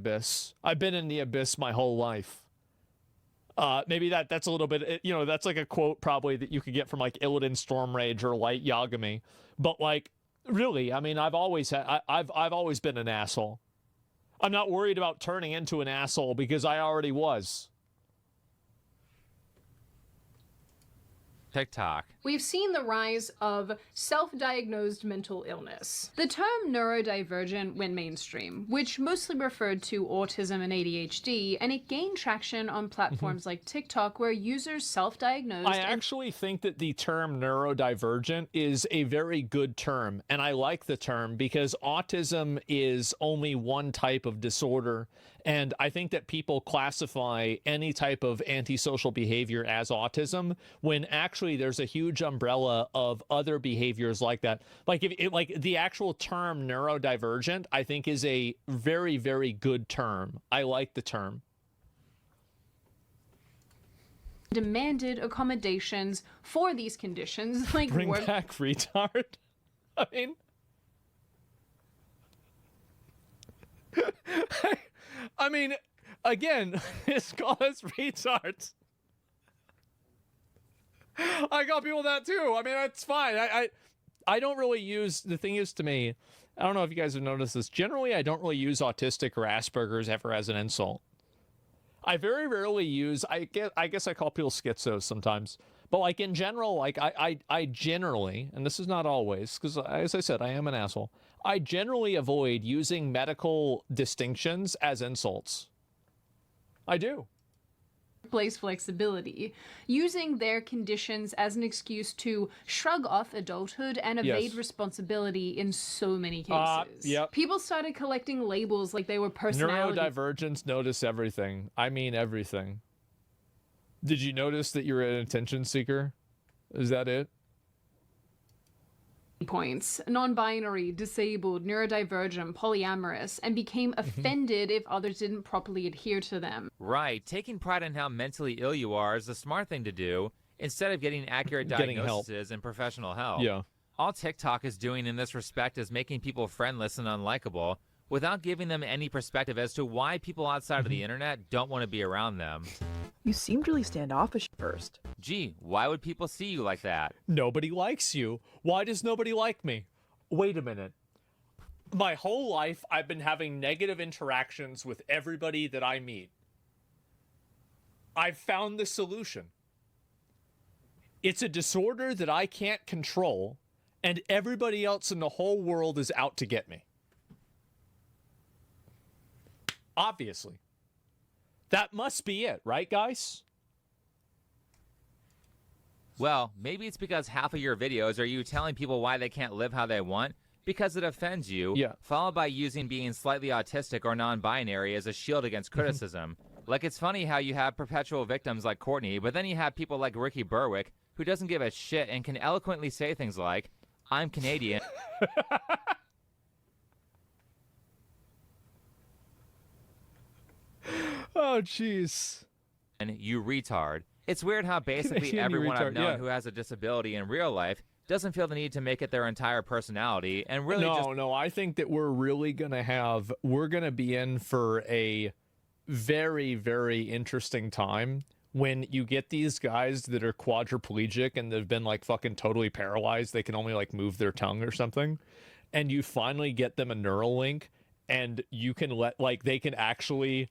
abyss. I've been in the abyss my whole life. Maybe that's a little bit, that's like a quote probably that you could get from like Illidan Stormrage or Light Yagami. But like, really, I mean, I've always been an asshole. I'm not worried about turning into an asshole because I already was. TikTok. We've seen the rise of self-diagnosed mental illness. The term neurodivergent went mainstream, which mostly referred to autism and ADHD, and it gained traction on platforms like TikTok where users self-diagnosed. I actually think that the term neurodivergent is a very good term, and I like the term because autism is only one type of disorder, and I think that people classify any type of antisocial behavior as autism when actually there's a huge umbrella of other behaviors like that. Like like the actual term neurodivergent, I think is a very, very good term. I like the term. Demanded accommodations for these conditions, like bring back retard. I mean, I mean, again, it's called us retards. I got people that too. I mean, that's fine. I don't really use, the thing is to me, I don't know if you guys have noticed this. Generally, I don't really use autistic or Asperger's ever as an insult. I very rarely use, I guess I call people schizos sometimes. But like in general, like I generally, and this is not always, because as I said, I am an asshole. I generally avoid using medical distinctions as insults. I do. Workplace flexibility, using their conditions as an excuse to shrug off adulthood and evade responsibility in so many cases. Yep. People started collecting labels like they were personality. Neurodivergents notice everything. I mean everything. Did you notice that you're an attention seeker? Is that it? Points, non-binary, disabled, neurodivergent, polyamorous, and became offended if others didn't properly adhere to them. Right. Taking pride in how mentally ill you are is the smart thing to do instead of getting accurate diagnoses and professional help. Yeah. All TikTok is doing in this respect is making people friendless and unlikable without giving them any perspective as to why people outside of the internet don't want to be around them. You seemed really standoffish at first. Gee, why would people see you like that? Nobody likes you. Why does nobody like me? Wait a minute. My whole life, I've been having negative interactions with everybody that I meet. I've found the solution. It's a disorder that I can't control, and everybody else in the whole world is out to get me. Obviously. That must be it, right, guys? Well, maybe it's because half of your videos are you telling people why they can't live how they want because it offends you, followed by using being slightly autistic or non-binary as a shield against criticism. Like, it's funny how you have perpetual victims like Courtney, but then you have people like Ricky Berwick, who doesn't give a shit and can eloquently say things like, I'm Canadian. Oh, jeez. And you retard. It's weird how basically everyone I've known who has a disability in real life doesn't feel the need to make it their entire personality and really No, I think that we're really going to be in for a very, very interesting time when you get these guys that are quadriplegic and they've been like fucking totally paralyzed. They can only like move their tongue or something. And you finally get them a neural link and you can they can actually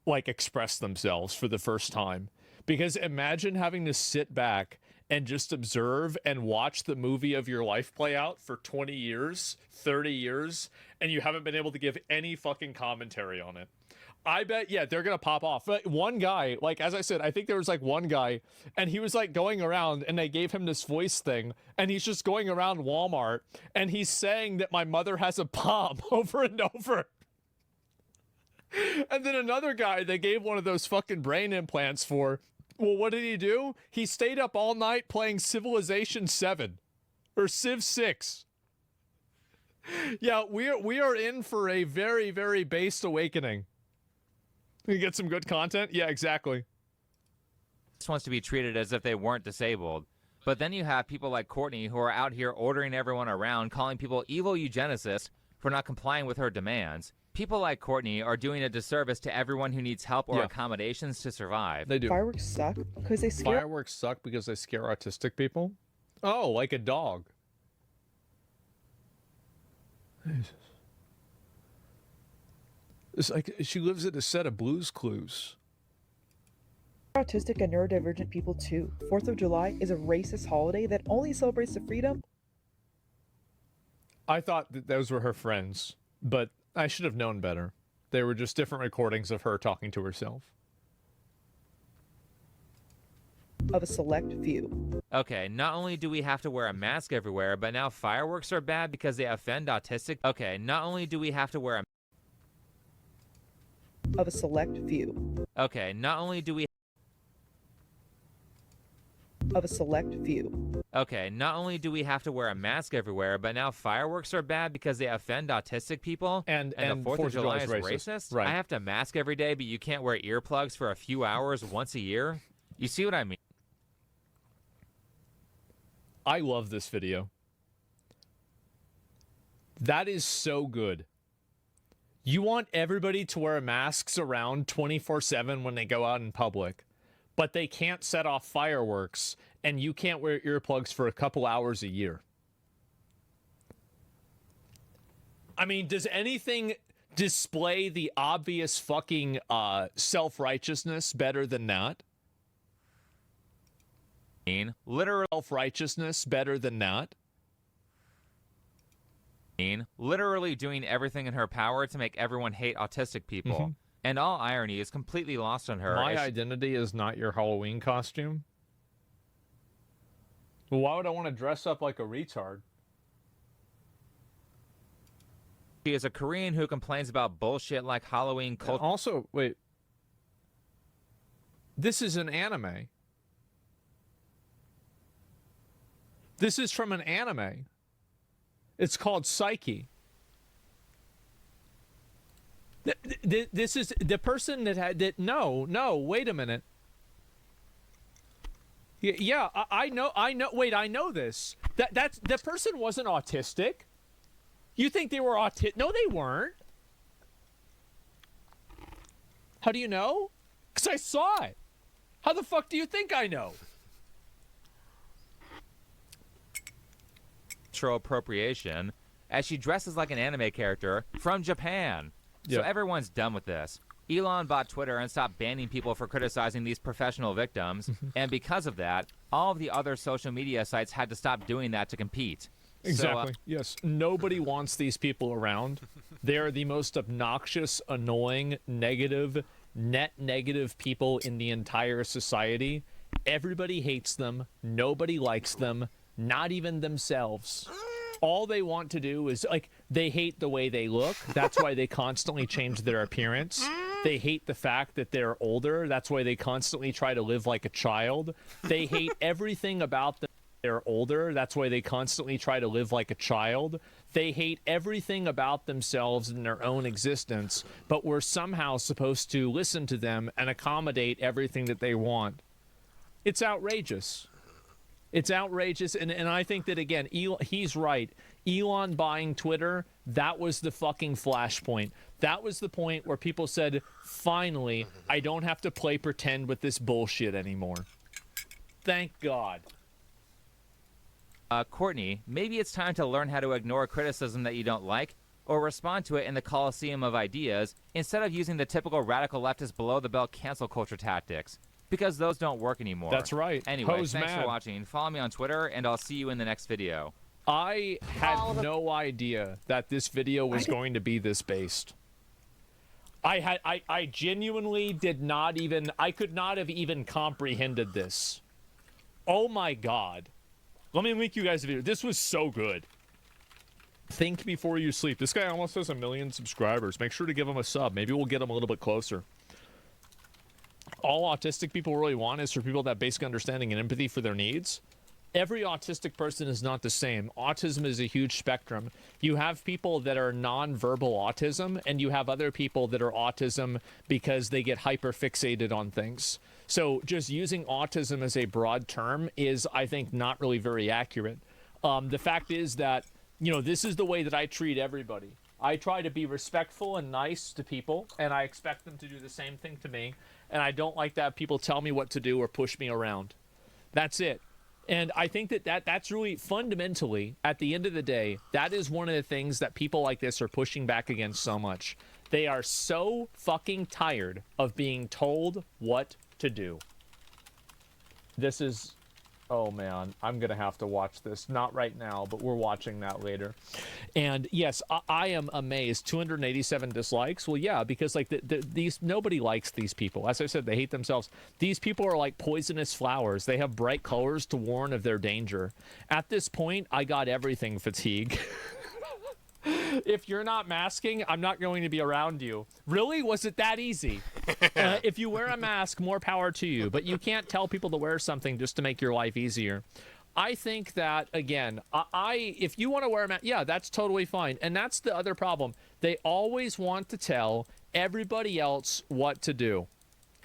like express themselves for the first time. Because imagine having to sit back and just observe and watch the movie of your life play out for 20 years, 30 years, and you haven't been able to give any fucking commentary on it. I bet, they're going to pop off. But one guy, like, as I said, I think there was like one guy, and he was like going around, and they gave him this voice thing, and he's just going around Walmart, and he's saying that my mother has a bomb over and over. And then another guy they gave one of those fucking brain implants for. Well, what did he do? He stayed up all night playing Civilization 7 or Civ 6. Yeah, we are in for a very, very based awakening. You get some good content? Yeah, exactly. Just wants to be treated as if they weren't disabled. But then you have people like Courtney who are out here ordering everyone around, calling people evil eugenicists for not complying with her demands. People like Courtney are doing a disservice to everyone who needs help or accommodations to survive. They do. Fireworks suck because they scare. Fireworks suck because they scare autistic people? Oh, like a dog. Jesus. It's like she lives in a set of Blue's Clues. Autistic and neurodivergent people too. 4th of July is a racist holiday that only celebrates the freedom. I thought that those were her friends, but I should have known better. They were just different recordings of her talking to herself. Of a select few. Okay, not only do we have to wear a mask everywhere, but now fireworks are bad because they offend autistic. Okay, not only do we have to wear a of a select few. Okay, not only do we of a select few. Okay, not only do we have to wear a mask everywhere, but now fireworks are bad because they offend autistic people. And the 4th of July is racist? Right. I have to mask every day, but you can't wear earplugs for a few hours once a year? You see what I mean? I love this video. That is so good. You want everybody to wear masks around 24/7 when they go out in public, but they can't set off fireworks, and you can't wear earplugs for a couple hours a year. I mean, does anything display the obvious fucking self-righteousness better than that? Literal self-righteousness better than that? Literally doing everything in her power to make everyone hate autistic people. And all irony is completely lost on her. My identity is not your Halloween costume. Well, why would I want to dress up like a retard? She is a Korean who complains about bullshit like Halloween culture. Also, wait. This is an anime. This is from an anime. It's called Psyche. This is the person that had that. No, wait a minute. Yeah, I know. Wait, I know this. That's the person wasn't autistic. You think they were autistic? No, they weren't. How do you know? Because I saw it. How the fuck do you think I know? Appropriation, as she dresses like an anime character from Japan. So everyone's done with this. Elon bought Twitter and stopped banning people for criticizing these professional victims, and because of that, all of the other social media sites had to stop doing that to compete. Exactly. Yes. Nobody wants these people around. They are the most obnoxious, annoying, negative, net negative people in the entire society. Everybody hates them. Nobody likes them. Not even themselves. All they want to do is, like, they hate the way they look. That's why they constantly change their appearance. They hate the fact that they're older. That's why they constantly try to live like a child. They hate everything about them. They're older. That's why they constantly try to live like a child. They hate everything about themselves and their own existence, but we're somehow supposed to listen to them and accommodate everything that they want. It's outrageous. It's outrageous, and I think that, again, he's right. Elon buying Twitter, that was the fucking flashpoint. That was the point where people said, finally, I don't have to play pretend with this bullshit anymore. Thank God. Courtney, maybe it's time to learn how to ignore criticism that you don't like, or respond to it in the Coliseum of ideas, instead of using the typical radical leftist below-the-belt cancel culture tactics. Because those don't work anymore. That's right. Anyway, thanks for watching. Follow me on Twitter, and I'll see you in the next video. I had no idea that this video was going to be this based. I genuinely did not even, I could not have even comprehended this. Oh my God. Let me link you guys a video. This was so good. Think before you sleep. This guy almost has 1 million subscribers. Make sure to give him a sub. Maybe we'll get him a little bit closer. All autistic people really want is for people that have basic understanding and empathy for their needs. Every autistic person is not the same. Autism is a huge spectrum. You have people that are non-verbal autism, and you have other people that are autism because they get hyper-fixated on things. So just using autism as a broad term is, I think, not really very accurate. The fact is that, you know, this is the way that I treat everybody. I try to be respectful and nice to people, and I expect them to do the same thing to me. And I don't like that people tell me what to do or push me around. That's it. And I think that's really fundamentally, at the end of the day, that is one of the things that people like this are pushing back against so much. They are so fucking tired of being told what to do. This is... Oh, man, I'm going to have to watch this. Not right now, but we're watching that later. And, yes, I am amazed. 287 dislikes? Well, yeah, because, like, these nobody likes these people. As I said, they hate themselves. These people are like poisonous flowers. They have bright colors to warn of their danger. At this point, I got everything fatigue. If you're not masking, I'm not going to be around you. Really? Was it that easy? If you wear a mask, more power to you. But you can't tell people to wear something just to make your life easier. I think that, again, if you want to wear a mask, yeah, that's totally fine. And that's the other problem. They always want to tell everybody else what to do.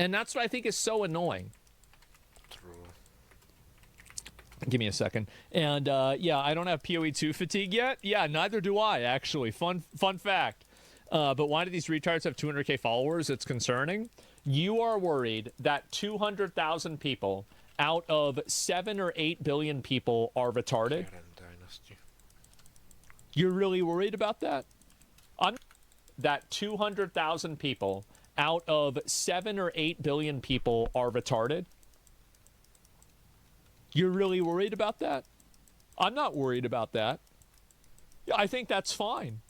And that's what I think is so annoying. Give me a second. And, yeah, I don't have PoE2 fatigue yet. Yeah, neither do I, actually. Fun fact. But why do these retards have 200k followers? It's concerning. You are worried that 200,000 people out of 7 or 8 billion people are retarded? You're really worried about that? That 200,000 people out of 7 or 8 billion people are retarded? You're really worried about that? I'm not worried about that. Yeah, I think that's fine.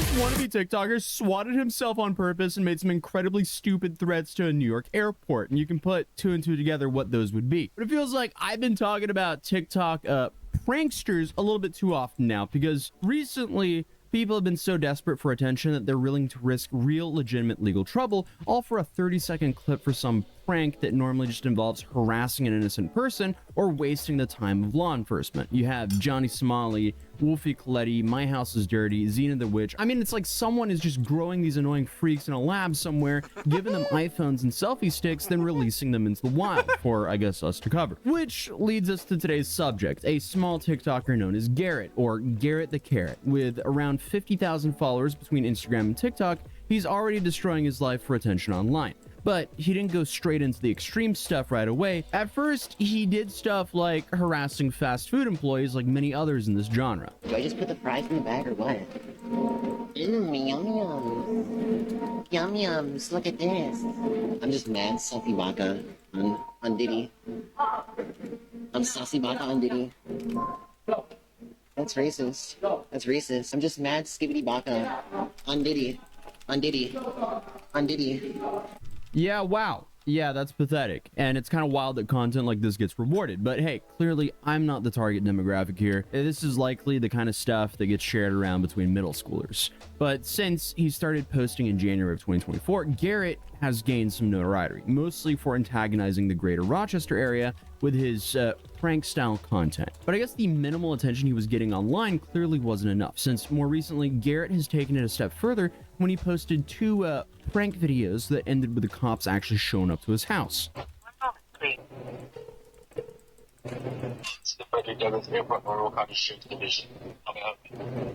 this wannabe TikToker swatted himself on purpose and made some incredibly stupid threats to a New York airport, and you can put two and two together what those would be. But it feels like I've been talking about TikTok pranksters a little bit too often now, because recently people have been so desperate for attention that they're willing to risk real legitimate legal trouble, all for a 30-second clip for some prank that normally just involves harassing an innocent person or wasting the time of law enforcement. You have Johnny Somali, Wolfie Coletti, My House is Dirty, Xena the Witch. I mean, it's like someone is just growing these annoying freaks in a lab somewhere, giving them iPhones and selfie sticks, then releasing them into the wild for, I guess, us to cover. Which leads us to today's subject, a small TikToker known as Garrett, or Garrett the Carrot. With around 50,000 followers between Instagram and TikTok, he's already destroying his life for attention online. But he didn't go straight into the extreme stuff right away. At first, he did stuff like harassing fast food employees like many others in this genre. Do I just put the fries in the bag or what? Yum yum. Yum yums, look at this. I'm just mad saucy baka on Diddy. I'm saucy baka on Diddy. That's racist. That's racist. I'm just mad skibbity baka on Diddy. On Diddy. On Diddy. Yeah, wow. Yeah, that's pathetic. And it's kind of wild that content like this gets rewarded. But hey, clearly I'm not the target demographic here. This is likely the kind of stuff that gets shared around between middle schoolers. But since he started posting in January of 2024, Garrett has gained some notoriety, mostly for antagonizing the greater Rochester area with his prank-style content. But I guess the minimal attention he was getting online clearly wasn't enough, since more recently, Garrett has taken it a step further when he posted two prank videos that ended with the cops actually showing up to his house.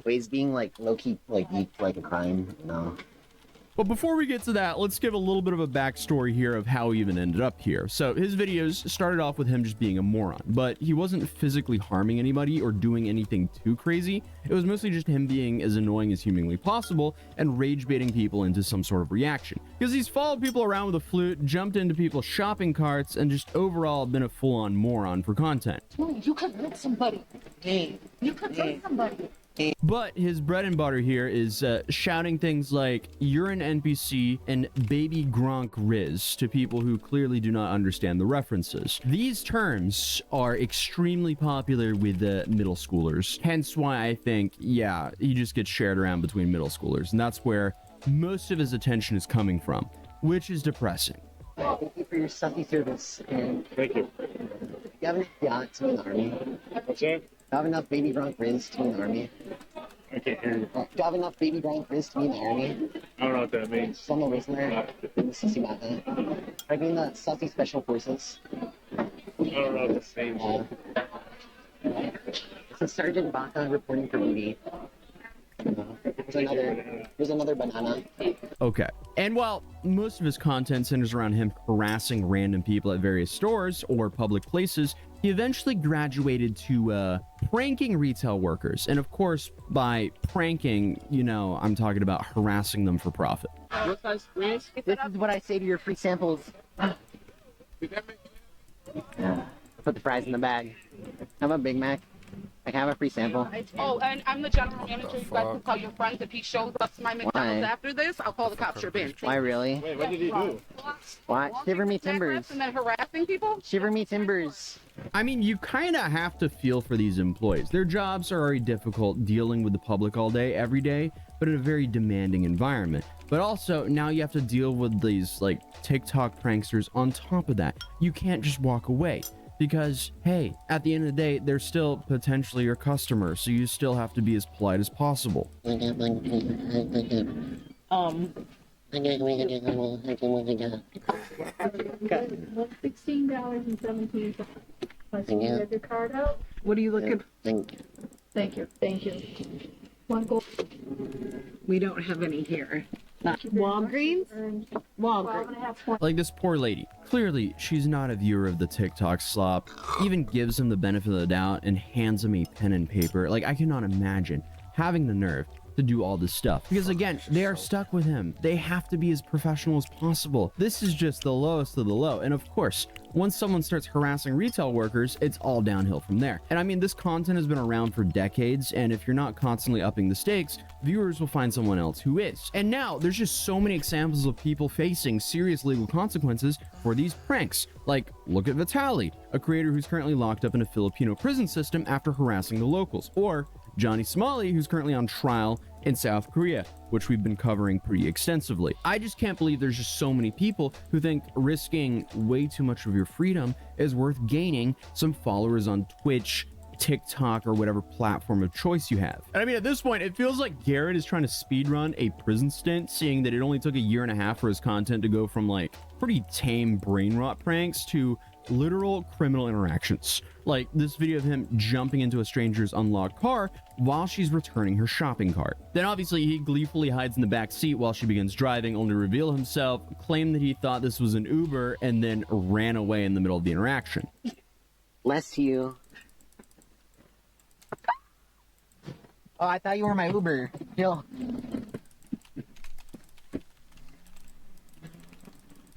Ways being like low-key, like a crime, no. But before we get to that, let's give a little bit of a backstory here of how he even ended up here. So his videos started off with him just being a moron, but he wasn't physically harming anybody or doing anything too crazy. It was mostly just him being as annoying as humanly possible and rage baiting people into some sort of reaction. Because he's followed people around with a flute, jumped into people's shopping carts, and just overall been a full-on moron for content. You could hurt somebody. Hey. You could hurt somebody. But his bread and butter here is shouting things like, "You're an NPC," and "Baby Gronk Riz" to people who clearly do not understand the references. These terms are extremely popular with middle schoolers, hence why I think, yeah, he just gets shared around between middle schoolers, and that's where most of his attention is coming from, which is depressing. Thank you for your sucky service. Thank you. You have enough yachts in the army? What's that? Do you have enough Baby Gronk Riz to be in the army? I can't hear you. Do you have enough Baby Gronk Riz to be in the army? I don't know what that means. I'm a listener in the Sussy Bata. I mean the Sussy Special Forces. I don't know what this means. It's a Sergeant Baka reporting for duty. There's another banana. Okay. And while most of his content centers around him harassing random people at various stores or public places, he eventually graduated to pranking retail workers. And of course, by pranking, you know, I'm talking about harassing them for profit. This is what I say to your free samples. Yeah. Put the fries in the bag. Have a Big Mac. I have a free sample. Oh, and I'm the general manager. You guys can call your friends. If he shows up to my McDonald's after this, I'll call the cops. You're banned. Why, really? Wait, what did he do? What? Shiver me timbers. And then harassing people? Shiver me timbers. I mean, you kind of have to feel for these employees. Their jobs are already difficult dealing with the public all day, every day, but in a very demanding environment. But also, now you have to deal with these, like, TikTok pranksters on top of that. You can't just walk away. Because, hey, at the end of the day, they're still potentially your customer, so you still have to be as polite as possible. $16.17. Get your card out. What are you looking for? Thank you. Thank you. Thank you. One gold. We don't have any here. Walgreens? Walgreens. Like this poor lady. Clearly, she's not a viewer of the TikTok slop. Even gives him the benefit of the doubt and hands him a pen and paper. Like, I cannot imagine having the nerve to do all this stuff. Because again, they are stuck with him. They have to be as professional as possible. This is just the lowest of the low. And of course, once someone starts harassing retail workers, it's all downhill from there. And I mean, this content has been around for decades, and if you're not constantly upping the stakes, viewers will find someone else who is. And now, there's just so many examples of people facing serious legal consequences for these pranks. Like, look at Vitaly, a creator who's currently locked up in a Filipino prison system after harassing the locals. Or Johnny Somali, who's currently on trial in South Korea, which we've been covering pretty extensively. I just can't believe there's just so many people who think risking way too much of your freedom is worth gaining some followers on Twitch, TikTok, or whatever platform of choice you have. And I mean, at this point, it feels like Garrett is trying to speedrun a prison stint, seeing that it only took a year and a half for his content to go from like pretty tame brain rot pranks to literal criminal interactions. Like this video of him jumping into a stranger's unlocked car while she's returning her shopping cart. Then obviously he gleefully hides in the back seat while she begins driving, only to reveal himself, claim that he thought this was an Uber, and then ran away in the middle of the interaction. Bless you. Oh, I thought you were my Uber. Chill.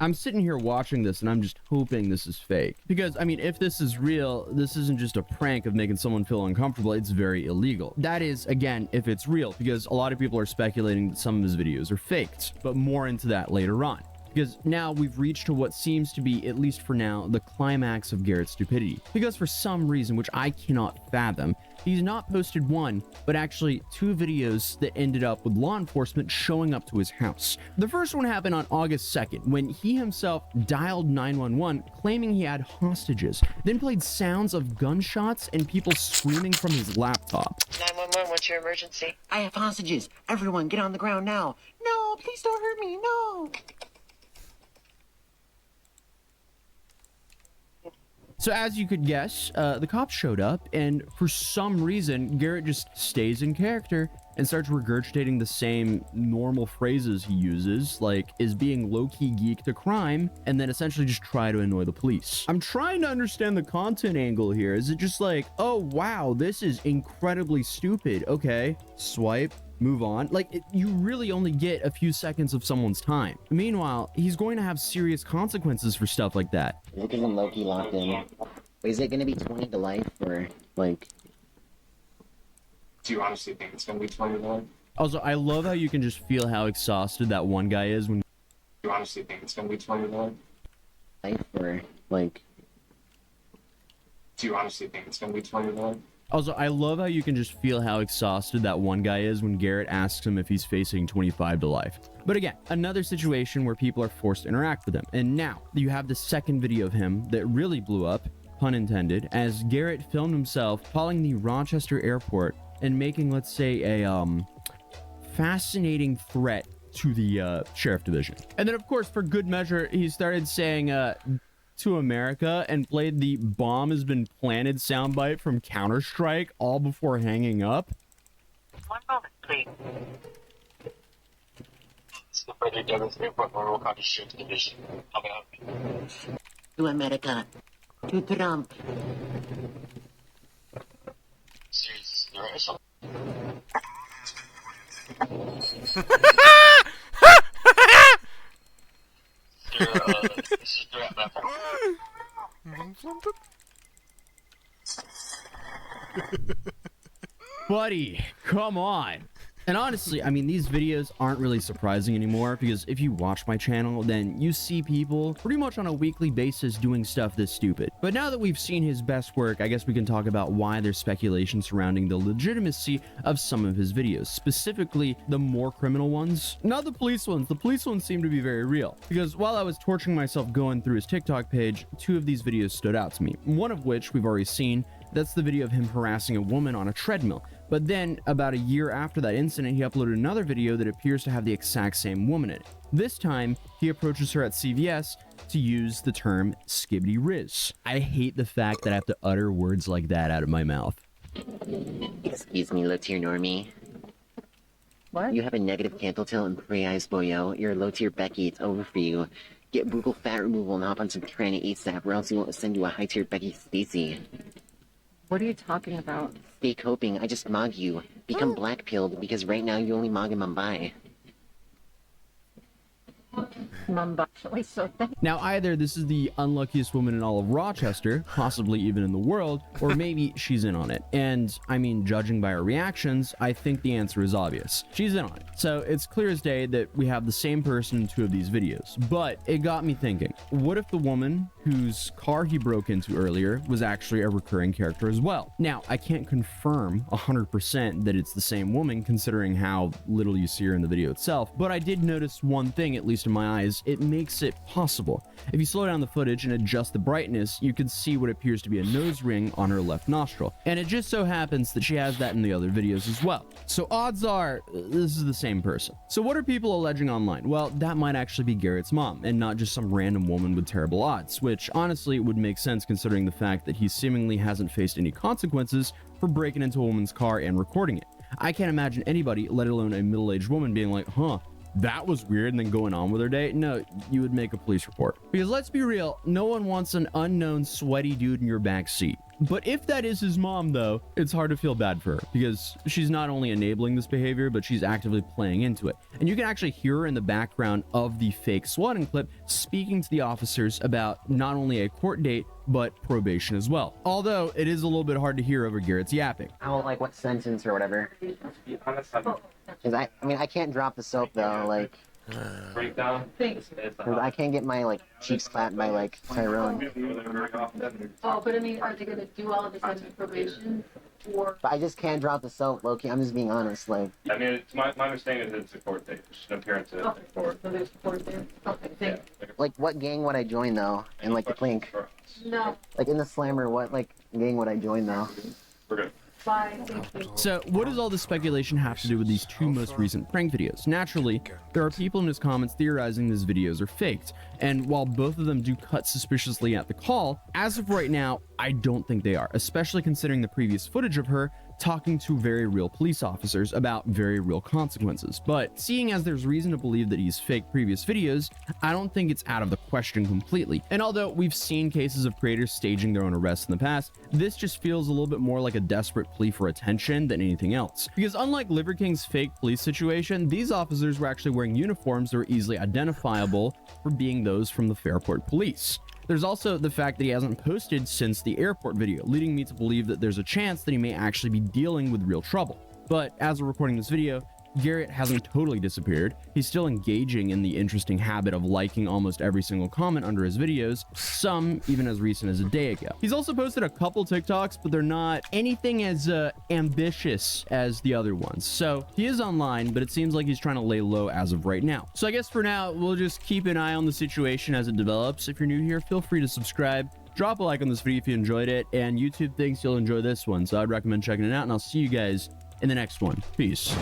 I'm sitting here watching this and I'm just hoping this is fake. Because, I mean, if this is real, this isn't just a prank of making someone feel uncomfortable, it's very illegal. That is, again, if it's real, because a lot of people are speculating that some of his videos are faked, but more into that later on. Because now we've reached to what seems to be, at least for now, the climax of Garrett's stupidity. Because for some reason, which I cannot fathom, he's not posted one, but actually 2 videos that ended up with law enforcement showing up to his house. The first one happened on August 2nd, when he himself dialed 911, claiming he had hostages, then played sounds of gunshots and people screaming from his laptop. 911, what's your emergency? I have hostages. Everyone, get on the ground now. No, please don't hurt me, no. So as you could guess, the cops showed up, and for some reason, Garrett just stays in character and starts regurgitating the same normal phrases he uses, like is being low-key geeked a crime, and then essentially just try to annoy the police. I'm trying to understand the content angle here. Is it just like, oh wow, this is incredibly stupid, okay, swipe, move on? Like, you really only get a few seconds of someone's time. Meanwhile, he's going to have serious consequences for stuff like that. Look at him low-key locked in. Wait, is it gonna be 20 to life, or, like... Do you honestly think it's gonna be 20 to life? Also, I love how you can just feel how exhausted that one guy is when... Do you honestly think it's gonna be 20 to life? Life, or, like... Do you honestly think it's gonna be 20 to life? Also, I love how you can just feel how exhausted that one guy is when Garrett asks him if he's facing 25 to life. But again, another situation where people are forced to interact with him. And now, you have the second video of him that really blew up, pun intended, as Garrett filmed himself calling the Rochester airport and making, let's say, a fascinating threat to the sheriff division. And then, of course, for good measure, he started saying, to America, and played the bomb has been planted soundbite from Counter-Strike all before hanging up. One moment, please. It's the Frederick Douglass Airport Rural County Sheriff's Division. How may I help you? To America. To Trump. Serious, you're right, something. This is threat method. Buddy, come on. And honestly, I mean, these videos aren't really surprising anymore, because if you watch my channel, then you see people pretty much on a weekly basis doing stuff this stupid. But now that we've seen his best work, I guess we can talk about why there's speculation surrounding the legitimacy of some of his videos, specifically the more criminal ones. Not the police ones. The police ones seem to be very real, because while I was torturing myself going through his TikTok page, 2 of these videos stood out to me. One of which we've already seen. That's the video of him harassing a woman on a treadmill. But then, about a year after that incident, he uploaded another video that appears to have the exact same woman in it. This time, he approaches her at CVS to use the term skibbity riz. I hate the fact that I have to utter words like that out of my mouth. Excuse me, low-tier normie. What? You have a negative cantal tilt and pre-eyes boyo. You're a low-tier Becky, it's over for you. Get Google fat removal and hop on some tranny ASAP, or else we won't send you a high-tier Becky Stacy. What are you talking about? Stay coping, I just mog you. Become black-pilled, because right now you only mog in Mumbai. Now, either this is the unluckiest woman in all of Rochester, possibly even in the world, or maybe she's in on it. And, I mean, judging by her reactions, I think the answer is obvious. She's in on it. So it's clear as day that we have the same person in two of these videos. But it got me thinking, what if the woman whose car he broke into earlier was actually a recurring character as well? Now, I can't confirm 100% that it's the same woman, considering how little you see her in the video itself, but I did notice one thing, at least in my eyes. It makes it possible. If you slow down the footage and adjust the brightness, you can see what appears to be a nose ring on her left nostril. And it just so happens that she has that in the other videos as well. So odds are, this is the same person. So what are people alleging online? Well, that might actually be Garrett's mom, and not just some random woman with terrible odds, which honestly would make sense considering the fact that he seemingly hasn't faced any consequences for breaking into a woman's car and recording it. I can't imagine anybody, let alone a middle-aged woman, being like, that was weird, and then going on with her day. No, you would make a police report. Because let's be real, no one wants an unknown sweaty dude in your back seat. But if that is his mom, though, it's hard to feel bad for her, because she's not only enabling this behavior, but she's actively playing into it. And you can actually hear her in the background of the fake swatting clip speaking to the officers about not only a court date, but probation as well. Although it is a little bit hard to hear over Garrett's yapping. How, like, what sentence or whatever? Because I mean, I can't drop the soap though, like. Breakdown. I can't get my like cheeks clapped by like Tyrone. Oh, but I mean, are they gonna do all of this under probation? Or But I just can't drop the soap, Loki. I'm just being honest, like. I mean, it's my understanding is it's a court date. There's no appearance in court. so there's court there. Okay, thank you. Like, what gang would I join though? And like the Plink. No, Like in the Slammer, what like gang would I join though? We're good. bye. Thank you. So what does all this speculation have to do with these two most recent prank videos? Naturally, there are people in his comments theorizing these videos are faked, and while both of them do cut suspiciously at the call, as of right now, I don't think they are, especially considering the previous footage of her talking to very real police officers about very real consequences. But seeing as there's reason to believe that he's faked previous videos, I don't think it's out of the question completely. And although we've seen cases of creators staging their own arrests in the past, this just feels a little bit more like a desperate plea for attention than anything else. Because unlike Liver King's fake police situation, these officers were actually wearing uniforms that were easily identifiable for being those from the Fairport police. There's also the fact that he hasn't posted since the airport video, leading me to believe that there's a chance that he may actually be dealing with real trouble. But as we're recording this video, Garrett hasn't totally disappeared. He's still engaging in the interesting habit of liking almost every single comment under his videos, some even as recent as a day ago. He's also posted a couple TikToks, but they're not anything as ambitious as the other ones. So he is online, but it seems like he's trying to lay low as of right now. So I guess for now, we'll just keep an eye on the situation as it develops. If you're new here, feel free to subscribe. Drop a like on this video if you enjoyed it, and YouTube thinks you'll enjoy this one, so I'd recommend checking it out, and I'll see you guys in the next one. Peace.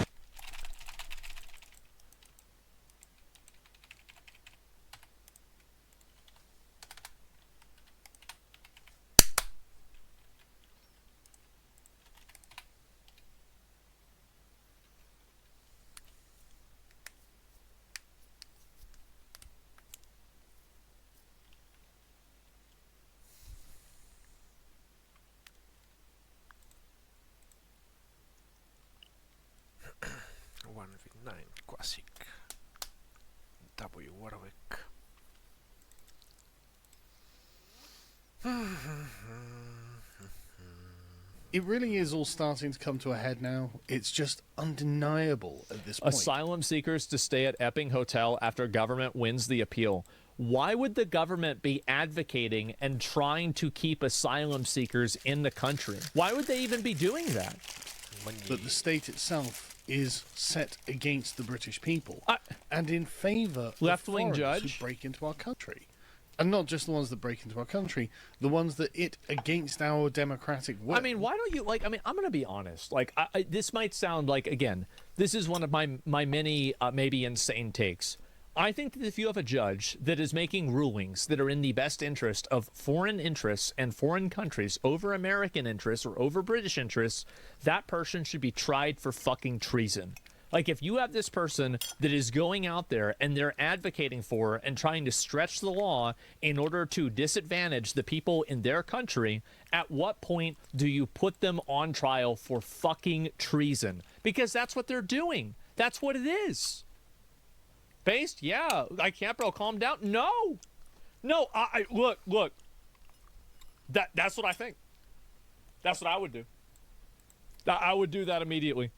Borov9 Classic W Warwick. It really is all starting to come to a head now. It's just undeniable at this point. Asylum seekers to stay at Epping Hotel after government wins the appeal. Why would the government be advocating and trying to keep asylum seekers in the country? Why would they even be doing that? But the state itself is set against the British people and in favour of left-wing foreigners judge who break into our country. And not just the ones that break into our country, the ones that against our democratic will. I mean, why don't you, like, I mean, I'm going to be honest. Like, this might sound like, again, this is one of my many maybe insane takes. I think that if you have a judge that is making rulings that are in the best interest of foreign interests and foreign countries over American interests or over British interests, that person should be tried for fucking treason. Like, if you have this person that is going out there and they're advocating for and trying to stretch the law in order to disadvantage the people in their country, at what point do you put them on trial for fucking treason? Because that's what they're doing. That's what it is. Based? Yeah. I can't, bro. Calm down. No. No. Look. That's what I think. That's what I would do. I would do that immediately.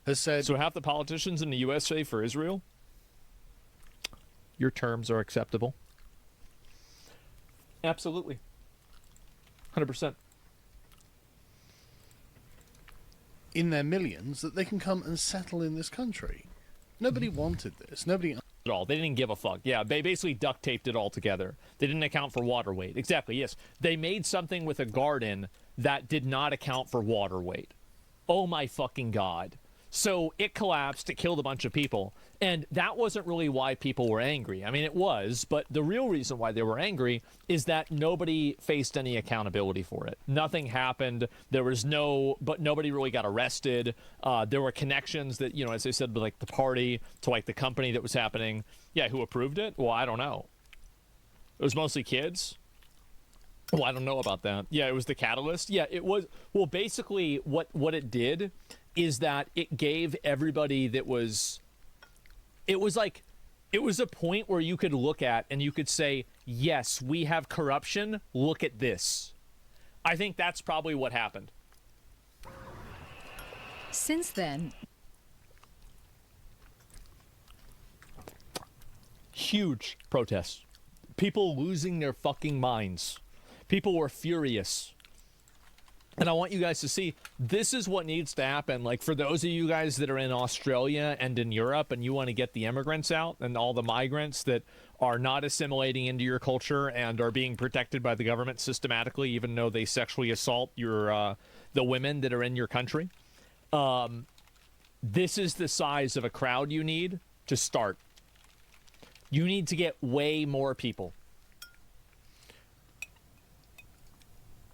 Has said, so half the politicians in the U.S. say for Israel, your terms are acceptable. Absolutely. 100%. In their millions, that they can come and settle in this country. Nobody wanted this. Nobody at all. They didn't give a fuck. Yeah, they basically duct taped it all together. They didn't account for water weight. Exactly, yes. They made something with a garden that did not account for water weight. Oh my fucking God. So it collapsed, it killed a bunch of people, and that wasn't really why people were angry. I mean, it was, but the real reason why they were angry is that nobody faced any accountability for it. Nothing happened. There was nobody really got arrested. There were connections that, you know, as I said, like the party to like the company that was happening. Yeah, who approved it? Well, I don't know. It was mostly kids. Well, I don't know about that. Yeah, it was the catalyst. Yeah, it was. Well, basically what it did is that it gave everybody that was, it was a point where you could look at and you could say, yes, we have corruption. Look at this. I think that's probably what happened. Since then, huge protests. People losing their fucking minds. People were furious. And I want you guys to see, this is what needs to happen. Like, for those of you guys that are in Australia and in Europe and you want to get the immigrants out and all the migrants that are not assimilating into your culture and are being protected by the government systematically, even though they sexually assault the women that are in your country. This is the size of a crowd you need to start. You need to get way more people.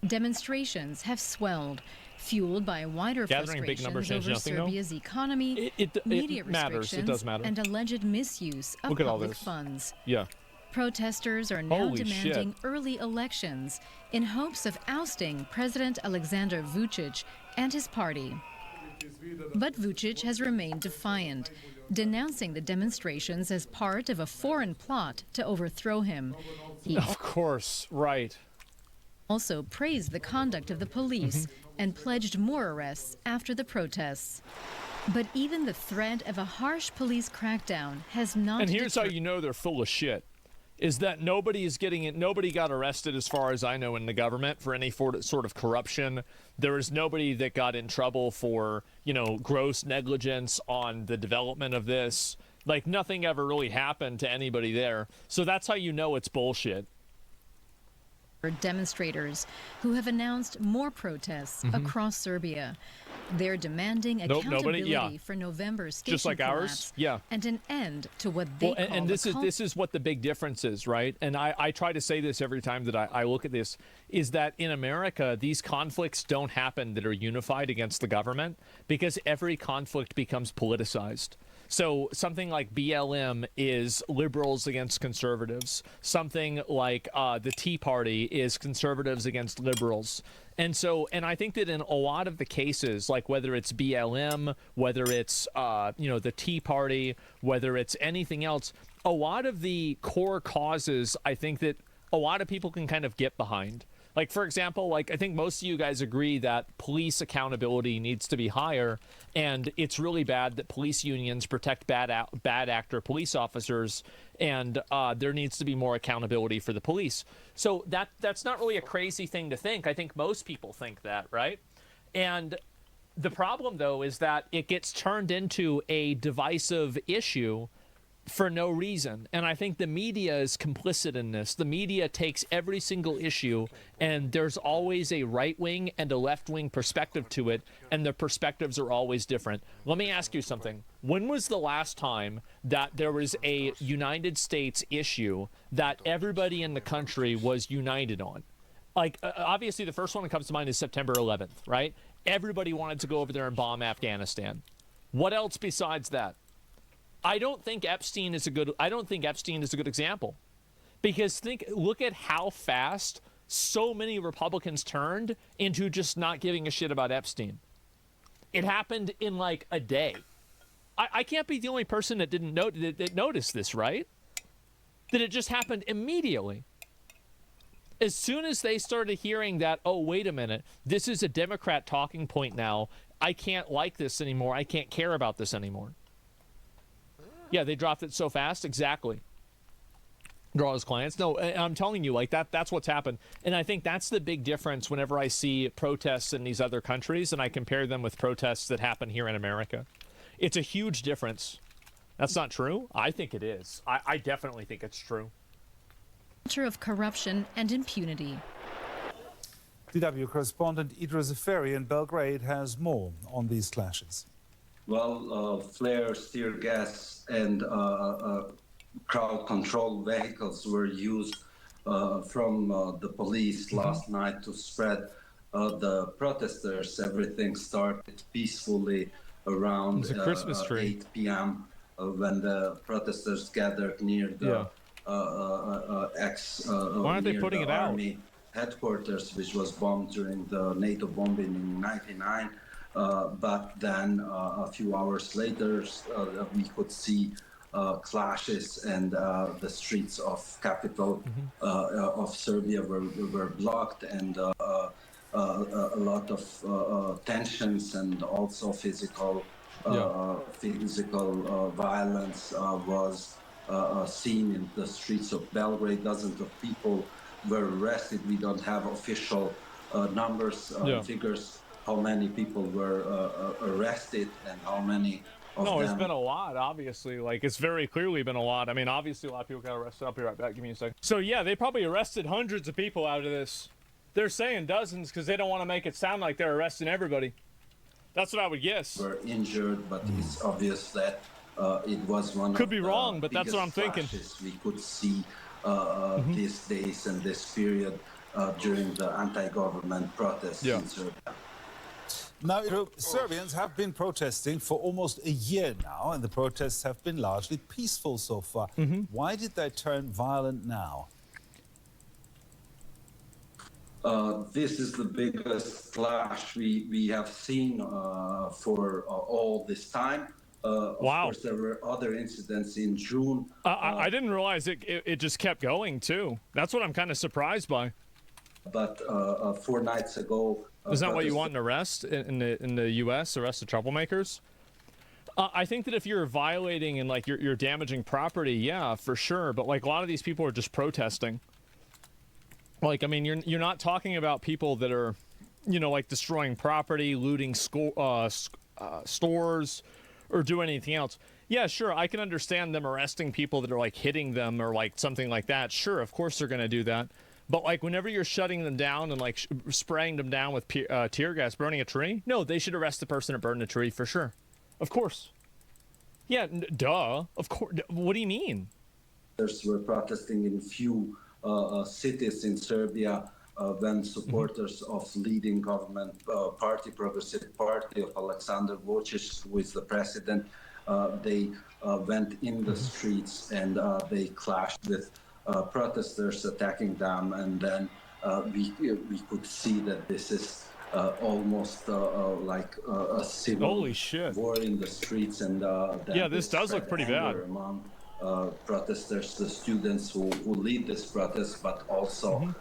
Demonstrations have swelled, fueled by wider frustrations over Serbia's economy, media restrictions, and alleged misuse of public funds. Yeah. Protesters are now demanding early elections in hopes of ousting President Aleksandar Vučić and his party. But Vučić has remained defiant, denouncing the demonstrations as part of a foreign plot to overthrow him. Of course, right. Also praised the conduct of the police and pledged more arrests after the protests. But even the threat of a harsh police crackdown has not. And here's how you know they're full of shit: is that nobody got arrested, as far as I know, in the government for any sort of corruption. There is nobody that got in trouble for, you know, gross negligence on the development of this. Like, nothing ever really happened to anybody there. So that's how you know it's bullshit. Demonstrators who have announced more protests across Serbia. They're demanding accountability for November's station just like collapse, ours, and an end to what they call and this is what the big difference is, right? And I try to say this every time that I look at this, is that in America, these conflicts don't happen that are unified against the government, because every conflict becomes politicized. So something like BLM is liberals against conservatives. Something like the Tea Party is conservatives against liberals. And I think that in a lot of the cases, like whether it's BLM, whether it's, the Tea Party, whether it's anything else, a lot of the core causes, I think that a lot of people can kind of get behind. Like, for example, like, I think most of you guys agree that police accountability needs to be higher, and it's really bad that police unions protect bad actor police officers, and there needs to be more accountability for the police. So that's not really a crazy thing to think. I think most people think that, right? And the problem, though, is that it gets turned into a divisive issue for no reason. And I think the media is complicit in this. The media takes every single issue, and there's always a right-wing and a left-wing perspective to it, and the perspectives are always different. Let me ask you something. When was the last time that there was a United States issue that everybody in the country was united on? Like, obviously, the first one that comes to mind is September 11th, right? Everybody wanted to go over there and bomb Afghanistan. What else besides that? I don't think Epstein is a good example. Because look at how fast so many Republicans turned into just not giving a shit about Epstein. It happened in like a day. I can't be the only person that didn't notice this, right? That it just happened immediately. As soon as they started hearing that, oh, wait a minute, this is a Democrat talking point now. I can't like this anymore. I can't care about this anymore. Yeah, they dropped it so fast. Exactly. Draw his clients. No, I'm telling you, like that's what's happened. And I think that's the big difference whenever I see protests in these other countries and I compare them with protests that happen here in America. It's a huge difference. That's not true? I think it is. I definitely think it's true. Culture of corruption and impunity. DW correspondent Idris Zaferi in Belgrade has more on these clashes. Well, flares, tear gas, and crowd control vehicles were used from the police last night to spread the protesters. Everything started peacefully around 8 p.m. When the protesters gathered near the Why aren't they putting it out? Army headquarters, which was bombed during the NATO bombing in '99. But then a few hours later, we could see clashes, and the streets of capital of Serbia were blocked, and a lot of tensions and also physical violence was seen in the streets of Belgrade. Dozens of people were arrested. We don't have official numbers, figures, how many people were arrested and how many of them. It's been a lot, obviously. Like, it's very clearly been a lot. I mean, obviously, a lot of people got arrested. I'll be right back. Give me a second. So, yeah, they probably arrested hundreds of people out of this. They're saying dozens because they don't want to make it sound like they're arresting everybody. That's what I would guess. Were injured, but it's obvious that it was one Could be wrong, but that's what I'm thinking. We could see these days and this period during the anti-government protests in Serbia. Now, Serbians have been protesting for almost a year now, and the protests have been largely peaceful so far. Why did they turn violent now? This is the biggest clash we have seen for all this time. Of course, there were other incidents in June. I didn't realize it just kept going, too. That's what I'm kind of surprised by. But 4 nights ago... Is that what you want, an arrest in the U.S., arrest of troublemakers? I think that if you're violating and, like, you're damaging property, yeah, for sure. But, like, a lot of these people are just protesting. Like, I mean, you're not talking about people that are, you know, like, destroying property, looting stores, or doing anything else. Yeah, sure, I can understand them arresting people that are, like, hitting them or, like, something like that. Sure, of course they're going to do that. But, like, whenever you're shutting them down and, like, spraying them down with tear gas, burning a tree, no, they should arrest the person that burned the tree for sure. Of course. Yeah, duh. Of course. What do you mean? Were protesting in few cities in Serbia when supporters of leading government party, Progressive Party of Aleksandar Vučić, who is the president, they went in the streets and they clashed with protesters, attacking them, and then we could see that this is almost like a civil war in the streets, and yeah, this does look pretty bad among protesters, the students who lead this protest, but also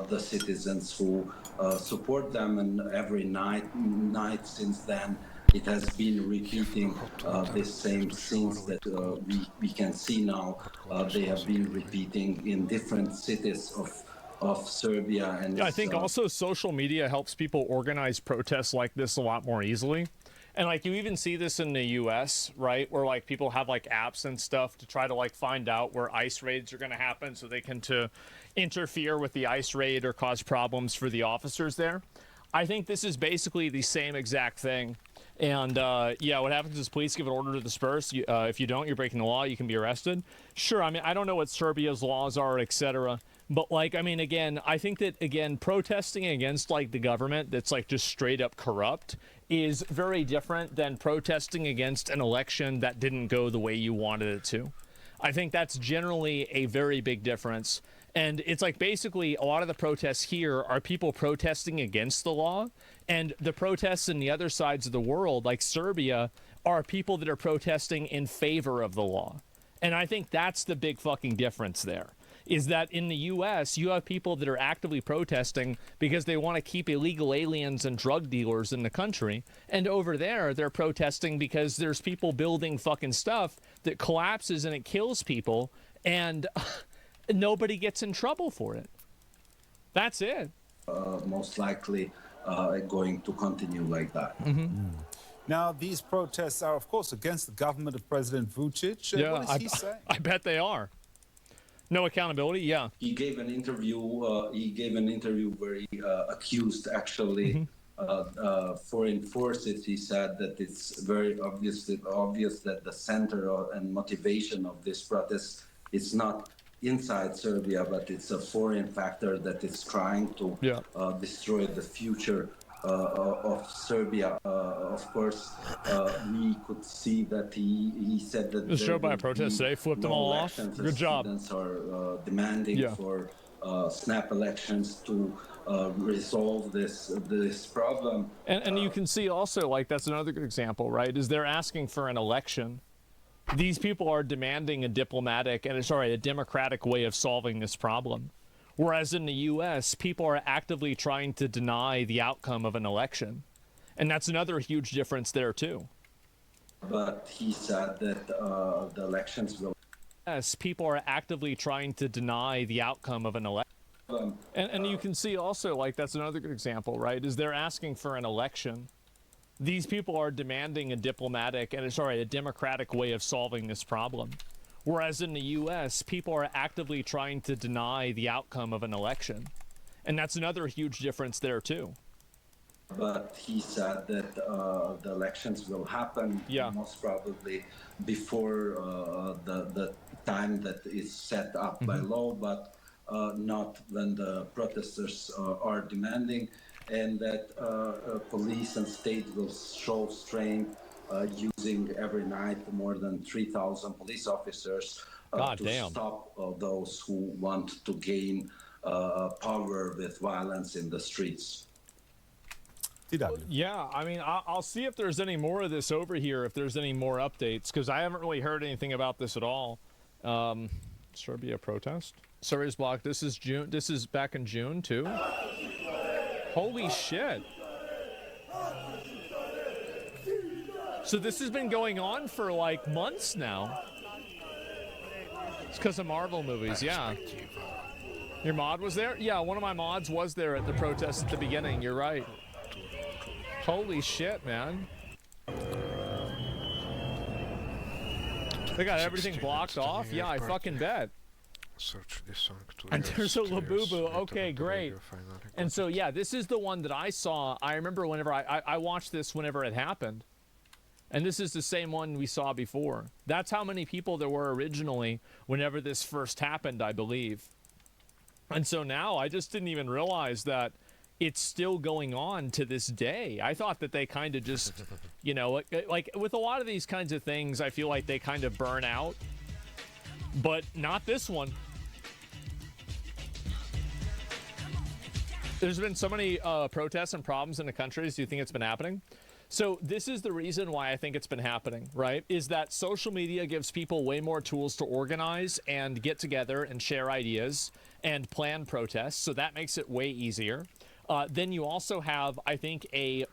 the citizens who support them. And every night since then, it has been repeating the same scenes that we can see now. They have been repeating in different cities of Serbia. And yeah, I think also social media helps people organize protests like this a lot more easily. And, like, you even see this in the U.S., right, where, like, people have, like, apps and stuff to try to, like, find out where ICE raids are going to happen so they can interfere with the ICE raid or cause problems for the officers there. I think this is basically the same exact thing. And, yeah, what happens is police give an order to disperse. If you don't, you're breaking the law. You can be arrested. Sure, I mean, I don't know what Serbia's laws are, etc., But like, I mean, again, I think that, again, protesting against like the government that's like just straight up corrupt is very different than protesting against an election that didn't go the way you wanted it to. I think that's generally a very big difference. And it's like basically a lot of the protests here are people protesting against the law, and the protests in the other sides of the world, like Serbia, are people that are protesting in favor of the law. And I think that's the big fucking difference there. Is that in the U.S., you have people that are actively protesting because they want to keep illegal aliens and drug dealers in the country. And over there, they're protesting because there's people building fucking stuff that collapses and it kills people, and nobody gets in trouble for it. That's it. Most likely going to continue like that. Now, these protests are, of course, against the government of President Vučić. Yeah, what is he saying? I bet they are. No accountability, yeah. He gave an interview. Where he accused actually foreign forces. He said that it's very obvious that the center and motivation of this protest is not inside Serbia, but it's a foreign factor that is trying to destroy the future of Serbia. Of course, we could see that he said that the show by a protest today flipped them all off. Good job. Students are demanding for snap elections to resolve this problem. And you can see also, like, that's another good example, right? Is they're asking for an election. These people are demanding a democratic way of solving this problem. Whereas in the U.S., people are actively trying to deny the outcome of an election. And that's another huge difference there, too. But he said that the elections will... Yes, people are actively trying to deny the outcome of an election. And you can see also, like, that's another good example, right? Is they're asking for an election. These people are demanding a democratic way of solving this problem. Whereas in the U.S., people are actively trying to deny the outcome of an election. And that's another huge difference there, too. But he said that the elections will happen most probably before the time that is set up by law, but not when the protesters are demanding, and that police and state will show strength using every night more than 3,000 police officers to stop those who want to gain power with violence in the streets. Yeah, I mean, I'll see if there's any more of this over here, if there's any more updates, because I haven't really heard anything about this at all. Serbia protest? Serbia's blocked. This is June. This is back in June, too? Holy shit. So this has been going on for like months now. It's because of Marvel movies, yeah. Your mod was there? Yeah, one of my mods was there at the protest at the beginning. You're right. Holy shit, man. They got everything blocked off? Yeah, I fucking bet. Search this song to and there's a Labubu. Okay, great. And so, yeah, this is the one that I saw. I remember whenever I watched this whenever it happened. And this is the same one we saw before. That's how many people there were originally whenever this first happened, I believe. And so now I just didn't even realize that it's still going on to this day. I thought that they kind of just, you know, like with a lot of these kinds of things, I feel like they kind of burn out. But not this one. There's been so many protests and problems in the countries. Do you think it's been happening? So this is the reason why I think it's been happening, right? Is that social media gives people way more tools to organize and get together and share ideas and plan protests. So that makes it way easier. Then you also have, I think, a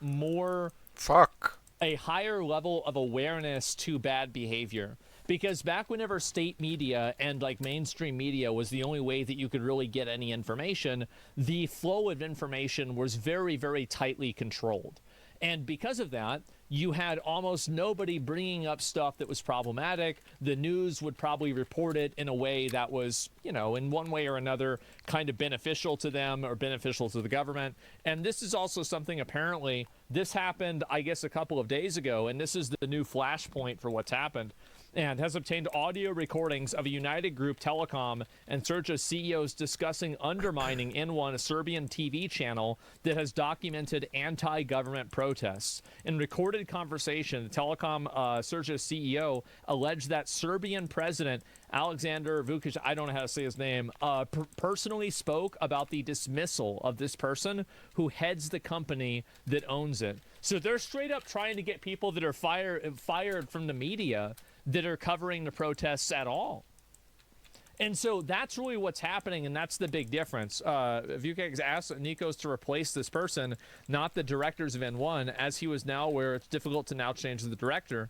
higher level of awareness to bad behavior. Because back whenever state media and like mainstream media was the only way that you could really get any information, the flow of information was very, very tightly controlled. And because of that, you had almost nobody bringing up stuff that was problematic. The news would probably report it in a way that was, you know, in one way or another, kind of beneficial to them or beneficial to the government. And this is also something, apparently, this happened, I guess, a couple of days ago, and this is the new flashpoint for what's happened. and has obtained audio recordings of a United Group Telecom and Serja CEOs discussing undermining N1, a Serbian TV channel that has documented anti-government protests. In recorded conversation, the Telecom Serja CEO alleged that Serbian President Alexander Vučić, I don't know how to say his name, personally spoke about the dismissal of this person who heads the company that owns it. So they're straight up trying to get people that are fired from the media that are covering the protests at all. And so that's really what's happening, and that's the big difference. Vučić asked Nikos to replace this person, not the directors of N1, as he was now where it's difficult to now change the director.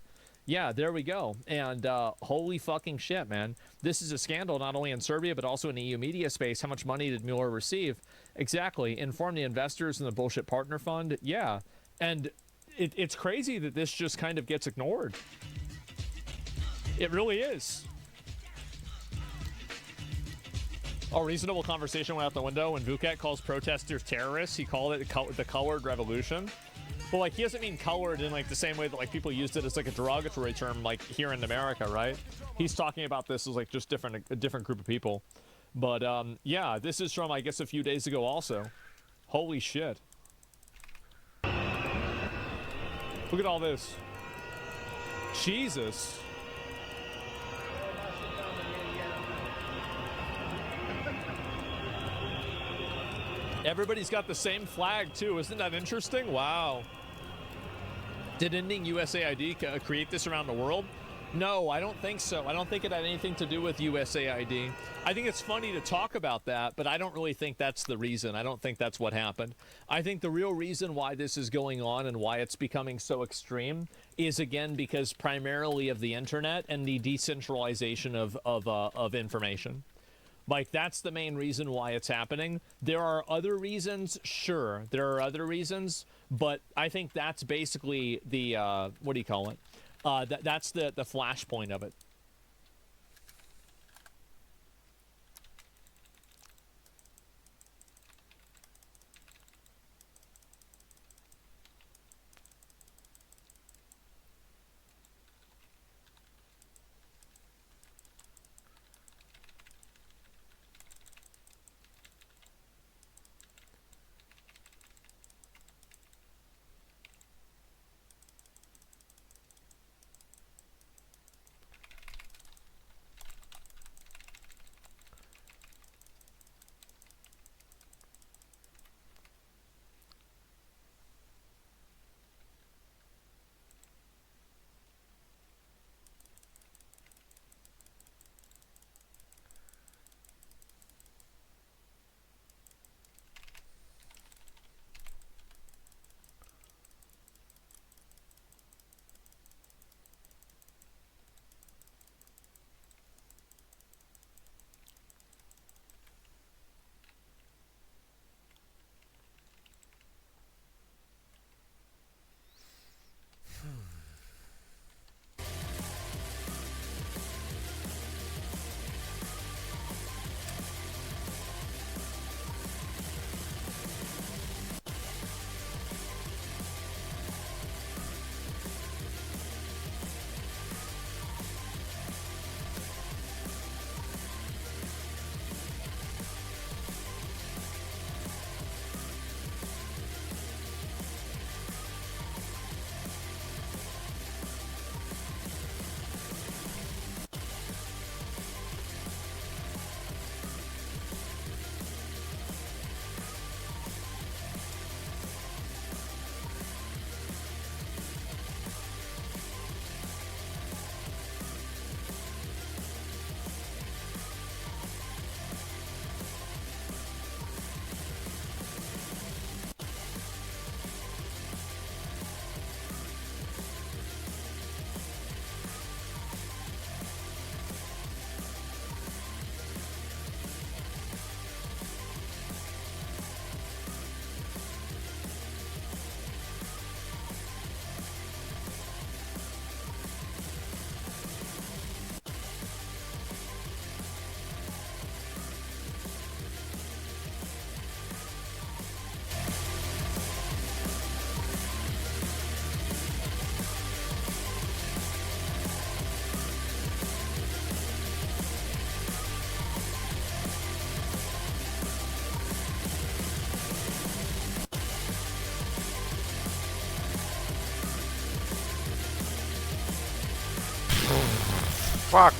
Yeah, there we go. And holy fucking shit, man. This is a scandal not only in Serbia, but also in the EU media space. How much money did Mueller receive? Exactly. Inform the investors in the bullshit partner fund? Yeah. And it's crazy that this just kind of gets ignored. It really is. A reasonable conversation went out the window when Vučić calls protesters terrorists. He called it the colored revolution. Well, like, he doesn't mean colored in, like, the same way that, like, people used it as, like, a derogatory term, like, here in America, right? He's talking about this as, like, just a different group of people. But, yeah, this is from, I guess, a few days ago also. Holy shit. Look at all this. Jesus. Everybody's got the same flag, too. Isn't that interesting? Wow. Did ending USAID create this around the world? No, I don't think so. I don't think it had anything to do with USAID. I think it's funny to talk about that, but I don't really think that's the reason. I don't think that's what happened. I think the real reason why this is going on and why it's becoming so extreme is, again, because primarily of the internet and the decentralization of information. Like, that's the main reason why it's happening. There are other reasons, sure. There are other reasons, but I think that's basically the, what do you call it? That's the flashpoint of it. Fuck.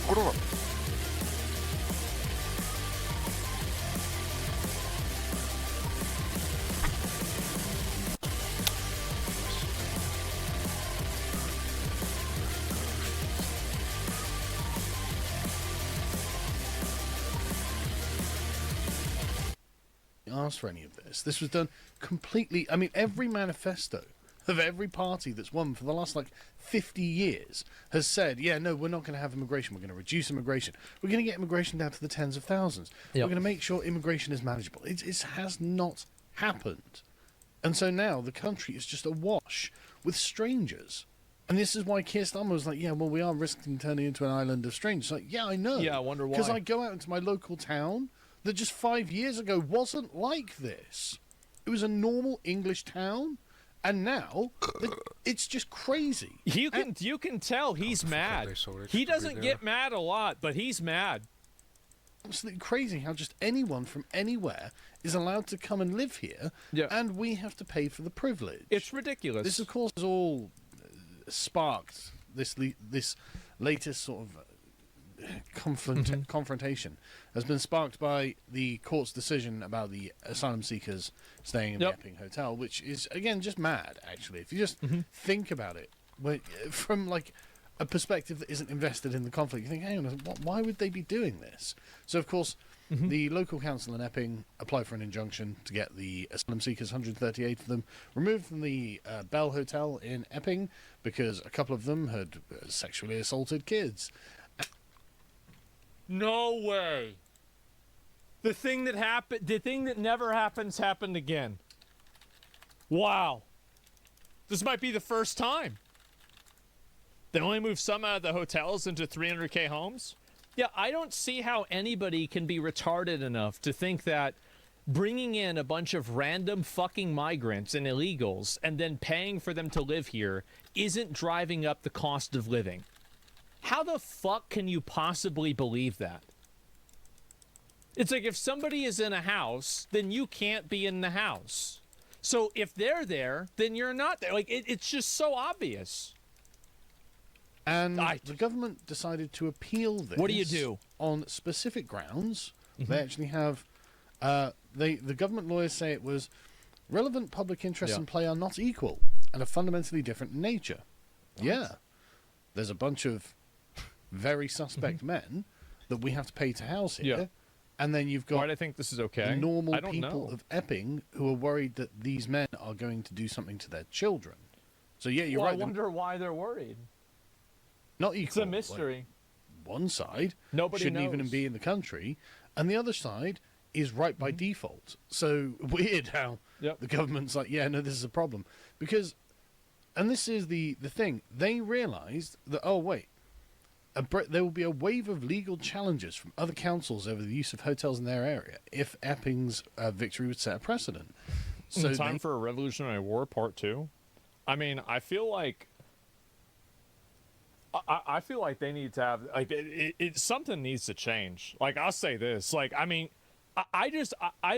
kurwa. Asked for any of this. This was done completely. I mean, every manifesto of every party that's won for the last 50 years has said, yeah, no, we're not going to have immigration. We're going to reduce immigration. We're going to get immigration down to the tens of thousands. Yep. We're going to make sure immigration is manageable. It has not happened. And so now the country is just awash with strangers. And this is why Keir Starmer was like, yeah, well, we are risking turning into an island of strangers. Like, yeah, I know. Yeah, I wonder why. Because I go out into my local town that just 5 years ago wasn't like this. It was a normal English town, and now it's just crazy. You can tell he's mad. He doesn't get mad a lot, but he's mad. Absolutely crazy how just anyone from anywhere is allowed to come and live here, and we have to pay for the privilege. It's ridiculous. This, of course, has all sparked this latest sort of confrontation has been sparked by the court's decision about the asylum seekers staying in the Epping Hotel, which is, again, just mad, actually. If you just think about it, from a perspective that isn't invested in the conflict, you think, hang on, why would they be doing this? So, of course, the local council in Epping applied for an injunction to get the asylum seekers, 138 of them, removed from the Bell Hotel in Epping because a couple of them had sexually assaulted kids. No way. The thing that never happens happened again. Wow. This might be the first time. They only moved some out of the hotels into 300K homes? Yeah, I don't see how anybody can be retarded enough to think that bringing in a bunch of random fucking migrants and illegals and then paying for them to live here isn't driving up the cost of living. How the fuck can you possibly believe that? It's like if somebody is in a house, then you can't be in the house. So if they're there, then you're not there. Like, it's just so obvious. And the government decided to appeal this. What do you do? On specific grounds. They actually have... the government lawyers say it was relevant public interests in play are not equal and are fundamentally different in nature. What? Yeah. There's a bunch of very suspect men that we have to pay to house here. Yeah. And then you've got Why do I think this is okay? normal people of Epping who are worried that these men are going to do something to their children. So yeah, you're right. I wonder why they're worried. Not equal. It's a mystery. Like, one side Nobody shouldn't knows. even be in the country, and the other side is right by default. So weird how the government's like, yeah, no, this is a problem. Because, and this is the thing, they realised that, oh, wait, there will be a wave of legal challenges from other councils over the use of hotels in their area if Epping's victory would set a precedent. So Time for a Revolutionary War Part 2? I mean, I feel like... I feel like they need to have... Like, something needs to change. Like, I'll say this. Like, I mean... I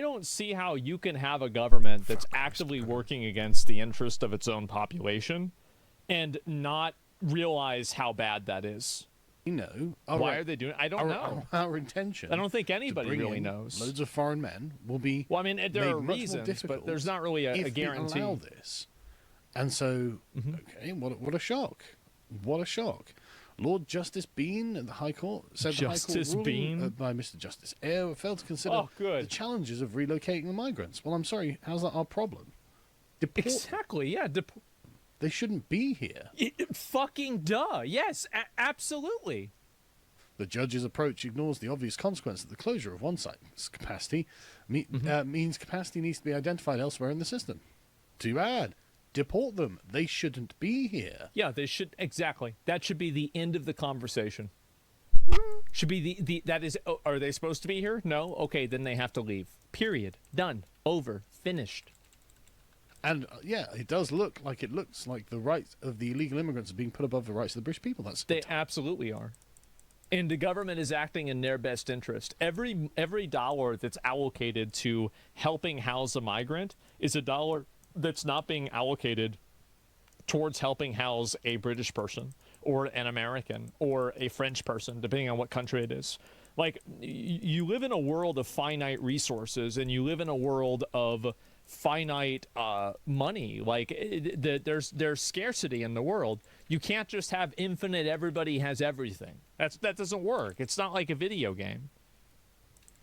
don't see how you can have a government that's actively working against the interest of its own population and not realize how bad that is. You know, why are they doing it? I don't know. Our intention. I don't think anybody really knows. Loads of foreign men will be. Well, I mean, there are reasons, but there's not really a guarantee. We allow this. And so, okay, what a shock! What a shock! Lord Justice Bean at the High Court said Justice the High Court ruling Bean by Mr. Justice Eyre failed to consider the challenges of relocating the migrants. Well, I'm sorry, how's that our problem? Exactly, yeah. They shouldn't be here. Fucking duh. Yes, absolutely. The judge's approach ignores the obvious consequence that the closure of one site's capacity means capacity needs to be identified elsewhere in the system. Too bad. Deport them. They shouldn't be here. Yeah, they should. Exactly. That should be the end of the conversation. Should be that is, are they supposed to be here? No? Okay, then they have to leave. Period. Done. Over. Finished. And yeah, it does look like the rights of the illegal immigrants are being put above the rights of the British people. They absolutely are. And the government is acting in their best interest. Every dollar that's allocated to helping house a migrant is a dollar that's not being allocated towards helping house a British person or an American or a French person, depending on what country it is. Like, you live in a world of finite resources, and you live in a world of finite money. Like, there's scarcity in the world. You can't just have infinite everybody has everything. That doesn't work. It's not like a video game.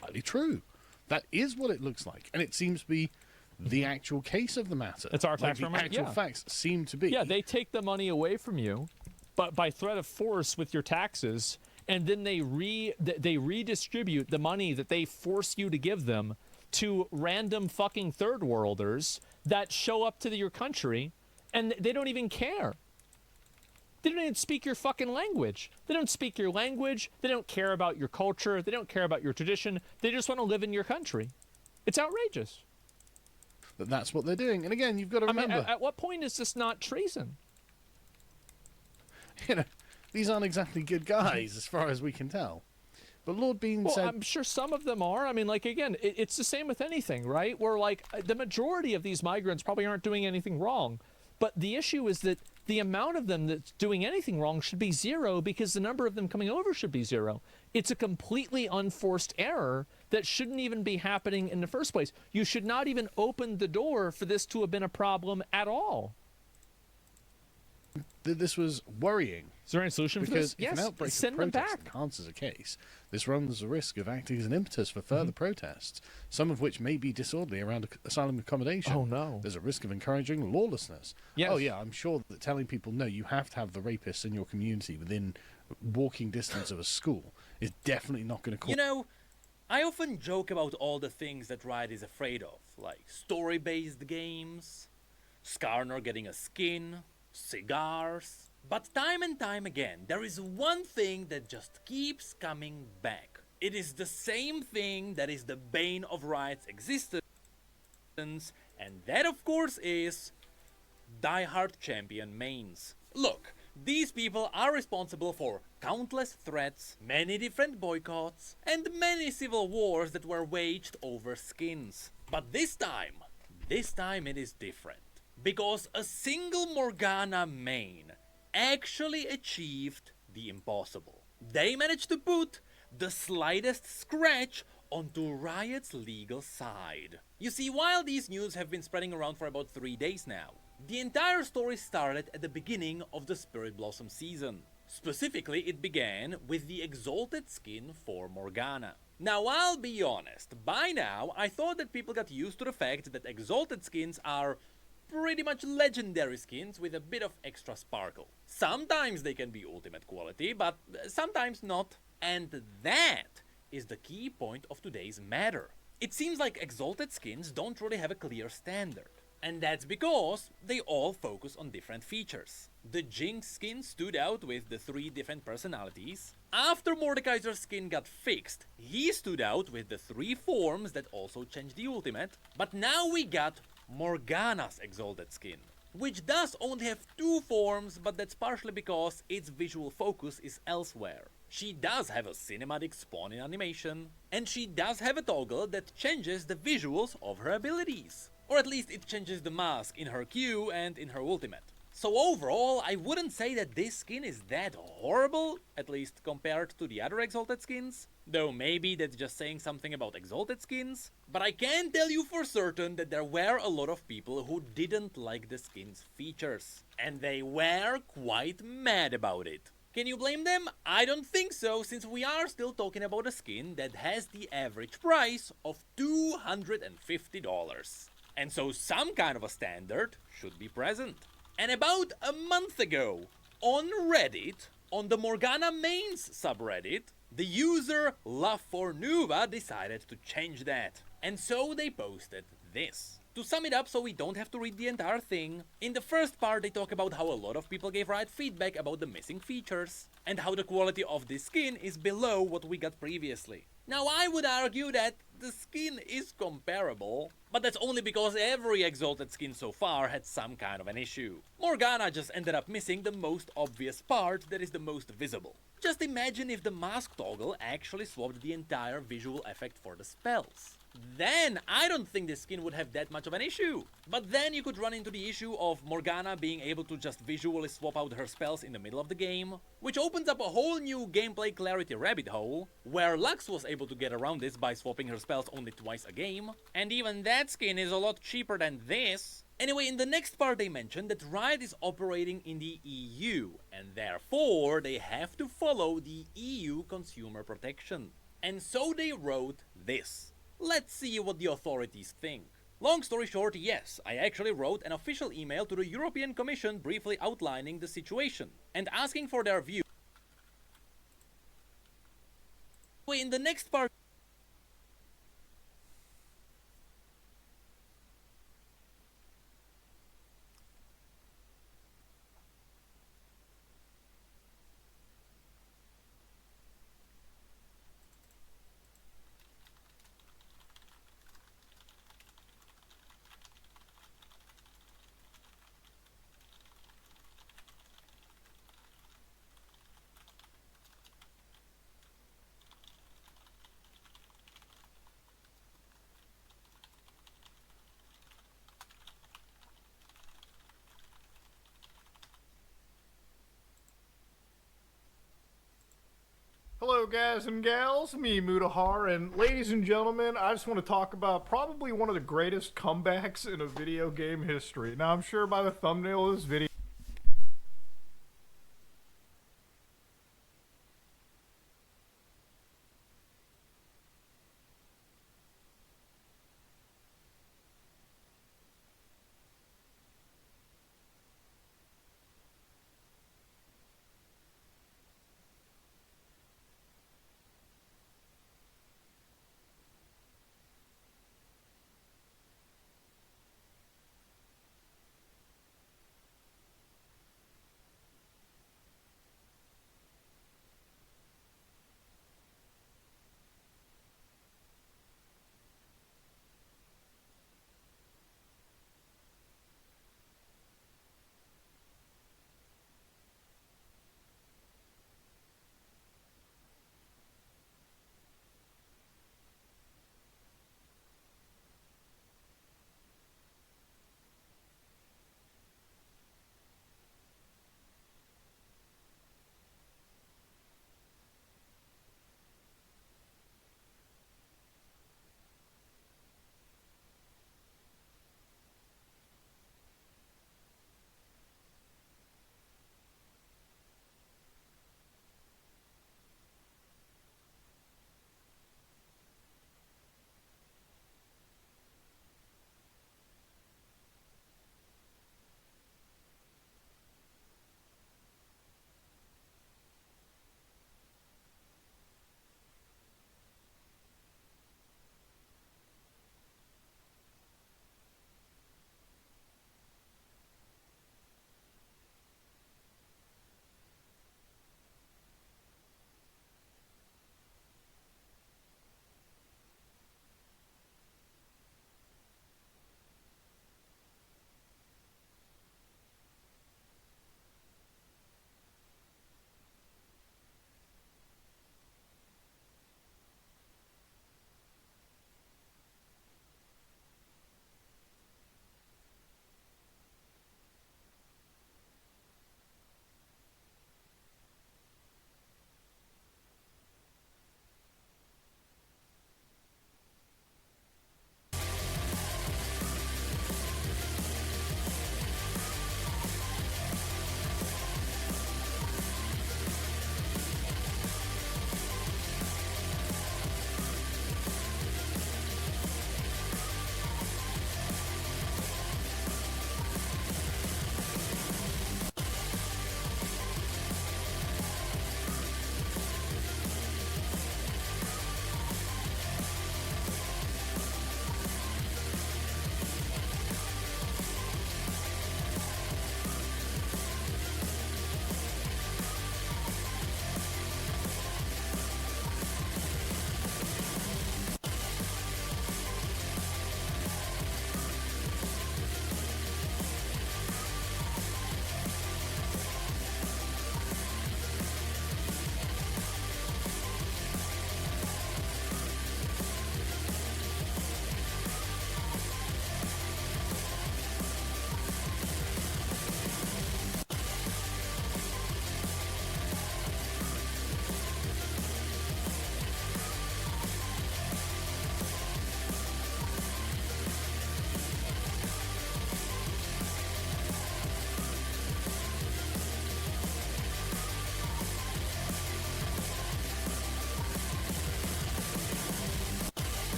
Highly true. That is what it looks like, and it seems to be the actual case of the matter. It's our tax money. The actual facts seem to be. Yeah, they take the money away from you, but by threat of force with your taxes, and then they redistribute the money that they force you to give them to random fucking third worlders that show up to your country, and they don't even care. They don't even speak your fucking language. They don't speak your language. They don't care about your culture. They don't care about your tradition. They just want to live in your country. It's outrageous. That's what they're doing. And again, you've got to remember... I mean, at what point is this not treason? You know, these aren't exactly good guys, as far as we can tell. But Lord Bean said... I'm sure some of them are. I mean, like, again, it's the same with anything, right? Where, like, the majority of these migrants probably aren't doing anything wrong. But the issue is that the amount of them that's doing anything wrong should be zero, because the number of them coming over should be zero. It's a completely unforced error that shouldn't even be happening in the first place. You should not even open the door for this to have been a problem at all. This was worrying. Is there any solution for this? Because if an outbreak of protest enhances a case, this runs the risk of acting as an impetus for further protests, some of which may be disorderly around asylum accommodation. Oh, no. There's a risk of encouraging lawlessness. Yes. Oh, yeah, I'm sure that telling people, no, you have to have the rapists in your community within walking distance of a school is definitely not going to cause... You know, I often joke about all the things that Riot is afraid of, like story-based games, Skarner getting a skin, cigars... But time and time again, there is one thing that just keeps coming back. It is the same thing that is the bane of Riot's existence, and that of course is diehard champion mains. Look, these people are responsible for countless threats, many different boycotts, and many civil wars that were waged over skins. But this time, This time it is different, because a single Morgana main actually achieved the impossible. They managed to put the slightest scratch onto Riot's legal side. You see, while these news have been spreading around for about 3 days now, the entire story started at the beginning of the Spirit Blossom season. Specifically, it began with the Exalted skin for Morgana. Now, I'll be honest, by now I thought that people got used to the fact that Exalted skins are pretty much legendary skins with a bit of extra sparkle. Sometimes they can be ultimate quality, but sometimes not. And that is the key point of today's matter. It seems like Exalted skins don't really have a clear standard. And that's because they all focus on different features. The Jinx skin stood out with the 3 different personalities. After Mordekaiser's skin got fixed, he stood out with the 3 forms that also changed the ultimate. But now we got Morgana's Exalted skin, which does only have 2 forms, but that's partially because its visual focus is elsewhere. She does have a cinematic spawning animation, and she does have a toggle that changes the visuals of her abilities. Or at least it changes the mask in her Q and in her ultimate. So overall, I wouldn't say that this skin is that horrible, at least compared to the other Exalted skins. Though maybe that's just saying something about Exalted skins. But I can tell you for certain that there were a lot of people who didn't like the skin's features. And they were quite mad about it. Can you blame them? I don't think so, since we are still talking about a skin that has the average price of $250. And so some kind of a standard should be present. And about a month ago, on Reddit, on the Morgana Mains subreddit, the user LaFornuva decided to change that. And so they posted this. To sum it up so we don't have to read the entire thing, in the first part they talk about how a lot of people gave Riot feedback about the missing features, and how the quality of this skin is below what we got previously. Now I would argue that the skin is comparable, but that's only because every Exalted skin so far had some kind of an issue. Morgana just ended up missing the most obvious part that is the most visible. Just imagine if the mask toggle actually swapped the entire visual effect for the spells. Then I don't think this skin would have that much of an issue. But then you could run into the issue of Morgana being able to just visually swap out her spells in the middle of the game, which opens up a whole new gameplay clarity rabbit hole, where Lux was able to get around this by swapping her spells only twice a game, and even that skin is a lot cheaper than this. Anyway, in the next part they mentioned that Riot is operating in the EU, and therefore they have to follow the EU consumer protection. And so they wrote this. Let's see what the authorities think. Long story short, yes, I actually wrote an official email to the European Commission briefly outlining the situation and asking for their view. In the next part, Hello guys and gals, me Mutahar, and ladies and gentlemen, I just want to talk about probably one of the greatest comebacks in a video game history. Now I'm sure by the thumbnail of this video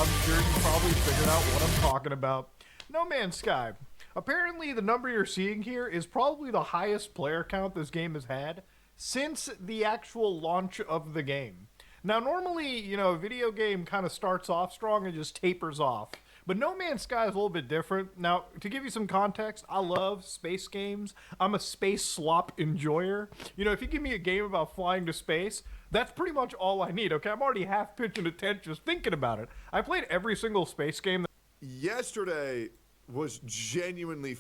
I'm sure you probably figured out what I'm talking about. No Man's Sky. Apparently, the number you're seeing here is probably the highest player count this game has had since the actual launch of the game. Now, normally, you know, a video game kind of starts off strong and just tapers off. But No Man's Sky is a little bit different. Now, to give you some context, I love space games. I'm a space slop enjoyer. You know, if you give me a game about flying to space, that's pretty much all I need, okay? I'm already half pitching a tent just thinking about it. I played every single space game. Yesterday was genuinely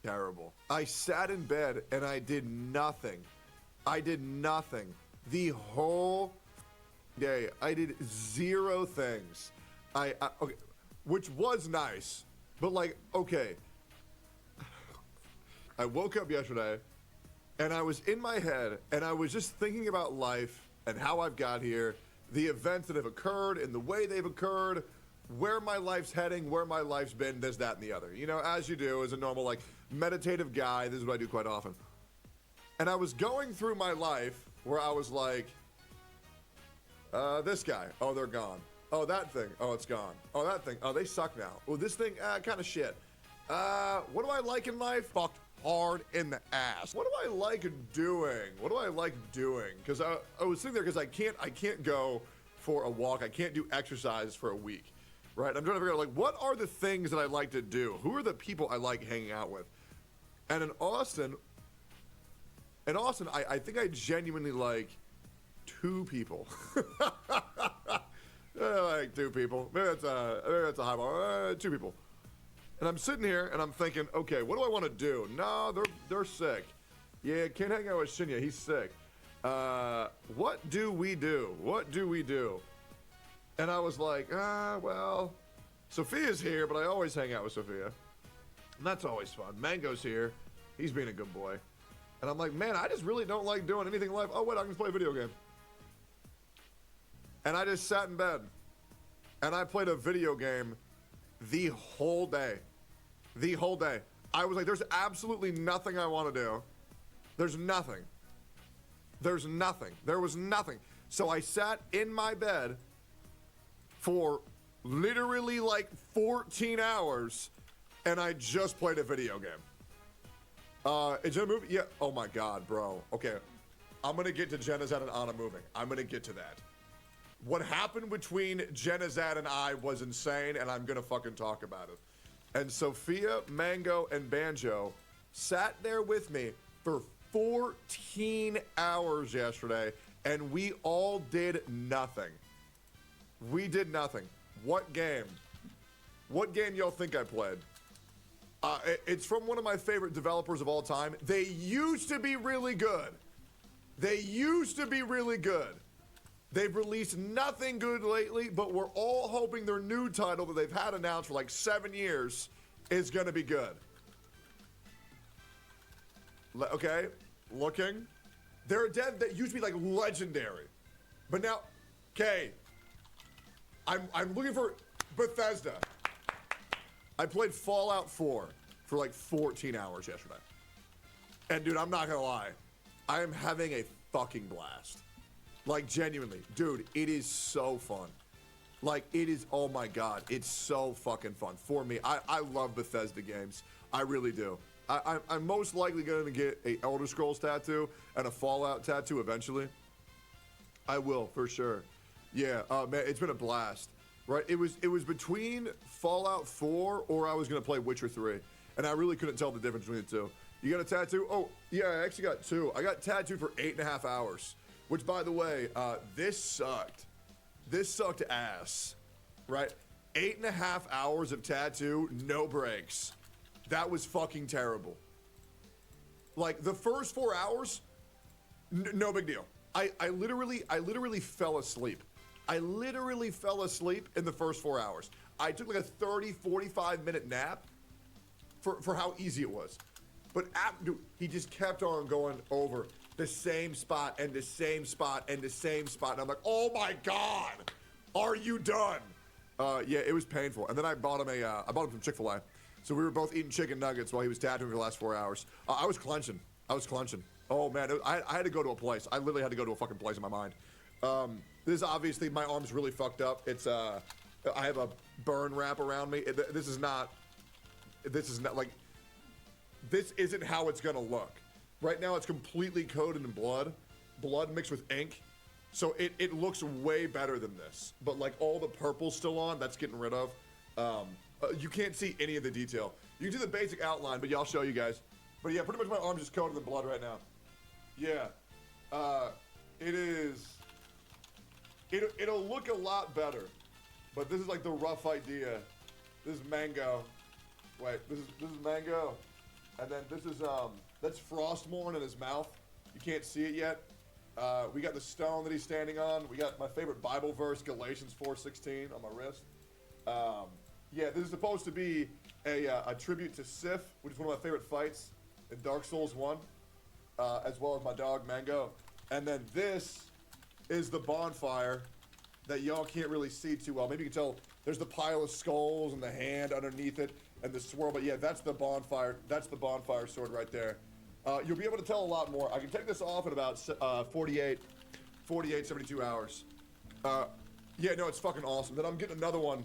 terrible. I sat in bed and I did nothing. I did nothing. The whole day. I did zero things. Okay, which was nice, but like, okay. I woke up yesterday and I was in my head and I was just thinking about life and how I've got here, the events that have occurred and the way they've occurred, where my life's heading, where my life's been, this, that, and the other. You know, as you do as a normal, like, meditative guy, this is what I do quite often. And I was going through my life where I was like, this guy, oh, they're gone. Oh, that thing, oh, it's gone. Oh, that thing, oh, they suck now. Oh, this thing, kind of shit. What do I like in life? Fucked hard in the ass. What do I like doing? What do I like doing? Because I was sitting there because I can't go for a walk. I can't do exercise for a week. Right, I'm trying to figure out, like, what are the things that I like to do? Who are the people I like hanging out with? And in Austin, I think I genuinely like 2 people. Like 2 people. Maybe that's a high bar. 2 people. And I'm sitting here and I'm thinking, okay, what do I want to do? No, they're sick. Yeah, can't hang out with Shinya. He's sick. What do we do? What do we do? And I was like, well, Sophia's here, but I always hang out with Sophia. And that's always fun. Mango's here. He's being a good boy. And I'm like, man, I just really don't like doing anything in life. Oh, wait, I can play a video game. And I just sat in bed. And I played a video game the whole day. The whole day. I was like, there's absolutely nothing I want to do. There's nothing. There's nothing. There was nothing. So I sat in my bed for literally like 14 hours, and I just played a video game. Is it a movie? Yeah. Oh my God, bro. Okay. I'm going to get to Jenazad and Anna moving. I'm going to get to that. What happened between Jenazad and I was insane, and I'm going to fucking talk about it. And Sophia, Mango, and Banjo sat there with me for 14 hours yesterday, and we all did nothing. We did nothing. What game? What game y'all think I played? It's from one of my favorite developers of all time. They used to be really good. They used to be really good. They've released nothing good lately, but we're all hoping their new title that they've had announced for like 7 years is going to be good. Okay, looking. They're a dev that used to be like legendary. But now, okay, I'm looking for Bethesda. I played Fallout 4 for like 14 hours yesterday. And dude, I'm not gonna lie, I am having a fucking blast. Like genuinely, dude, it is so fun. Like it is, oh my God, it's so fucking fun for me. I love Bethesda games. I really do. I'm most likely gonna get a Elder Scrolls tattoo and a Fallout tattoo eventually. I will, for sure. Yeah, man, it's been a blast. Right, it was between Fallout 4 or I was gonna play Witcher 3, and I really couldn't tell the difference between the two. You got a tattoo? Oh, yeah, I actually got 2. I got tattooed for 8.5 hours, which, by the way, this sucked. This sucked ass, right? 8.5 hours of tattoo, no breaks. That was fucking terrible. Like the first 4 hours, no big deal. I literally fell asleep. I literally fell asleep in the first 4 hours. I took like a 30, 45 minute nap for how easy it was. But dude, he just kept on going over the same spot and the same spot and the same spot. And I'm like, oh my God, are you done? Yeah, it was painful. And then I bought him some Chick-fil-A. So we were both eating chicken nuggets while he was tattooing for the last 4 hours. I was clenching. Oh man, I had to go to a place. I literally had to go to a fucking place in my mind. This is obviously, my arm's really fucked up. It's, I have a burn wrap around me. This is not like, this isn't how it's gonna look. Right now it's completely coated in blood mixed with ink. So it looks way better than this. But like all the purple's still on, that's getting rid of. You can't see any of the detail. You can do the basic outline, but yeah, I'll show you guys. But yeah, pretty much my arm's just coated in blood right now. Yeah. It'll look a lot better. But this is like the rough idea. This is Mango. Wait, this is Mango. And then this is, that's Frostmourne in his mouth. You can't see it yet. We got the stone that he's standing on. We got my favorite Bible verse, Galatians 4:16 on my wrist. Yeah, this is supposed to be a tribute to Sif, which is one of my favorite fights in Dark Souls 1, as well as my dog, Mango. And then this is the bonfire that y'all can't really see too well. Maybe you can tell there's the pile of skulls and the hand underneath it and the swirl, but yeah, that's the bonfire. That's the bonfire sword right there. You'll be able to tell a lot more. I can take this off in about 72 hours. Yeah, no, it's fucking awesome. Then I'm getting another one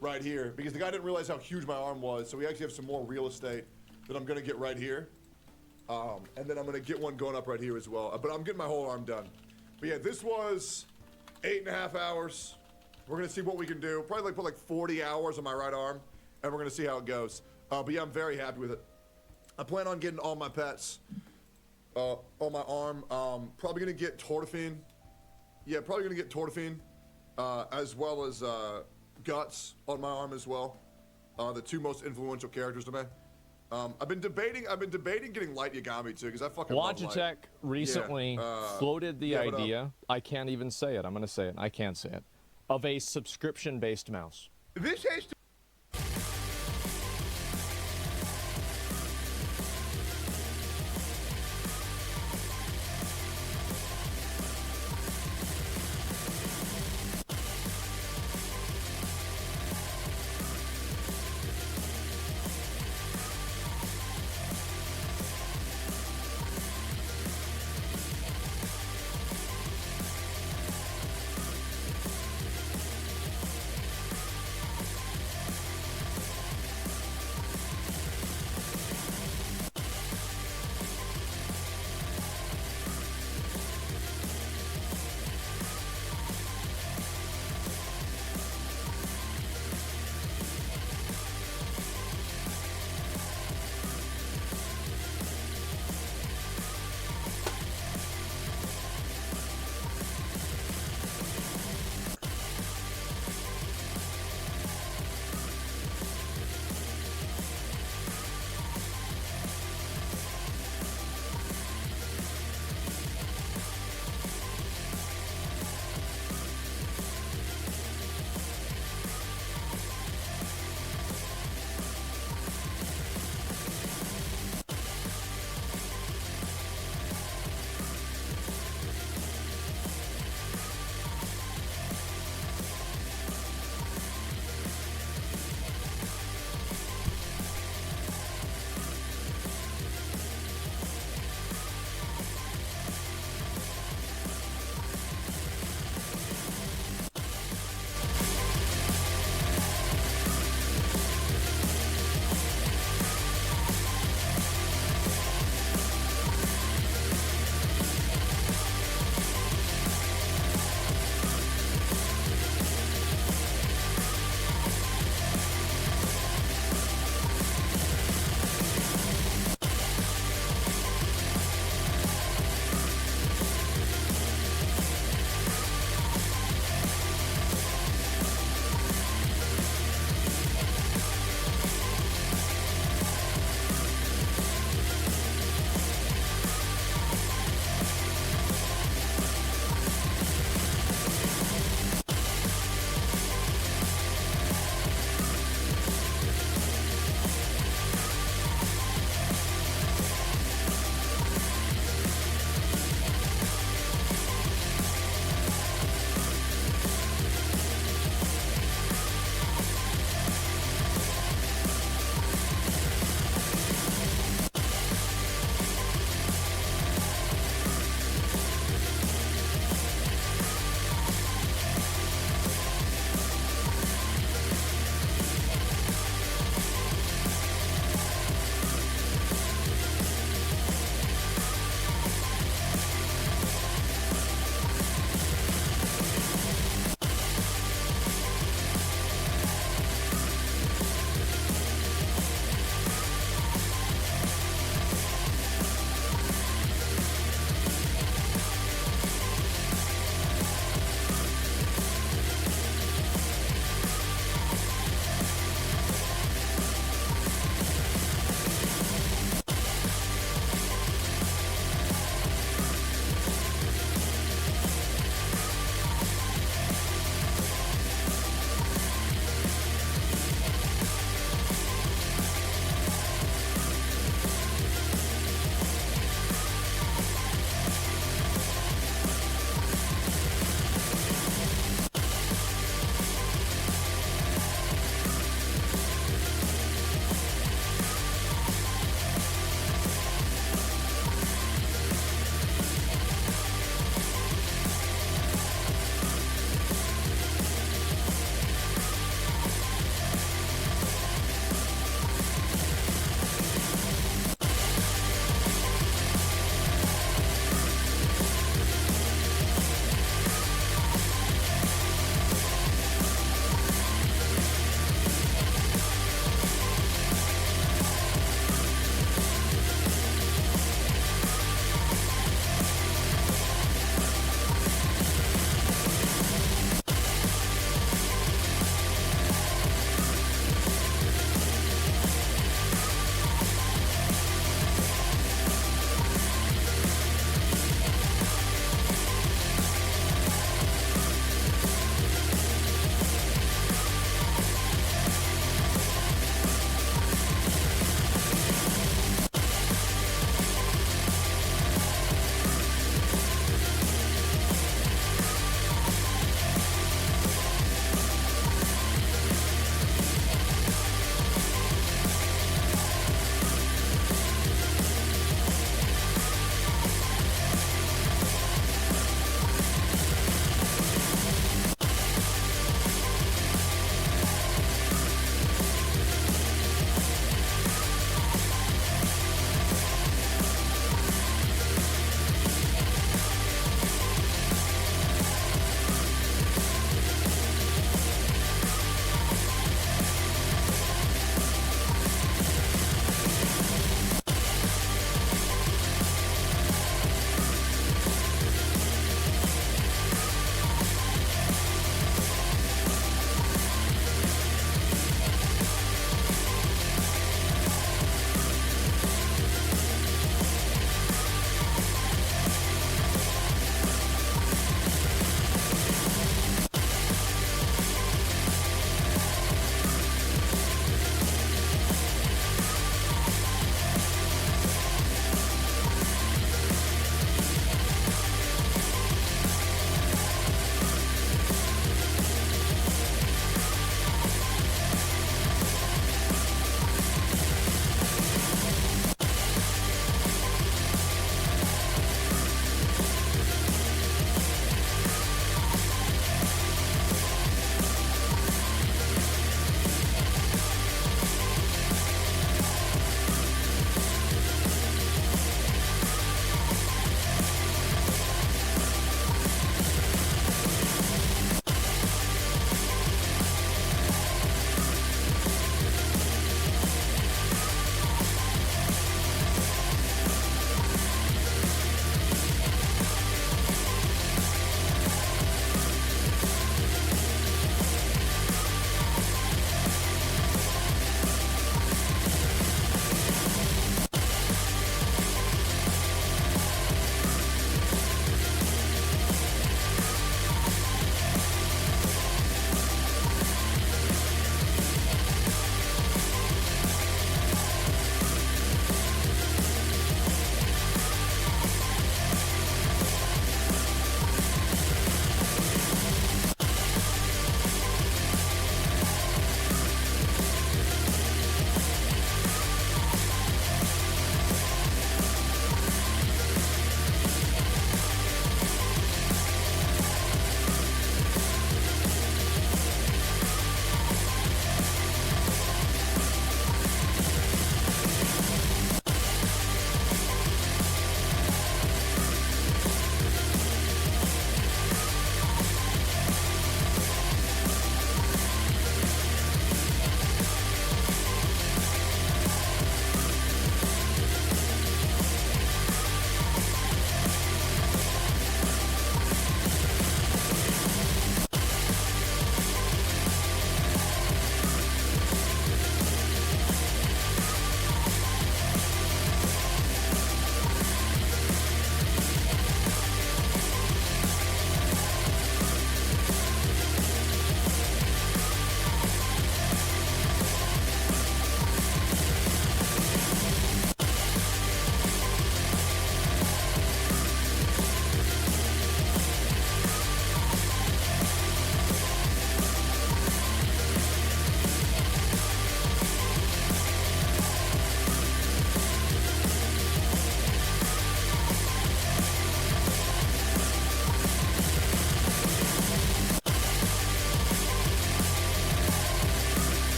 right here because the guy didn't realize how huge my arm was, so we actually have some more real estate that I'm gonna get right here. And then I'm gonna get one going up right here as well. But I'm getting my whole arm done. But yeah, this was 8.5 hours. We're gonna see what we can do. Probably like put like 40 hours on my right arm, and we're gonna see how it goes. But yeah, I'm very happy with it. I plan on getting all my pets on my arm. Probably gonna get Tortafine. Yeah, probably gonna get Tortafine, as well as Guts on my arm as well. The two most influential characters to me. I've been debating getting Light Yagami too, because I fucking love Light. Logitech recently floated the idea. I can't even say it. I'm gonna say it. I can't say it. Of a subscription-based mouse. This has to.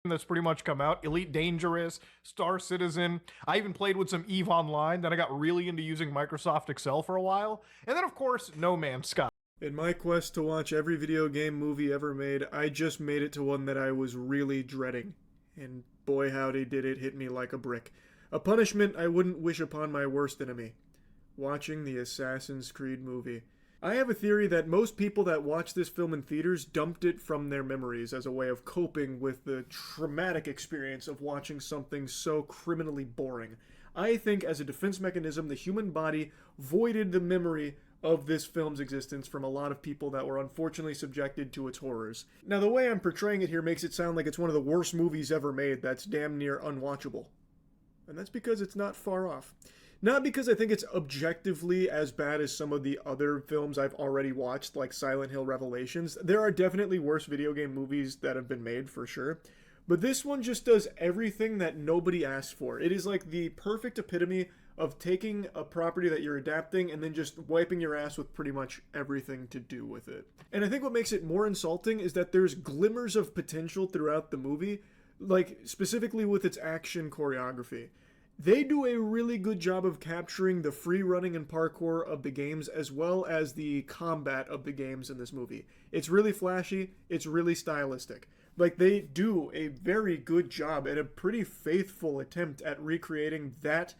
that's pretty much come out. Elite Dangerous, Star Citizen. I even played with some EVE Online. Then I got really into using Microsoft Excel for a while. And then, of course, No Man's Sky. In my quest to watch every video game movie ever made, I just made it to one that I was really dreading. And boy howdy did it hit me like a brick. A punishment I wouldn't wish upon my worst enemy. Watching the Assassin's Creed movie. I have a theory that most people that watch this film in theaters dumped it from their memories as a way of coping with the traumatic experience of watching something so criminally boring. I think as a defense mechanism, the human body voided the memory of this film's existence from a lot of people that were unfortunately subjected to its horrors. Now, the way I'm portraying it here makes it sound like it's one of the worst movies ever made that's damn near unwatchable. And that's because it's not far off. Not because I think it's objectively as bad as some of the other films I've already watched, like Silent Hill Revelations. There are definitely worse video game movies that have been made, for sure. But this one just does everything that nobody asked for. It is like the perfect epitome of taking a property that you're adapting and then just wiping your ass with pretty much everything to do with it. And I think what makes it more insulting is that there's glimmers of potential throughout the movie, like specifically with its action choreography. They do a really good job of capturing the free running and parkour of the games as well as the combat of the games in this movie. It's really flashy, it's really stylistic. Like, they do a very good job and a pretty faithful attempt at recreating that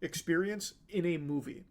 experience in a movie.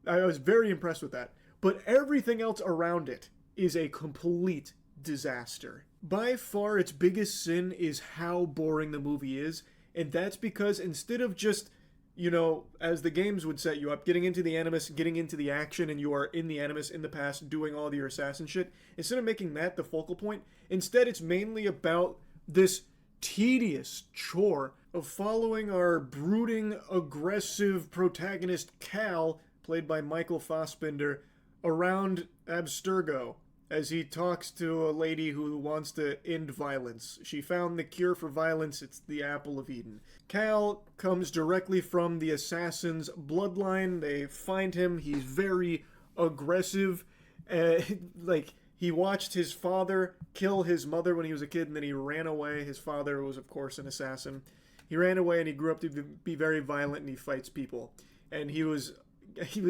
I was very impressed with that. But everything else around it is a complete disaster. By far, its biggest sin is how boring the movie is. And that's because instead of just, you know, as the games would set you up, getting into the Animus, getting into the action, and you are in the Animus in the past doing all of your assassin shit, instead of making that the focal point, instead it's mainly about this tedious chore of following our brooding, aggressive protagonist Cal, played by Michael Fassbender, around Abstergo, as he talks to a lady who wants to end violence. She found the cure for violence, it's the apple of Eden. Cal comes directly from the assassin's bloodline. They find him, he's very aggressive. Like, he watched his father kill his mother when he was a kid, and then he ran away. His father was, of course, an assassin. He ran away, and he grew up to be very violent, and he fights people. And he was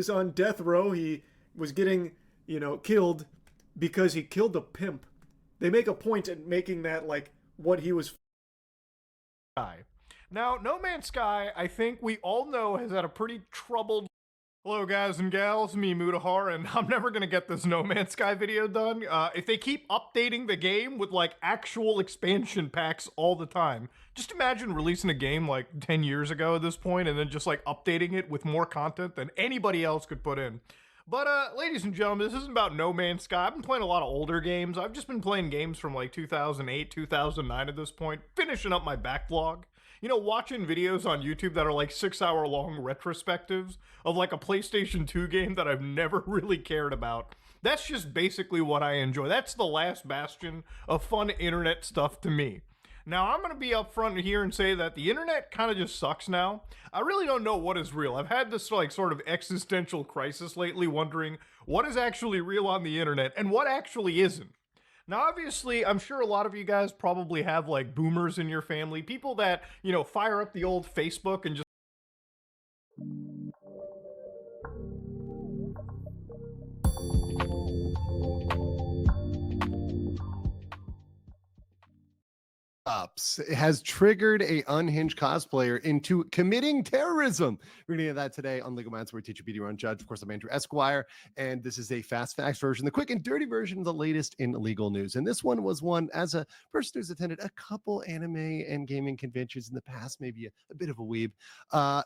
on death row. He was getting, you know, killed because he killed a pimp. They make a point at making that, like, what he was. Now, No Man's Sky, I think we all know, has had a pretty troubled... Hello, guys and gals, me, Mutahar, and I'm never gonna get this No Man's Sky video done. If they keep updating the game with, like, actual expansion packs all the time, just imagine releasing a game, like, 10 years ago at this point, and then just, like, updating it with more content than anybody else could put in. But, ladies and gentlemen, this isn't about No Man's Sky. I've been playing a lot of older games. I've just been playing games from, like, 2008, 2009 at this point, finishing up my backlog. You know, watching videos on YouTube that are, like, 6-hour-long retrospectives of, like, a PlayStation 2 game that I've never really cared about. That's just basically what I enjoy. That's the last bastion of fun internet stuff to me. Now, I'm going to be upfront here and say that the internet kind of just sucks now. I really don't know what is real. I've had this, like, sort of existential crisis lately, wondering what is actually real on the internet and what actually isn't. Now, obviously, I'm sure a lot of you guys probably have, like, boomers in your family, people that, you know, fire up the old Facebook and just... has triggered a unhinged cosplayer into committing terrorism. We're going to get that today on Legal Minds, where we teach you BD Run Judge. Of course, I'm Andrew Esquire, and this is a fast facts version, the quick and dirty version of the latest in legal news. And this one was one as a person who's attended a couple anime and gaming conventions in the past, maybe a bit of a weeb.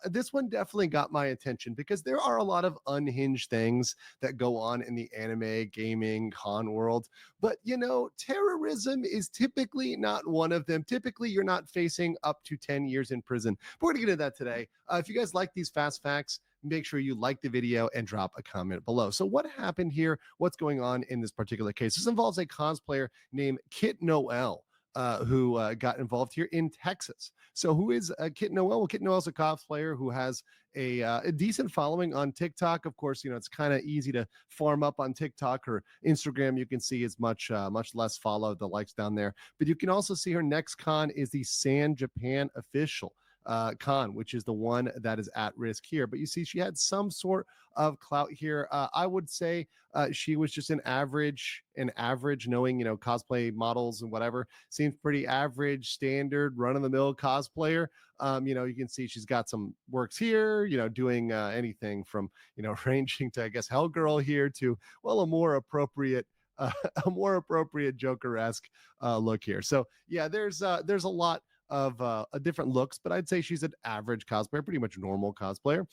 This one definitely got my attention because there are a lot of unhinged things that go on in the anime, gaming, con world. But, you know, terrorism is typically not one of them. Typically, you're not facing up to 10 years in prison. But we're going to get into that today. If you guys like these fast facts, make sure you like the video and drop a comment below. So what happened here? What's going on in this particular case? This involves a cosplayer named Kit Noel. who got involved here in Texas. So who is Kit Noel? Well, Kit Noel's a cosplayer who has a decent following on TikTok. Of course, it's kind of easy to farm up on TikTok. Or Instagram, you can see is much less followed, the likes down there. But you can also see her next con is the San Japan official con, which is the one that is at risk here. But you see, she had some sort of clout here. I would say she was just an average, knowing, cosplay models and whatever, seems pretty average, standard, run-of-the-mill cosplayer. You can see she's got some works here, doing anything from, ranging to, I guess, Hellgirl here to, well, a more appropriate Joker-esque look here. So yeah, there's a lot of different looks, but I'd say she's an average cosplayer, pretty much normal cosplayer.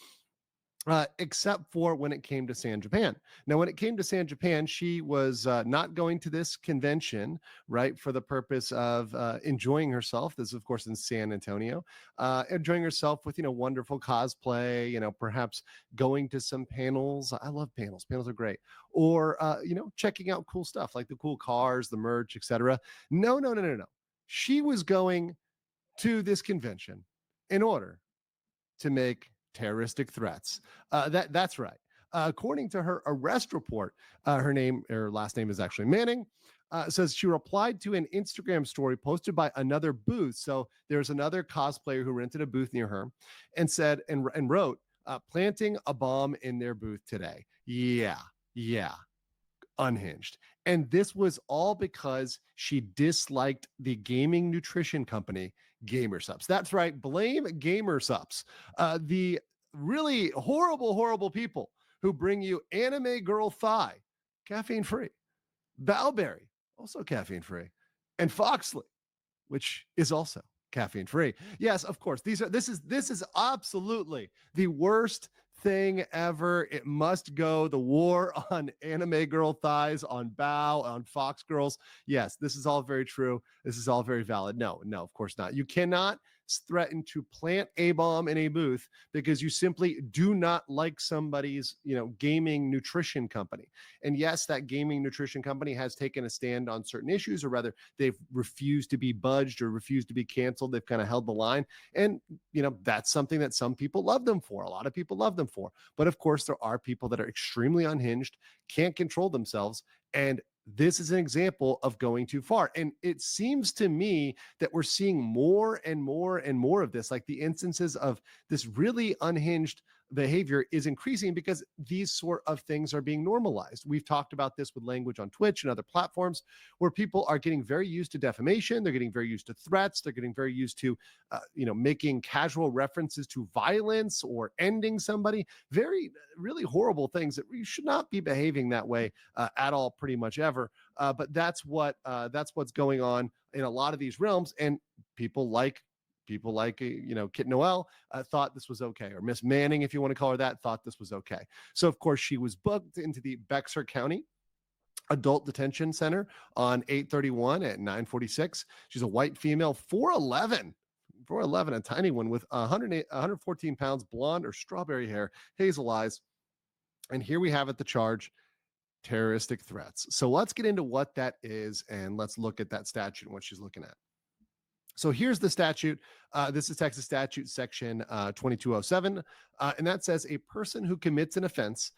Except for when it came to San Japan. Now, when it came to San Japan, she was not going to this convention, right, for the purpose of enjoying herself. This is, of course, in San Antonio, enjoying herself with, wonderful cosplay, perhaps going to some panels. I love panels. Panels are great. Or, checking out cool stuff like the cool cars, the merch, etc. No. She was going to this convention in order to make terroristic threats. That's right. According to her arrest report, her last name is actually Manning, says she replied to an Instagram story posted by another booth. So there's another cosplayer who rented a booth near her and said and wrote, planting a bomb in their booth today. Yeah. Unhinged. And this was all because she disliked the gaming nutrition company GamerSups. That's right, blame GamerSups, the really horrible people who bring you Anime Girl Thigh, caffeine free, Balberry, also caffeine free, and Foxley, which is also caffeine free. Yes, of course. This is absolutely the worst thing ever. It must go. The war on Anime Girl thighs, on Bao, on Fox Girls. Yes, this is all very true. This is all very valid. No, of course not. You cannot threaten to plant a bomb in a booth because you simply do not like somebody's, gaming nutrition company. And yes, that gaming nutrition company has taken a stand on certain issues, or rather they've refused to be budged or refused to be canceled. They've kind of held the line. And, that's something that some people love them for. A lot of people love them for. But of course, there are people that are extremely unhinged, can't control themselves, and this is an example of going too far. And it seems to me that we're seeing more and more and more of this, like the instances of this really unhinged behavior is increasing because these sort of things are being normalized. We've talked about this with language on Twitch and other platforms where people are getting very used to defamation. They're getting very used to threats. They're getting very used to, making casual references to violence or ending somebody. Very, really horrible things that you should not be behaving that way at all, pretty much ever. But that's what's going on in a lot of these realms, and people like Kit Noel thought this was okay, or Miss Manning, if you want to call her that, thought this was okay. So of course she was booked into the Bexar County Adult Detention Center on 8/31 at 9:46. She's a white female, 4'11", a tiny one with 114 pounds, blonde or strawberry hair, hazel eyes. And here we have it, the charge: terroristic threats. So let's get into what that is, and let's look at that statute and what she's looking at. So here's the statute. This is Texas Statute Section 2207, and that says a person who commits an offense,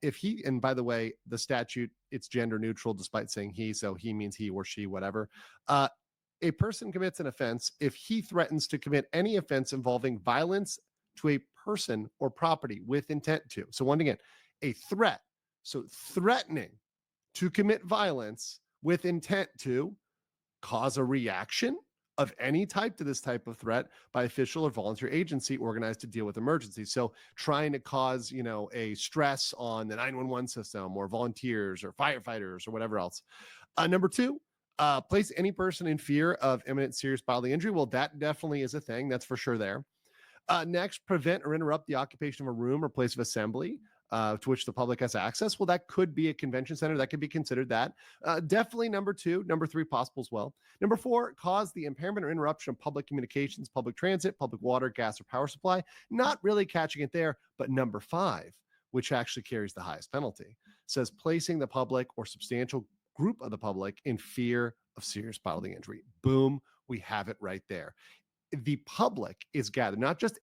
if he, and by the way, the statute, it's gender neutral despite saying he, so he means he or she, whatever. A person commits an offense if he threatens to commit any offense involving violence to a person or property with intent to. So once again, a threat. So threatening to commit violence with intent to cause a reaction of any type to this type of threat by official or volunteer agency organized to deal with emergencies. So trying to cause, a stress on the 911 system or volunteers or firefighters or whatever else. Number two, place any person in fear of imminent serious bodily injury. Well, that definitely is a thing. That's for sure there. Next, prevent or interrupt the occupation of a room or place of assembly to which the public has access. Well, that could be a convention center. That could be considered that. Definitely number two. Number three, possible as well. Number four, cause the impairment or interruption of public communications, public transit, public water, gas, or power supply. Not really catching it there. But number five, which actually carries the highest penalty, says placing the public or substantial group of the public in fear of serious bodily injury. Boom, we have it right there. The public is gathered, not just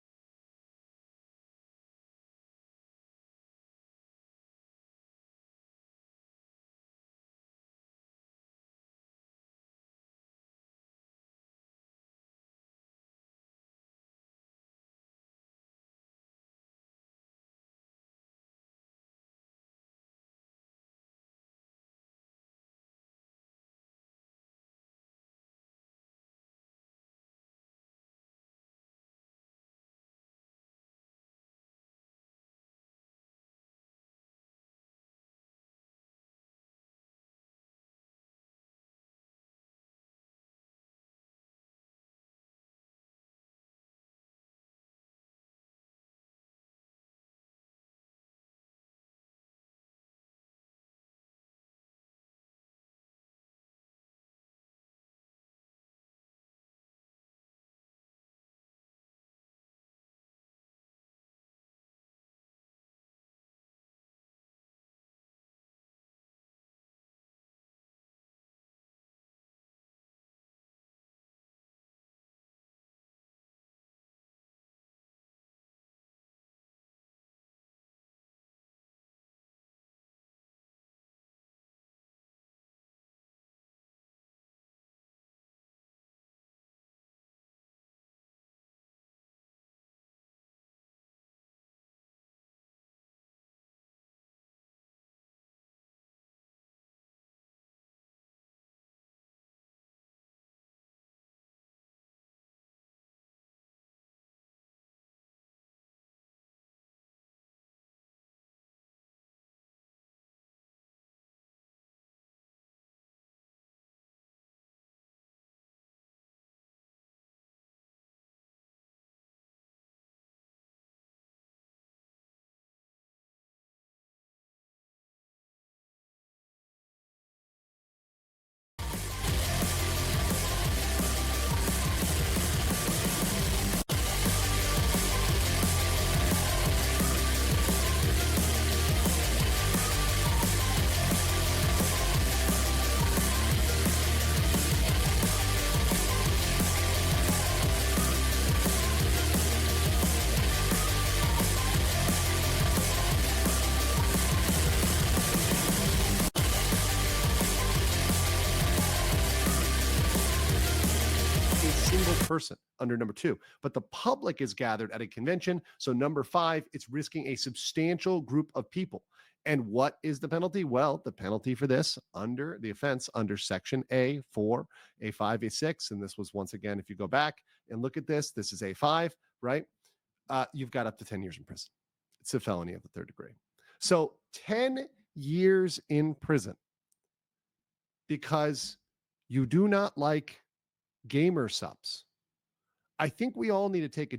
person under number 2, but the public is gathered at a convention. So number 5, it's risking a substantial group of people. And what is the penalty? Well, the penalty for this under the offense under section A4, A5, A6, and this was once again, if you go back and look at this, this is A5, right? You've got up to 10 years in prison. It's a felony of the 3rd degree. So 10 years in prison because you do not like gamer subs. I think we all need to take a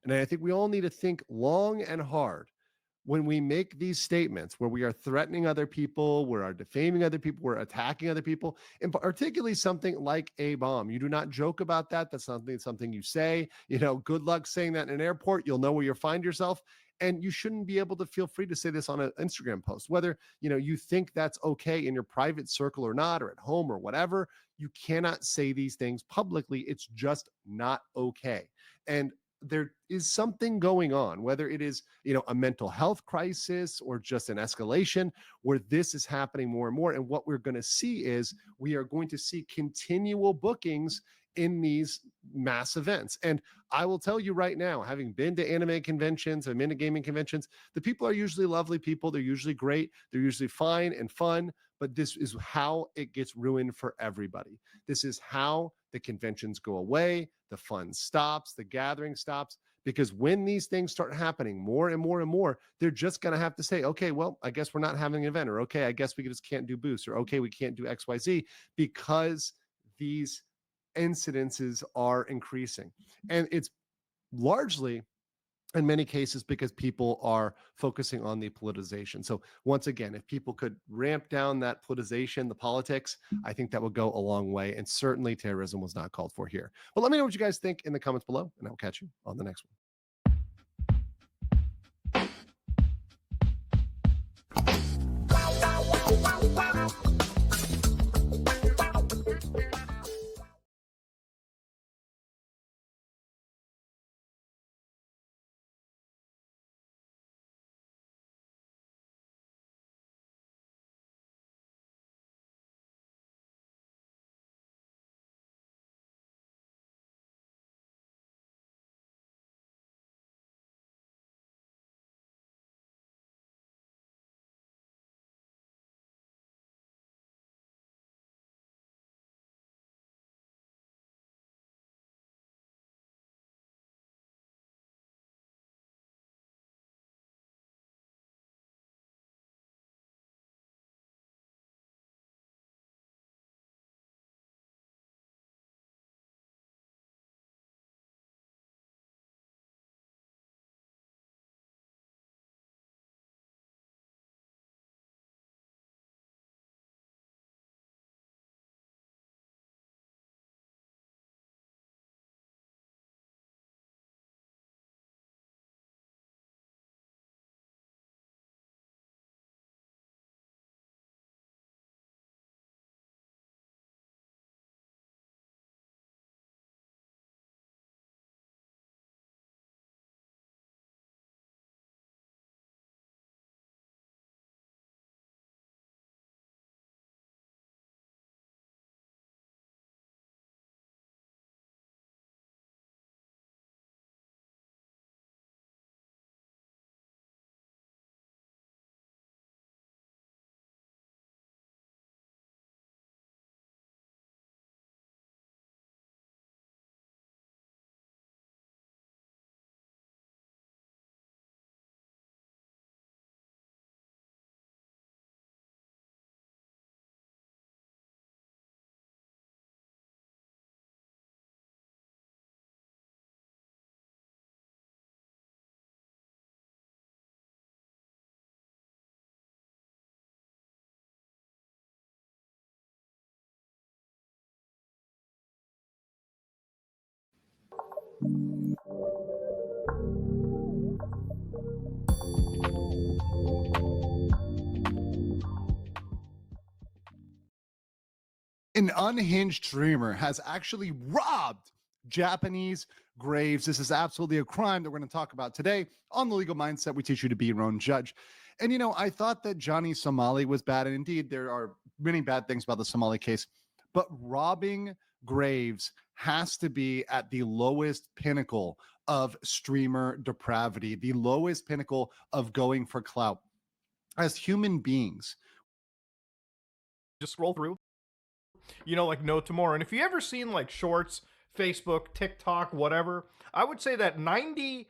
And I think we all need to think long and hard when we make these statements where we are threatening other people, we are defaming other people, we're attacking other people, and particularly something like a bomb. You do not joke about that. That's something you say. Good luck saying that in an airport. You'll know where you'll find yourself. And you shouldn't be able to feel free to say this on an Instagram post, whether you think that's okay in your private circle or not, or at home or whatever. You cannot say these things publicly. It's just not okay. And there is something going on, whether it is, a mental health crisis or just an escalation, where this is happening more and more. And what we're going to see is we are going to see continual bookings in these mass events. And I will tell you right now, having been to anime conventions, I've been to gaming conventions, the people are usually lovely people. They're usually great. They're usually fine and fun. But this is how it gets ruined for everybody. This is how the conventions go away, the fun stops, the gathering stops, because when these things start happening more and more and more, they're just going to have to say, okay, well, I guess we're not having an event, or okay, I guess we just can't do booths, or okay, we can't do XYZ, because these incidences are increasing. And it's largely, in many cases, because people are focusing on the politicization. So once again, if people could ramp down that politicization, the politics, I think that would go a long way. And certainly terrorism was not called for here. But let me know what you guys think in the comments below, and I'll catch you on the next one. An unhinged streamer has actually robbed Japanese graves. This is absolutely a crime that we're going to talk about today on The Legal Mindset. We teach you to be your own judge. And, I thought that Johnny Somali was bad. And indeed, there are many bad things about the Somali case. But robbing graves has to be at the lowest pinnacle of streamer depravity, the lowest pinnacle of going for clout. As human beings, just scroll through, like no tomorrow. And if you ever seen like shorts, Facebook, TikTok, whatever, I would say that 95%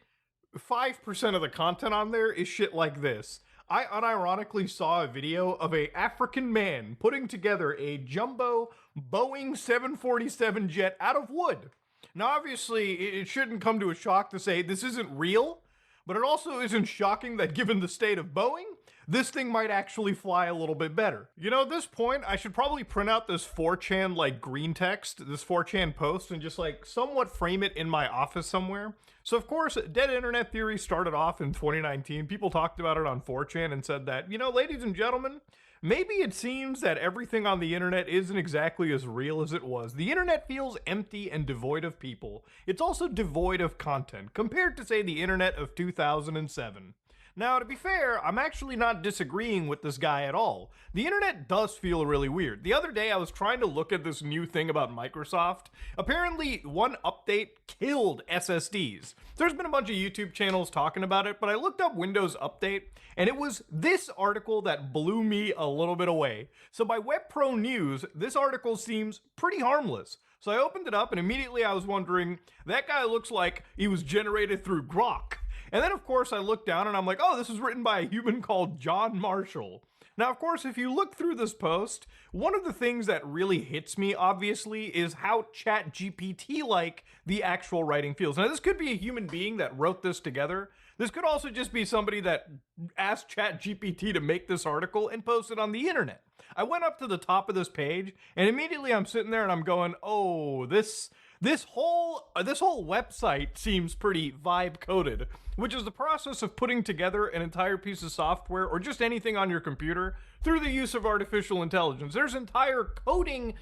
of the content on there is shit like this. I unironically saw a video of a African man putting together a jumbo Boeing 747 jet out of wood. Now, obviously, it shouldn't come to a shock to say this isn't real, but it also isn't shocking that given the state of Boeing, this thing might actually fly a little bit better. You know, at this point, I should probably print out this 4chan, like, green text, this 4chan post, and just, like, somewhat frame it in my office somewhere. So, of course, Dead Internet Theory started off in 2019. People talked about it on 4chan and said that, you know, ladies and gentlemen, maybe it seems that everything on the internet isn't exactly as real as it was. The internet feels empty and devoid of people. It's also devoid of content, compared to, say, the internet of 2007. Now, to be fair, I'm actually not disagreeing with this guy at all. The internet does feel really weird. The other day, I was trying to look at this new thing about Microsoft. Apparently, one update killed SSDs. There's been a bunch of YouTube channels talking about it, but I looked up Windows Update, and it was this article that blew me a little bit away. So by WebPro News, this article seems pretty harmless. So I opened it up, and immediately I was wondering, that guy looks like he was generated through Grok. And then, of course, I looked down and I'm like, oh, this is written by a human called John Marshall. Now, of course, if you look through this post, one of the things that really hits me, obviously, is how ChatGPT-like the actual writing feels. Now, this could be a human being that wrote this together. This could also just be somebody that asked ChatGPT to make this article and post it on the internet. I went up to the top of this page, and immediately I'm sitting there and I'm going, oh, this whole website seems pretty vibe-coded, which is the process of putting together an entire piece of software or just anything on your computer through the use of artificial intelligence. There's entire coding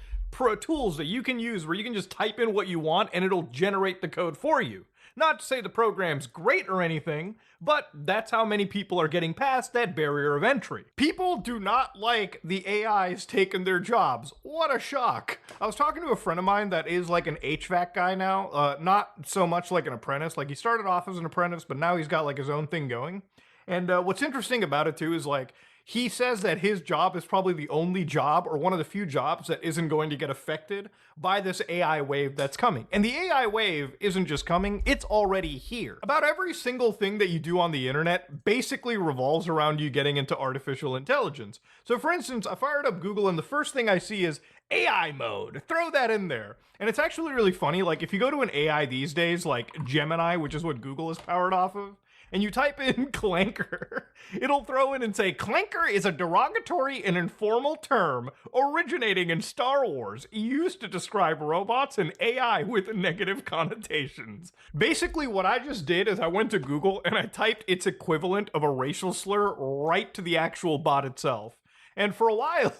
tools that you can use where you can just type in what you want and it'll generate the code for you. Not to say the program's great or anything, but that's how many people are getting past that barrier of entry. People do not like the AIs taking their jobs. What a shock. I was talking to a friend of mine that is like an HVAC guy now, not so much like an apprentice. Like he started off as an apprentice, but now he's got like his own thing going. And what's interesting about it too is like, he says that his job is probably the only job or one of the few jobs that isn't going to get affected by this AI wave that's coming. And the AI wave isn't just coming, it's already here. About every single thing that you do on the internet basically revolves around you getting into artificial intelligence. So for instance, I fired up Google and the first thing I see is AI mode. Throw that in there. And it's actually really funny, like if you go to an AI these days, like Gemini, which is what Google is powered off of, and you type in clanker, it'll throw in and say, clanker is a derogatory and informal term originating in Star Wars, used to describe robots and AI with negative connotations. Basically, what I just did is I went to Google and I typed its equivalent of a racial slur right to the actual bot itself. And for a while,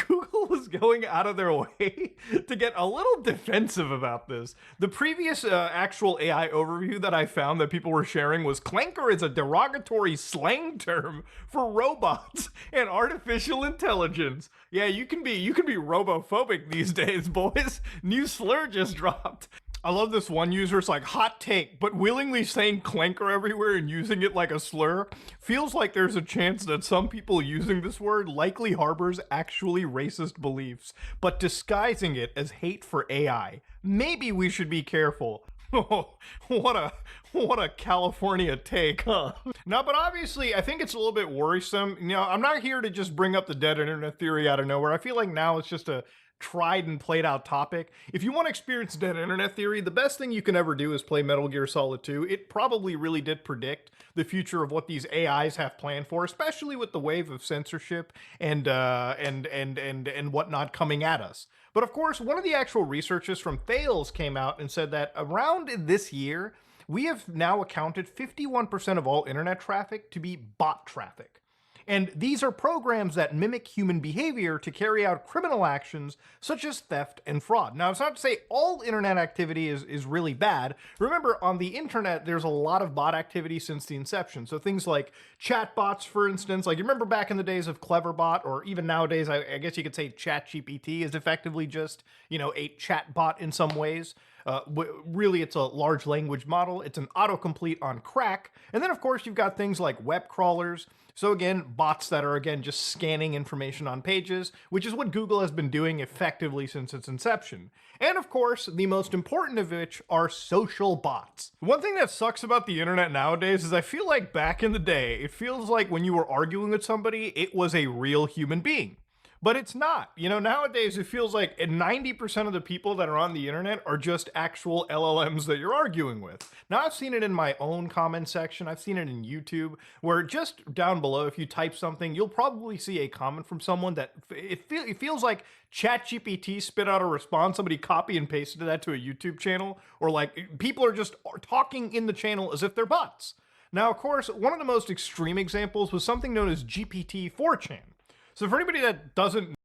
Google was going out of their way to get a little defensive about this. The previous actual AI overview that I found that people were sharing was clanker is a derogatory slang term for robots and artificial intelligence. Yeah, you can be robophobic these days, boys. New slur just dropped. I love this one user. It's like, hot take, but willingly saying clanker everywhere and using it like a slur feels like there's a chance that some people using this word likely harbors actually racist beliefs, but disguising it as hate for AI. Maybe we should be careful. Oh, what a California take, huh? No, but obviously, I think it's a little bit worrisome. You know, I'm not here to just bring up the dead internet theory out of nowhere. I feel like now it's just a tried and played out topic. If you want to experience dead internet theory, the best thing you can ever do is play Metal Gear Solid 2. It probably really did predict the future of what these AIs have planned for, especially with the wave of censorship and whatnot coming at us. But of course, one of the actual researchers from Thales came out and said that around this year, we have now accounted 51% of all internet traffic to be bot traffic. And these are programs that mimic human behavior to carry out criminal actions such as theft and fraud. Now, it's not to say all internet activity is really bad. Remember, on the internet, there's a lot of bot activity since the inception. So things like chatbots, for instance, like you remember back in the days of Cleverbot, or even nowadays, I guess you could say ChatGPT is effectively just, you know, a chatbot in some ways. Really, it's a large language model. It's an autocomplete on crack. And then, of course, you've got things like web crawlers. So again, bots that are, again, just scanning information on pages, which is what Google has been doing effectively since its inception. And of course, the most important of which are social bots. One thing that sucks about the internet nowadays is I feel like back in the day, it feels like when you were arguing with somebody, it was a real human being. But it's not. You know, nowadays it feels like 90% of the people that are on the internet are just actual LLMs that you're arguing with. Now, I've seen it in my own comment section. I've seen it in YouTube, where just down below, if you type something, you'll probably see a comment from someone that it feels like ChatGPT spit out a response. Somebody copy and pasted that to a YouTube channel, or like people are just talking in the channel as if they're bots. Now, of course, one of the most extreme examples was something known as GPT 4chan. So for anybody that doesn't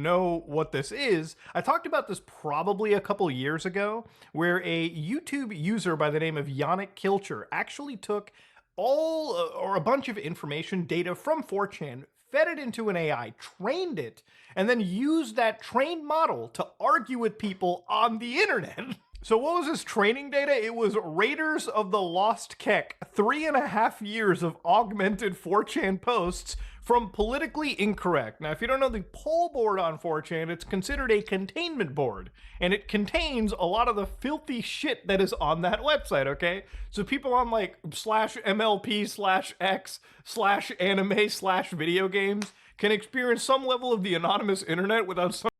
know what this is, I talked about this probably a couple years ago, where a YouTube user by the name of Yannick Kilcher actually took all or a bunch of information data from 4chan, fed it into an AI, trained it, and then used that trained model to argue with people on the internet. So what was his training data? It was Raiders of the Lost Keck, 3.5 years of augmented 4chan posts from politically incorrect. Now, if you don't know the poll board on 4chan, it's considered a containment board, and it contains a lot of the filthy shit that is on that website, okay? So people on like /MLP/X/anime/video games can experience some level of the anonymous internet without some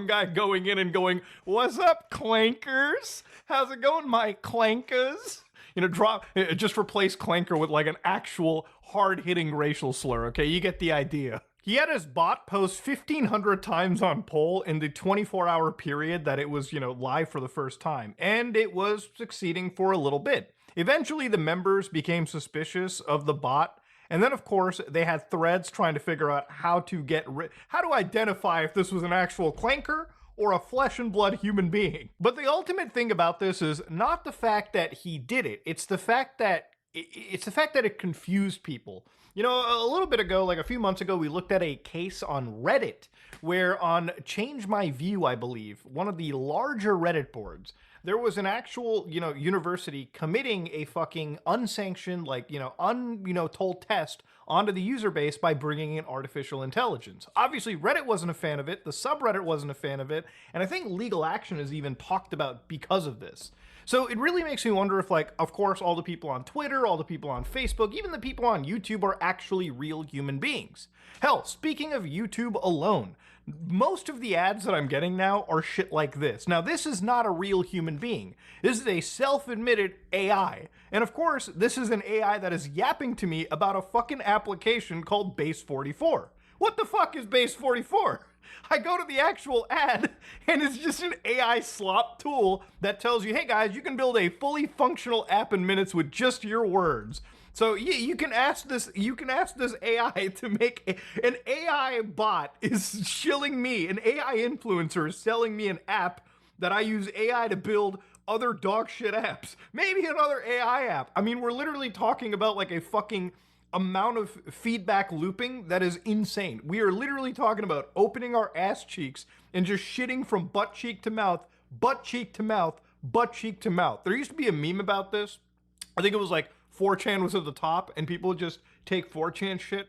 guy going in and going, "What's up, clankers? How's it going, my clankers?" You know, just replace clanker with like an actual hard-hitting racial slur, okay? You get the idea. He had his bot post 1,500 times on poll in the 24-hour period that it was, you know, live for the first time, and it was succeeding for a little bit. Eventually, the members became suspicious of the bot. And then, of course, they had threads trying to figure out how to identify if this was an actual clanker or a flesh and blood human being. But the ultimate thing about this is not the fact that he did it. It's the fact that it confused people. You know, a little bit ago, like a few months ago, we looked at a case on Reddit where on Change My View, I believe, one of the larger Reddit boards, there was an actual, you know, university committing a fucking unsanctioned, like, you know, told test onto the user base by bringing in artificial intelligence. Obviously, Reddit wasn't a fan of it, the subreddit wasn't a fan of it, and I think legal action is even talked about because of this. So it really makes me wonder if, like, of course, all the people on Twitter, all the people on Facebook, even the people on YouTube are actually real human beings. Hell, speaking of YouTube alone, most of the ads that I'm getting now are shit like this. Now, this is not a real human being. This is a self-admitted AI. And of course, this is an AI that is yapping to me about a fucking application called Base44. What the fuck is Base44? I go to the actual ad, and it's just an AI slop tool that tells you, hey guys, you can build a fully functional app in minutes with just your words. So you can ask this AI to make an AI bot is shilling me, an AI influencer is selling me an app that I use AI to build other dog shit apps. Maybe another AI app. I mean, we're literally talking about like a fucking amount of feedback looping that is insane. We are literally talking about opening our ass cheeks and just shitting from butt cheek to mouth, butt cheek to mouth, butt cheek to mouth. There used to be a meme about this. I think it was like 4chan was at the top, and people would just take 4chan shit,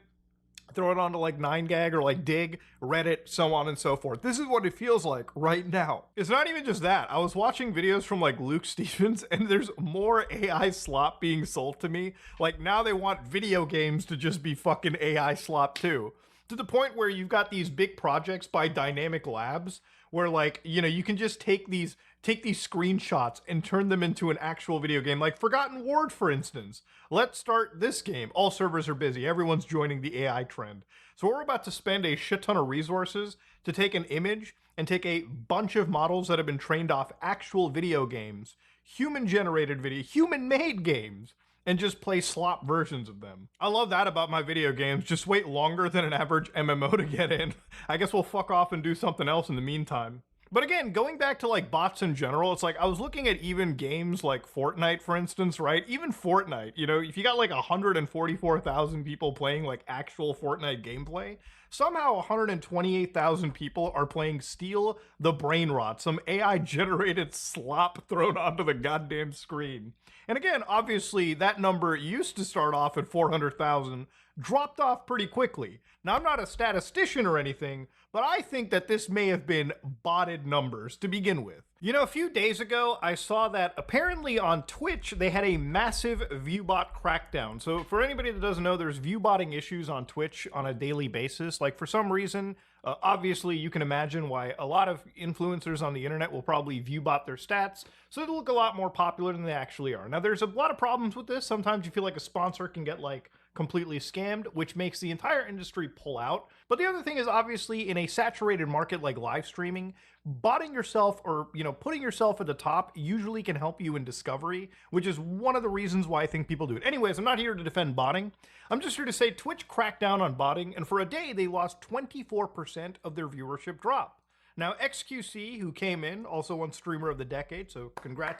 throw it onto like 9gag or like Dig, Reddit, so on and so forth. This is what it feels like right now. It's not even just that. I was watching videos from like Luke Stevens, and there's more AI slop being sold to me. Like now they want video games to just be fucking AI slop too. To the point where you've got these big projects by Dynamic Labs where, like, you know, you can just take these screenshots and turn them into an actual video game, like Forgotten Ward, for instance. Let's start this game. All servers are busy. Everyone's joining the AI trend. So we're about to spend a shit ton of resources to take an image and take a bunch of models that have been trained off actual video games, human-generated video, human-made games, and just play slop versions of them. I love that about my video games. Just wait longer than an average MMO to get in. I guess we'll fuck off and do something else in the meantime. But again, going back to like bots in general, it's like I was looking at even games like Fortnite, for instance, right? Even Fortnite, you know, if you got like 144,000 people playing like actual Fortnite gameplay, somehow 128,000 people are playing Steal the Brain Rot, some AI generated slop thrown onto the goddamn screen. And again, obviously that number used to start off at 400,000, dropped off pretty quickly. Now, I'm not a statistician or anything, but I think that this may have been botted numbers to begin with. You know, a few days ago, I saw that apparently on Twitch, they had a massive viewbot crackdown. So for anybody that doesn't know, there's viewbotting issues on Twitch on a daily basis. Like, for some reason, obviously, you can imagine why a lot of influencers on the internet will probably viewbot their stats, so they look a lot more popular than they actually are. Now, there's a lot of problems with this. Sometimes you feel like a sponsor can get, like, completely scammed, which makes the entire industry pull out. But the other thing is, obviously, in a saturated market like live streaming, botting yourself or, you know, putting yourself at the top usually can help you in discovery, which is one of the reasons why I think people do it. Anyways, I'm not here to defend botting. I'm just here to say Twitch cracked down on botting, and for a day, they lost 24% of their viewership drop. Now, XQC, who came in, also won Streamer of the Decade, so congrats.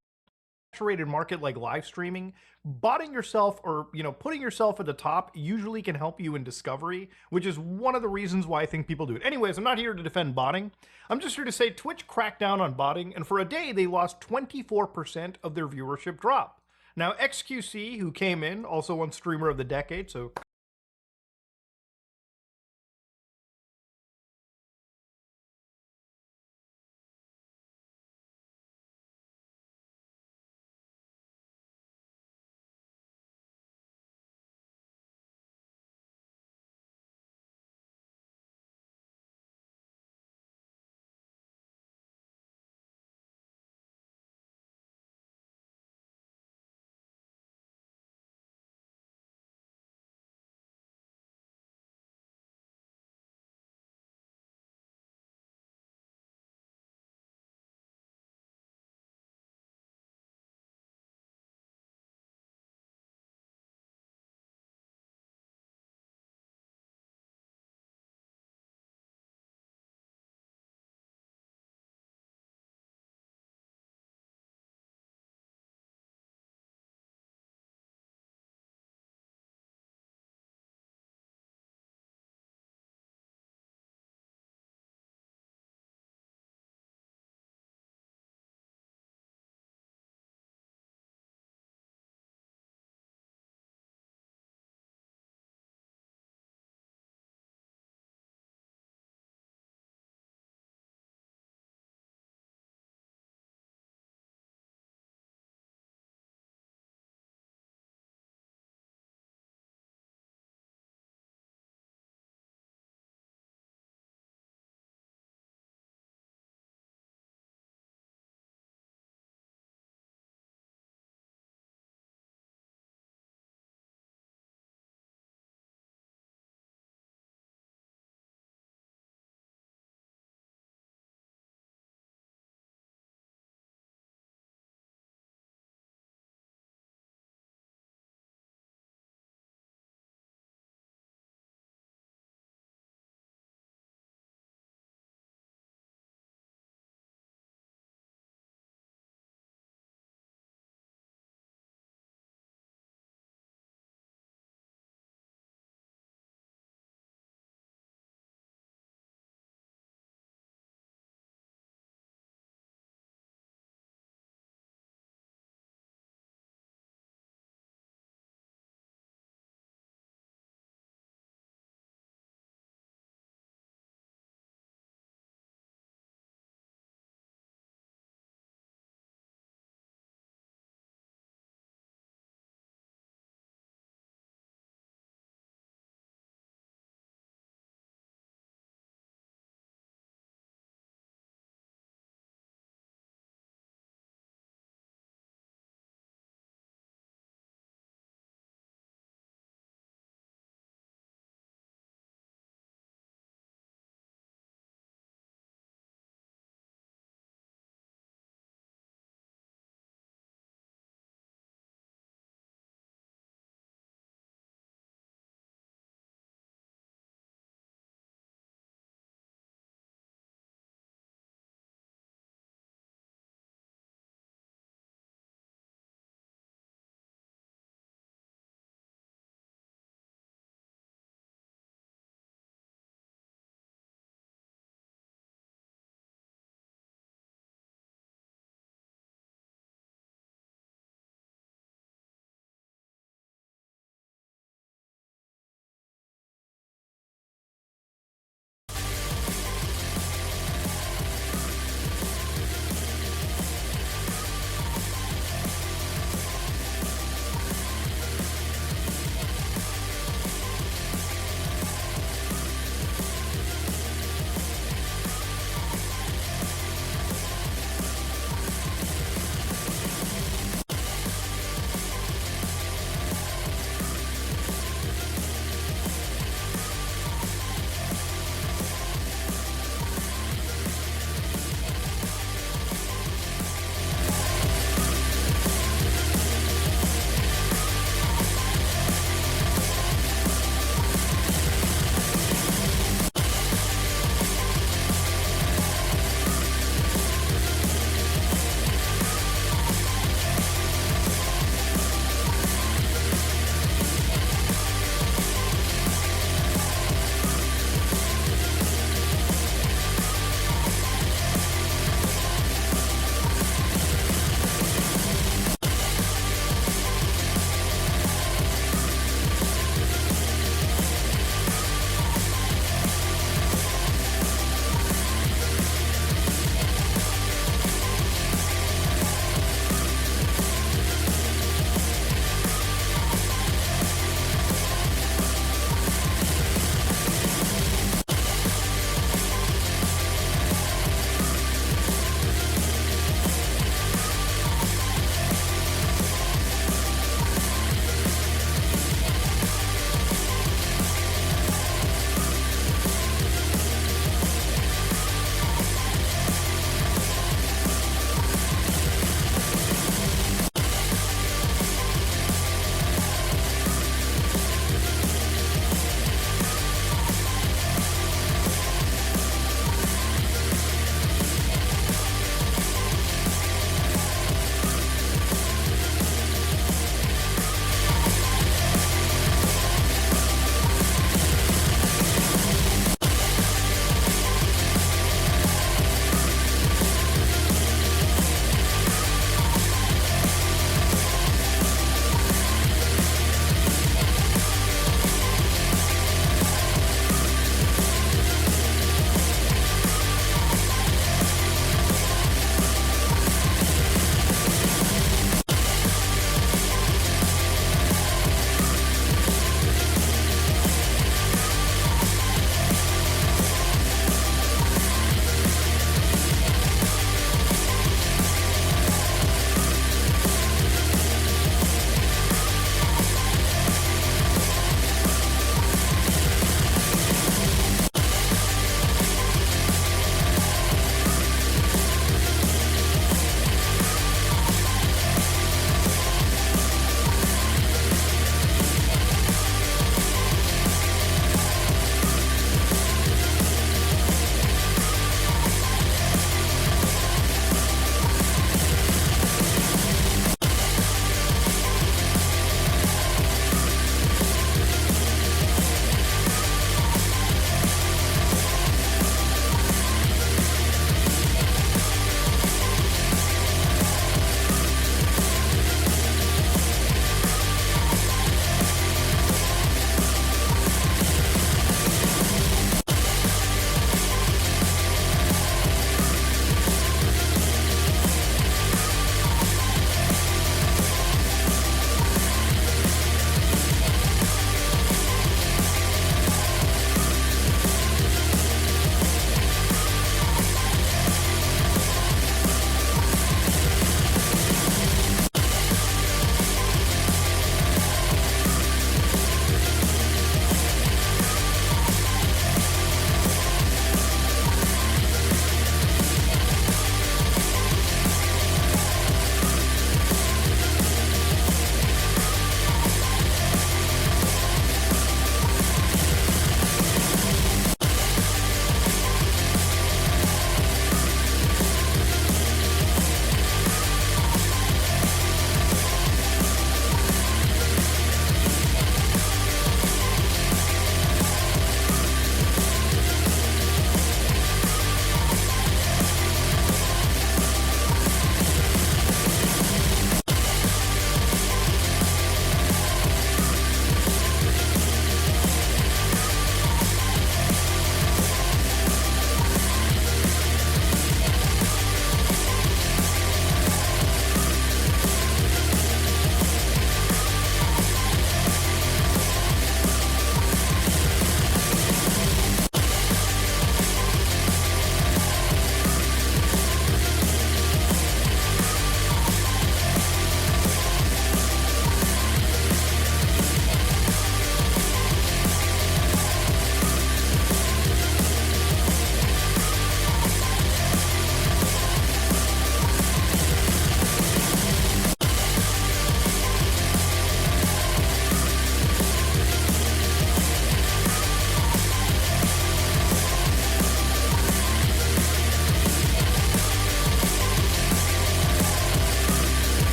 Saturated market like live streaming, botting yourself or, you know, putting yourself at the top usually can help you in discovery, which is one of the reasons why I think people do it. Anyways, I'm not here to defend botting. I'm just here to say Twitch cracked down on botting, and for a day, they lost 24% of their viewership drop. Now, XQC, who came in, also won Streamer of the Decade, so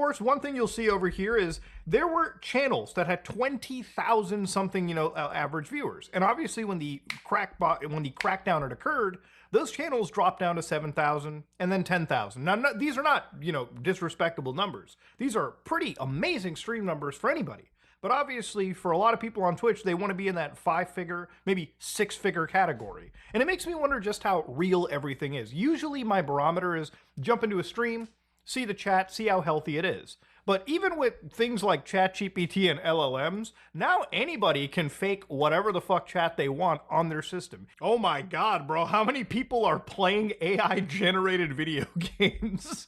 course, one thing you'll see over here is there were channels that had 20,000 something, average viewers. And obviously when the crackdown had occurred, those channels dropped down to 7,000 and then 10,000. Now, these are not, disrespectable numbers. These are pretty amazing stream numbers for anybody. But obviously, for a lot of people on Twitch, they want to be in that 5-figure, maybe 6-figure category. And it makes me wonder just how real everything is. Usually my barometer is jump into a stream, see the chat, see how healthy it is. But even with things like ChatGPT and LLMs, now anybody can fake whatever the fuck chat they want on their system. Oh my god, bro, how many people are playing AI-generated video games?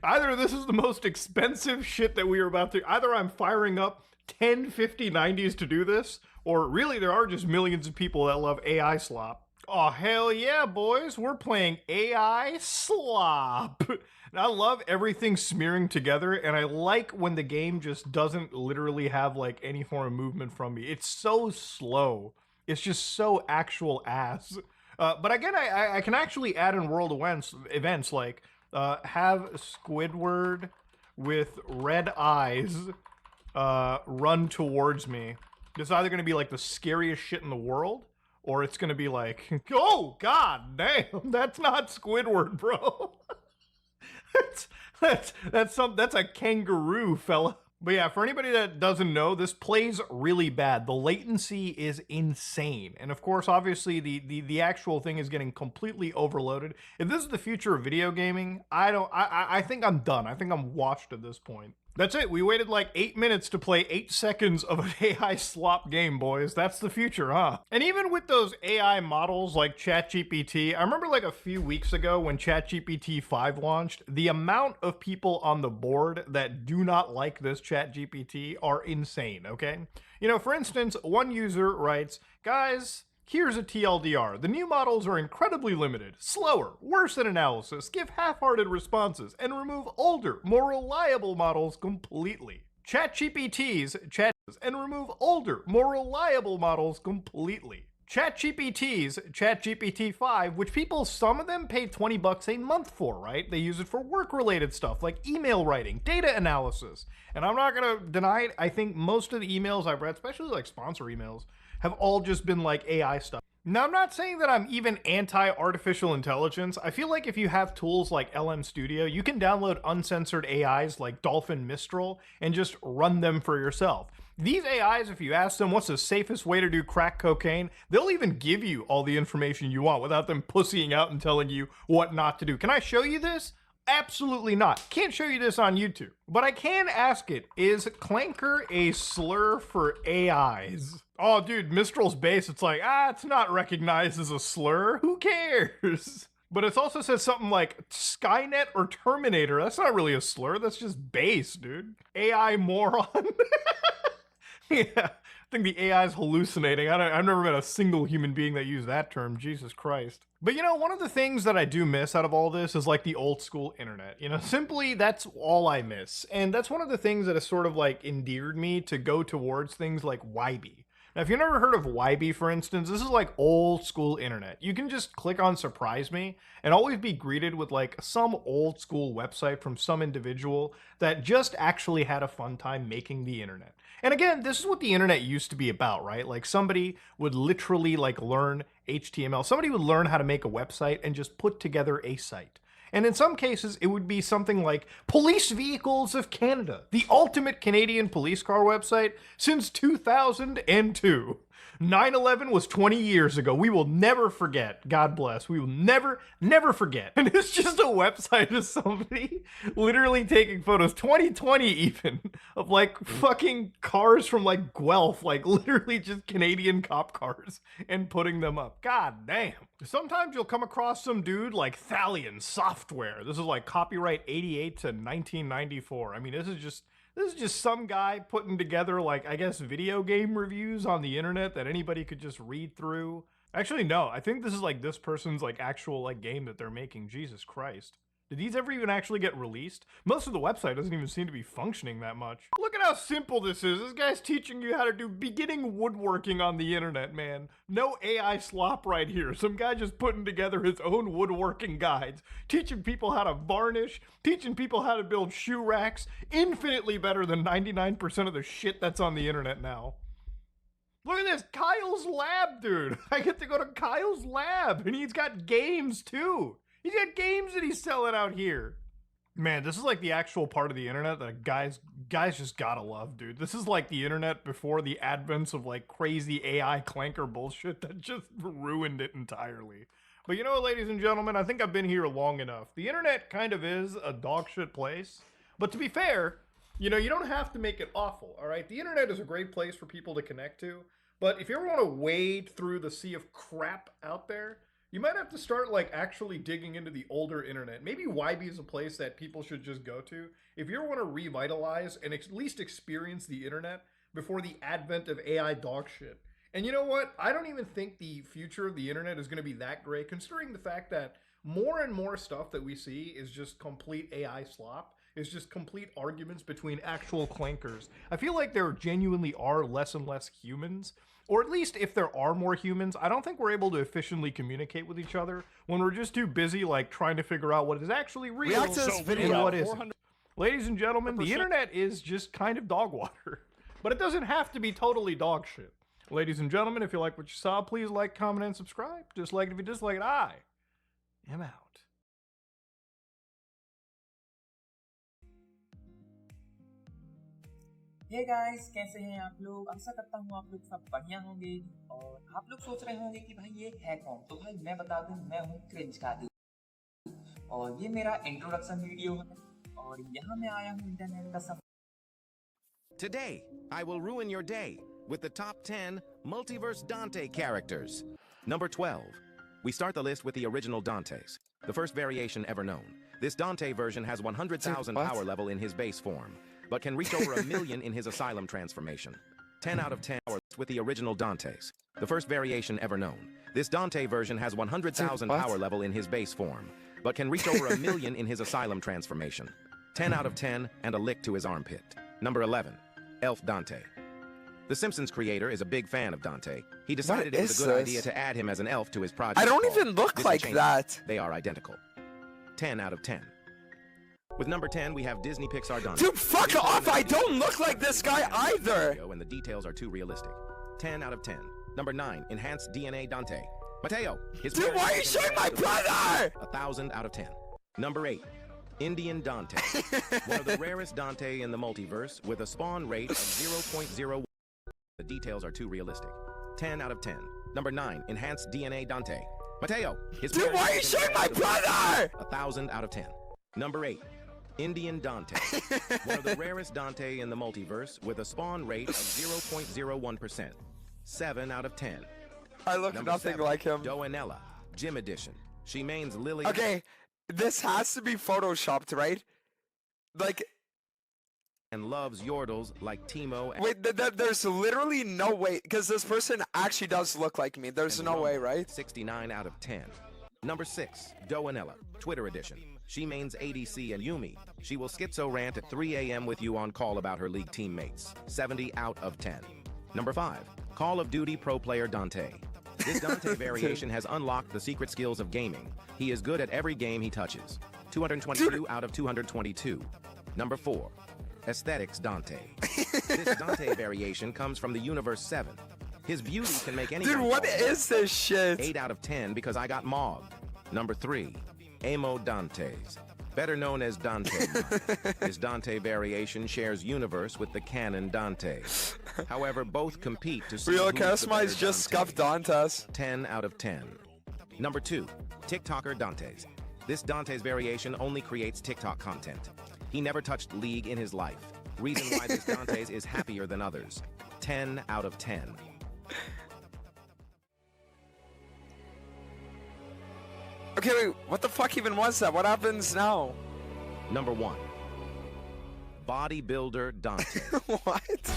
Either this is the most expensive shit that we are about to... Either I'm firing up 10, 50, 90s to do this, or really there are just millions of people that love AI slop. Oh, hell yeah, boys, we're playing AI slop. I love everything smearing together, and I like when the game just doesn't literally have like any form of movement from me. It's so slow. It's just so actual ass. But again, I can actually add in world events like have Squidward with red eyes run towards me. It's either going to be like the scariest shit in the world, or it's going to be like, oh, god damn, that's not Squidward, bro. That's a kangaroo, fella. But yeah, for anybody that doesn't know, this plays really bad. The latency is insane. And of course, obviously, the actual thing is getting completely overloaded. If this is the future of video gaming, I think I'm done. I think I'm washed at this point. That's it. We waited like 8 minutes to play 8 seconds of an AI slop game, boys. That's the future, huh? And even with those AI models like ChatGPT, I remember like a few weeks ago when ChatGPT 5 launched, the amount of people on the board that do not like this ChatGPT are insane, okay? For instance, one user writes, guys, here's a TLDR. The new models are incredibly limited, slower, worse in analysis, give half-hearted responses, and remove older, more reliable models completely. ChatGPT's and remove older, more reliable models completely. ChatGPT's ChatGPT-5, which some of them pay $20 a month for, right? They use it for work-related stuff like email writing, data analysis. And I'm not gonna deny it, I think most of the emails I've read, especially like sponsor emails, have all just been like AI stuff. Now, I'm not saying that I'm even anti-artificial intelligence. I feel like if you have tools like LM Studio, you can download uncensored AIs like Dolphin Mistral and just run them for yourself. These AIs, if you ask them what's the safest way to do crack cocaine, they'll even give you all the information you want without them pussying out and telling you what not to do. Can I show you this? Absolutely not. Can't show you this on YouTube. But I can ask it, is clanker a slur for AIs? Oh, dude, Mistral's base, it's like, it's not recognized as a slur. Who cares? But it also says something like Skynet or Terminator. That's not really a slur. That's just base, dude. AI moron. Yeah, I think the AI is hallucinating. I've never met a single human being that used that term. Jesus Christ. But one of the things that I do miss out of all this is like the old school internet. Simply that's all I miss. And that's one of the things that has sort of like endeared me to go towards things like YB. Now, if you've never heard of YB, for instance, this is like old school internet. You can just click on Surprise Me and always be greeted with like some old school website from some individual that just actually had a fun time making the internet. And again, this is what the internet used to be about, right? Like somebody would literally like learn HTML. Somebody would learn how to make a website and just put together a site. And in some cases, it would be something like Police Vehicles of Canada, the ultimate Canadian police car website since 2002. 9/11 was 20 years ago. We will never forget. God bless. We will never forget. And it's just a website of somebody literally taking photos, 2020 even, of like fucking cars from like Guelph, like literally just Canadian cop cars, and putting them up. God damn. Sometimes you'll come across some dude like Thalion Software. This is like copyright 88 to 1994. I mean, this is just some guy putting together, like, I guess, video game reviews on the internet that anybody could just read through. Actually, no, I think this is like this person's like actual like game that they're making. Jesus Christ. Did these ever even actually get released? Most of the website doesn't even seem to be functioning that much. Look at how simple this is. This guy's teaching you how to do beginning woodworking on the internet, man. No AI slop right here. Some guy just putting together his own woodworking guides, teaching people how to varnish, teaching people how to build shoe racks. Infinitely better than 99% of the shit that's on the internet now. Look at this, Kyle's lab, dude. I get to go to Kyle's lab, and he's got games too. He's got games that he's selling out here. Man, this is like the actual part of the internet that guys just gotta love, dude. This is like the internet before the advents of like crazy AI clanker bullshit that just ruined it entirely. But you know what, ladies and gentlemen, I think I've been here long enough. The internet kind of is a dog shit place. But to be fair, you know, you don't have to make it awful, all right? The internet is a great place for people to connect to. But if you ever want to wade through the sea of crap out there, you might have to start like actually digging into the older internet. Maybe YB is a place that people should just go to if you ever want to revitalize and at least experience the internet before the advent of AI dog shit. And you know what? I don't even think the future of the internet is going to be that great, considering the fact that more and more stuff that we see is just complete AI slop. It's just complete arguments between actual clankers. I feel like there genuinely are less and less humans. Or at least if there are more humans, I don't think we're able to efficiently communicate with each other when we're just too busy like trying to figure out what is actually real and what isn't. Ladies and gentlemen, the internet is just kind of dog water. But it doesn't have to be totally dog shit. Ladies and gentlemen, if you like what you saw, please like, comment, and subscribe. Dislike it if you dislike it. I am out. Hey guys, कैसे हैं आप लोग? आशा करता हूँ आप लोग सब बढ़िया होंगे और आप लोग सोच रहे होंगे कि भाई ये है कौन? तो भाई मैं बता दूँ, मैं हूँ क्रिंज का दुआ और ये मेरा इंट्रोडक्शन वीडियो है और यहाँ मैं आया हूँ इंटरनेट का सफर. Today, I will ruin your day with the top 10 Multiverse Dante characters. Number 12. We start the list with the original Dantes, the first variation ever known. This Dante version has 100,000 power level in his base form, but can reach over 1 million in his Asylum transformation. 10 out of 10 with the original Dantes, the first variation ever known. This Dante version has 100,000 power level in his base form, but can reach over 1 million in his Asylum transformation. 10 out of 10 and a lick to his armpit. Number 11. Elf Dante. The Simpsons creator is a big fan of Dante. He decided it was a good idea to add him as an elf to his project. I don't even look like that. They are identical. 10 out of 10. With number 10, we have Disney Pixar Dante. Dude, fuck off! I don't look like this guy either! And the details are too realistic. 10 out of 10. Number 9, Enhanced DNA Dante. Mateo. Dude, why are you showing my brother? 1,000 out of 10. Number 8, Indian Dante. One of the rarest Dante in the multiverse, with a spawn rate of 0.01. The details are too realistic. 10 out of 10. Number 9, Enhanced DNA Dante. Mateo. Dude, why are you showing my brother? 1,000 out of 10. Number 8, Indian Dante. One of the rarest Dante in the multiverse, with a spawn rate of 0.01%. 7 out of 10. I look Number nothing 7, like him. Doanella, Gym Edition. She mains Lily. Okay, this has to be photoshopped, right? Like, and loves Yordles like Timo. Wait, there's literally no way, because this person actually does look like me. There's no way, right? 69 out of 10. Number 6, Doanella, Twitter Edition. She mains ADC and Yumi. She will schizo rant at 3 a.m. with you on call about her league teammates. 70 out of 10. Number 5, Call of Duty Pro Player Dante. This Dante variation has unlocked the secret skills of gaming. He is good at every game he touches. 222 out of 222. Number 4, Aesthetics Dante. This Dante variation comes from the Universe 7. His beauty can make anyone. Dude, what is this shit? 8 out of 10 because I got mobbed. Number 3, Amo Dantes. Better known as Dante. His Dante variation shares universe with the canon Dante. However, both compete to see Real who's Casma is the just better scuffed Dantes. 10 out of 10. Number 2, TikToker Dantes. This Dante's variation only creates TikTok content. He never touched League in his life. Reason why this Dante's is happier than others. 10 out of 10. Okay, wait, what the fuck even was that? What happens now? Number 1, Bodybuilder Dante. What?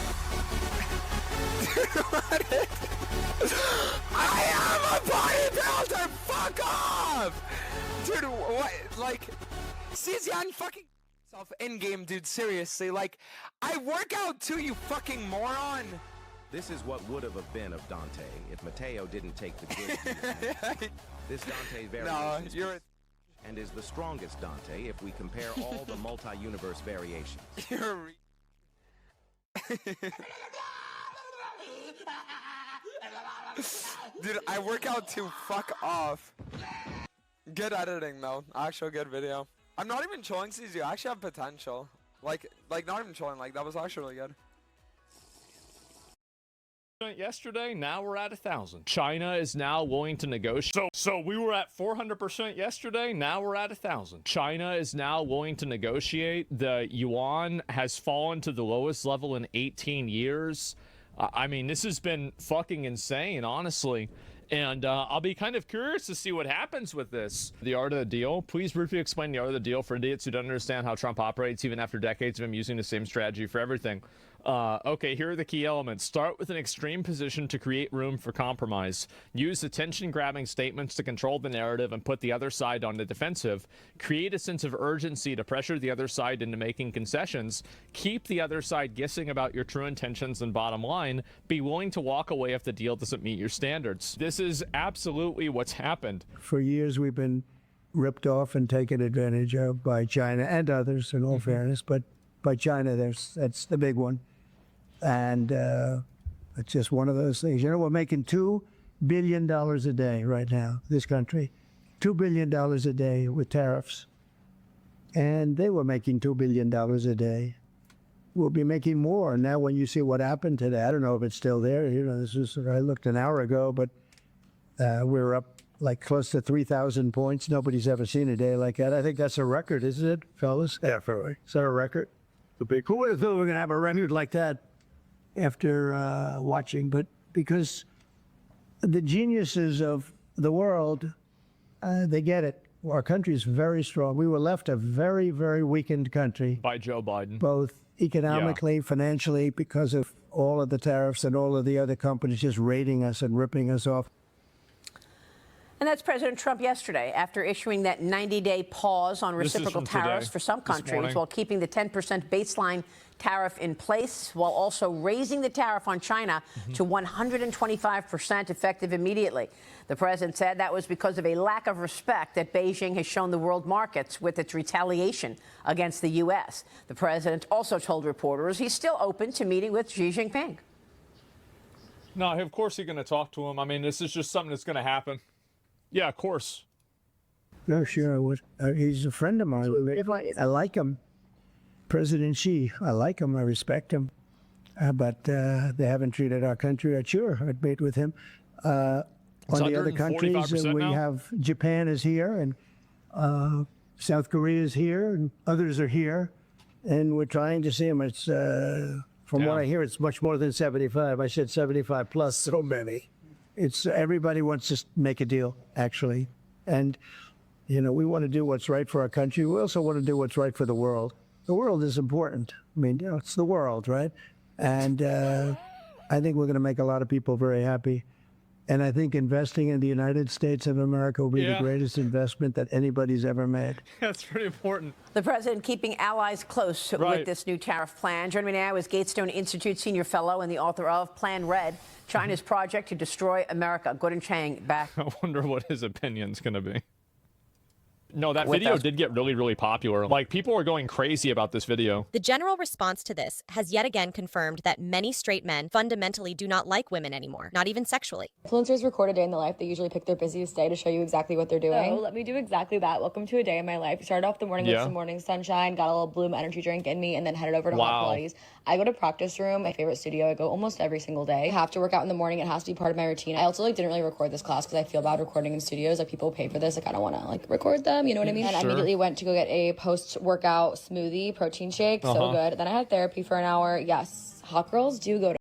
I am a bodybuilder! Fuck off! Dude, what? Like, CZ, I'm fucking self in game, dude. Seriously, like, I work out too, you fucking moron. This is what would have been of Dante if Mateo didn't take the good. This Dante variation and is the strongest Dante if we compare all the multi-universe variations. Dude, I work out too. Fuck off. Good editing though. Actual good video. I'm not even trolling CZ. I actually have potential. Like not even trolling. Like that was actually really good. Yesterday, now we're at 1,000. China is now willing to negotiate. So we were at 400% yesterday, now we're at 1,000. China is now willing to negotiate. The yuan has fallen to the lowest level in 18 years. I mean, this has been fucking insane, honestly. And I'll be kind of curious to see what happens with this. The art of the deal. Please briefly explain the art of the deal for idiots who don't understand how Trump operates even after decades of him using the same strategy for everything. Okay, here are the key elements. Start with an extreme position to create room for compromise. Use attention-grabbing statements to control the narrative and put the other side on the defensive. Create a sense of urgency to pressure the other side into making concessions. Keep the other side guessing about your true intentions and bottom line. Be willing to walk away if the deal doesn't meet your standards. This is absolutely what's happened. For years, we've been ripped off and taken advantage of by China and others, in all fairness, but by China, that's the big one. And it's just one of those things. You know, we're making $2 billion a day right now, this country. $2 billion a day with tariffs. And they were making $2 billion a day. We'll be making more. Now, when you see what happened today, I don't know if it's still there. You know, this is, I looked an hour ago, but we're up like close to 3,000 points. Nobody's ever seen a day like that. I think that's a record, isn't it, fellas? Yeah, is that a record? It'd be cool if we were going to have a record like that after watching, but because the geniuses of the world, they get it. Our country is very strong. We were left a very, very weakened country. By Joe Biden. Both economically, financially, because of all of the tariffs and all of the other companies just raiding us and ripping us off. And that's President Trump yesterday after issuing that 90-day pause on reciprocal tariffs for some countries while keeping the 10% baseline tariff in place, while also raising the tariff on China to 125% effective immediately. The president said that was because of a lack of respect that Beijing has shown the world markets with its retaliation against the U.S. The president also told reporters he's still open to meeting with Xi Jinping. No, of course he's going to talk to him. I mean, this is just something that's going to happen. Yeah, of course. No, sure I would. He's a friend of mine. I like him. President Xi, I like him. I respect him. But they haven't treated our country. Sure, I'd meet with him. On the other countries, we have Japan is here, and South Korea is here, and others are here. And we're trying to see them. It's from what I hear, it's much more than 75. I said 75 plus. So many. It's everybody wants to make a deal, actually. And, you know, we want to do what's right for our country. We also want to do what's right for the world. The world is important. I mean, you know, it's the world, right? And I think we're going to make a lot of people very happy. And I think investing in the United States of America will be the greatest investment that anybody's ever made. That's pretty important. The president keeping allies close with this new tariff plan. Joining me now is Gatestone Institute senior fellow and the author of Plan Red, China's project to destroy America. Gordon Chang back. I wonder what his opinion's going to be. No, that video did get really, really popular. Like, people are going crazy about this video. The general response to this has yet again confirmed that many straight men fundamentally do not like women anymore, not even sexually. Influencers record a day in the life. They usually pick their busiest day to show you exactly what they're doing. So let me do exactly that. Welcome to a day in my life. Started off the morning with some morning sunshine, got a little Bloom energy drink in me, and then headed over to Hot Pilates. I go to practice room, my favorite studio. I go almost every single day. I have to work out in the morning. It has to be part of my routine. I also didn't really record this class because I feel bad recording in studios. Like, people pay for this. Like, I don't want to record them. You know what I mean? And I immediately went to go get a post-workout smoothie protein shake. So good. Then I had therapy for an hour. Yes, hot girls do go to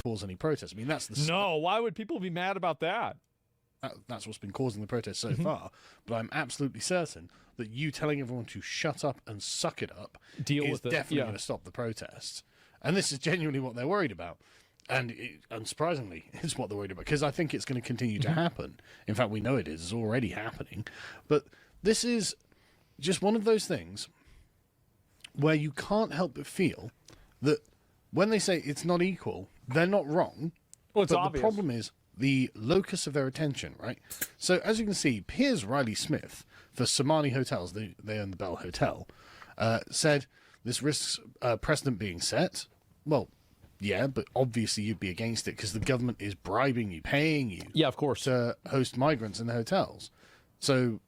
cause any protests. I mean, that's the no. Why would people be mad about that? That's what's been causing the protests so far. But I'm absolutely certain that you telling everyone to shut up and suck it up is definitely going to stop the protests. And this is genuinely what they're worried about. And unsurprisingly, it's what they're worried about, because I think it's going to continue to happen. In fact, we know it is. It's already happening. But this is just one of those things where you can't help but feel that when they say it's not equal, they're not wrong. Well, it's but obvious. The problem is the locus of their attention, right? So as you can see, Piers Riley Smith for Somani Hotels, they own the Bell Hotel, said this risks precedent being set. Well, yeah, but obviously you'd be against it because the government is bribing you, paying you. Yeah, of course. To host migrants in the hotels. So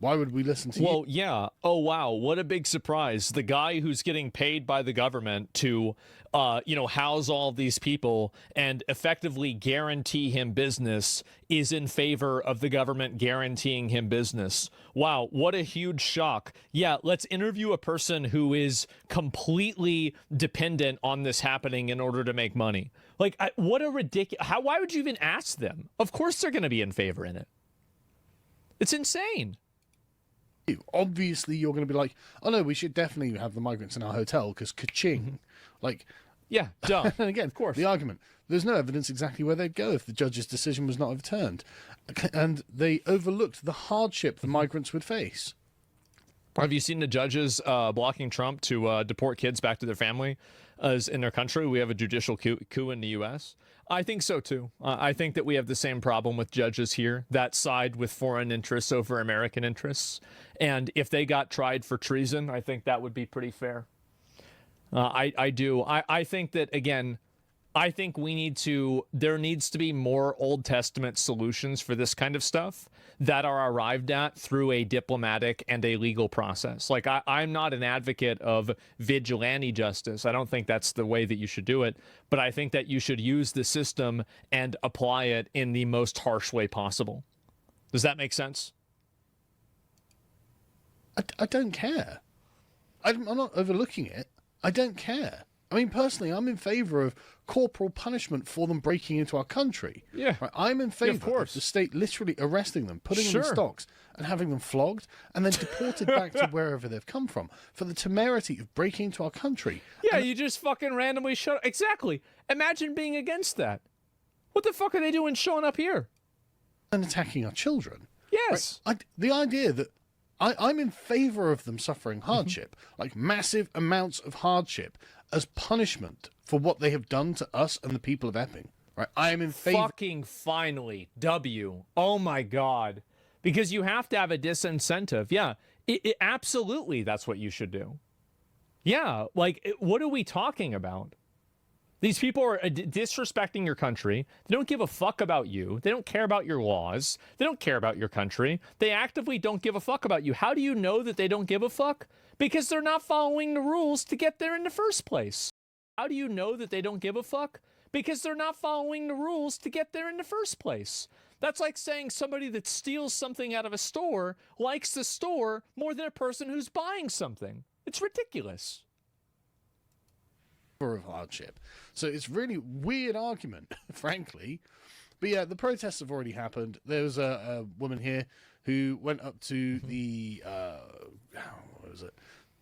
why would we listen to you? Well, yeah. Oh, wow. What a big surprise. The guy who's getting paid by the government to, house all these people and effectively guarantee him business is in favor of the government guaranteeing him business. Wow. What a huge shock. Yeah. Let's interview a person who is completely dependent on this happening in order to make money. Like, what a ridiculous. Why would you even ask them? Of course they're going to be in favor in it. It's insane. Obviously, you're going to be like, oh no, we should definitely have the migrants in our hotel because ka-ching. Like, yeah, duh. And again, of course, the argument, there's no evidence exactly where they'd go if the judge's decision was not overturned. And they overlooked the hardship the migrants would face. Have you seen the judges blocking Trump to deport kids back to their family as in their country? We have a judicial coup in the U.S. I think so, too. I think that we have the same problem with judges here that side with foreign interests over American interests. And if they got tried for treason, I think that would be pretty fair. I do. I think that, again, I think there needs to be more Old Testament solutions for this kind of stuff that are arrived at through a diplomatic and a legal process. Like, I'm not an advocate of vigilante justice. I don't think that's the way that you should do it, but I think that you should use the system and apply it in the most harsh way possible. Does that make sense? I don't care. I'm not overlooking it. I don't care. I mean, personally, I'm in favor of corporal punishment for them breaking into our country. Yeah. Right? I'm in favor of the state literally arresting them, putting them in stocks, and having them flogged, and then deported back to wherever they've come from for the temerity of breaking into our country. Yeah, you just fucking randomly shut... Exactly. Imagine being against that. What the fuck are they doing showing up here? And attacking our children. Yes. Right? The idea that I'm in favor of them suffering hardship, like massive amounts of hardship, as punishment for what they have done to us and the people of Epping. Right? I am in favor. Fucking finally, W. Oh my God. Because you have to have a disincentive. Yeah, absolutely that's what you should do. Yeah, like, what are we talking about? These people are disrespecting your country. They don't give a fuck about you. They don't care about your laws. They don't care about your country. They actively don't give a fuck about you. How do you know that they don't give a fuck? Because they're not following the rules to get there in the first place. How do you know that they don't give a fuck? Because they're not following the rules to get there in the first place. That's like saying somebody that steals something out of a store likes the store more than a person who's buying something. It's ridiculous. Of hardship. So it's really weird argument, frankly. But yeah, the protests have already happened. There was a woman here who went up to the what was it?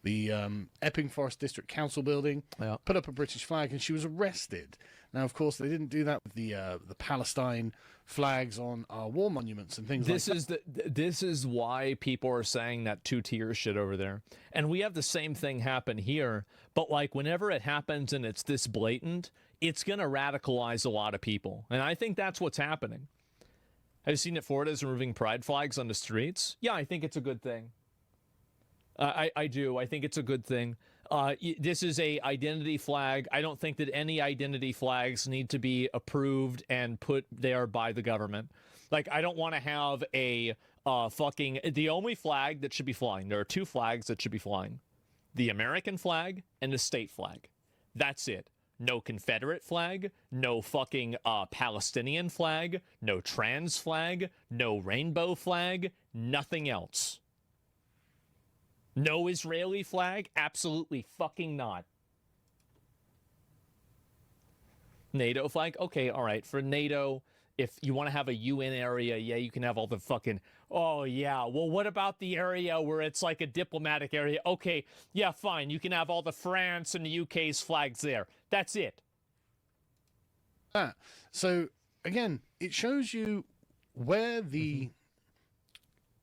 The Epping Forest District Council building, put up a British flag, and she was arrested. Now, of course, they didn't do that with the Palestine flags on our war monuments and things like that. This is why people are saying that two-tier shit over there. And we have the same thing happen here, but like whenever it happens and it's this blatant, it's going to radicalize a lot of people. And I think that's what's happening. Have you seen that Florida is removing pride flags on the streets? Yeah, I think it's a good thing. I do. I think it's a good thing. This is a identity flag. I don't think that any identity flags need to be approved and put there by the government. Like, I don't want to have a the only flag that should be flying. There are two flags that should be flying. The American flag and the state flag. That's it. No Confederate flag, no fucking Palestinian flag, no trans flag, no rainbow flag, nothing else. No Israeli flag? Absolutely fucking not. NATO flag? Okay, all right. For NATO, if you want to have a UN area, yeah, you can have all the fucking, oh, yeah. Well, what about the area where it's like a diplomatic area? Okay, yeah, fine. You can have all the France and the UK's flags there. That's it. So, again, it shows you where the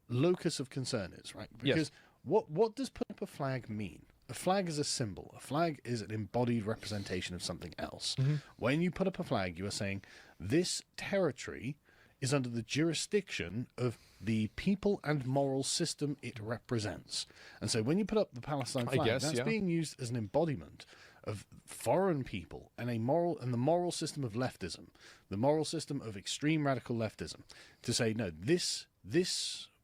locus of concern is, right? Because what does put up a flag mean? A flag is a symbol. A flag is an embodied representation of something else. When you put up a flag, you are saying this territory is under the jurisdiction of the people and moral system it represents. And so when you put up the Palestine flag, that's being used as an embodiment of foreign people and the moral system of leftism, the moral system of extreme radical leftism, to say, no, this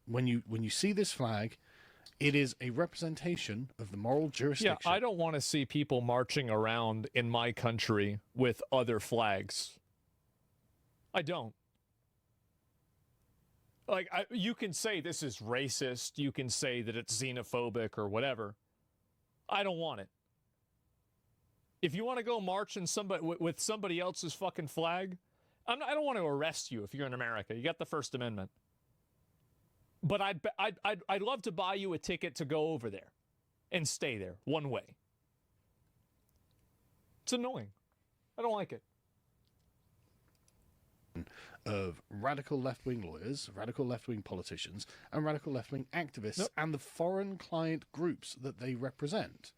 when you see this flag, it is a representation of the moral jurisdiction. Yeah, I don't want to see people marching around in my country with other flags. I don't. Like, you can say this is racist. You can say that it's xenophobic or whatever. I don't want it. If you want to go march in with somebody else's fucking flag, I don't want to arrest you if you're in America. You got the First Amendment. But I'd love to buy you a ticket to go over there and stay there one way. It's annoying. I don't like it. Of radical left-wing lawyers, radical left-wing politicians, and radical left-wing activists, and the foreign client groups that they represent.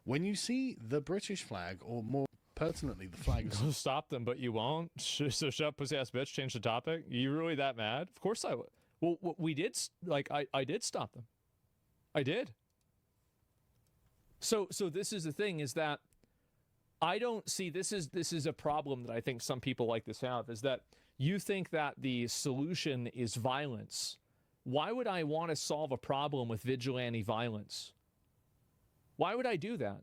When you see the British flag, or more pertinently, the flag of... Stop them, but you won't. So shut up, pussy-ass bitch, change the topic. You really that mad? Of course I would. Well, we did, like, I did stop them. I did. So this is the thing, is that I don't see, this is a problem that I think some people like this have, is that you think that the solution is violence. Why would I want to solve a problem with vigilante violence? Why would I do that?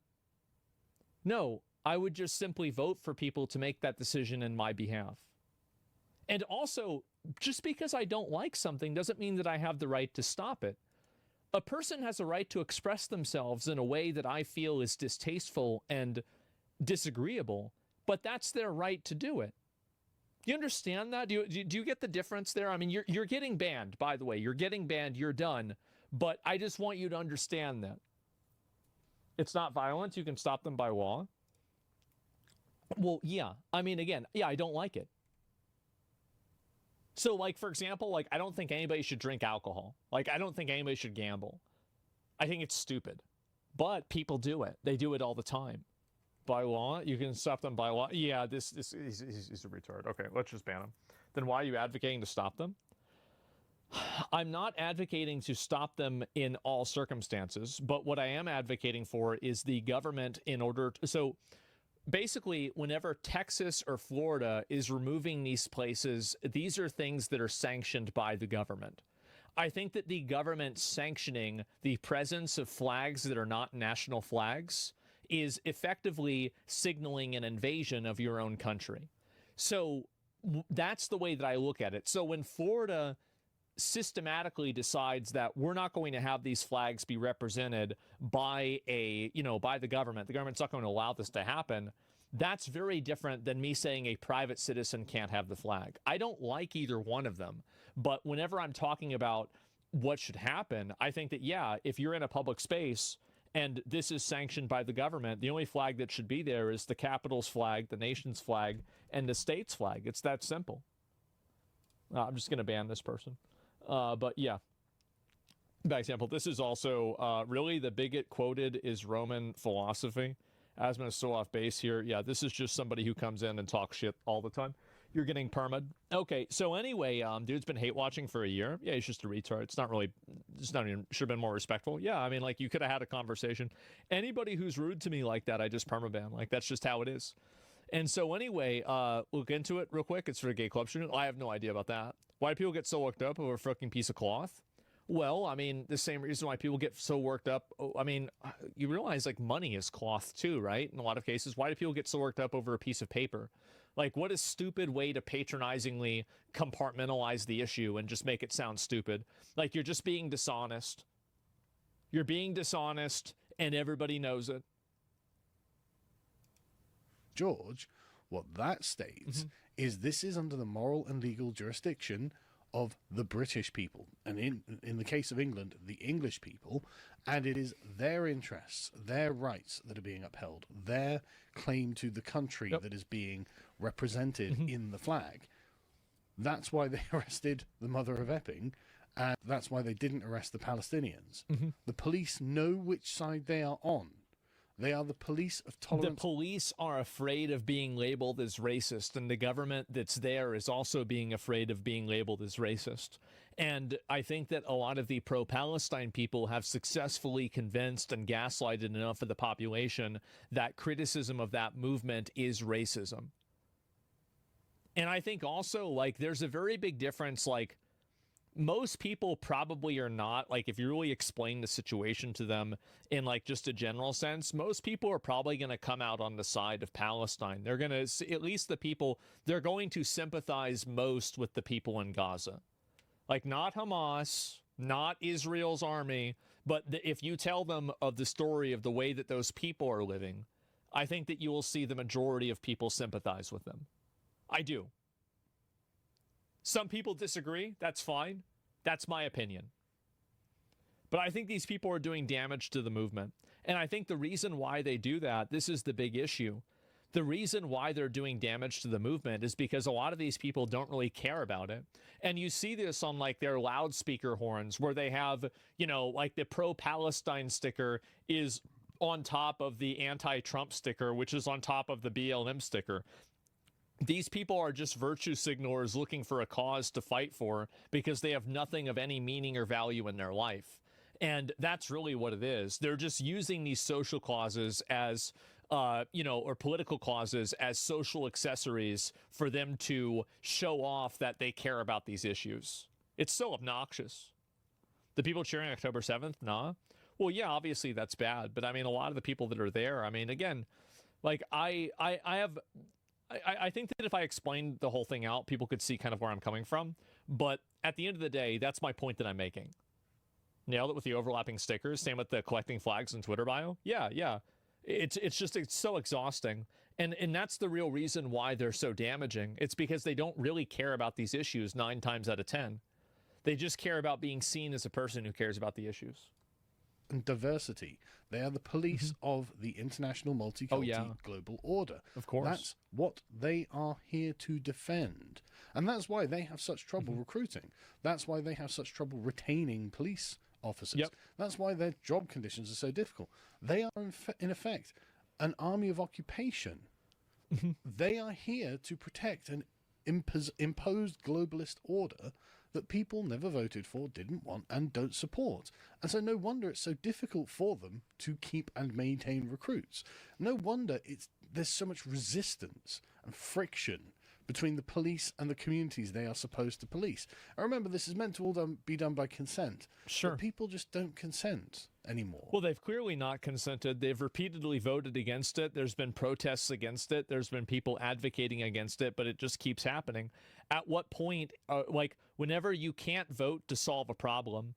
No, I would just simply vote for people to make that decision in my behalf. And also, just because I don't like something doesn't mean that I have the right to stop it. A person has a right to express themselves in a way that I feel is distasteful and disagreeable, but that's their right to do it. Do you understand that? Do you get the difference there? I mean, you're getting banned, by the way. You're getting banned. You're done. But I just want you to understand that. It's not violence. You can stop them by law. Well, yeah. I mean, again, yeah, I don't like it. So, like, for example, like, I don't think anybody should drink alcohol. Like, I don't think anybody should gamble. I think it's stupid. But people do it. They do it all the time. By law? You can stop them by law? Yeah, he's a retard. Okay, let's just ban him. Then why are you advocating to stop them? I'm not advocating to stop them in all circumstances, but what I am advocating for is the government in order to... So, basically, whenever Texas or Florida is removing these places, these are things that are sanctioned by the government. I think that the government sanctioning the presence of flags that are not national flags is effectively signaling an invasion of your own country. So that's the way that I look at it. So when Florida systematically decides that we're not going to have these flags be represented by by the government's not going to allow this to happen, that's very different than me saying a private citizen can't have the flag. I don't like either one of them, but whenever I'm talking about what should happen, I think that, yeah, if you're in a public space and this is sanctioned by the government, the only flag that should be there is the capital's flag, the nation's flag, and the state's flag. It's that simple. I'm just going to ban this person. But yeah, by example, this is also really the bigot quoted is Roman philosophy. Asman is so off base here. Yeah, this is just somebody who comes in and talks shit all the time. You're getting permad. Okay, so anyway, dude's been hate watching for a year. Yeah, he's just a retard. It's not even, should have been more respectful. Yeah, I mean, like, you could have had a conversation. Anybody who's rude to me like that, I just permaban. Like, that's just how it is. And so anyway, look into it real quick. It's for a gay club shooting. I have no idea about that. Why do people get so worked up over a fucking piece of cloth? Well, I mean, the same reason why people get so worked up. I mean, you realize, like, money is cloth too, right? In a lot of cases, why do people get so worked up over a piece of paper? Like, what a stupid way to patronizingly compartmentalize the issue and just make it sound stupid. Like, you're just being dishonest. You're being dishonest, and everybody knows it. George What that states is this is under the moral and legal jurisdiction of the British people, and in the case of England, the English people, and it is their interests, their rights that are being upheld, their claim to the country that is being represented in the flag. That's why they arrested the mother of Epping, and that's why they didn't arrest the Palestinians. The police know which side they are on. They are the police of tolerance. The police are afraid of being labeled as racist, and the government that's there is also being afraid of being labeled as racist. And I think that a lot of the pro-Palestine people have successfully convinced and gaslighted enough of the population that criticism of that movement is racism. And I think also, like, there's a very big difference, like, most people probably are not, like, if you really explain the situation to them in, like, just a general sense, most people are probably going to come out on the side of Palestine. They're going to, at least the people, they're going to sympathize most with the people in Gaza. Like, not Hamas, not Israel's army, but if you tell them of the story of the way that those people are living, I think that you will see the majority of people sympathize with them. I do. Some people disagree. That's fine. That's my opinion. But I think these people are doing damage to the movement. And I think the reason why they do that, this is the big issue. The reason why they're doing damage to the movement is because a lot of these people don't really care about it. And you see this on, like, their loudspeaker horns, where they have, you know, like, the pro-Palestine sticker is on top of the anti-Trump sticker, which is on top of the BLM sticker. These people are just virtue signalers looking for a cause to fight for because they have nothing of any meaning or value in their life. And that's really what it is. They're just using these social causes as, you know, or political causes as social accessories for them to show off that they care about these issues. It's so obnoxious. The people cheering October 7th, nah. Well, yeah, obviously that's bad. But I mean, a lot of the people that are there, I mean, again, like, I think that if I explained the whole thing out, people could see kind of where I'm coming from. But at the end of the day, that's my point that I'm making. Nailed it with the overlapping stickers. Same with the collecting flags in Twitter bio. Yeah. It's so exhausting. And that's the real reason why they're so damaging. It's because they don't really care about these issues 9 times out of 10. They just care about being seen as a person who cares about the issues. And diversity. They are the police of the international multicultural global order. Of course. That's what they are here to defend. And that's why they have such trouble recruiting. That's why they have such trouble retaining police officers. That's why their job conditions are so difficult. They are, in effect, an army of occupation. They are here to protect an imposed globalist order that people never voted for, didn't want, and don't support. And so no wonder it's so difficult for them to keep and maintain recruits. No wonder there's so much resistance and friction between the police and the communities they are supposed to police. I remember this is meant to all be done by consent. Sure. But people just don't consent anymore. Well, they've clearly not consented. They've repeatedly voted against it. There's been protests against it. There's been people advocating against it, but it just keeps happening. At what point, like, whenever you can't vote to solve a problem,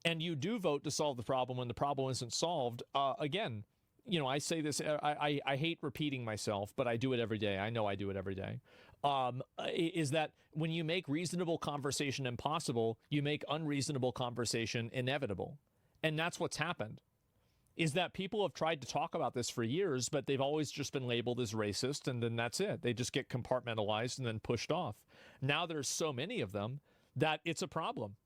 and you do vote to solve the problem when the problem isn't solved, again, you know, I say this, I hate repeating myself, but I do it every day. I know I do it every day. Is that when you make reasonable conversation impossible, you make unreasonable conversation inevitable. And that's what's happened, is that people have tried to talk about this for years, but they've always just been labeled as racist, and then that's it. They just get compartmentalized and then pushed off. Now there's so many of them that it's a problem.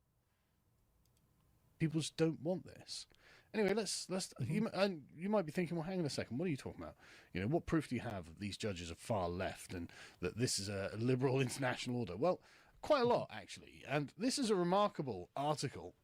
People just don't want this. Anyway, you might be thinking, well, hang on a second, what are you talking about? You know, what proof do you have that these judges are far left and that this is a liberal international order? Well, quite a lot, actually. And this is a remarkable article.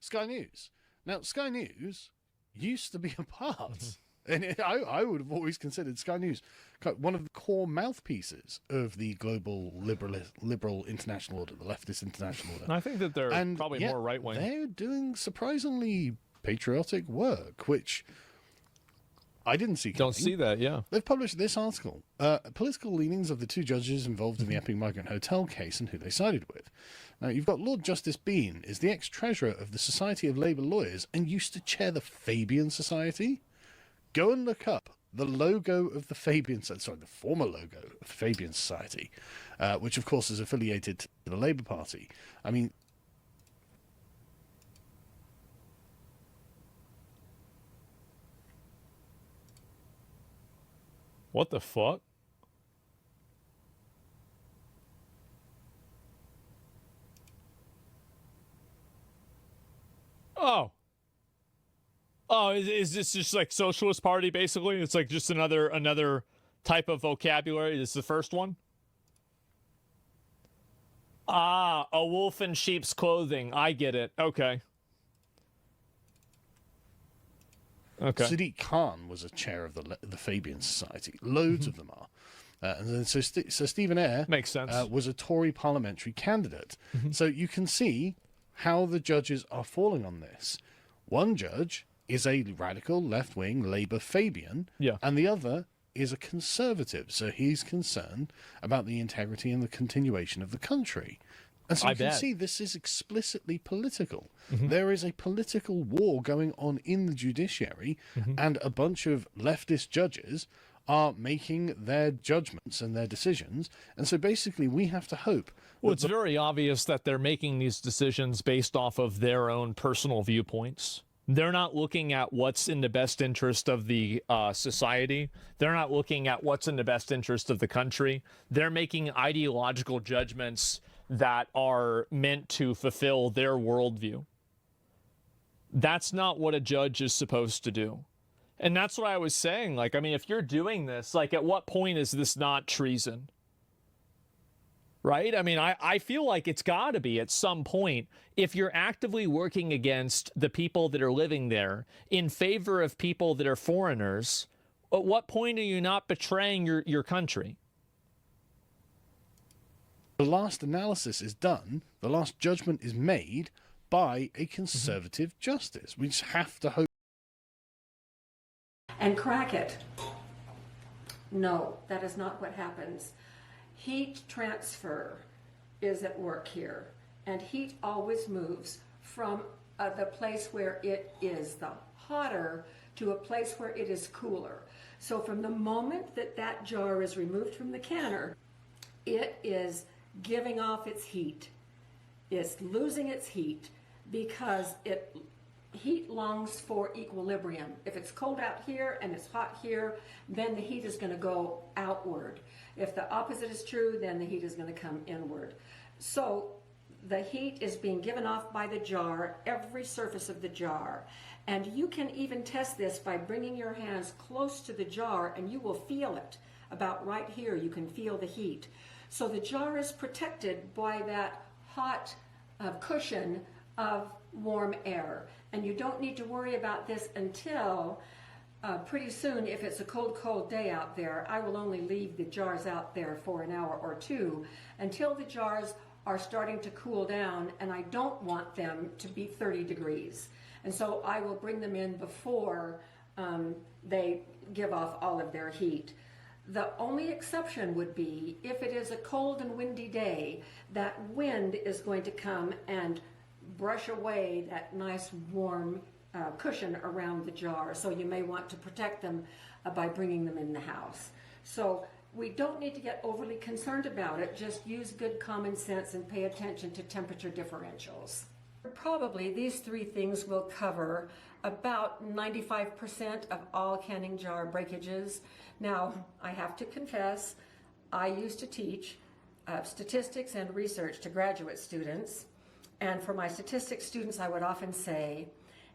Sky News. Now, Sky News used to be a part, and I would have always considered Sky News one of the core mouthpieces of the global liberal international order, the leftist international order. And I think that they're probably more right-wing. They're doing surprisingly patriotic work, which I didn't see coming. Don't see that, yeah. They've published this article, political leanings of the two judges involved in the Epping Migrant Hotel case and who they sided with. Now, you've got Lord Justice Bean is the ex-treasurer of the Society of Labour Lawyers and used to chair the Fabian Society. Go and look up the logo of the the former logo of the Fabian Society, which of course is affiliated to the Labour Party. I mean, what the fuck? Oh, is this just like Socialist Party, basically? It's like just another type of vocabulary. This is the first one? Ah, a wolf in sheep's clothing. I get it. Okay. Okay. Sadiq Khan was a chair of the Fabian Society. Loads of them are. And then so Stephen Eyre makes sense. Was a Tory parliamentary candidate. So you can see how the judges are falling on this. One judge is a radical left-wing Labour Fabian, and the other is a conservative. So he's concerned about the integrity and the continuation of the country. And so you can see this is explicitly political. There is a political war going on in the judiciary, and a bunch of leftist judges are making their judgments and their decisions. And so basically we have to hope. Well, it's very obvious that they're making these decisions based off of their own personal viewpoints. They're not looking at what's in the best interest of the society. They're not looking at what's in the best interest of the country. They're making ideological judgments that are meant to fulfill their worldview. That's not what a judge is supposed to do. And that's what I was saying. Like, I mean, if you're doing this, like, at what point is this not treason? Right? I mean, I feel like it's got to be at some point. If you're actively working against the people that are living there in favor of people that are foreigners, at what point are you not betraying your country? The last analysis is done, the last judgment is made by a conservative justice. We just have to hope. And crack it. No, that is not what happens. Heat transfer is at work here, and heat always moves from the place where it is the hotter to a place where it is cooler. So from the moment that that jar is removed from the canner, it is giving off its heat. It's losing its heat because heat longs for equilibrium. If it's cold out here and it's hot here, then the heat is going to go outward. If the opposite is true, then the heat is going to come inward. So the heat is being given off by the jar, every surface of the jar. And you can even test this by bringing your hands close to the jar, and you will feel it. About right here, you can feel the heat. So the jar is protected by that hot cushion of warm air. And you don't need to worry about this until pretty soon. If it's a cold day out there, I will only leave the jars out there for an hour or two until the jars are starting to cool down, and I don't want them to be 30 degrees. And so I will bring them in before they give off all of their heat. The only exception would be if it is a cold and windy day, that wind is going to come and brush away that nice warm cushion around the jar. So you may want to protect them by bringing them in the house. So we don't need to get overly concerned about it. Just use good common sense and pay attention to temperature differentials. Probably these three things will cover about 95% of all canning jar breakages. Now, I have to confess, I used to teach statistics and research to graduate students. And for my statistics students, I would often say,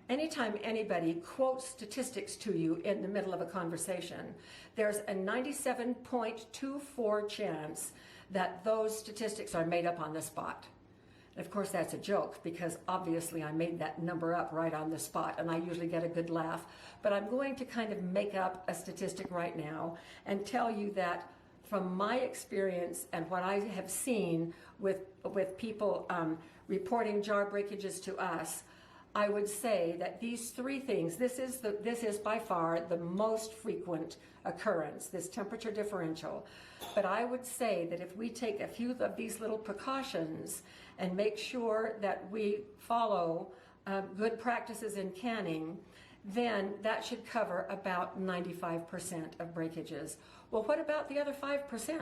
anytime anybody quotes statistics to you in the middle of a conversation, there's a 97.24 chance that those statistics are made up on the spot. Of course, that's a joke because obviously I made that number up right on the spot and I usually get a good laugh. But I'm going to kind of make up a statistic right now and tell you that from my experience and what I have seen with people reporting jar breakages to us, I would say that these three things, this is by far the most frequent occurrence, this temperature differential. But I would say that if we take a few of these little precautions and make sure that we follow good practices in canning, then that should cover about 95% of breakages. Well, what about the other 5%?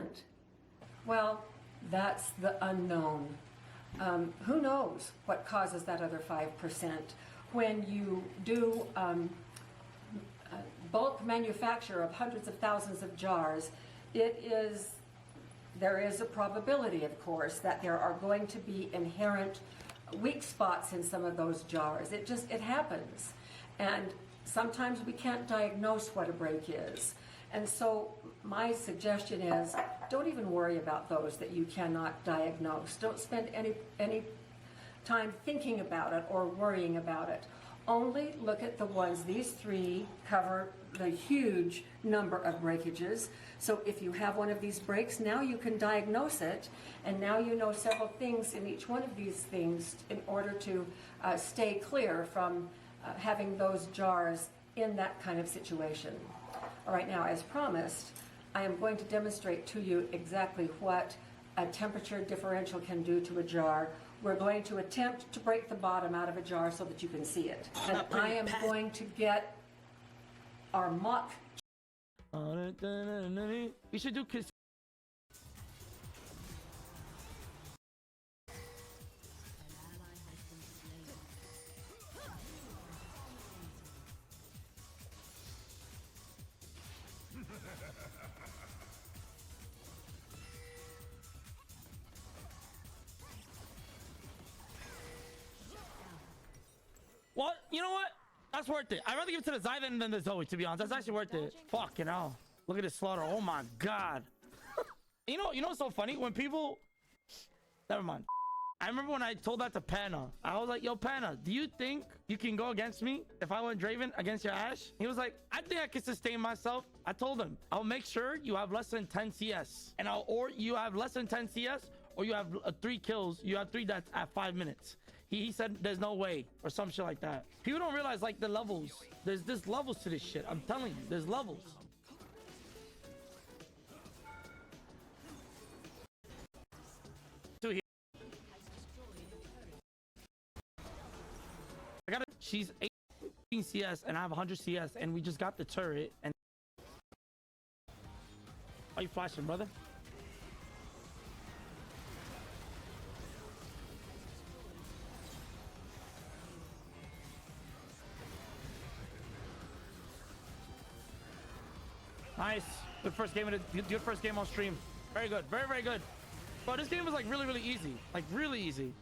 Well, that's the unknown. Who knows what causes that other 5%? When you do bulk manufacture of hundreds of thousands of jars, there is a probability, of course, that there are going to be inherent weak spots in some of those jars. It happens. And sometimes we can't diagnose what a break is. And so my suggestion is don't even worry about those that you cannot diagnose. Don't spend any time thinking about it or worrying about it. Only look at the ones, these three cover the huge number of breakages. So if you have one of these breaks, now you can diagnose it, and now you know several things in each one of these things in order to stay clear from having those jars in that kind of situation. All right, now, as promised, I am going to demonstrate to you exactly what a temperature differential can do to a jar. We're going to attempt to break the bottom out of a jar so that you can see it. And I am going to get our mock. We should do kiss. What? You know what? That's worth it. I'd rather give it to the Zyden than the Zoe, to be honest. That's actually worth it. Fuck, you know. Look at this slaughter. Oh my god. You know what's so funny? When people... Never mind. I remember when I told that to Panna. I was like, yo, Panna, do you think you can go against me if I went Draven against your Ashe? He was like, I think I can sustain myself. I told him, I'll make sure you have less than 10 CS. Or you have less than 10 CS, or you have 3 kills. You have 3 deaths at 5 minutes. He said there's no way, or some shit like that. People don't realize like the levels. There's levels to this shit. I'm telling you, there's levels. She's 18 CS and I have 100 CS and we just got the turret and... Are you flashing, brother? Nice. Good first game. Good first game on stream. Very good. Very, very good. But this game was like really, really easy. Like really easy.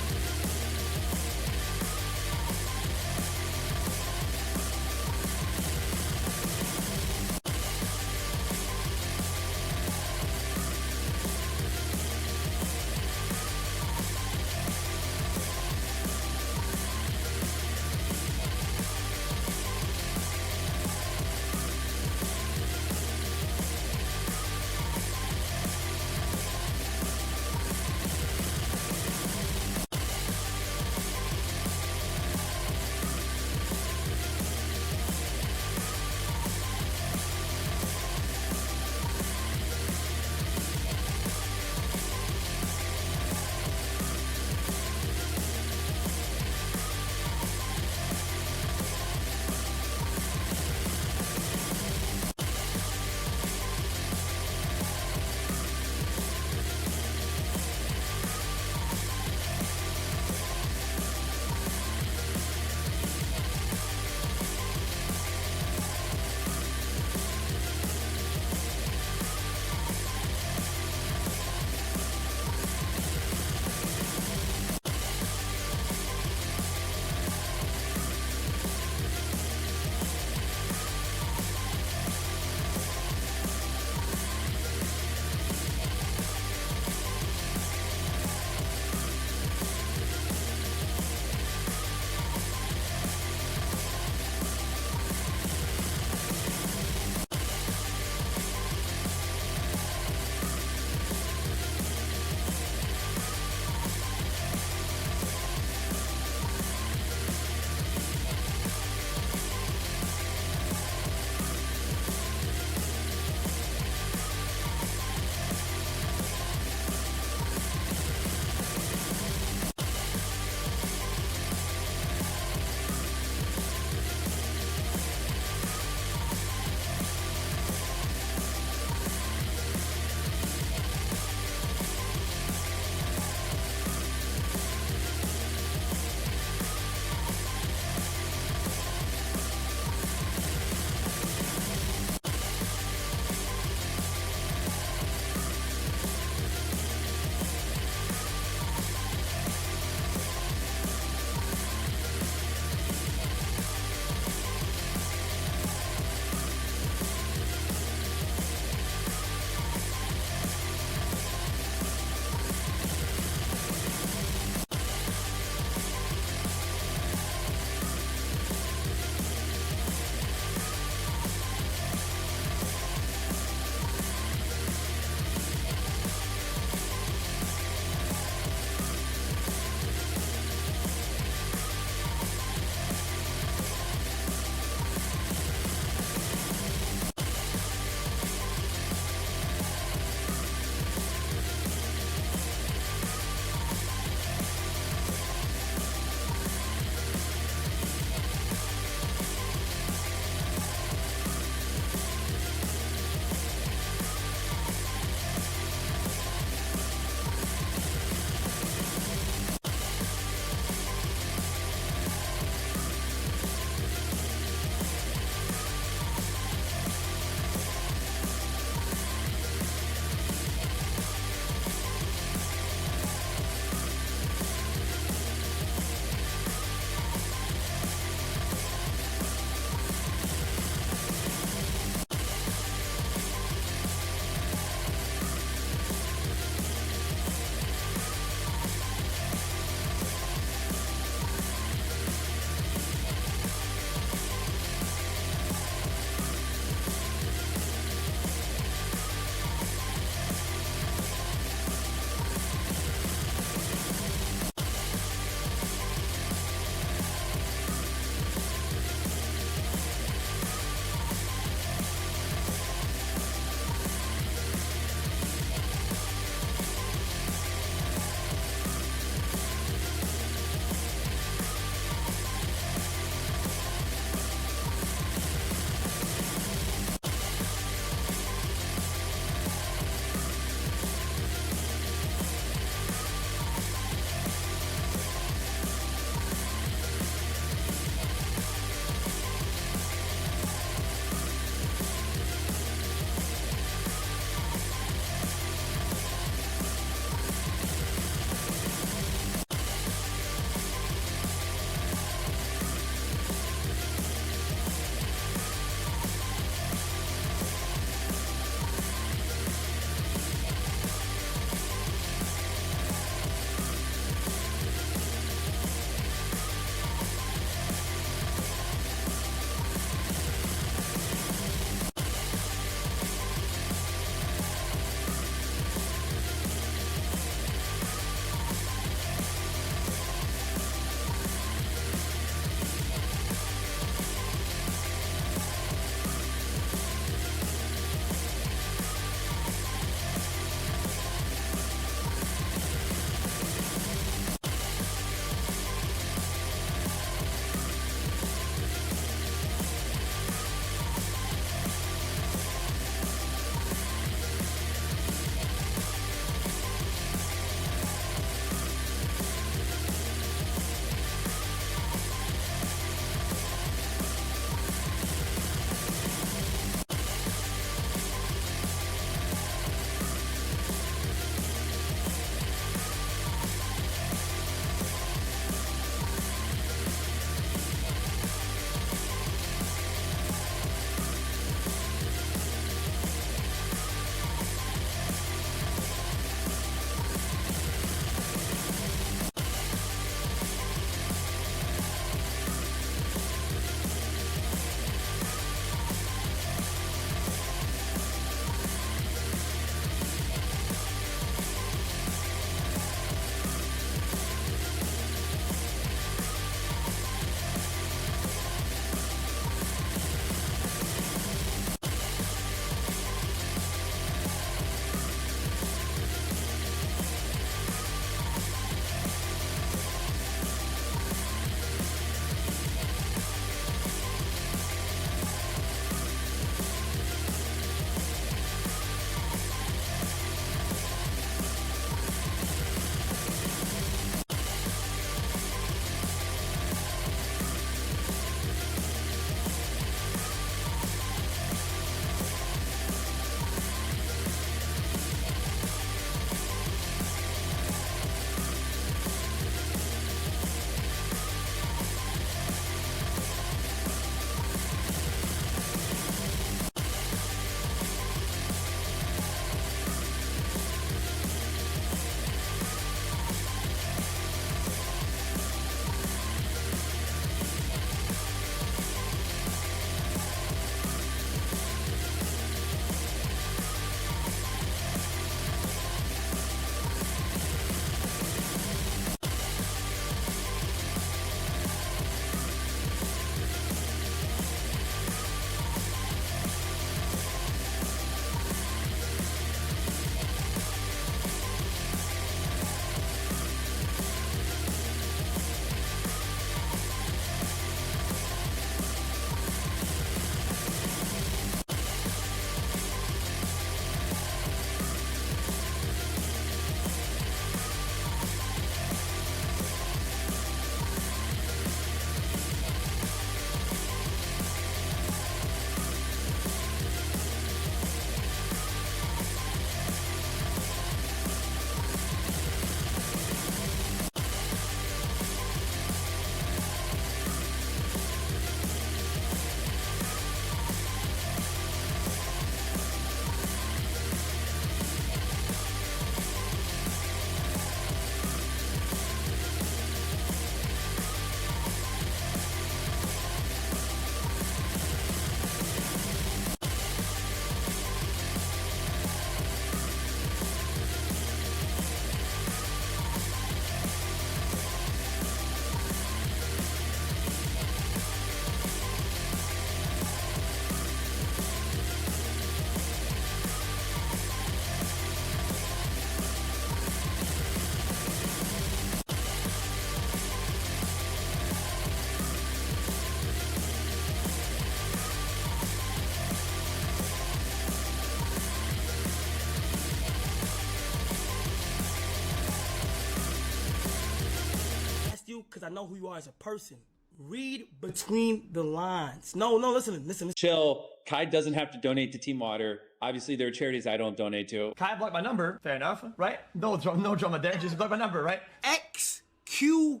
I know who you are as a person. Read between the lines. No, listen. Chill. Kai doesn't have to donate to Team Water. Obviously, there are charities I don't donate to. Kai blocked my number. Fair enough, right? No drama there. Just block my number, right? XQC,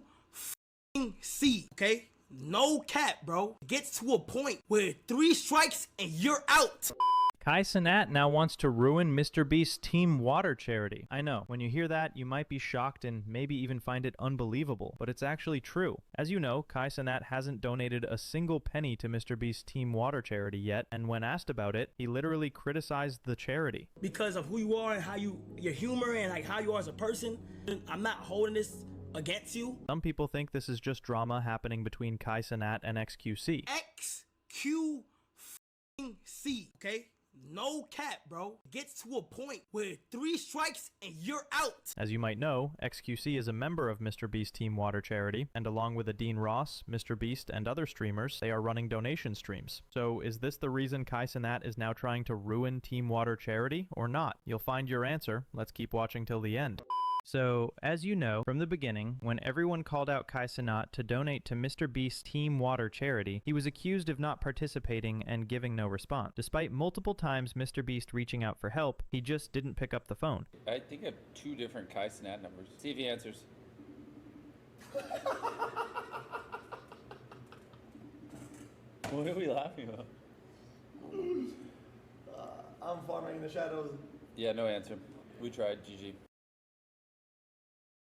okay? No cap, bro. Gets to a point where 3 strikes and you're out. Kai Cenat now wants to ruin Mr. Beast's Team Water charity. I know, when you hear that, you might be shocked and maybe even find it unbelievable, but it's actually true. As you know, Kai Cenat hasn't donated a single penny to Mr. Beast's Team Water charity yet, and when asked about it, he literally criticized the charity. Because of who you are and how your humor and like how you are as a person, I'm not holding this against you. Some people think this is just drama happening between Kai Cenat and XQC. XQC, okay? No cap, bro. Gets to a point where 3 strikes and you're out. As you might know, XQC is a member of Mr. Beast Team Water charity, and along with Adine Ross, Mr. Beast, and other streamers, they are running donation streams. So is this the reason Kai Cenat is now trying to ruin Team Water charity, or not? You'll find your answer. Let's keep watching till the end. So, as you know, from the beginning, when everyone called out Kai Cenat to donate to Mr. Beast's Team Water charity, he was accused of not participating and giving no response. Despite multiple times Mr. Beast reaching out for help, he just didn't pick up the phone. I think I have 2 different Kai Cenat numbers. See if he answers. What are we laughing about? I'm farming in the shadows. Yeah, no answer. We tried. GG.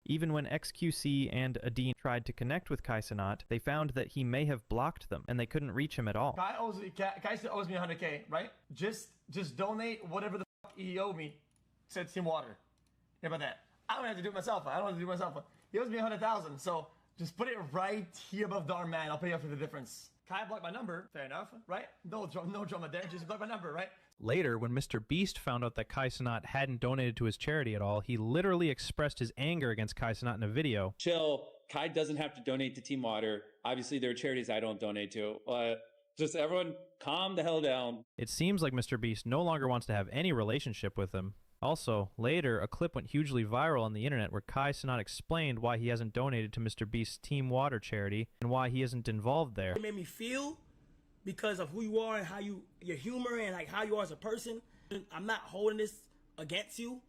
Even when XQC and Adine tried to connect with Kai Cenat, they found that he may have blocked them, and they couldn't reach him at all. Kai still owes me 100K, right? Just donate whatever the fuck he owed me, said Team Water. How about that? I don't have to do it myself. I don't have to do it myself. He owes me 100,000, so just put it right here above the arm, man. I'll pay you for the difference. Kai blocked my number. Fair enough, right? No drama there. Just block my number, right? Later, when Mr. Beast found out that Kai Cenat hadn't donated to his charity at all, he literally expressed his anger against Kai Cenat in a video. Chill. Kai doesn't have to donate to Team Water. Obviously, there are charities I don't donate to. Just everyone calm the hell down. It seems like Mr. Beast no longer wants to have any relationship with him. Also, later, a clip went hugely viral on the internet where Kai Cenat explained why he hasn't donated to Mr. Beast's Team Water charity and why he isn't involved there. It made me feel because of who you are and how your humor and like how you are as a person. I'm not holding this against you.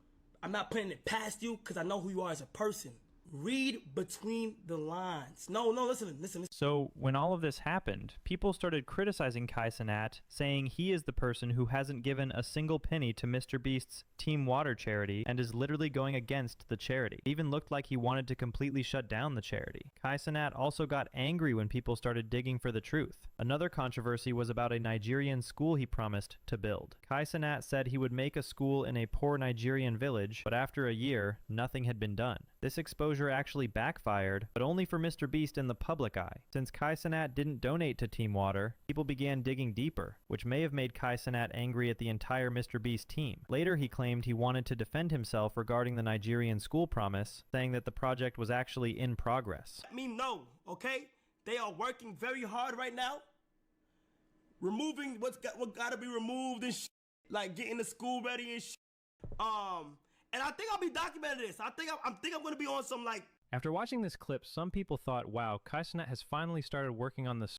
I'm not putting it past you because I know who you are as a person. Read between the lines. No, listen. So, when all of this happened, people started criticizing Kai Cenat, saying he is the person who hasn't given a single penny to Mr. Beast's Team Water charity and is literally going against the charity. It even looked like he wanted to completely shut down the charity. Kai Cenat also got angry when people started digging for the truth. Another controversy was about a Nigerian school he promised to build. Kai Cenat said he would make a school in a poor Nigerian village, but after a year, nothing had been done. This exposure actually backfired, but only for Mr. Beast in the public eye. Since Kai Cenat didn't donate to Team Water, people began digging deeper, which may have made Kai Cenat angry at the entire Mr. Beast team. Later, he claimed he wanted to defend himself regarding the Nigerian school promise, saying that the project was actually in progress. Let me know, okay? They are working very hard right now, removing what gotta be removed and like getting the school ready and and I think I'll be documenting this. I think I'm gonna be on some like. After watching this clip, some people thought, wow, Kai Cenat has finally started working on this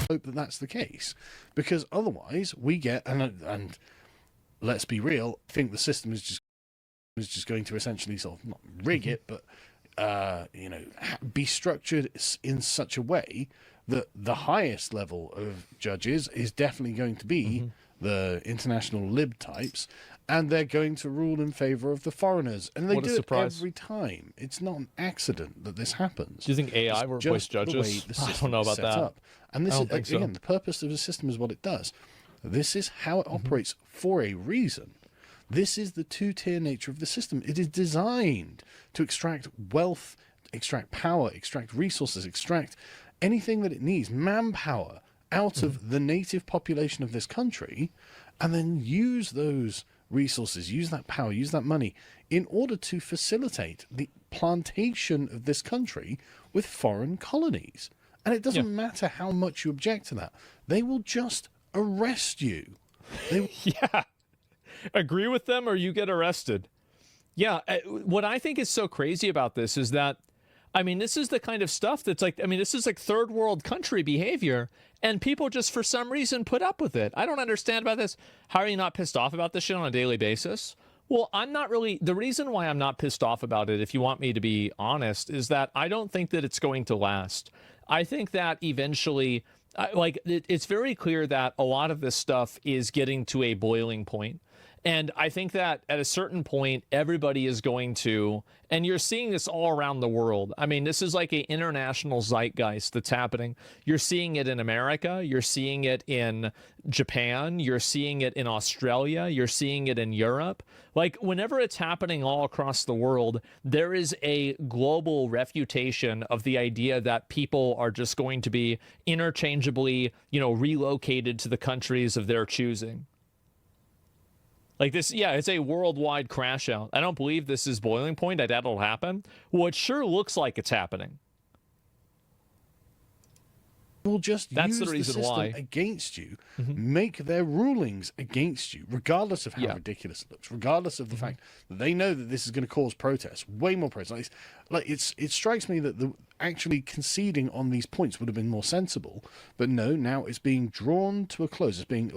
hope that that's the case, because otherwise we get and let's be real, I think the system is just going to essentially sort of not rig it, but be structured in such a way that the highest level of judges is definitely going to be the international lib types, and they're going to rule in favor of the foreigners, and they do it every time. It's not an accident that this happens. Do you think AI will replace judges? I don't know about that. And this is again the purpose of the system is what it does. This is how it operates for a reason. This is the two-tier nature of the system. It is designed to extract wealth, extract power, extract resources, extract anything that it needs, manpower, out of the native population of this country, and then use those resources, use that power, use that money in order to facilitate the plantation of this country with foreign colonies. And it doesn't matter how much you object to that. They will just arrest you. Yeah. Agree with them or you get arrested. Yeah. What I think is so crazy about this is that, I mean, this is the kind of stuff that's like, I mean, this is like third world country behavior, and people just for some reason put up with it. I don't understand about this. How are you not pissed off about this shit on a daily basis? Well, I'm not really. The reason why I'm not pissed off about it, if you want me to be honest, is that I don't think that it's going to last. I think that eventually, it's very clear that a lot of this stuff is getting to a boiling point. And I think that at a certain point, everybody is going to, and you're seeing this all around the world. I mean, this is like an international zeitgeist that's happening. You're seeing it in America. You're seeing it in Japan. You're seeing it in Australia. You're seeing it in Europe. Like, whenever it's happening all across the world, there is a global refutation of the idea that people are just going to be interchangeably, relocated to the countries of their choosing. Like this, it's a worldwide crash out. I don't believe this is boiling point. I doubt it'll happen. Well, it sure looks like it's happening. Will just use the system against you, make their rulings against you, regardless of how ridiculous it looks, regardless of the fact that they know that this is going to cause protests, way more protests. It strikes me that actually conceding on these points would have been more sensible, but no, now it's being drawn to a close. It's being,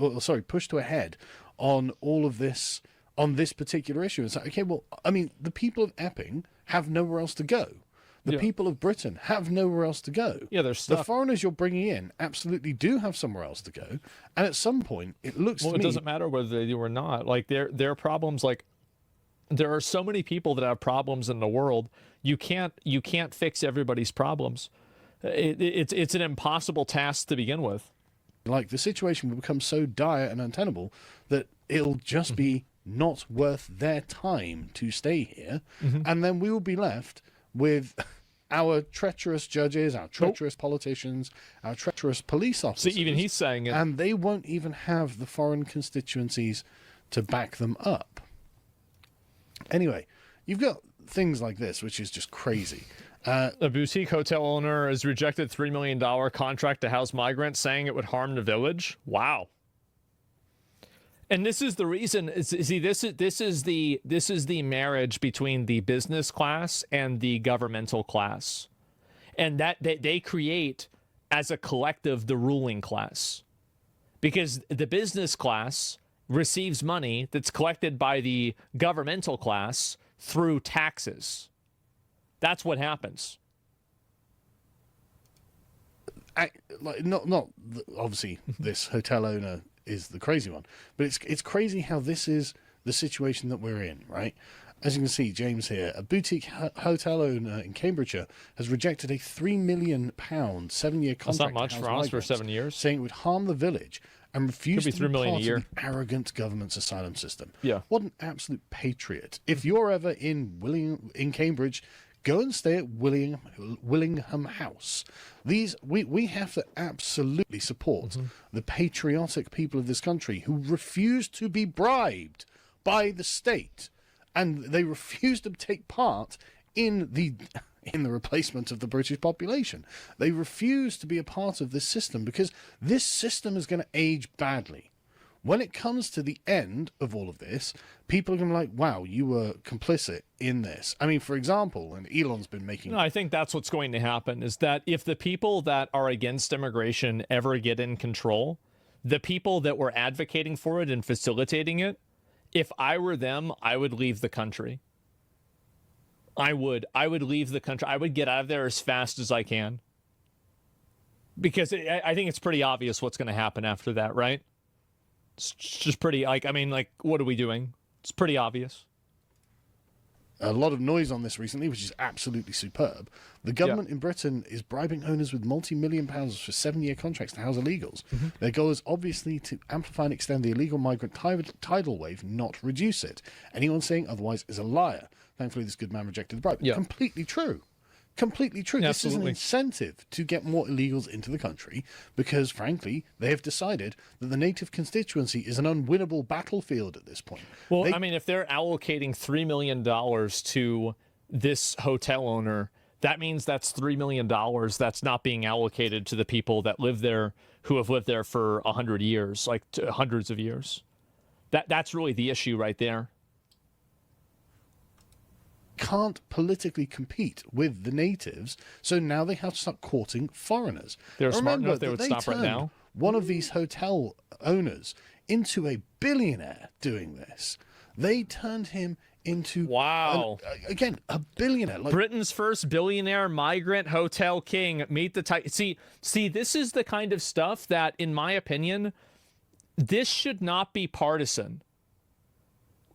pushed to a head on all of this, on this particular issue. It's like, okay, well, I mean, the people of Epping have nowhere else to go. The people of Britain have nowhere else to go. Yeah, they're stuck. The foreigners you're bringing in absolutely do have somewhere else to go. And at some point, it looks to me... Well, it doesn't matter whether they do or not. Like, their problems, like, there are so many people that have problems in the world. You can't fix everybody's problems. It's an impossible task to begin with. Like, the situation will become so dire and untenable that it'll just be not worth their time to stay here. And then we will be left with our treacherous judges, our treacherous politicians, our treacherous police officers. See, even he's saying it. And they won't even have the foreign constituencies to back them up. Anyway, you've got things like this, which is just crazy. A boutique hotel owner has rejected $3 million contract to house migrants, saying it would harm the village. Wow. And this is the reason. See, this is the marriage between the business class and the governmental class, and that they create as a collective the ruling class, because the business class receives money that's collected by the governmental class through taxes. That's what happens. Not obviously this hotel owner is the crazy one, but it's crazy how this is the situation that we're in, right? As you can see, James here, a boutique hotel owner in Cambridgeshire has rejected a £3 million 7-year contract. That's not much for us for 7 years. Saying it would harm the village and refused to be $3 million part a year. of the arrogant government's asylum system. Yeah. What an absolute patriot. If you're ever in Cambridge, go and stay at Willingham House. We have to absolutely support the patriotic people of this country who refuse to be bribed by the state, and they refuse to take part in the replacement of the British population. They refuse to be a part of this system because this system is going to age badly. When it comes to the end of all of this, people are going to be like, wow, you were complicit in this. I mean, for example, and Elon's been making... No, I think that's what's going to happen, is that if the people that are against immigration ever get in control, the people that were advocating for it and facilitating it, if I were them, I would leave the country. I would leave the country. I would get out of there as fast as I can. Because I think it's pretty obvious what's going to happen after that, right? It's just pretty, like, I mean, like, what are we doing? It's pretty obvious. A lot of noise on this recently, which is absolutely superb. The government in Britain is bribing owners with multi-million pounds for 7-year contracts to house illegals. Their goal is obviously to amplify and extend the illegal migrant tidal wave, not reduce it. Anyone saying otherwise is a liar. Thankfully, this good man rejected the bribe. Completely true. Completely true. This is an incentive to get more illegals into the country because, frankly, they have decided that the native constituency is an unwinnable battlefield at this point. Well, I mean, if they're allocating $3 million to this hotel owner, that means that's $3 million that's not being allocated to the people that live there, who have lived there for 100 years, like hundreds of years. That's really the issue right there. Can't politically compete with the natives, so now they have to start courting foreigners. They're smart enough they would stop right now. One of these hotel owners into a billionaire doing this. They turned him into a billionaire. Like, Britain's first billionaire migrant hotel king. Meet the type. See, this is the kind of stuff that, in my opinion, this should not be partisan.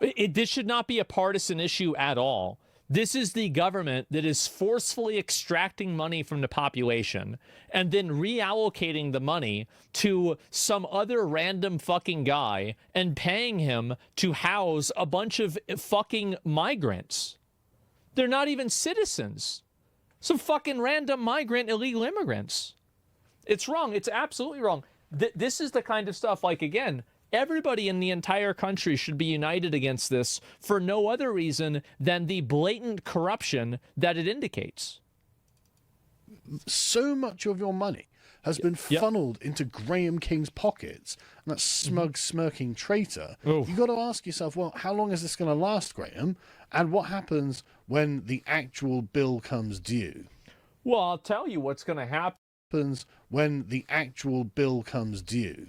This should not be a partisan issue at all. This is the government that is forcefully extracting money from the population and then reallocating the money to some other random fucking guy and paying him to house a bunch of fucking migrants. They're not even citizens. Some fucking random migrant illegal immigrants. It's wrong. It's absolutely wrong. This is the kind of stuff, like, again, everybody in the entire country should be united against this for no other reason than the blatant corruption that it indicates. So much of your money has been funneled into Graham King's pockets, and that smug, smirking traitor. You've got to ask yourself, well, how long is this going to last, Graham? And what happens when the actual bill comes due? Well, I'll tell you what's going to happen. When the actual bill comes due.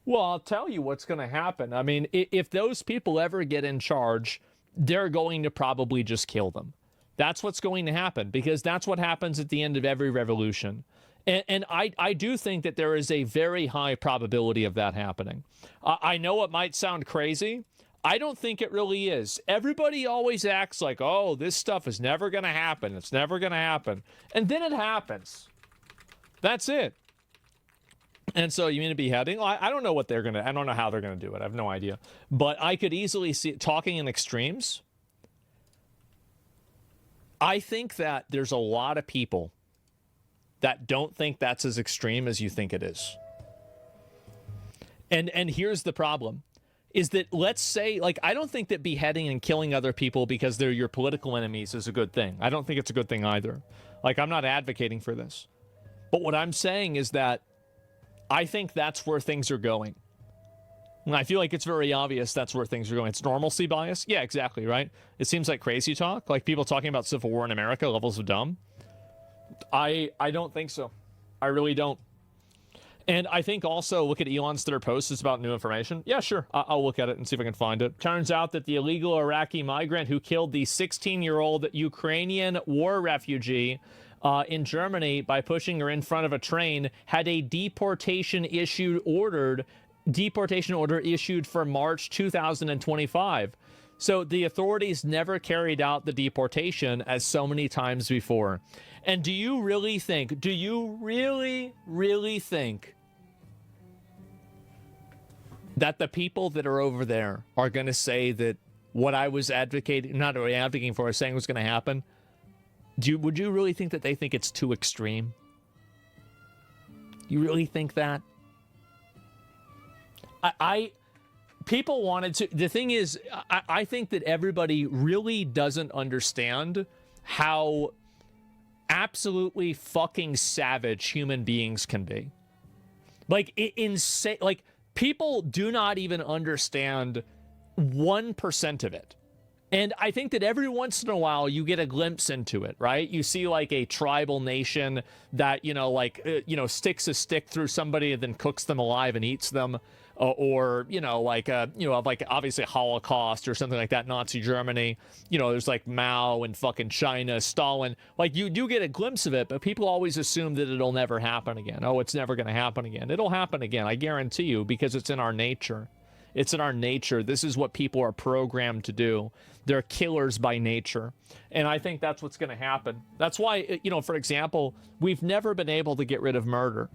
Well, I'll tell you what's going to happen. I mean, if those people ever get in charge, they're going to probably just kill them. That's what's going to happen, because that's what happens at the end of every revolution. And I do think that there is a very high probability of that happening. I know it might sound crazy. I don't think it really is. Everybody always acts like, oh, this stuff is never going to happen. It's never going to happen. And then it happens. That's it. And so you mean a beheading? I don't know what they're going to, I don't know how they're going to do it. I have no idea. But I could easily see it, talking in extremes. I think that there's a lot of people that don't think that's as extreme as you think it is. And here's the problem, is that, let's say, like, I don't think that beheading and killing other people because they're your political enemies is a good thing. I don't think it's a good thing either. Like, I'm not advocating for this. But what I'm saying is that I think that's where things are going. And I feel like it's very obvious that's where things are going. It's normalcy bias. Yeah, exactly, right? It seems like crazy talk, like people talking about civil war in America, levels of dumb. I don't think so. I really don't. And I think also, look at Elon's third post. It's about new information. Yeah, sure. I'll look at it and see if I can find it. Turns out that the illegal Iraqi migrant who killed the 16-year-old Ukrainian war refugee in Germany by pushing her in front of a train had a deportation order issued for March 2025. So the authorities never carried out the deportation as so many times before. And do you really think that the people that are over there are going to say that what I was not really advocating for, I was saying was going to happen? Would you really think that they think it's too extreme? You really think that? People wanted to, the thing is, I think that everybody really doesn't understand how absolutely fucking savage human beings can be. Like, insane, like, People do not even understand 1% of it. And I think that every once in a while you get a glimpse into it, right? You see like a tribal nation that, sticks a stick through somebody and then cooks them alive and eats them. Or obviously Holocaust or something like that, Nazi Germany. There's like Mao and fucking China, Stalin. Like, you do get a glimpse of it, but people always assume that it'll never happen again. Oh, it's never going to happen again. It'll happen again, I guarantee you, because it's in our nature. It's in our nature. This is what people are programmed to do. They're killers by nature. And I think that's what's going to happen. That's why, for example, we've never been able to get rid of murder.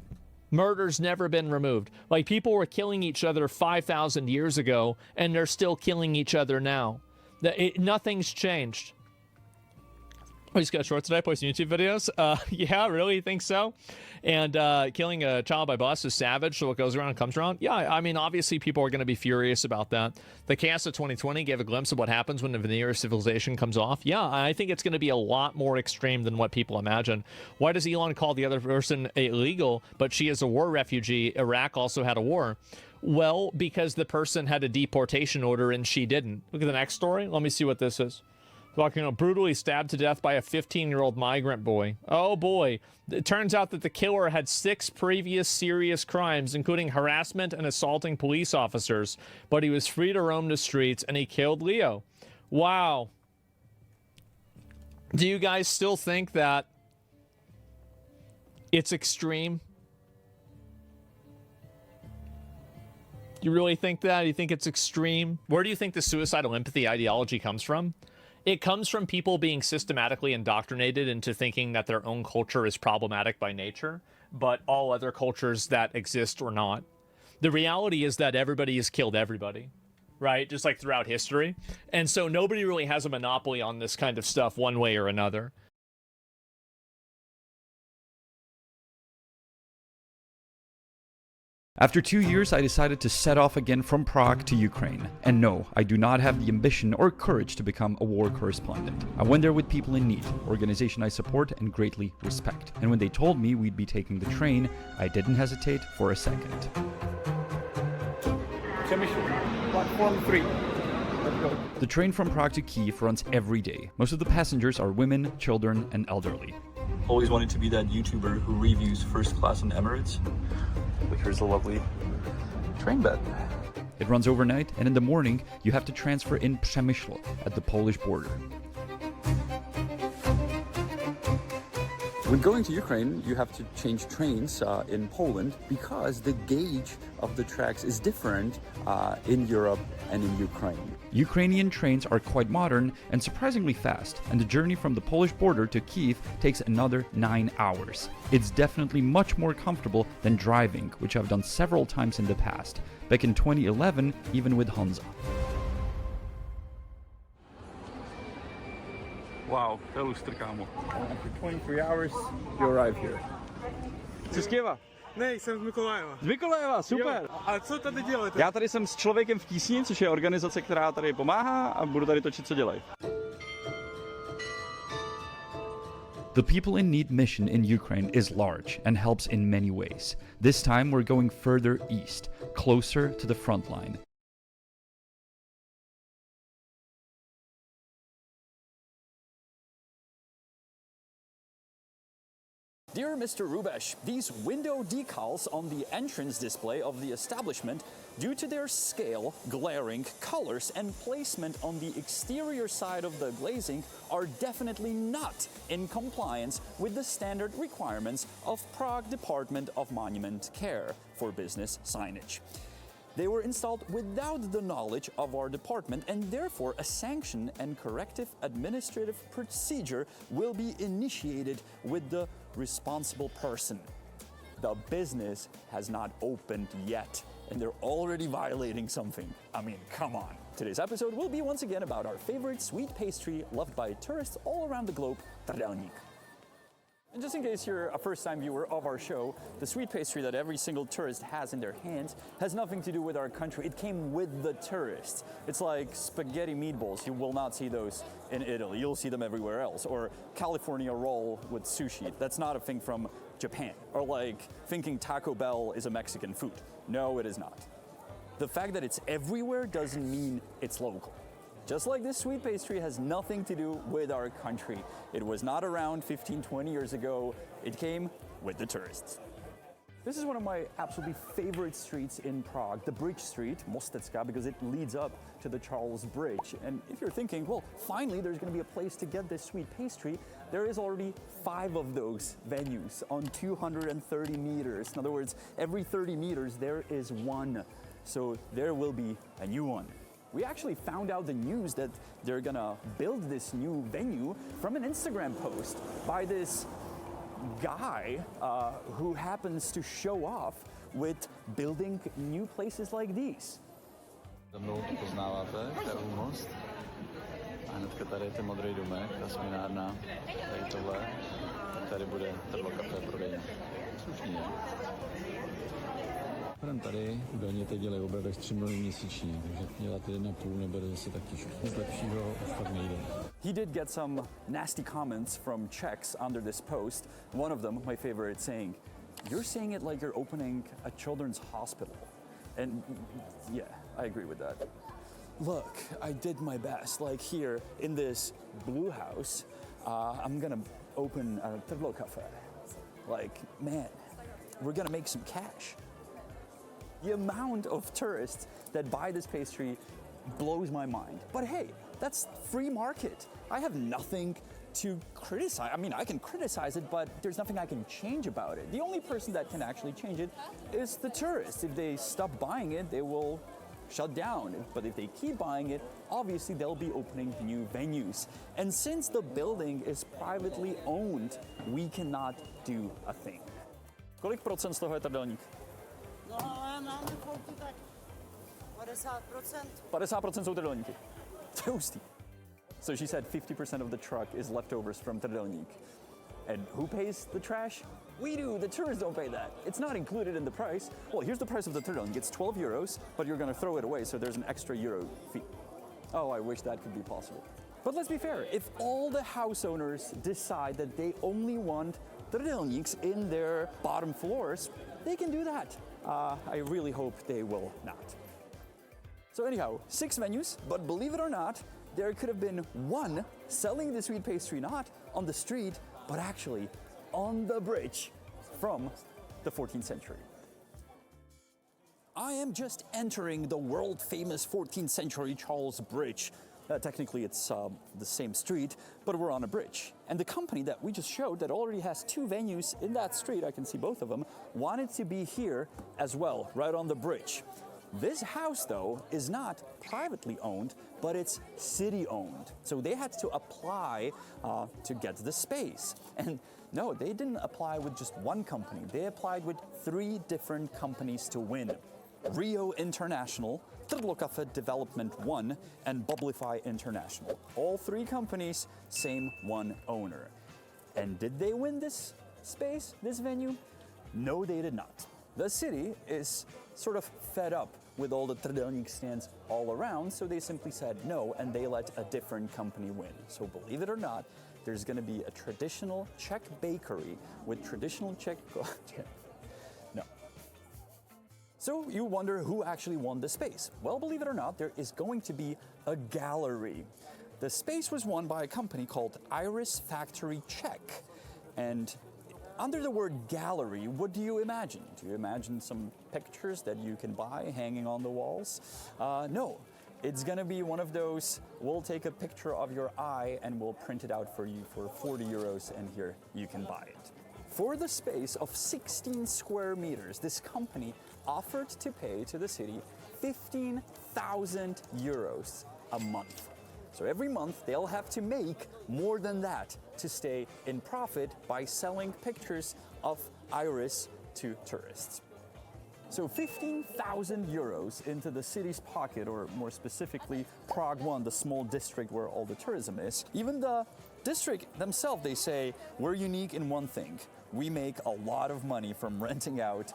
Murder's never been removed. Like, people were killing each other 5,000 years ago, and they're still killing each other now. Nothing's changed. Oh, he's got shorts today, posting YouTube videos. Yeah, really? You think so? And killing a child by bus is savage, so what goes around comes around? Yeah, I mean, obviously people are going to be furious about that. The cast of 2020 gave a glimpse of what happens when the veneer of civilization comes off. Yeah, I think it's going to be a lot more extreme than what people imagine. Why does Elon call the other person illegal, but she is a war refugee? Iraq also had a war. Well, because the person had a deportation order and she didn't. Look at the next story. Let me see what this is. Talking brutally stabbed to death by a 15-year-old migrant boy. Oh boy. It turns out that the killer had 6 previous serious crimes, including harassment and assaulting police officers. But he was free to roam the streets, and he killed Leo. Wow. Do you guys still think that it's extreme? You really think that? You think it's extreme? Where do you think the suicidal empathy ideology comes from? It comes from people being systematically indoctrinated into thinking that their own culture is problematic by nature, but all other cultures that exist are not. The reality is that everybody has killed everybody, right? Just like throughout history. And so nobody really has a monopoly on this kind of stuff one way or another. After 2 years, I decided to set off again from Prague to Ukraine. And no, I do not have the ambition or courage to become a war correspondent. I went there with People in Need, organization I support and greatly respect. And when they told me we'd be taking the train, I didn't hesitate for a second. Platform 3. The train from Prague to Kyiv runs every day. Most of the passengers are women, children, and elderly. Always wanted to be that YouTuber who reviews first class on Emirates. But here's a lovely train bed. It runs overnight, and in the morning, you have to transfer in Przemyśl at the Polish border. When going to Ukraine, you have to change trains in Poland because the gauge of the tracks is different in Europe and in Ukraine. Ukrainian trains are quite modern and surprisingly fast, and the journey from the Polish border to Kyiv takes another 9 hours. It's definitely much more comfortable than driving, which I've done several times in the past, back in 2011, even with Honza. Wow, to je lustr, kámo. After 23 hours, you arrive here. Jsi z Kyjeva? Ne, jsem z Mykolajeva. Z Mykolajeva, super. Jo, a co tady děláte? Já tady jsem s Člověkem v tísni, což je organizace, která tady pomáhá a budu tady točit, co dělají. The People in Need mission in Ukraine is large and helps in many ways. This time we're going further east, closer to the front line. Dear Mr. Rubesh, these window decals on the entrance display of the establishment, due to their scale, glaring, colors, and placement on the exterior side of the glazing, are definitely not in compliance with the standard requirements of Prague Department of Monument Care for business signage. They were installed without the knowledge of our department, and therefore a sanction and corrective administrative procedure will be initiated with the responsible person. The business has not opened yet, and they're already violating something. I mean, come on. Today's episode will be once again about our favorite sweet pastry loved by tourists all around the globe, trdelník. And just in case you're a first-time viewer of our show, the sweet pastry that every single tourist has in their hands has nothing to do with our country. It came with the tourists. It's like spaghetti meatballs. You will not see those in Italy. You'll see them everywhere else. Or California roll with sushi. That's not a thing from Japan. Or like thinking Taco Bell is a Mexican food. No, it is not. The fact that it's everywhere doesn't mean it's local. Just like this sweet pastry has nothing to do with our country. It was not around 15, 20 years ago. It came with the tourists. This is one of my absolutely favorite streets in Prague, the Bridge Street, Mostecká, because it leads up to the Charles Bridge. And if you're thinking, well, finally there's going to be a place to get this sweet pastry, there is already 5 of those venues on 230 meters. In other words, every 30 meters there is one. So there will be a new one. We actually found out the news that they're gonna build this new venue from an Instagram post by this guy who happens to show off with building new places like these. Za mnou to poznáváte, to je most. A hnedka tady je ten modrý domek, ta směnárna, tady tohle. Tady bude Trlo kafe prodejna. Slušný, ne? Tady údajně teď dělají obrat 3 miliony měsíčně, takže dělat 1,5 nebude zase tak těžko. Nic lepšího už fakt nejde. He did get some nasty comments from Czechs under this post. One of them, my favorite, saying, "You're saying it like you're opening a children's hospital." And yeah, I agree with that. Look, I did my best. Like here in this blue house, I'm gonna open a Trlo cafe. Like, man, we're gonna make some cash. The amount of tourists that buy this pastry blows my mind. But hey, that's free market. I have nothing to criticize. I mean, I can criticize it, but there's nothing I can change about it. The only person that can actually change it is the tourists. If they stop buying it, they will shut down. But if they keep buying it, obviously they'll be opening new venues. And since the building is privately owned, we cannot do a thing. Kolik procent z toho je trdelník? No, ale mám defaultu tak 50%. 50% jsou trdelníky. To je hustý. So she said 50% of the truck is leftovers from trdelník. And who pays the trash? We do. The tourists don't pay that. It's not included in the price. Well, here's the price of the trdelník. It's 12 euros, but you're going to throw it away, so there's an extra euro fee. Oh, I wish that could be possible. But let's be fair. If all the house owners decide that they only want trdelníks in their bottom floors, they can do that. I really hope they will not. So anyhow, 6 venues, but believe it or not, there could have been one selling the sweet pastry not on the street, but actually on the bridge from the 14th century. I am just entering the world famous 14th century Charles Bridge. Technically it's the same street, but we're on a bridge. And the company that we just showed that already has 2 venues in that street, I can see both of them, wanted to be here as well, right on the bridge. This house, though, is not privately owned, but it's city-owned. So they had to apply to get the space. And no, they didn't apply with just one company. They applied with 3 different companies to win. Rio International, Trlo Cafe Development 1, and Bubblify International. All 3 companies, same one owner. And did they win this space, this venue? No, they did not. The city is sort of fed up with all the trdelník stands all around, so they simply said no, and they let a different company win. So believe it or not, there's going to be a traditional Czech bakery with traditional Czech... No. So you wonder who actually won the space. Well, believe it or not, there is going to be a gallery. The space was won by a company called Iris Factory Czech. And under the word gallery, what do you imagine? Do you imagine some pictures that you can buy hanging on the walls? No. It's gonna be one of those, we'll take a picture of your eye and we'll print it out for you for 40 euros and here you can buy it. For the space of 16 square meters, this company offered to pay to the city 15,000 euros a month. So every month they'll have to make more than that to stay in profit by selling pictures of Iris to tourists. So 15,000 euros into the city's pocket, or more specifically Prague 1, the small district where all the tourism is. Even the district themselves, they say, we're unique in one thing. We make a lot of money from renting out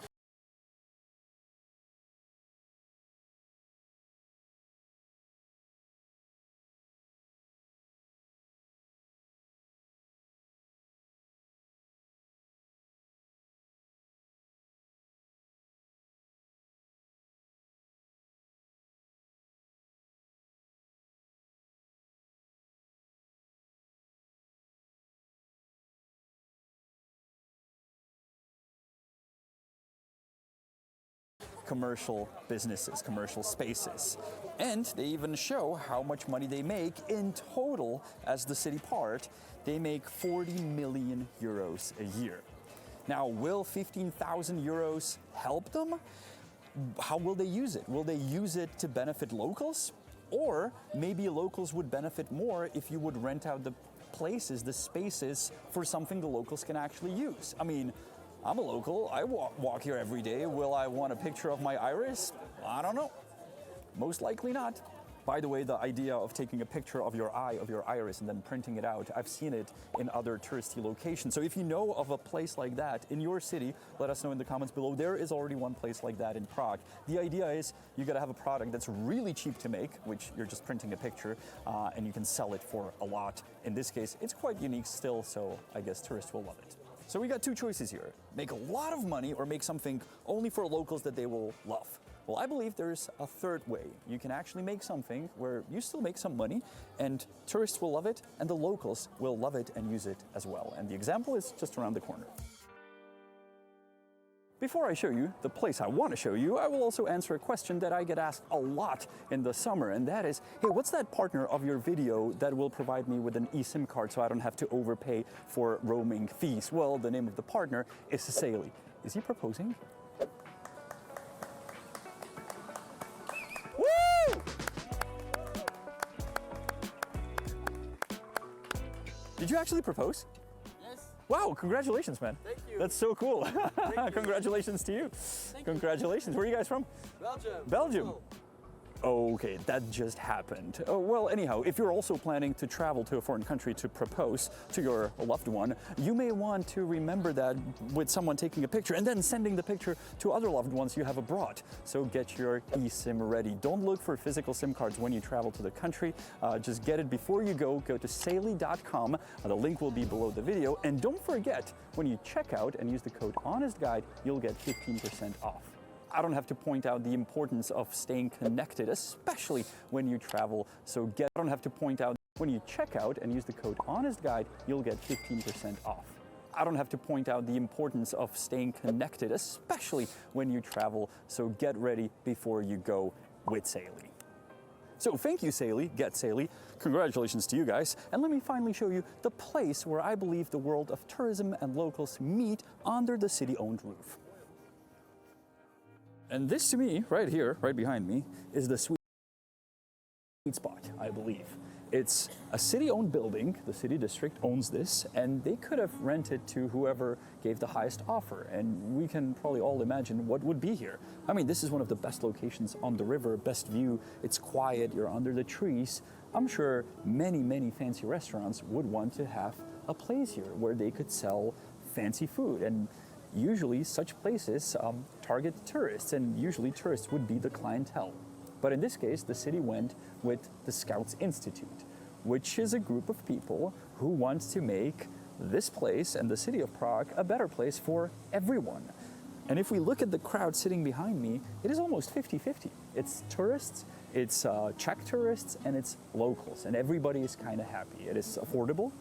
commercial businesses, commercial spaces. And they even show how much money they make in total as the city part. They make 40 million euros a year. Now, will 15,000 euros help them? How will they use it? Will they use it to benefit locals? Or maybe locals would benefit more if you would rent out the places, the spaces, for something the locals can actually use. I mean, I'm a local, I walk here every day. Will I want a picture of my iris? I don't know. Most likely not. By the way, the idea of taking a picture of your eye, of your iris, and then printing it out, I've seen it in other touristy locations. So if you know of a place like that in your city, let us know in the comments below. There is already one place like that in Prague. The idea is you gotta have a product that's really cheap to make, which you're just printing a picture, and you can sell it for a lot. In this case, it's quite unique still, so I guess tourists will love it. So we got two choices here. Make a lot of money or make something only for locals that they will love. Well, I believe there's a third way. You can actually make something where you still make some money and tourists will love it and the locals will love it and use it as well. And the example is just around the corner. Before I show you the place I want to show you, I will also answer a question that I get asked a lot in the summer, and that is, hey, what's that partner of your video that will provide me with an eSIM card so I don't have to overpay for roaming fees? Well, the name of the partner is Cecily. Is he proposing? Woo! Did you actually propose? Wow, congratulations, man. Thank you. That's so cool. Congratulations to you. Congratulations. Where are you guys from? Belgium. Belgium. Okay, that just happened. Oh, well, anyhow, if you're also planning to travel to a foreign country to propose to your loved one, you may want to remember that with someone taking a picture and then sending the picture to other loved ones you have abroad. So get your eSIM ready. Don't look for physical SIM cards when you travel to the country. Just get it before you go. Go to Saily.com. The link will be below the video. And don't forget, when you check out and use the code HONESTGUIDE, you'll get 15% off. I don't have to point out the importance of staying connected, especially when you travel. So I don't have to point out when you check out and use the code HONESTGUIDE, you'll get 15% off. I don't have to point out the importance of staying connected, especially when you travel. So get ready before you go with Saily. So thank you, Saily, Get Saily. Congratulations to you guys. And let me finally show you the place where I believe the world of tourism and locals meet under the city-owned roof. And this to me, right here, right behind me, is the sweet spot, I believe. It's a city-owned building, the city district owns this, and they could have rented to whoever gave the highest offer, and we can probably all imagine what would be here. I mean, this is one of the best locations on the river, best view, it's quiet, you're under the trees. I'm sure many, many fancy restaurants would want to have a place here where they could sell fancy food, and usually such places target tourists, and usually tourists would be the clientele. But in this case, the city went with the Scouts Institute, which is a group of people who wants to make this place and the city of Prague a better place for everyone. And if we look at the crowd sitting behind me, it is almost 50-50. It's tourists, it's Czech tourists, and it's locals, and everybody is kind of happy. It is affordable.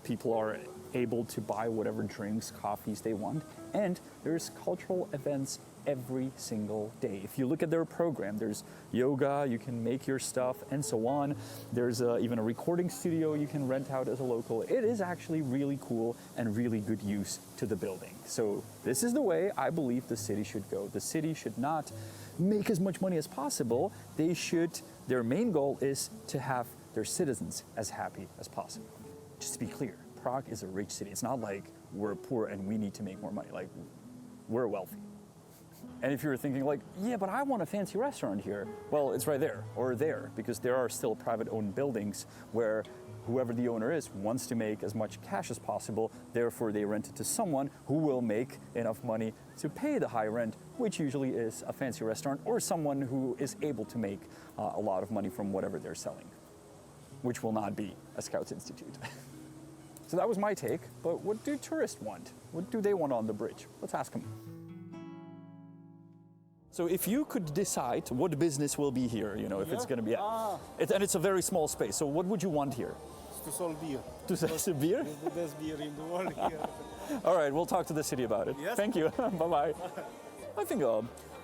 People are able to buy whatever drinks, coffees they want, and there's cultural events every single day. If you look at their program, there's yoga, you can make your stuff, and so on. There's even a recording studio you can rent out as a local. It is actually really cool and really good use to the building. So this is the way I believe the city should go. The city should not make as much money as possible. Their main goal is to have their citizens as happy as possible. Just to be clear, Prague is a rich city. It's not like we're poor and we need to make more money. Like, we're wealthy. And if you're thinking like, yeah, but I want a fancy restaurant here, well, it's right there or there, because there are still private-owned buildings where whoever the owner is wants to make as much cash as possible. Therefore, they rent it to someone who will make enough money to pay the high rent, which usually is a fancy restaurant or someone who is able to make a lot of money from whatever they're selling, which will not be a Scouts Institute. So that was my take, but what do tourists want? What do they want on the bridge? Let's ask them. So if you could decide what business will be here, you know, if it's going to be, and it's a very small space, so what would you want here? To sell beer. To sell beer? It's the best beer in the world here. All right, we'll talk to the city about it. Yes. Thank you. Bye-bye. I think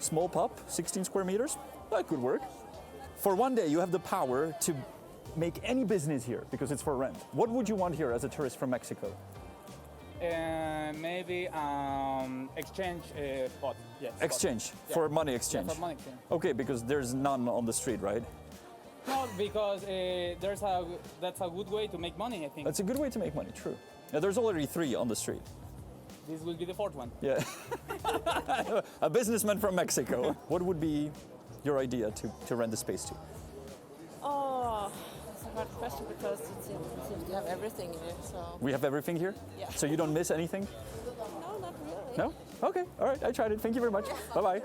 small pub, 16 square meters. That could work. For one day, you have the power to make any business here because it's for rent. What would you want here as a tourist from Mexico? Maybe exchange spot. Yes. Exchange, yeah. for money exchange. Yeah, for money exchange. Okay, because there's none on the street, right? No, because that's a good way to make money, I think. That's a good way to make money, true. Yeah, there's already 3 on the street. This will be the 4th one. Yeah. A businessman from Mexico. What would be your idea to rent the space to? Oh, that's a hard question because it seems to have everything here. So We have everything here? Yeah. So you don't miss anything? no, not really. No? Okay, all right, I tried it. Thank you very much. Bye-bye.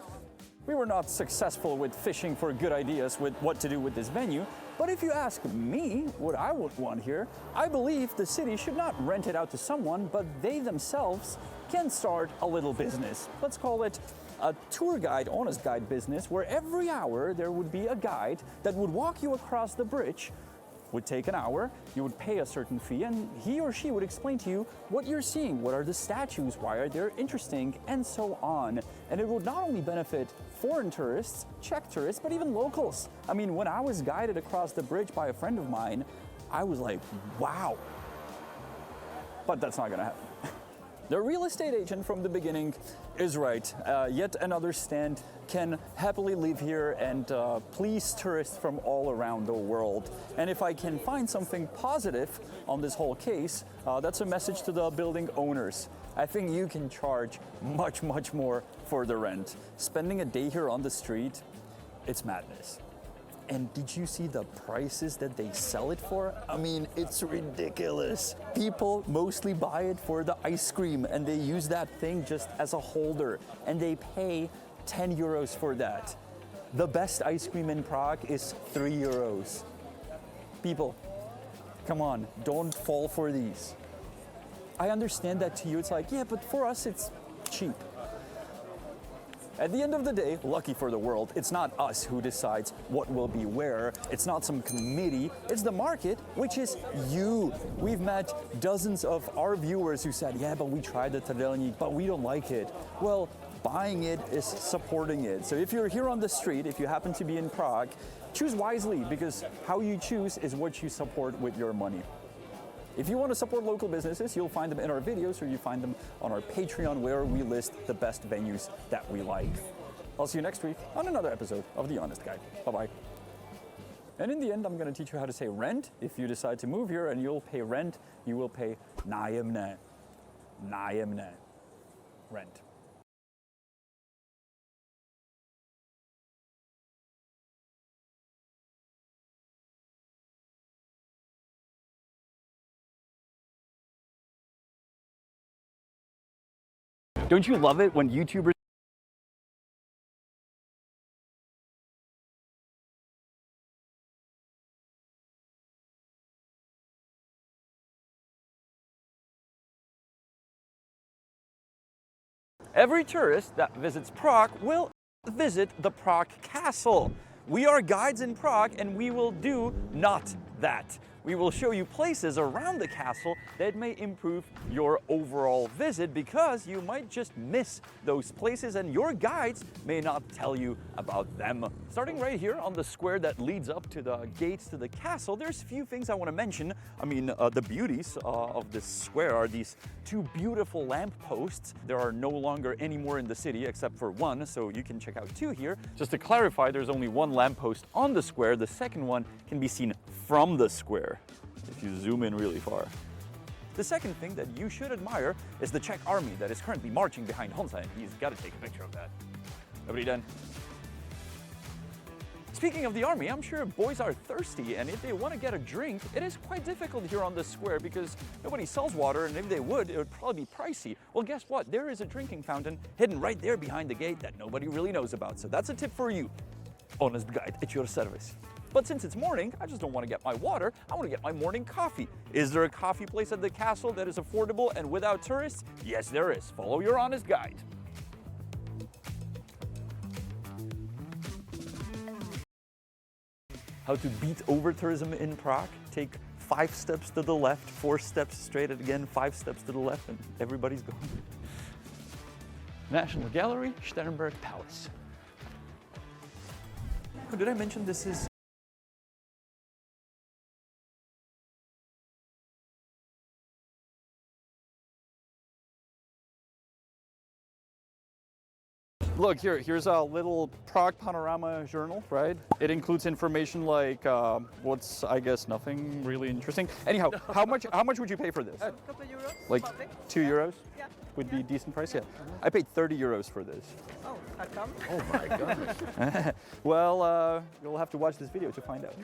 We were not successful with fishing for good ideas with what to do with this venue, but if you ask me what I would want here, I believe the city should not rent it out to someone, but they themselves can start a little business. Let's call it a tour guide, honest guide business, where every hour there would be a guide that would walk you across the bridge. Would take an hour, you would pay a certain fee, and he or she would explain to you what you're seeing, what are the statues, why are they interesting, and so on. And it would not only benefit foreign tourists, Czech tourists, but even locals. I mean, when I was guided across the bridge by a friend of mine, I was like, wow. But that's not gonna happen. The real estate agent from the beginning is right. Yet another stand can happily live here and please tourists from all around the world. And if I can find something positive on this whole case, that's a message to the building owners. I think you can charge much, much more for the rent. Spending a day here on the street, it's madness. And did you see the prices that they sell it for? I mean, it's ridiculous. People mostly buy it for the ice cream and they use that thing just as a holder and they pay 10 euros for that. The best ice cream in Prague is 3 euros. People, come on, don't fall for these. I understand that to you, it's like, yeah, but for us, it's cheap. At the end of the day, lucky for the world, it's not us who decides what will be where. It's not some committee. It's the market, which is you. We've met dozens of our viewers who said, yeah, but we tried the Trdelník, but we don't like it. Well, buying it is supporting it. So if you're here on the street, if you happen to be in Prague, choose wisely because how you choose is what you support with your money. If you want to support local businesses, you'll find them in our videos or you find them on our Patreon where we list the best venues that we like. I'll see you next week on another episode of The Honest Guide. Bye-bye. And in the end, I'm going to teach you how to say rent. If you decide to move here and you'll pay rent, you will pay nájemné. Nájemné. Rent. Don't you love it when YouTubers Every tourist that visits Prague will visit the Prague Castle. We are guides in Prague and we will do not that. We will show you places around the castle that may improve your overall visit because you might just miss those places and your guides may not tell you about them. Starting right here on the square that leads up to the gates to the castle, there's a few things I want to mention. I mean, the beauties of this square are these 2 beautiful lampposts. There are no longer any more in the city except for 1, so you can check out 2 here. Just to clarify, there's only 1 lamppost on the square. The second one can be seen from the square if you zoom in really far. The second thing that you should admire is the Czech army that is currently marching behind Honza, and he's got to take a picture of that. Everybody done? Speaking of the army, I'm sure boys are thirsty, and if they want to get a drink, it is quite difficult here on this square because nobody sells water, and if they would, it would probably be pricey. Well, guess what? There is a drinking fountain hidden right there behind the gate that nobody really knows about, so that's a tip for you. Honest guide at your service. But since it's morning, I just don't want to get my water, I want to get my morning coffee. Is there a coffee place at the castle that is affordable and without tourists? Yes, there is. Follow your honest guide. How to beat over tourism in Prague? Take 5 steps to the left, 4 steps straight again, 5 steps to the left, and everybody's gone. National Gallery, Sternberg Palace. Did I mention this is... Look, here's a little Prague Panorama journal, right? It includes information like what's, I guess, nothing really interesting. Anyhow, how much would you pay for this? A couple euros. Like something. 2 euros? Yeah. Would be a decent price, yeah. I paid 30 euros for this. Oh, how come? Oh my goodness. Well, you'll have to watch this video to find out.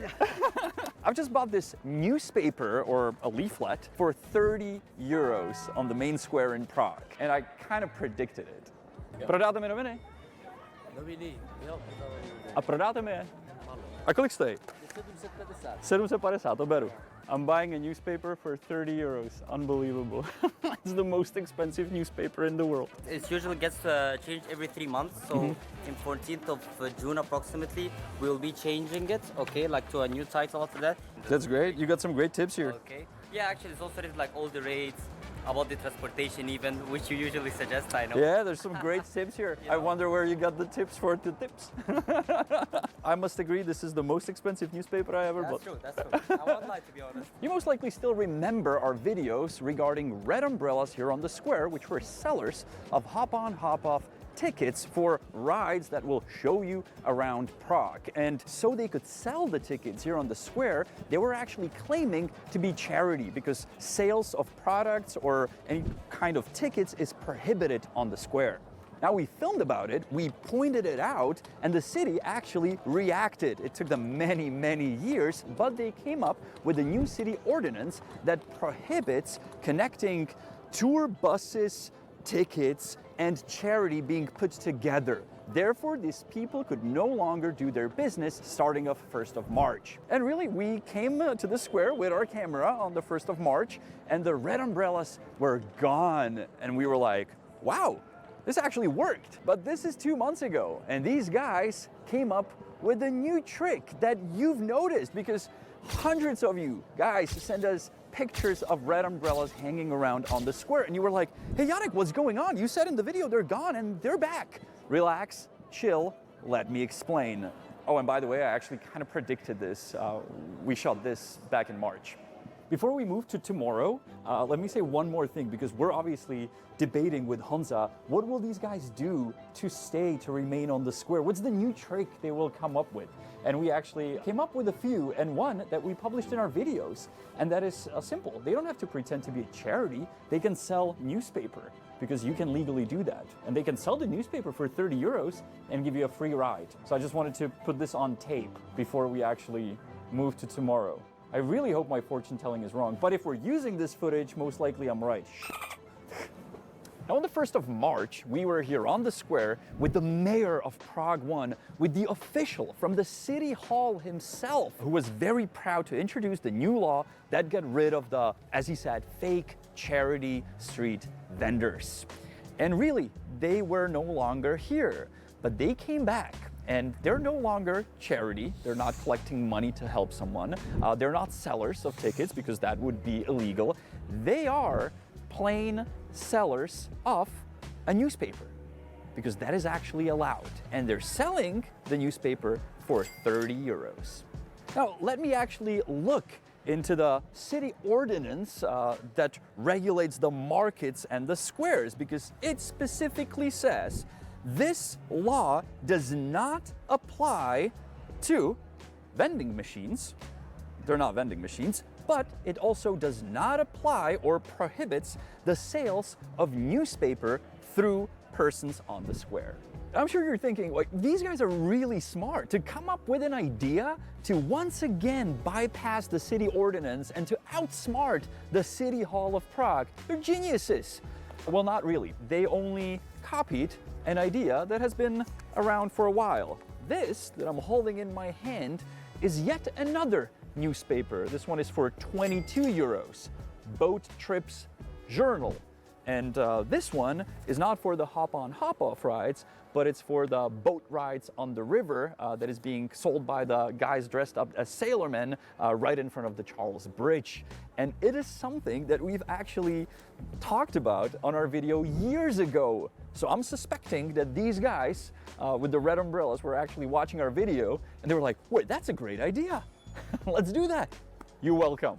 I've just bought this newspaper or a leaflet for 30 euros on the main square in Prague, and I kind of predicted it. Prodáte mi noviny? Noviny, jo. A prodáte mi je? A kolik stojí? 750. 750, to beru. I'm buying a newspaper for 30 euros. Unbelievable. It's the most expensive newspaper in the world. It usually gets changed every 3 months. So in 14th of June approximately, we'll be changing it, okay, like to a new title after that. That's great. You got some great tips here. Okay. Yeah, actually it's also like all the rates, about the transportation even, which you usually suggest, I know. Yeah, there's some great tips here. I wonder where you got the tips for the tips. I must agree, this is the most expensive newspaper I ever bought. That's true. I won't lie, to be honest. You most likely still remember our videos regarding red umbrellas here on the square, which were sellers of hop-on, hop-off tickets for rides that will show you around Prague. And so they could sell the tickets here on the square, they were actually claiming to be charity because sales of products or any kind of tickets is prohibited on the square. Now we filmed about it, we pointed it out, and the city actually reacted. It took them many, many years, but they came up with a new city ordinance that prohibits connecting tour buses, tickets, and charity being put together. Therefore, these people could no longer do their business starting of 1st of March. And really, we came to the square with our camera on the 1st of March, and the red umbrellas were gone. And we were like, wow, this actually worked. But this is 2 months ago, and these guys came up with a new trick that you've noticed because hundreds of you guys send us pictures of red umbrellas hanging around on the square. And you were like, hey Yannick, what's going on? You said in the video they're gone and they're back. Relax, chill, let me explain. Oh, and by the way, I actually kind of predicted this. We shot this back in March. Before we move to tomorrow, let me say one more thing because we're obviously debating with Honza, what will these guys do to stay, to remain on the square? What's the new trick they will come up with? And we actually came up with a few, and one that we published in our videos, and that is simple. They don't have to pretend to be a charity. They can sell newspaper because you can legally do that. And they can sell the newspaper for 30 euros and give you a free ride. So I just wanted to put this on tape before we actually move to tomorrow. I really hope my fortune telling is wrong, but if we're using this footage, most likely I'm right. Now on the 1st of March, we were here on the square with the mayor of Prague 1, with the official from the city hall himself, who was very proud to introduce the new law that got rid of the, as he said, fake charity street vendors. And really, they were no longer here, but they came back. And they're no longer charity. They're not collecting money to help someone. They're not sellers of tickets because that would be illegal. They are plain sellers of a newspaper because that is actually allowed. And they're selling the newspaper for 30 euros. Now, let me actually look into the city ordinance that regulates the markets and the squares because it specifically says this law does not apply to vending machines. They're not vending machines, but it also does not apply or prohibits the sales of newspaper through persons on the square. I'm sure you're thinking, like, these guys are really smart to come up with an idea to once again bypass the city ordinance and to outsmart the City Hall of Prague. They're geniuses. Well, not really. They only copied an idea that has been around for a while. This that I'm holding in my hand is yet another newspaper. This one is for 22 euros. Boat Trips Journal. And this one is not for the hop-on, hop-off rides, but it's for the boat rides on the river that is being sold by the guys dressed up as sailormen right in front of the Charles Bridge. And it is something that we've actually talked about on our video years ago. So I'm suspecting that these guys with the red umbrellas were actually watching our video and they were like, wait, that's a great idea. Let's do that. You're welcome.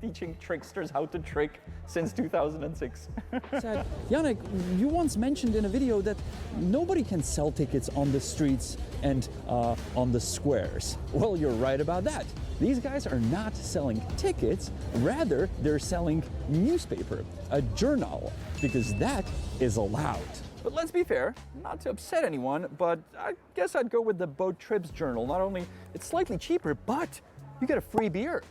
Teaching tricksters how to trick since 2006. Yannick, you once mentioned in a video that nobody can sell tickets on the streets and on the squares. Well, you're right about that. These guys are not selling tickets, rather they're selling newspaper, a journal, because that is allowed. But let's be fair, not to upset anyone, but I guess I'd go with the Boat Trips Journal. Not only it's slightly cheaper, but you get a free beer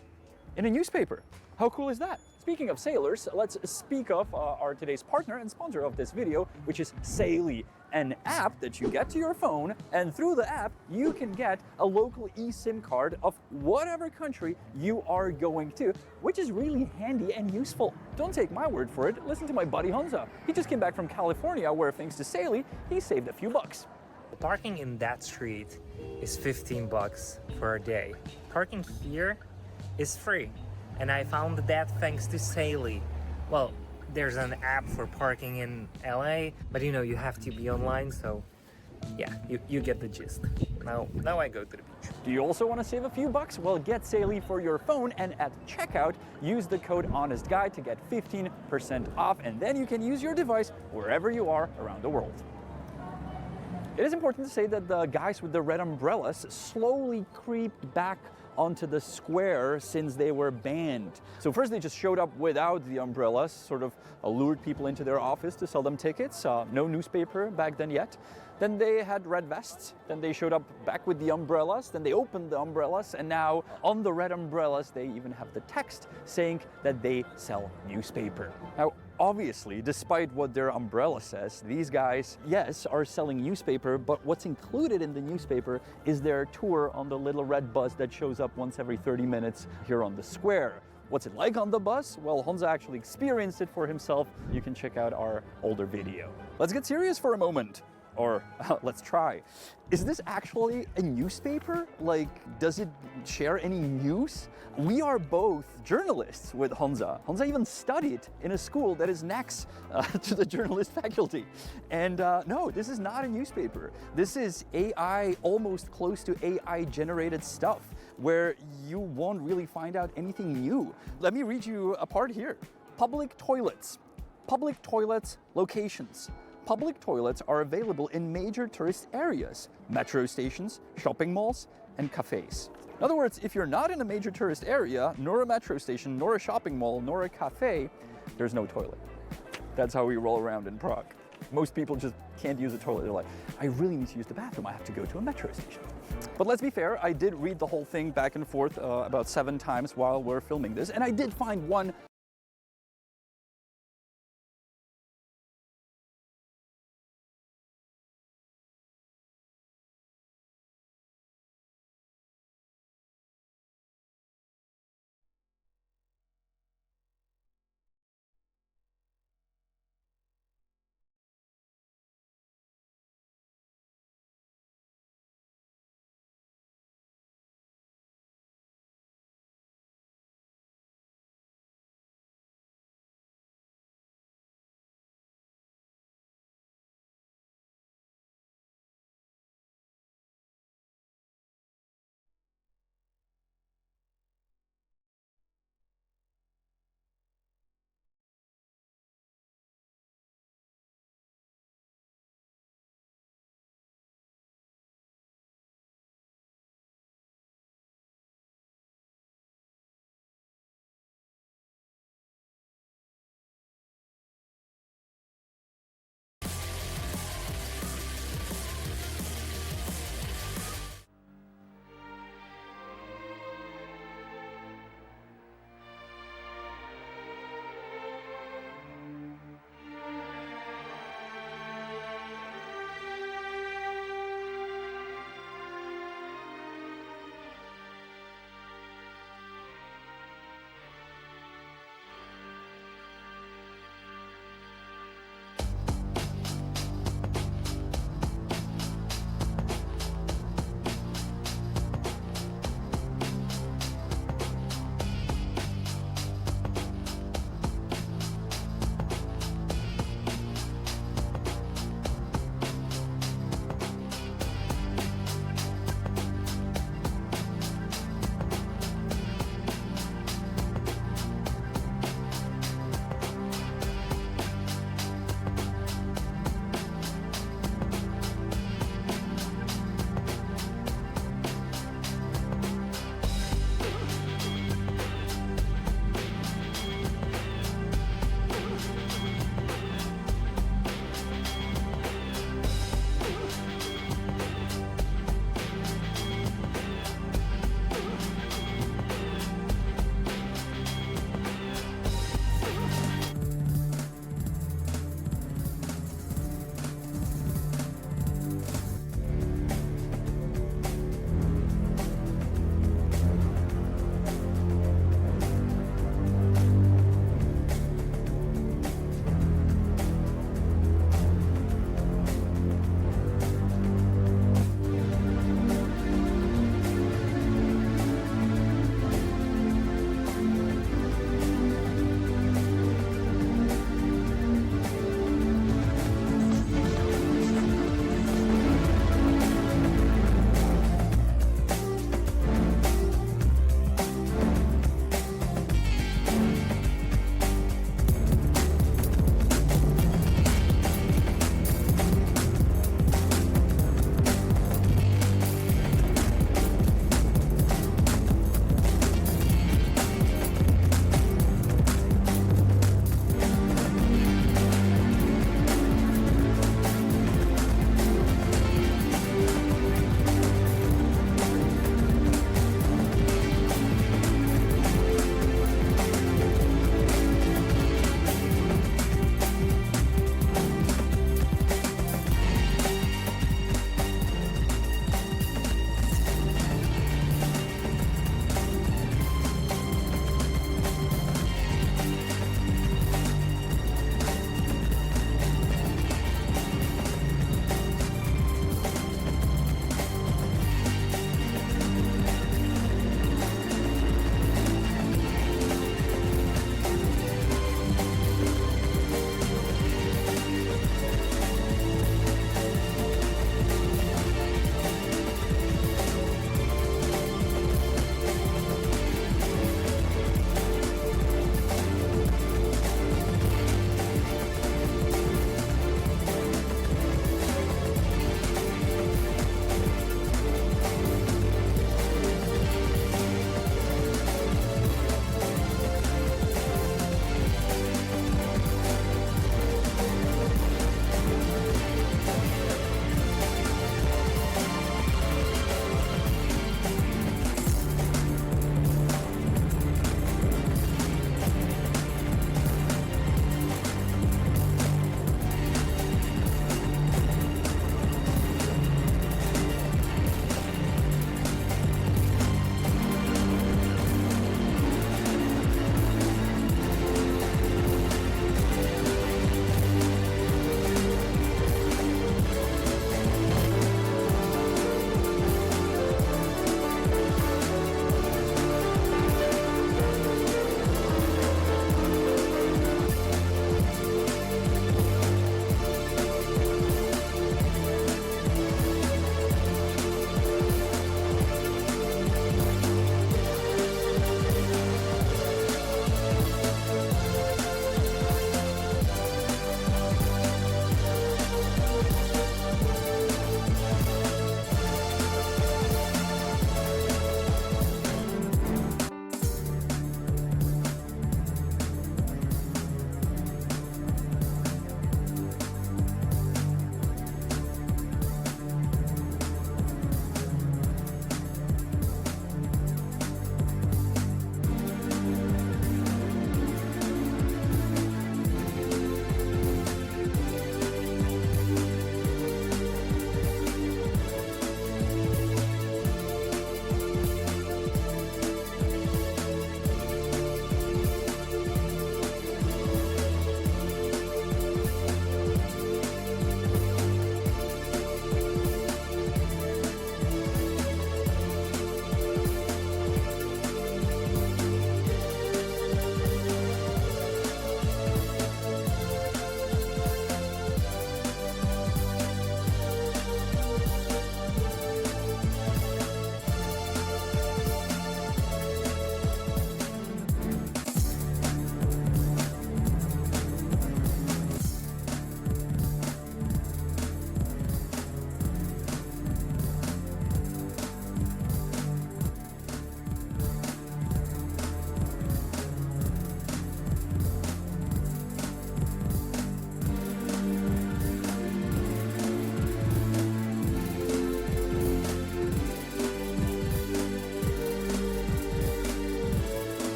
in a newspaper. How cool is that? Speaking of sailors, let's speak of our today's partner and sponsor of this video, which is Saily, an app that you get to your phone, and through the app, you can get a local eSIM card of whatever country you are going to, which is really handy and useful. Don't take my word for it, listen to my buddy Honza. He just came back from California where, thanks to Saily, he saved a few bucks. Parking in that street is 15 bucks for a day. Parking here is free. And I found that thanks to Saily. Well, there's an app for parking in LA, but you know, you have to be online, so yeah, you get the gist. Now I go to the beach. Do you also want to save a few bucks? Well, get Saily for your phone, and at checkout, use the code HONESTGUY to get 15% off, and then you can use your device wherever you are around the world. It is important to say that the guys with the red umbrellas slowly creeped back onto the square since they were banned. So first they just showed up without the umbrellas, sort of lured people into their office to sell them tickets. No newspaper back then yet. Then they had red vests. Then they showed up back with the umbrellas. Then they opened the umbrellas, and now on the red umbrellas they even have the text saying that they sell newspaper. Now obviously, despite what their umbrella says, these guys, yes, are selling newspaper, but what's included in the newspaper is their tour on the little red bus that shows up once every 30 minutes here on the square. What's it like on the bus? Well, Honza actually experienced it for himself. You can check out our older video. Let's get serious for a moment. Or let's try. Is this actually a newspaper? Like, does it share any news? We are both journalists with Honza. Honza even studied in a school that is next to the journalist faculty. And no, this is not a newspaper. This is AI, almost close to AI generated stuff, where you won't really find out anything new. Let me read you a part here. Public toilets locations. Public toilets are available in major tourist areas, metro stations, shopping malls, and cafes. In other words, if you're not in a major tourist area, nor a metro station, nor a shopping mall, nor a cafe, there's no toilet. That's how we roll around in Prague. Most people just can't use a toilet. They're like, I really need to use the bathroom. I have to go to a metro station. But let's be fair, I did read the whole thing back and forth about 7 times while we're filming this, and I did find one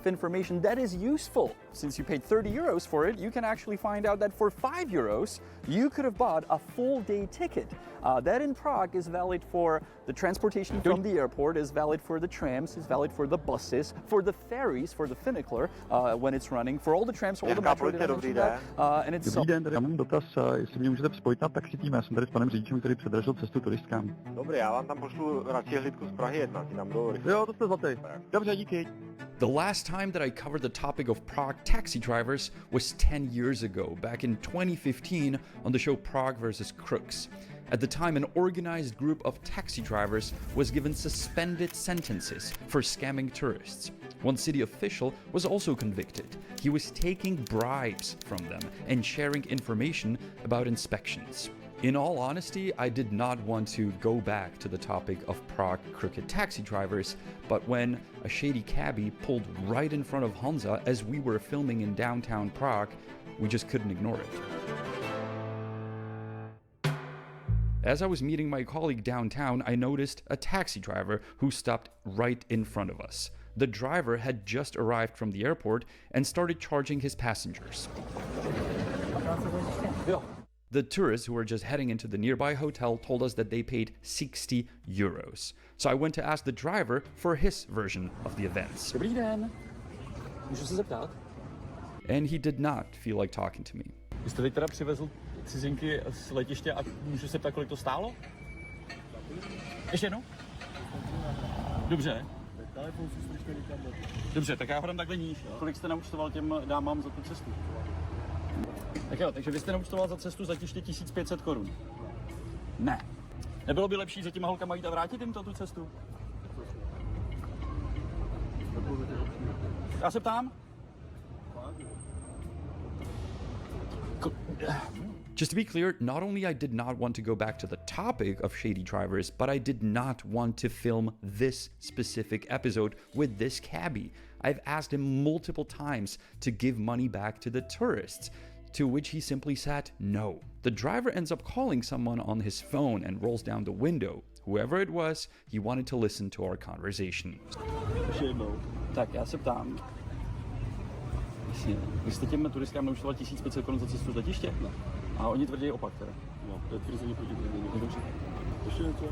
of information that is useful. Since you paid 30 euros for it, you can actually find out that for 5 euros, you could have bought a full day ticket. That in Prague is valid for the transportation from the airport, is valid for the trams, is valid for the buses, for the ferries, for the funicular when it's running, for all the trams, all the metro. And it's Dobrý den, tady já mám dotaz, jestli mě můžete spojit na taxi tým, já jsem tady s panem řidičem, který předražil cestu turistkám. Dobrý, já vám tam pošlu radši hlídku z Prahy 1, ti dám do Jo, to jste zlatý. Dobře, díky. The last time that I covered the topic of Prague taxi drivers was 10 years ago, back in 2015 on the show Prague vs. Crooks. At the time, an organized group of taxi drivers was given suspended sentences for scamming tourists. One city official was also convicted. He was taking bribes from them and sharing information about inspections. In all honesty, I did not want to go back to the topic of Prague crooked taxi drivers, but when a shady cabbie pulled right in front of Honza as we were filming in downtown Prague, we just couldn't ignore it. As I was meeting my colleague downtown, I noticed a taxi driver who stopped right in front of us. The driver had just arrived from the airport and started charging his passengers. The tourists who were just heading into the nearby hotel told us that they paid 60 euros. So I went to ask the driver for his version of the events. Dobrý den. Můžu se zeptat? And he did not feel like talking to me. Vy jste teď teda přivezl cizinky z letiště a můžu se ptát, kolik to stálo? Ještě jednou? Dobře. Dobře, tak já ho dám takhle níž. Kolik jste naúčtoval těm dámám za tu cestu? Tak jo, takže vy jste naúčtoval za cestu z letiště 1500 korun. Ne. Nebylo by lepší za těma holkama jít a vrátit jim to tu cestu? Já se ptám? Just to be clear, not only I did not want to go back to the topic of shady drivers, but I did not want to film this specific episode with this cabbie. I've asked him multiple times to give money back to the tourists, to which he simply said no. The driver ends up calling someone on his phone and rolls down the window. Whoever it was, he wanted to listen to our conversation. Tak já se ptám. Vy jste těm turistkám naúčtoval 1500 korun za cestu z letiště? No. A oni tvrdí opak teda. No, to je tvrzení proti tvrzení. Ještě něco?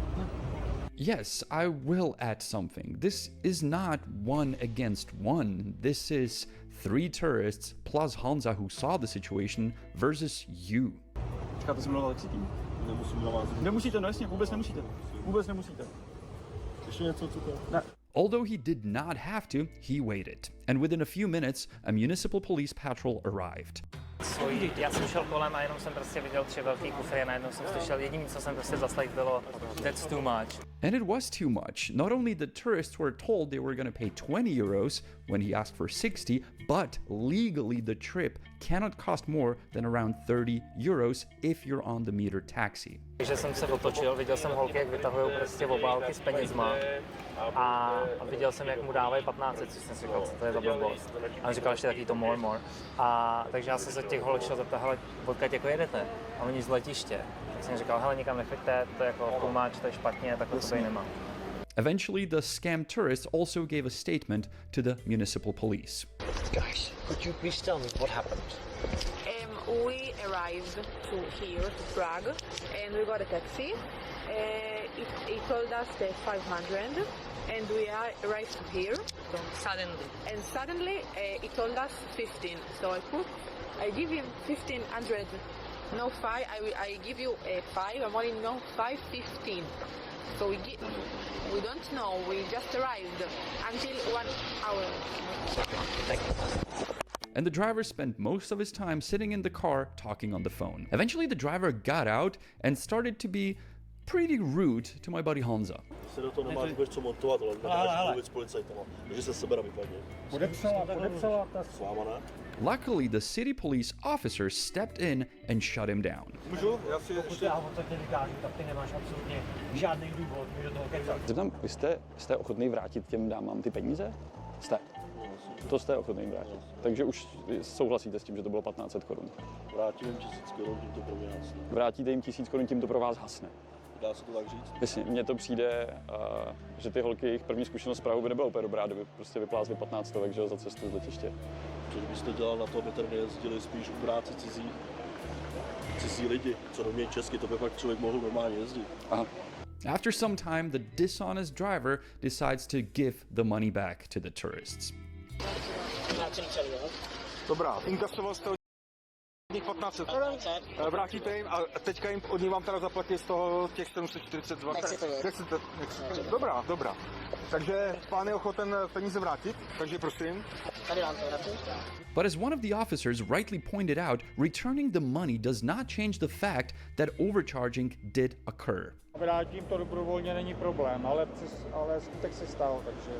Yes, I will add something. This is not one against one. This is 3 tourists plus Honza who saw the situation versus you. Čekáte se mnou na taxi tým? Nemusím na vás. Nemusíte, no jasně, vůbec nemusíte. Vůbec nemusíte. Ještě něco, co to? Ne. Although he did not have to, he waited. And within a few minutes, a municipal police patrol arrived. Já jsem šel kolem a jenom jsem prostě viděl 3 velký kufry a najednou jsem slyšel jediné, co jsem prostě zaslech bylo that's too much. And it was too much. Not only the tourists were told they were going to pay 20 euros when he asked for 60, but legally the trip cannot cost more than around 30 euros if you're on the meter taxi. Takže jsem se otočil, viděl jsem holky, jak vytahují prostě obálky s penězma a viděl jsem, jak mu dávají 15, což jsem si říkal, co to je za blbost. A on říkal ještě taky to more. A takže já jsem se těch holek šel zeptat, hele, odkud jako jedete? A oni z letiště. Tak jsem říkal, hele, nikam nechoďte, to je jako tlumáč, to je špatně, takhle to tady nemá. Eventually, the scam tourists also gave a statement to the municipal police. Guys, could you please tell me what happened? We arrived to here, to Prague, and we got a taxi. It told us that 500, and we arrived here. Suddenly, it told us 15. So I give him 1500. No 5. I give you a 5. I'm only no 515. So we don't know. We just arrived until 1 hour. Thank you. And the driver spent most of his time sitting in the car talking on the phone. Eventually, the driver got out and started to be pretty rude to my buddy Honza. Luckily, the city police officer stepped in and shut him down. Vy jste ochotný vrátit těm dámám ty peníze? Jste. To jste ochotný vrátit. Takže už souhlasíte s tím, že to bylo 1500 korun. Vrátím jim 1000 korun, tím to pro mě hasne. Vrátíte jim 1000 korun, tím to pro vás hasne. dá se to tak říct. Jasně, mně to přijde, že ty holky, jejich první zkušenost s Prahou by nebyla úplně dobrá, kdyby prostě vyplázli 15 stovek, že jo, za cestu z letiště. Co kdybys to dělal na to, aby tady nejezdili spíš u práci cizí lidi, co neumějí česky, to by pak člověk mohl normálně jezdit. Aha. After some time, the dishonest driver decides to give the money back to the tourists. Dobrá, inkasoval jste od nich 1500. Vrátíte jim a teďka jim od nich vám teda zaplatí z toho těch 742. Nechcete. Dobrá. Takže pán je ochoten peníze vrátit, takže prosím. But as one of the officers rightly pointed out, returning the money does not change the fact that overcharging did occur. Vrátím to dobrovolně, není problém, ale skutek se stal, takže...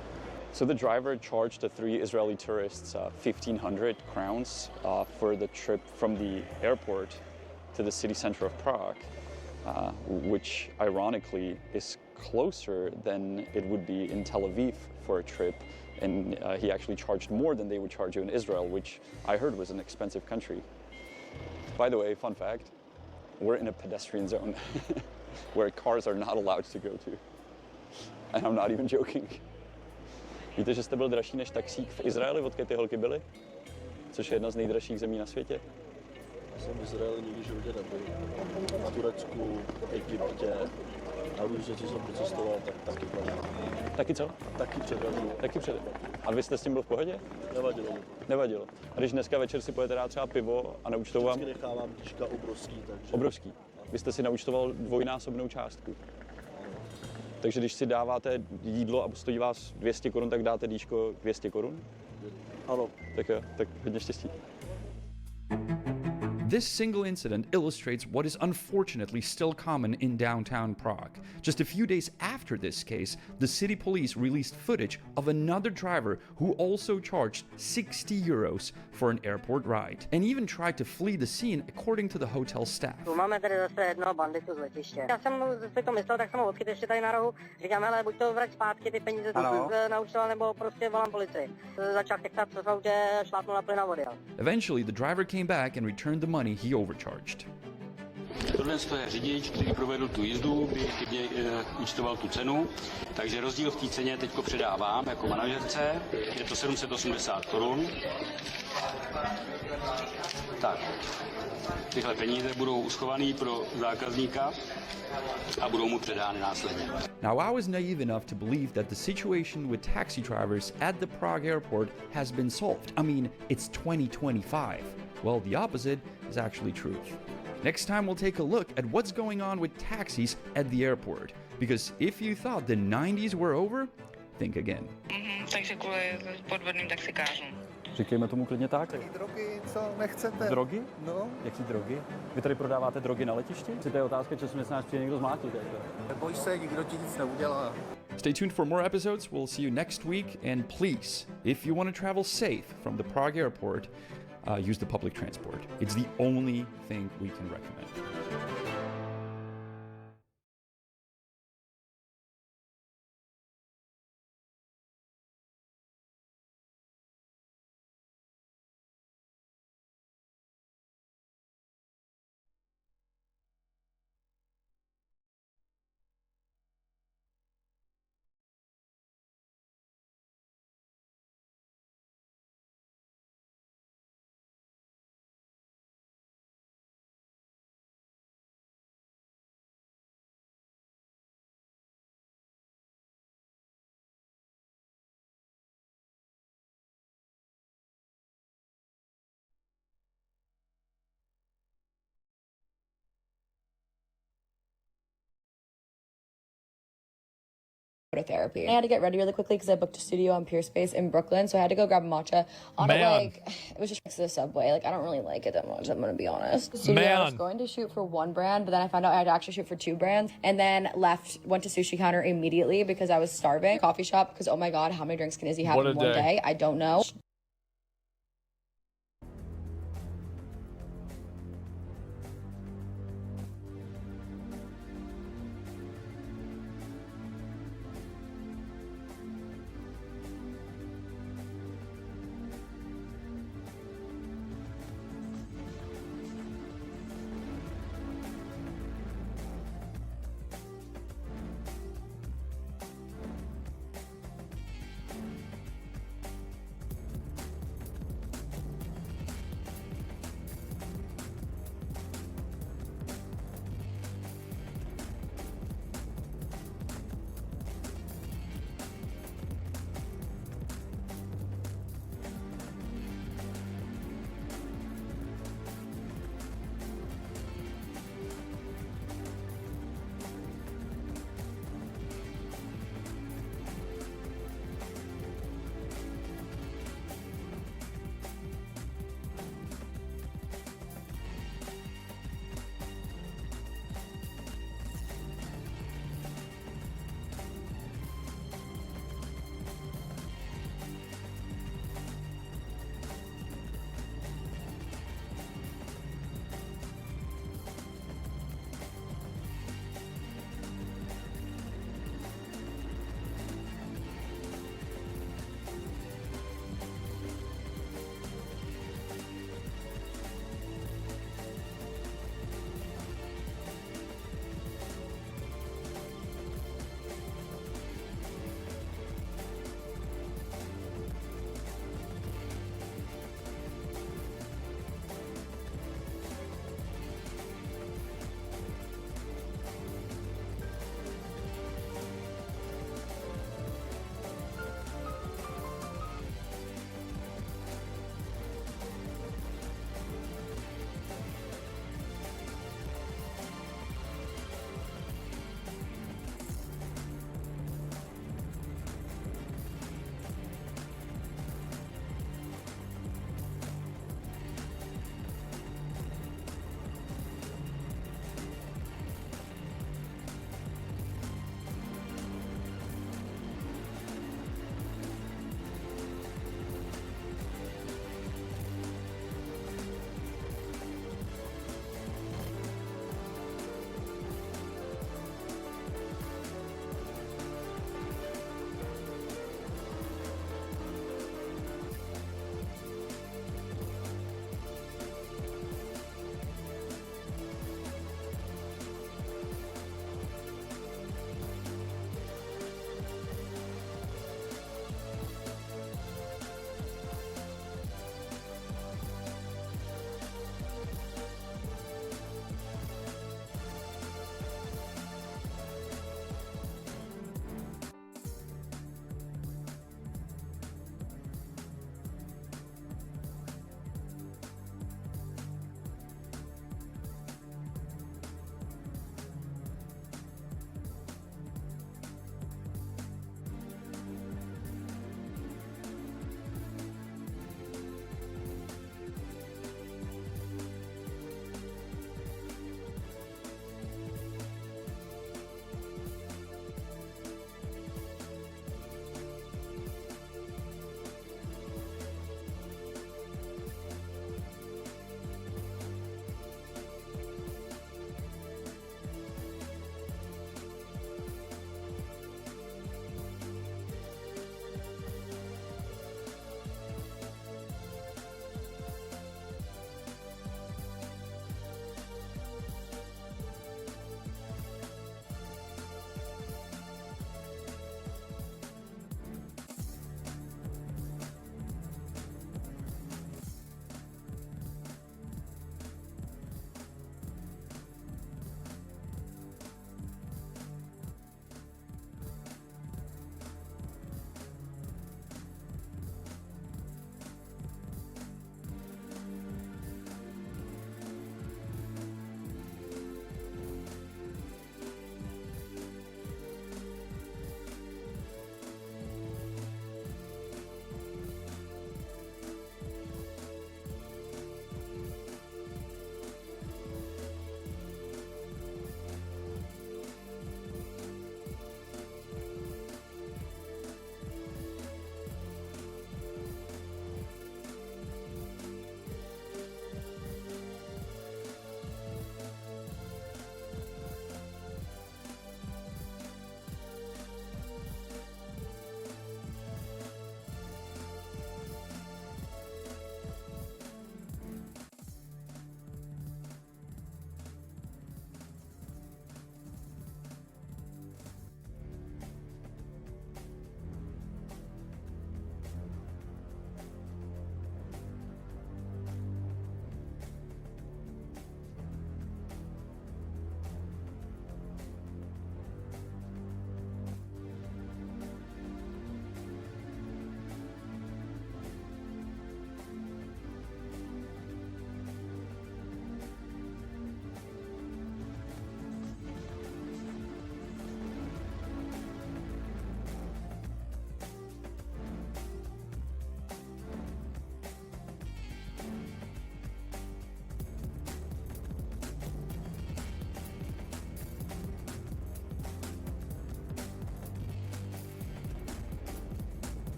So the driver charged the 3 Israeli tourists 1,500 crowns for the trip from the airport to the city center of Prague, which ironically is closer than it would be in Tel Aviv for a trip. And he actually charged more than they would charge you in Israel, which I heard was an expensive country. By the way, fun fact, we're in a pedestrian zone where cars are not allowed to go to. And I'm not even joking. Víte, že jste byl dražší než taxík v Izraeli, odkud ty holky byly? Což je jedna z nejdražších zemí na světě. Já jsem v Izraeli nikdy v životě nebyl. V Turecku, Egyptě, a různě, co jsem procestoval, tak taky předvedl. Taky co? Taky předvedl. Taky předvedl. A vy jste s tím byl v pohodě? Nevadilo mi. Nevadilo. A když dneska večer si pojete dát třeba pivo a naúčtou vám... Vždycky nechávám tížka obrovský, takže... Obrovský. Vy jste si naúčtoval dvojnásobnou částku. Takže když si dáváte jídlo a stojí vás 200 korun, tak dáte dýško 200 korun? Ano. Tak jo, tak hodně štěstí. This single incident illustrates what is unfortunately still common in downtown Prague. Just a few days after this case, the city police released footage of another driver who also charged 60 euros for an airport ride and even tried to flee the scene, according to the hotel staff. Tu máme tady zase jednoho banditu z letiště. Já jsem si to myslel, tak jsem ho odchytil ještě tady na rohu. Říkám, hele, buď to vrať zpátky, ty peníze jsem naučtoval, nebo prostě volám policii. Začal chechtat v autě, šlápnul na plyn a odjel. Eventually, the driver came back and returned the money he overcharged. Tohle je řidič, který provedl tu jízdu, by chybně účtoval tu cenu, takže rozdíl v té ceně teďko předávám jako manažerce, je to 780 korun. Tak, tyhle peníze budou uschovaný pro zákazníka a budou mu předány následně. Now, I was naive enough to believe that the situation with taxi drivers at the Prague airport has been solved. I mean, it's 2025. Well, the opposite is actually true. Next time we'll take a look at what's going on with taxis at the airport. Because if you thought the 90s were over, think again. Takže kvůli podvodným taxikářům. Říkejme tomu klidně tak. Taky drogy, co nechcete? Drogy? No. Jaký drogy? Vy tady prodáváte drogy na letišti? To je otázka času, než nás přijde někdo zmlátit. Neboj se, nikdo ti nic neudělá. Stay tuned for more episodes. We'll see you next week. And please, if you want to travel safe from the Prague airport, use the public transport. It's the only thing we can recommend. Therapy. I had to get ready really quickly because I booked a studio on Pier Space in Brooklyn, so I had to go grab a matcha. On it, like, it was just next to the subway. Like, I don't really like it that much, I'm gonna be honest. The studio, I was going to shoot for one brand, but then I found out I had to actually shoot for 2 brands, and then went to sushi counter immediately because I was starving. Coffee shop, because oh my god, how many drinks can Izzy have in one day? I don't know.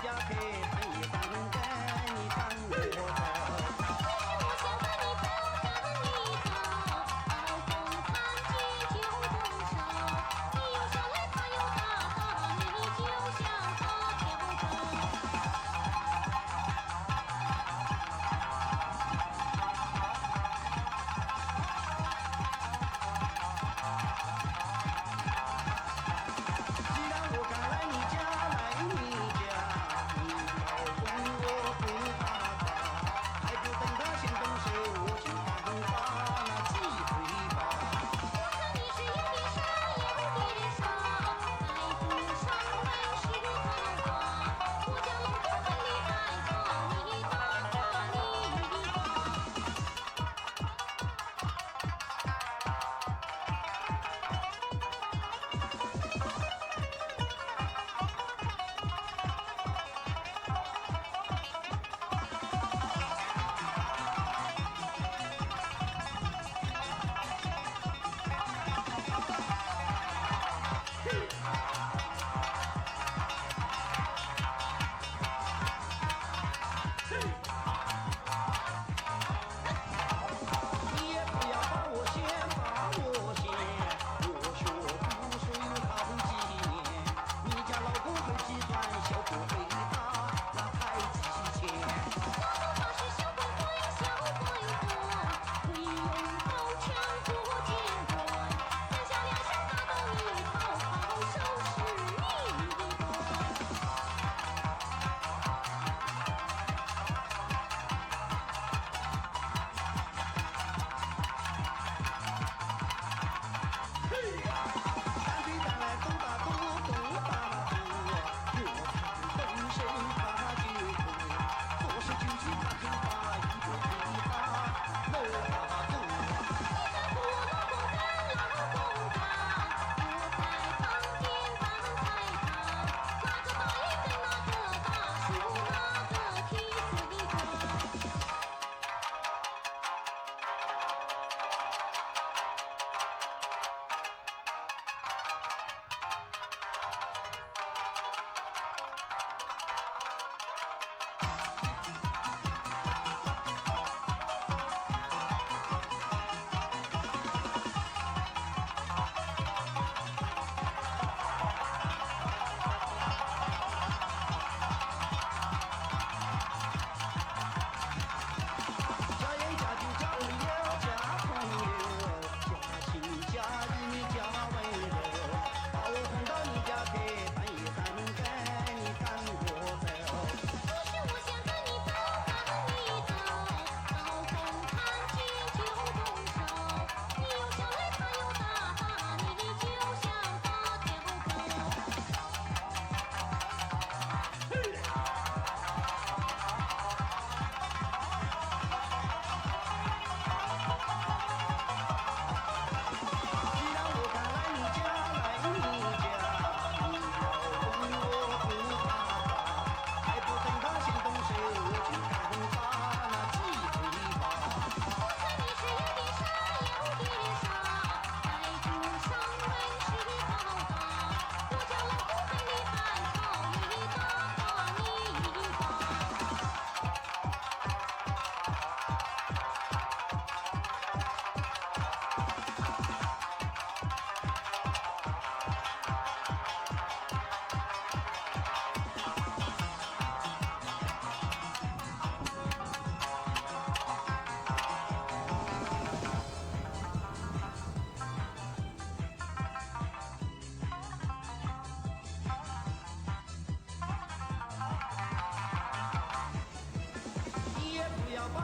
家可以分一半，给你当我的。把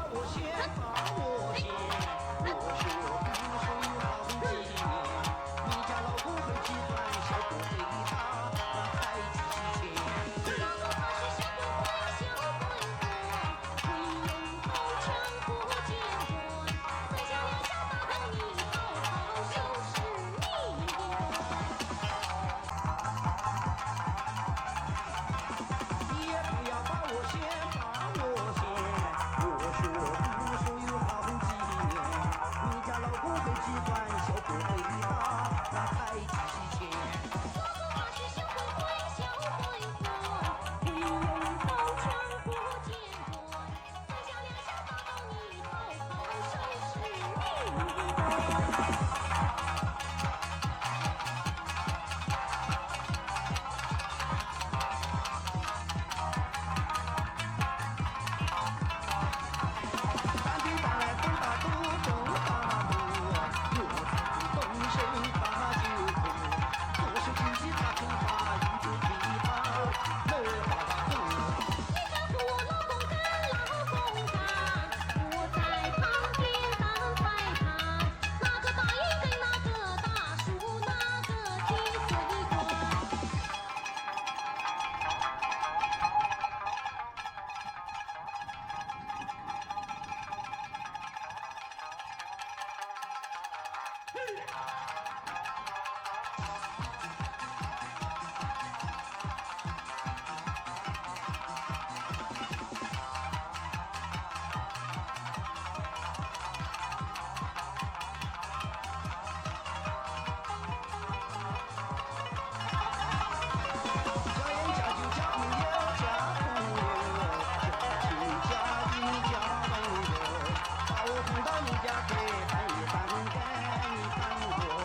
我送到你家去，办一办，给你办活。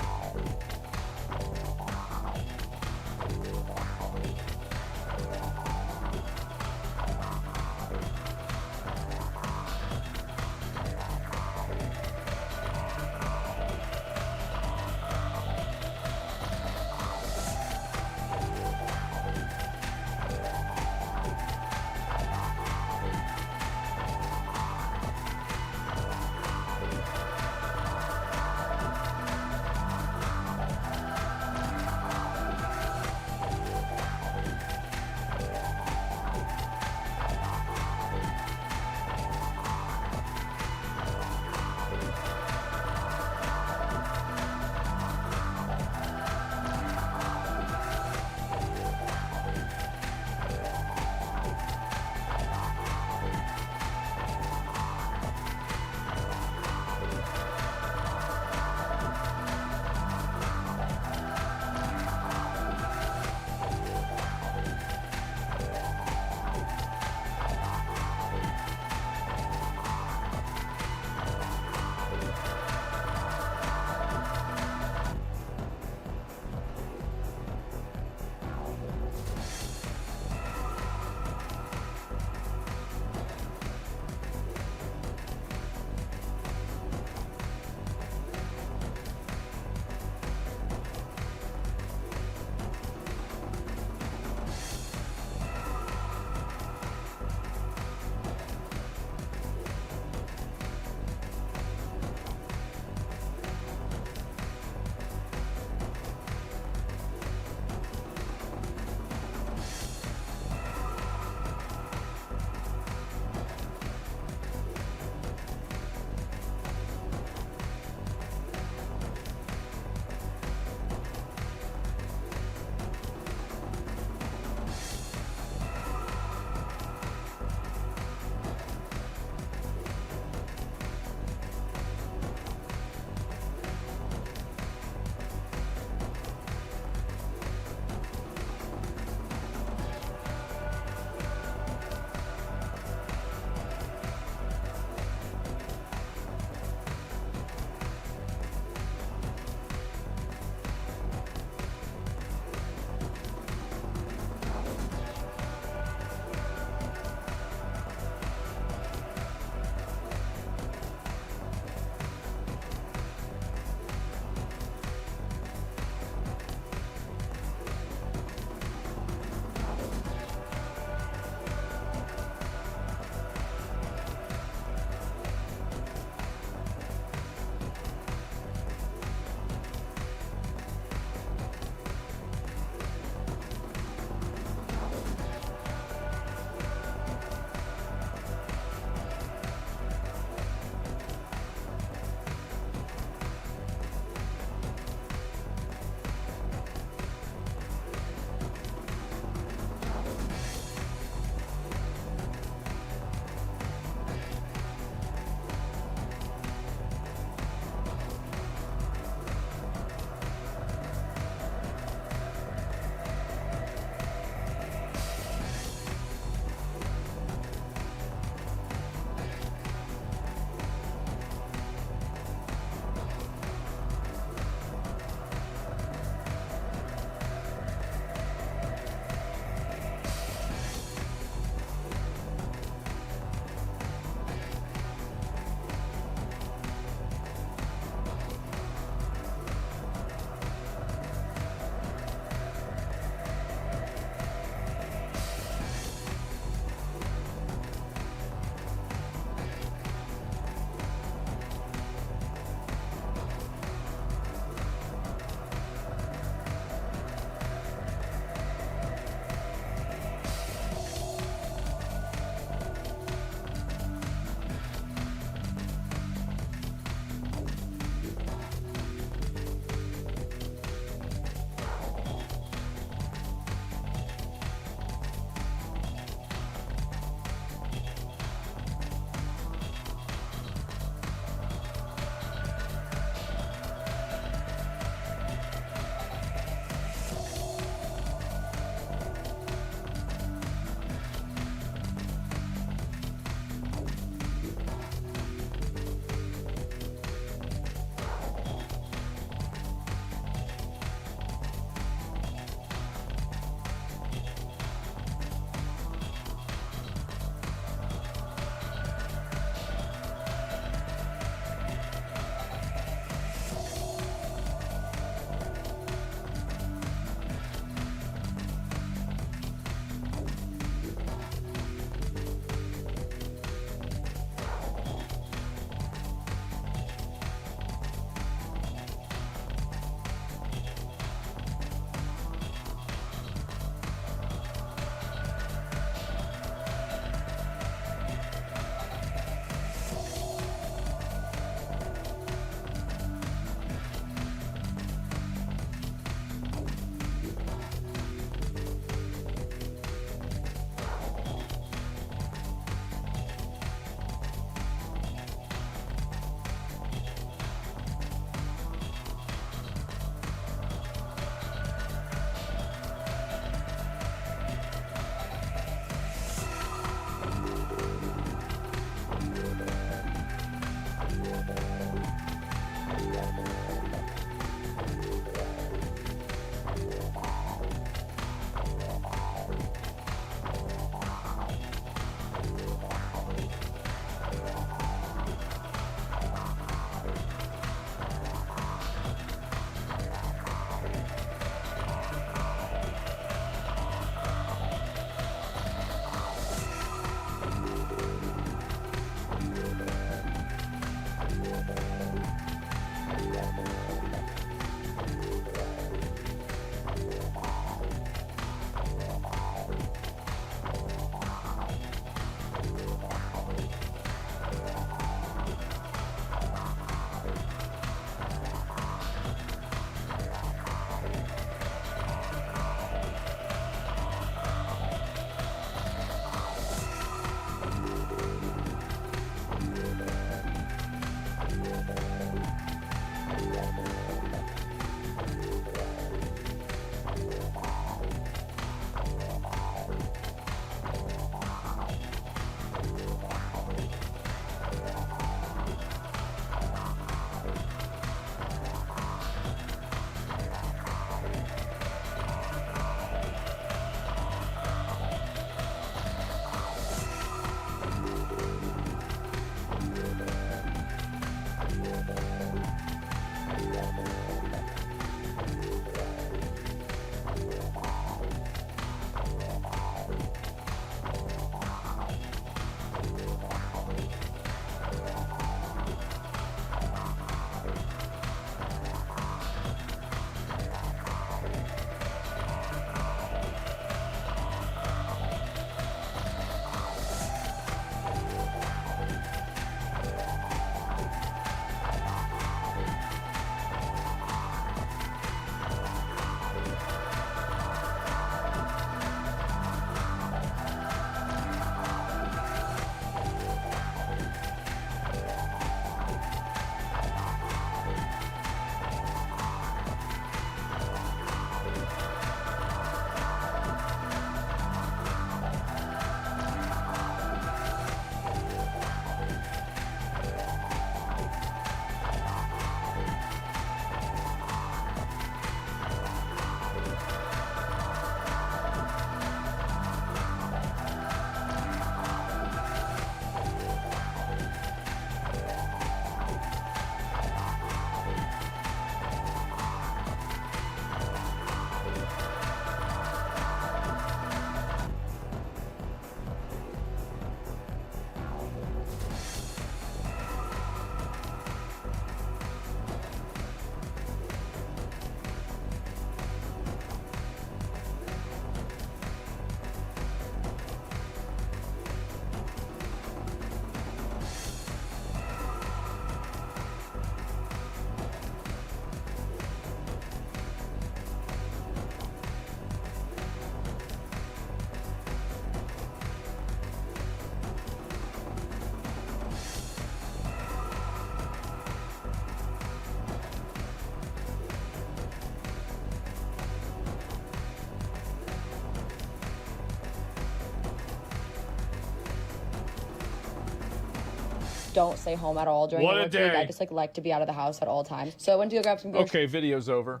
don't stay home at all during What the a work week. day. I just like to be out of the house at all times. So I went to go grab some groceries. Okay, video's over.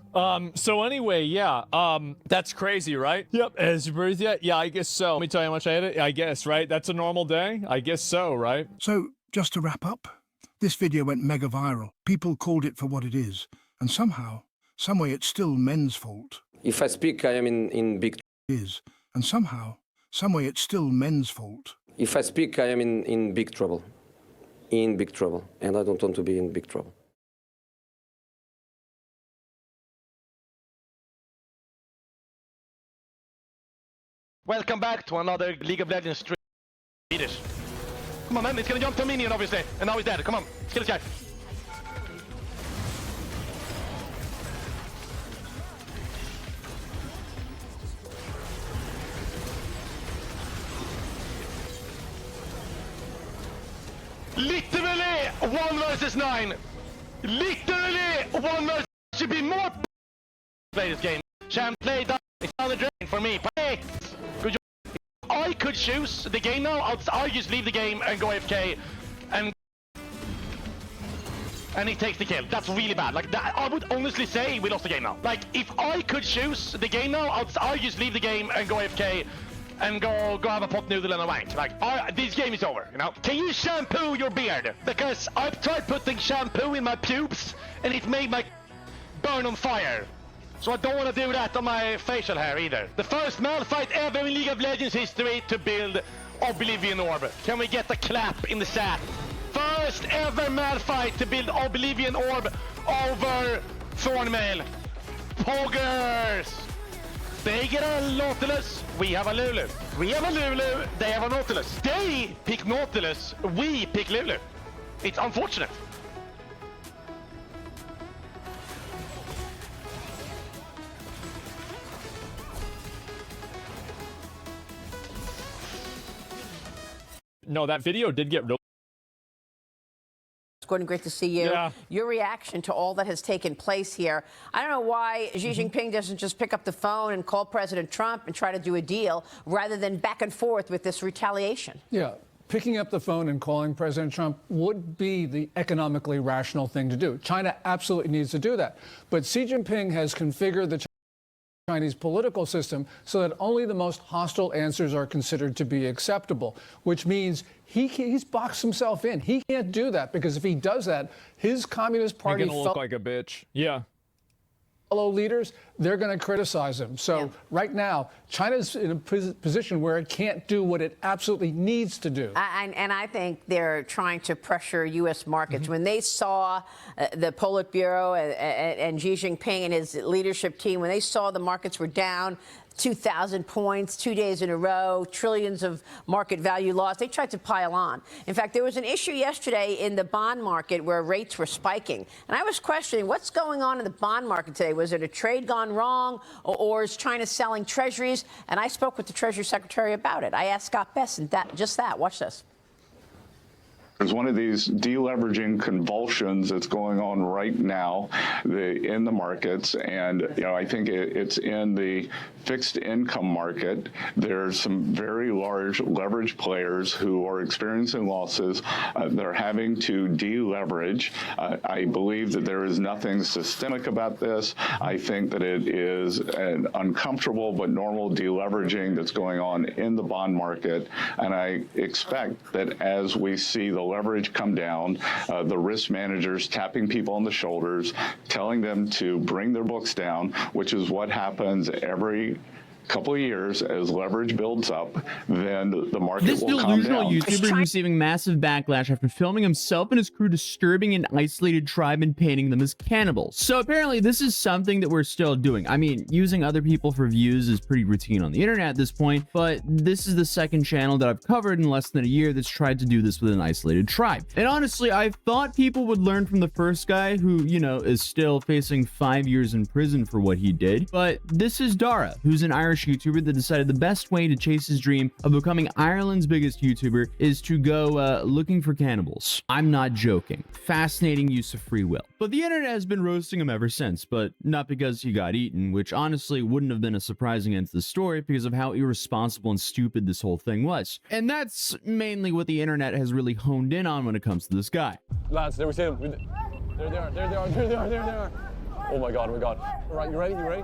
So anyway, yeah, that's crazy, right? Yep, as you breathe yet? Yeah, I guess so. Let me tell you how much I ate it. I guess, right? That's a normal day? I guess so, right? So, just to wrap up, this video went mega viral. People called it for what it is, and somehow, someway it's still men's fault. If I speak, I am in big And somehow, someway it's still men's fault. If I speak, I am in big trouble. In big trouble. And I don't want to be in big trouble. Welcome back to another League of Legends stream. Swedish. Come on, man. It's gonna jump to a minion, obviously. And now he's dead. Come on. Kill this guy. Literally 1 versus 9. Literally 1 versus. Should be more play this game. Champ play down. It's on the drain for me. Play. Good job. If I could choose the game now, I'll just leave the game and go AFK and he takes the kill. That's really bad. Like that, I would honestly say we lost the game now. Like if I could choose the game now, I'll just leave the game and go AFK and go have a pot noodle and a wank. Like this game is over, you know. Can you shampoo your beard? Because I've tried putting shampoo in my pubes and it made my burn on fire. So I don't want to do that on my facial hair either. The first Malphite ever in League of Legends history to build Oblivion Orb. Can we get a clap in the chat? First ever Malphite to build Oblivion Orb over Thornmail. Poggers! They get a Nautilus, we have a Lulu. We have a Lulu, they have a Nautilus. They pick Nautilus, we pick Lulu. It's unfortunate. No, that video did get real. Gordon, great to see you. Yeah. Your reaction to all that has taken place here. I don't know why Xi Jinping doesn't just pick up the phone and call President Trump and try to do a deal rather than back and forth with this retaliation. Yeah. Picking up the phone and calling President Trump would be the economically rational thing to do. China absolutely needs to do that. But Xi Jinping has configured the Chinese political system so that only the most hostile answers are considered to be acceptable, which means he's boxed himself in. He can't do that because if he does that, his Communist Party You're gonna look like a bitch. Yeah. fellow leaders, they're going to criticize him. So right now, China's in a position where it can't do what it absolutely needs to do. And I think they're trying to pressure U.S. markets. When they saw the Politburo and Xi Jinping and his leadership team, when they saw the markets were down 2,000 points, 2 days in a row, trillions of market value lost, they tried to pile on. In fact, there was an issue yesterday in the bond market where rates were spiking. And I was questioning what's going on in the bond market today. Was it a trade gone wrong, or is China selling treasuries? And I spoke with the Treasury Secretary about it. I asked Scott Bessent just that. Watch this. There's one of these deleveraging convulsions that's going on right now in the markets, and I think it's in the fixed income market. There's some very large leverage players who are experiencing losses. They're having to deleverage. I believe that there is nothing systemic about this. I think that it is an uncomfortable but normal deleveraging that's going on in the bond market, and I expect that as we see the leverage come down, the risk managers tapping people on the shoulders, telling them to bring their books down, which is what happens every couple of years as leverage builds up, then the market This will calm delusional down. YouTuber is receiving massive backlash after filming himself and his crew disturbing an isolated tribe and painting them as cannibals. So apparently this is something that we're still doing. I mean, using other people for views is pretty routine on the internet at this point, but this is the second channel that I've covered in less than a year that's tried to do this with an isolated tribe. And honestly, I thought people would learn from the first guy who, is still facing 5 years in prison for what he did, but this is Dara, who's an Irish Irish YouTuber that decided the best way to chase his dream of becoming Ireland's biggest YouTuber is to go looking for cannibals. I'm not joking. Fascinating use of free will. But the internet has been roasting him ever since, but not because he got eaten, which honestly wouldn't have been a surprising end to the story because of how irresponsible and stupid this whole thing was. And that's mainly what the internet has really honed in on when it comes to this guy. Lads, there we see them. There they are, there they are, there they are, there they are. Oh my god, oh my god. All right, you ready, you ready?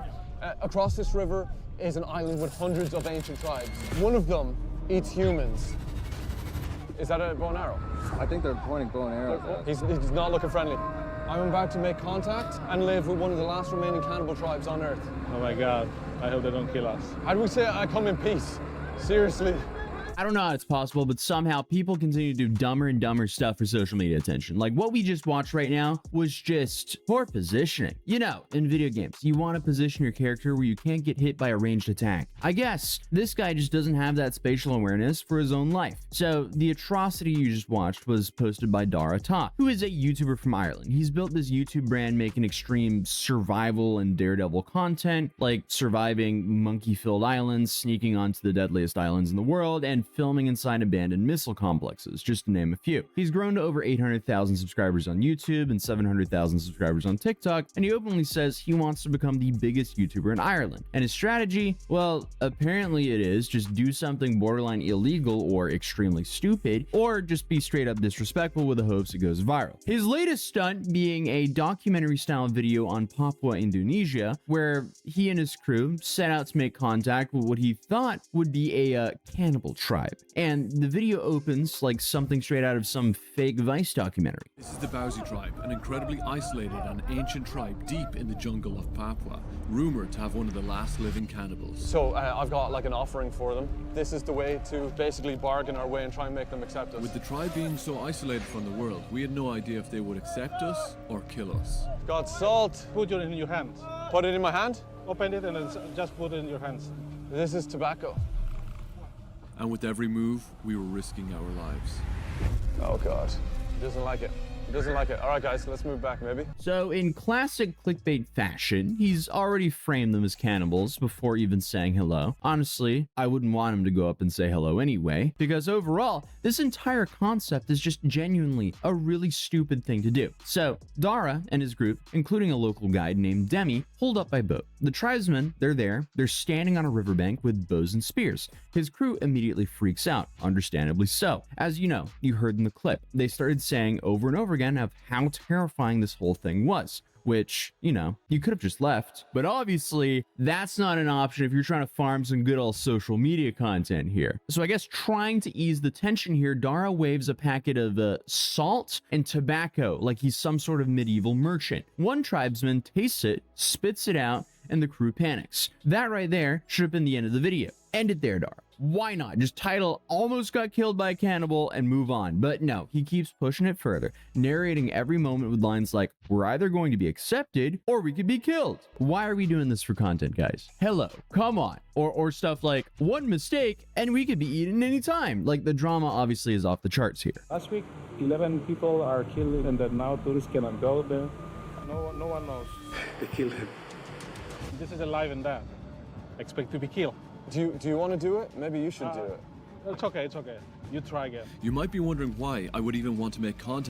Across this river is an island with hundreds of ancient tribes. One of them eats humans. Is that a bow and arrow? I think they're pointing bow and arrows at us. He's not looking friendly. I'm about to make contact and live with one of the last remaining cannibal tribes on Earth. Oh my god, I hope they don't kill us. How do we say I come in peace? Seriously. I don't know how it's possible, but somehow people continue to do dumber and dumber stuff for social media attention. Like what we just watched right now was just poor positioning. You know, in video games, you want to position your character where you can't get hit by a ranged attack. I guess this guy just doesn't have that spatial awareness for his own life. So the atrocity you just watched was posted by Dara Ta, who is a YouTuber from Ireland. He's built this YouTube brand making extreme survival and daredevil content, like surviving monkey-filled islands, sneaking onto the deadliest islands in the world, and filming inside abandoned missile complexes, just to name a few. He's grown to over 800,000 subscribers on YouTube and 700,000 subscribers on TikTok, and he openly says he wants to become the biggest YouTuber in Ireland. And his strategy, well, apparently it is just do something borderline illegal or extremely stupid, or just be straight up disrespectful with the hopes it goes viral. His latest stunt being a documentary-style video on Papua, Indonesia, where he and his crew set out to make contact with what he thought would be a cannibal tribe. And the video opens like something straight out of some fake Vice documentary. This is the Bauzi tribe, an incredibly isolated and ancient tribe deep in the jungle of Papua, rumored to have one of the last living cannibals. So I've got like an offering for them. This is the way to basically bargain our way and try and make them accept us. With the tribe being so isolated from the world, we had no idea if they would accept us or kill us. Got salt. Put it in your hand. Put it in my hand? Open it and then just put it in your hands. This is tobacco. And with every move, we were risking our lives. Oh God, he doesn't like it. He doesn't like it. All right, guys, let's move back, maybe. So in classic clickbait fashion, he's already framed them as cannibals before even saying hello. Honestly, I wouldn't want him to go up and say hello anyway, because overall, this entire concept is just genuinely a really stupid thing to do. So Dara and his group, including a local guide named Demi, pulled up by boat. The tribesmen, they're standing on a riverbank with bows and spears. His crew immediately freaks out, understandably so. As you know, you heard in the clip, they started saying over and over again of how terrifying this whole thing was, which, you know, you could have just left. But obviously, that's not an option if you're trying to farm some good old social media content here. So I guess trying to ease the tension here, Dara waves a packet of salt and tobacco like he's some sort of medieval merchant. One tribesman tastes it, spits it out, and the crew panics. That right there should have been the end of the video. End it there, Dara. Why not? Just title almost got killed by a cannibal and move on. But no, he keeps pushing it further, narrating every moment with lines like, we're either going to be accepted or we could be killed. Why are we doing this for content, guys? Hello, come on. Or stuff like, one mistake and we could be eaten anytime. Like the drama obviously is off the charts here. Last week, 11 people are killed and then now tourists cannot go there. No one knows. They killed him. This is a life and death. Expect to be killed. Do you want to do it? Maybe you should do it. It's okay, it's okay. You try again. You might be wondering why I would even want to make content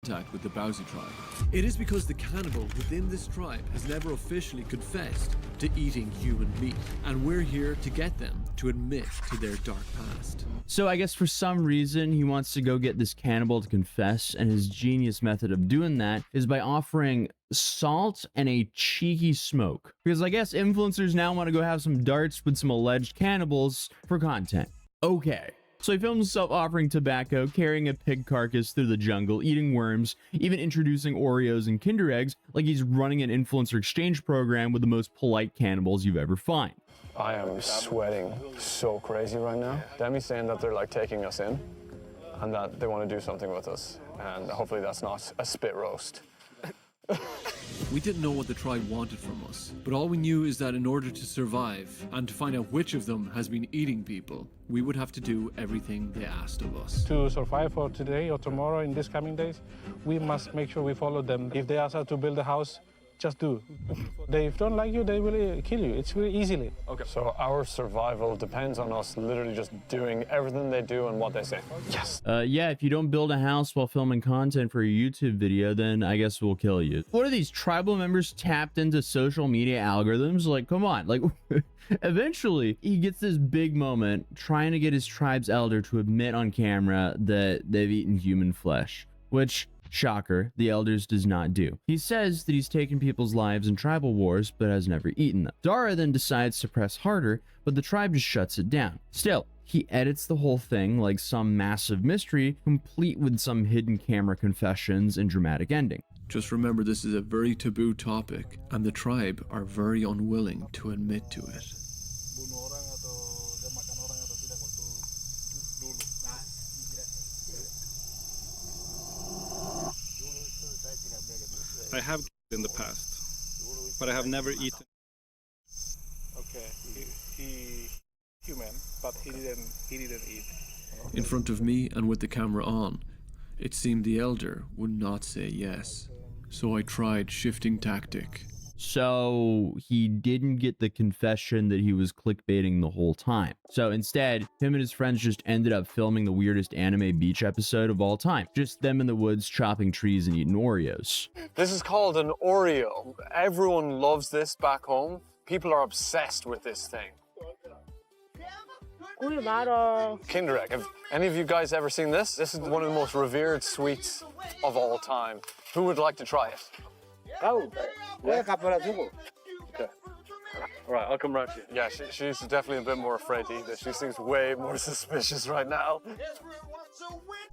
contact with the Bauzi tribe. It is because the cannibal within this tribe has never officially confessed to eating human meat, and we're here to get them to admit to their dark past. So I guess for some reason he wants to go get this cannibal to confess, and his genius method of doing that is by offering salt and a cheeky smoke. Because I guess influencers now want to go have some darts with some alleged cannibals for content. Okay. So he films himself offering tobacco, carrying a pig carcass through the jungle, eating worms, even introducing Oreos and Kinder Eggs like he's running an influencer exchange program with the most polite cannibals you've ever find. I am sweating so crazy right now. Demi's saying that they're like taking us in and that they want to do something with us. And hopefully that's not a spit roast. We didn't know what the tribe wanted from us, but all we knew is that in order to survive and to find out which of them has been eating people, we would have to do everything they asked of us. To survive for today or tomorrow in these coming days, we must make sure we follow them. If they ask us to build a house, just do. They don't like you, they will kill you. It's really easily. Okay. So our survival depends on us literally just doing everything they do and what they say. Yes. Yeah, if you don't build a house while filming content for your YouTube video, then I guess we'll kill you. What are these tribal members tapped into social media algorithms? Like, come on, like eventually he gets this big moment trying to get his tribe's elder to admit on camera that they've eaten human flesh, which, shocker, the elders does not do. He says that he's taken people's lives in tribal wars, but has never eaten them. Dara then decides to press harder, but the tribe just shuts it down. Still, he edits the whole thing like some massive mystery, complete with some hidden camera confessions and dramatic ending. Just remember, this is a very taboo topic, and the tribe are very unwilling to admit to it. I have in the past, but I have never eaten. Okay, he human, but he didn't eat. In front of me and with the camera on, it seemed the elder would not say yes. So I tried shifting tactic. So he didn't get the confession that he was clickbaiting the whole time. So instead, him and his friends just ended up filming the weirdest anime beach episode of all time. Just them in the woods chopping trees and eating Oreos. This is called an Oreo. Everyone loves this back home. People are obsessed with this thing. Kinder Egg. Have any of you guys ever seen this? This is one of the most revered sweets of all time. Who would like to try it? Okay. All right, I'll come right to you. Yeah, she's definitely a bit more afraid to eat this. She seems way more suspicious right now.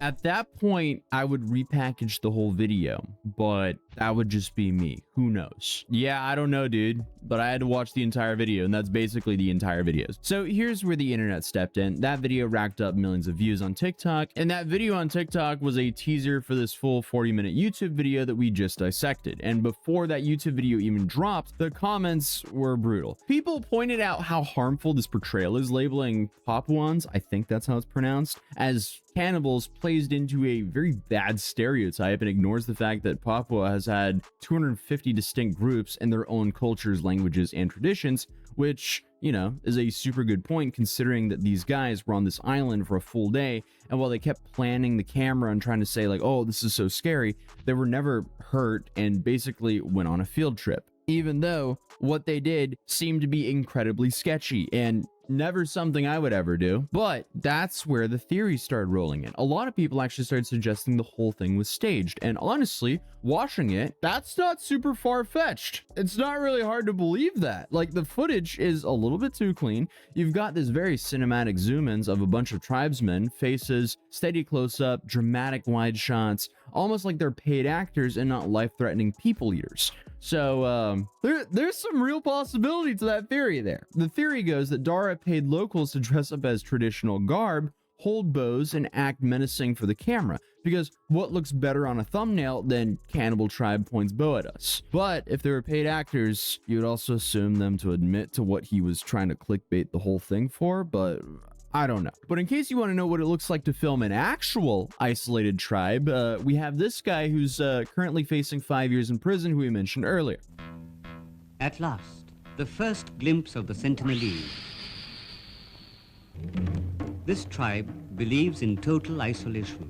At that point, I would repackage the whole video, but that would just be me. Who knows? Yeah, I don't know, dude, but I had to watch the entire video, and that's basically the entire video. So here's where the internet stepped in. That video racked up millions of views on TikTok, and that video on TikTok was a teaser for this full 40-minute YouTube video that we just dissected. And before that YouTube video even dropped, the comments were brutal. People pointed out how harmful this portrayal is, labeling Papuans, I think that's how it's pronounced, as cannibals plays into a very bad stereotype and ignores the fact that Papua has had 250 distinct groups and their own cultures, languages, and traditions, which, you know, is a super good point considering that these guys were on this island for a full day, and while they kept planning the camera and trying to say like, oh, this is so scary, they were never hurt and basically went on a field trip. Even though what they did seemed to be incredibly sketchy and never something I would ever do. But that's where the theories started rolling in. A lot of people actually started suggesting the whole thing was staged, and honestly, watching it, that's not super far-fetched. It's not really hard to believe that. Like, the footage is a little bit too clean. You've got this very cinematic zoom-ins of a bunch of tribesmen, faces, steady close-up, dramatic wide shots, almost like they're paid actors and not life-threatening people eaters. So, there's some real possibility to that theory there. The theory goes that Dara paid locals to dress up as traditional garb, hold bows, and act menacing for the camera, because what looks better on a thumbnail than Cannibal Tribe points bow at us? But if they were paid actors, you would also assume them to admit to what he was trying to clickbait the whole thing for, but I don't know. But in case you want to know what it looks like to film an actual isolated tribe, we have this guy who's currently facing 5 years in prison, who we mentioned earlier. At last, the first glimpse of the Sentinelese. This tribe believes in total isolation.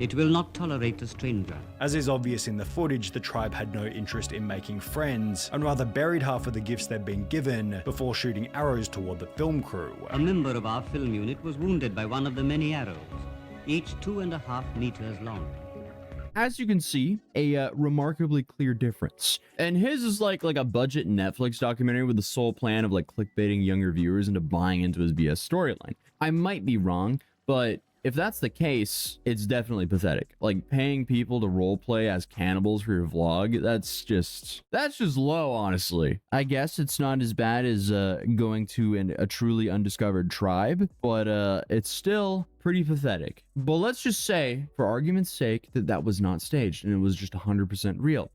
It will not tolerate a stranger. As is obvious in the footage, the tribe had no interest in making friends, and rather buried half of the gifts they'd been given before shooting arrows toward the film crew. A member of our film unit was wounded by one of the many arrows, each 2.5 meters long. As you can see, a remarkably clear difference. And his is like a budget Netflix documentary with the sole plan of like clickbaiting younger viewers into buying into his BS storyline. I might be wrong, but if that's the case, it's definitely pathetic. Like paying people to roleplay as cannibals for your vlog, that's just low, honestly. I guess it's not as bad as going to a truly undiscovered tribe, but it's still pretty pathetic. But let's just say, for argument's sake, that was not staged and it was just 100% real.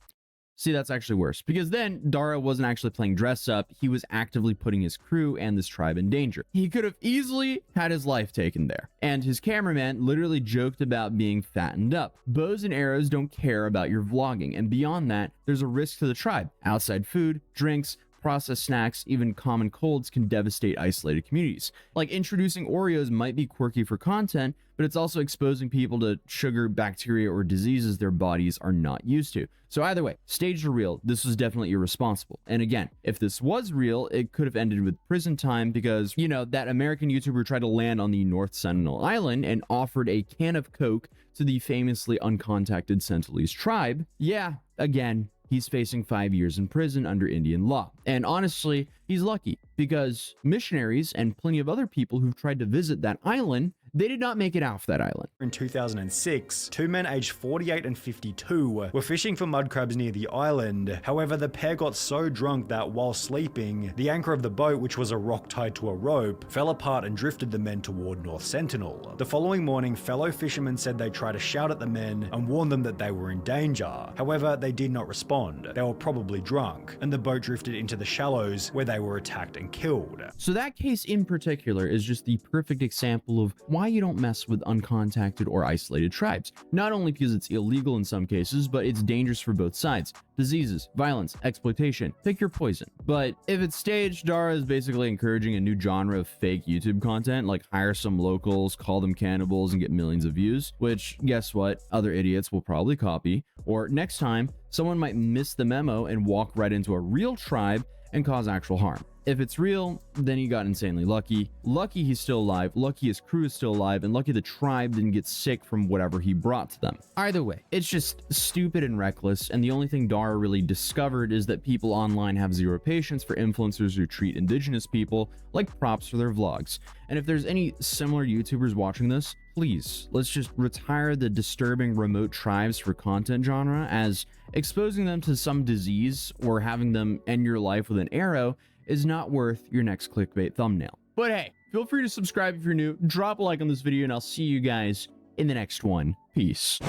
See, that's actually worse, because then Dara wasn't actually playing dress up, he was actively putting his crew and this tribe in danger. He could have easily had his life taken there. And his cameraman literally joked about being fattened up. Bows and arrows don't care about your vlogging, and beyond that, there's a risk to the tribe. Outside food, drinks, processed snacks, even common colds can devastate isolated communities. Like introducing Oreos might be quirky for content, but it's also exposing people to sugar, bacteria, or diseases their bodies are not used to. So either way, staged or real, this was definitely irresponsible. And again, if this was real, it could have ended with prison time because, you know, that American YouTuber tried to land on the North Sentinel Island and offered a can of Coke to the famously uncontacted Sentinelese tribe. Yeah, again, he's facing 5 years in prison under Indian law. And honestly, he's lucky because missionaries and plenty of other people who've tried to visit that island, they did not make it off that island. In 2006, two men aged 48 and 52 were fishing for mud crabs near the island. However, the pair got so drunk that while sleeping, the anchor of the boat, which was a rock tied to a rope, fell apart and drifted the men toward North Sentinel. The following morning, fellow fishermen said they tried to shout at the men and warn them that they were in danger. However, they did not respond. They were probably drunk, and the boat drifted into the shallows where they were attacked and killed. So that case in particular is just the perfect example of why you don't mess with uncontacted or isolated tribes. Not only because it's illegal in some cases, but it's dangerous for both sides. Diseases, violence, exploitation, pick your poison. But if it's staged, Dara is basically encouraging a new genre of fake YouTube content, like hire some locals, call them cannibals, and get millions of views, which, guess what, other idiots will probably copy. Or next time, someone might miss the memo and walk right into a real tribe and cause actual harm. If it's real, then he got insanely lucky. Lucky he's still alive, lucky his crew is still alive, and lucky the tribe didn't get sick from whatever he brought to them. Either way, it's just stupid and reckless, and the only thing Dara really discovered is that people online have zero patience for influencers who treat indigenous people like props for their vlogs. And if there's any similar YouTubers watching this, please, let's just retire the disturbing remote tribes for content genre, as exposing them to some disease or having them end your life with an arrow is not worth your next clickbait thumbnail. But hey, feel free to subscribe if you're new, drop a like on this video, and I'll see you guys in the next one. Peace.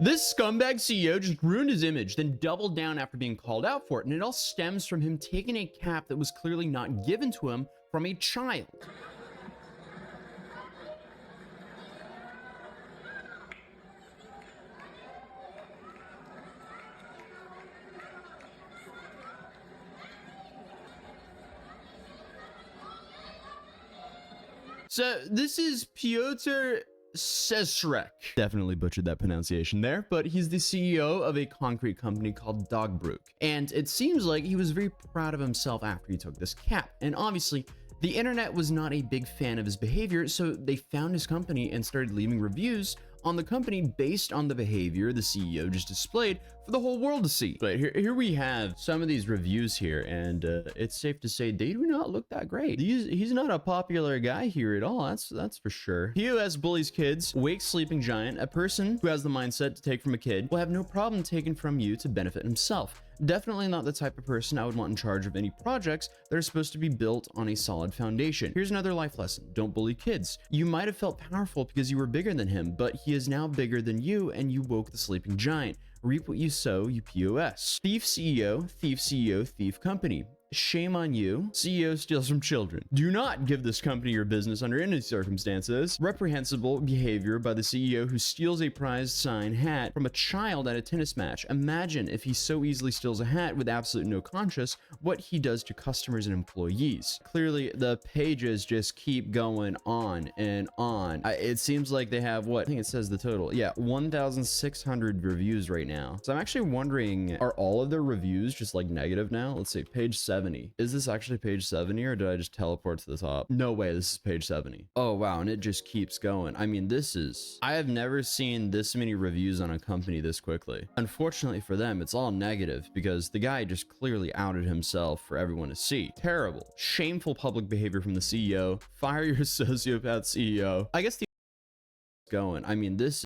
This scumbag CEO just ruined his image, then doubled down after being called out for it, and it all stems from him taking a cap that was clearly not given to him from a child. So this is Piotr Sesrek. Definitely butchered that pronunciation there, but he's the CEO of a concrete company called Dogbrook. And it seems like he was very proud of himself after he took this cap. And obviously, the internet was not a big fan of his behavior, so they found his company and started leaving reviews on the company based on the behavior the CEO just displayed for the whole world to see. But here we have some of these reviews here, and it's safe to say they do not look that great. He's not a popular guy here at all, that's for sure. POS bullies kids, wakes sleeping giant, a person who has the mindset to take from a kid will have no problem taking from you to benefit himself. Definitely not the type of person I would want in charge of any projects that are supposed to be built on a solid foundation. Here's another life lesson. Don't bully kids. You might have felt powerful because you were bigger than him, but he is now bigger than you and you woke the sleeping giant. Reap what you sow, you POS. Thief CEO, thief company. Shame on you. CEO steals from children. Do not give this company your business under any circumstances. Reprehensible behavior by the CEO who steals a prized sign hat from a child at a tennis match. Imagine if he so easily steals a hat with absolute no conscience, what he does to customers and employees. Clearly, the pages just keep going on and on. It seems like they have, what? I think it says the total. Yeah, 1,600 reviews right now. So I'm actually wondering, are all of their reviews just like negative now? Let's see, page 70. Is this actually page 70 or did I just teleport to the top? No way, this is page 70. Oh wow, and it just keeps going. I mean, I have never seen this many reviews on a company this quickly. Unfortunately for them, it's all negative because the guy just clearly outed himself for everyone to see. Terrible, shameful public behavior from the CEO. Fire your sociopath CEO. I guess going. I mean, this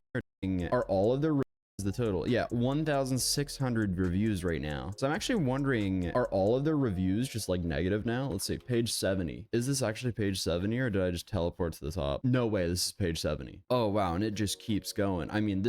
are all of their the total. Yeah, 1,600 reviews right now. So I'm actually wondering, are all of their reviews just like negative now? Let's see, page 70. Is this actually page 70 or did I just teleport to the top? No way, this is page 70. Oh wow, and it just keeps going. I mean,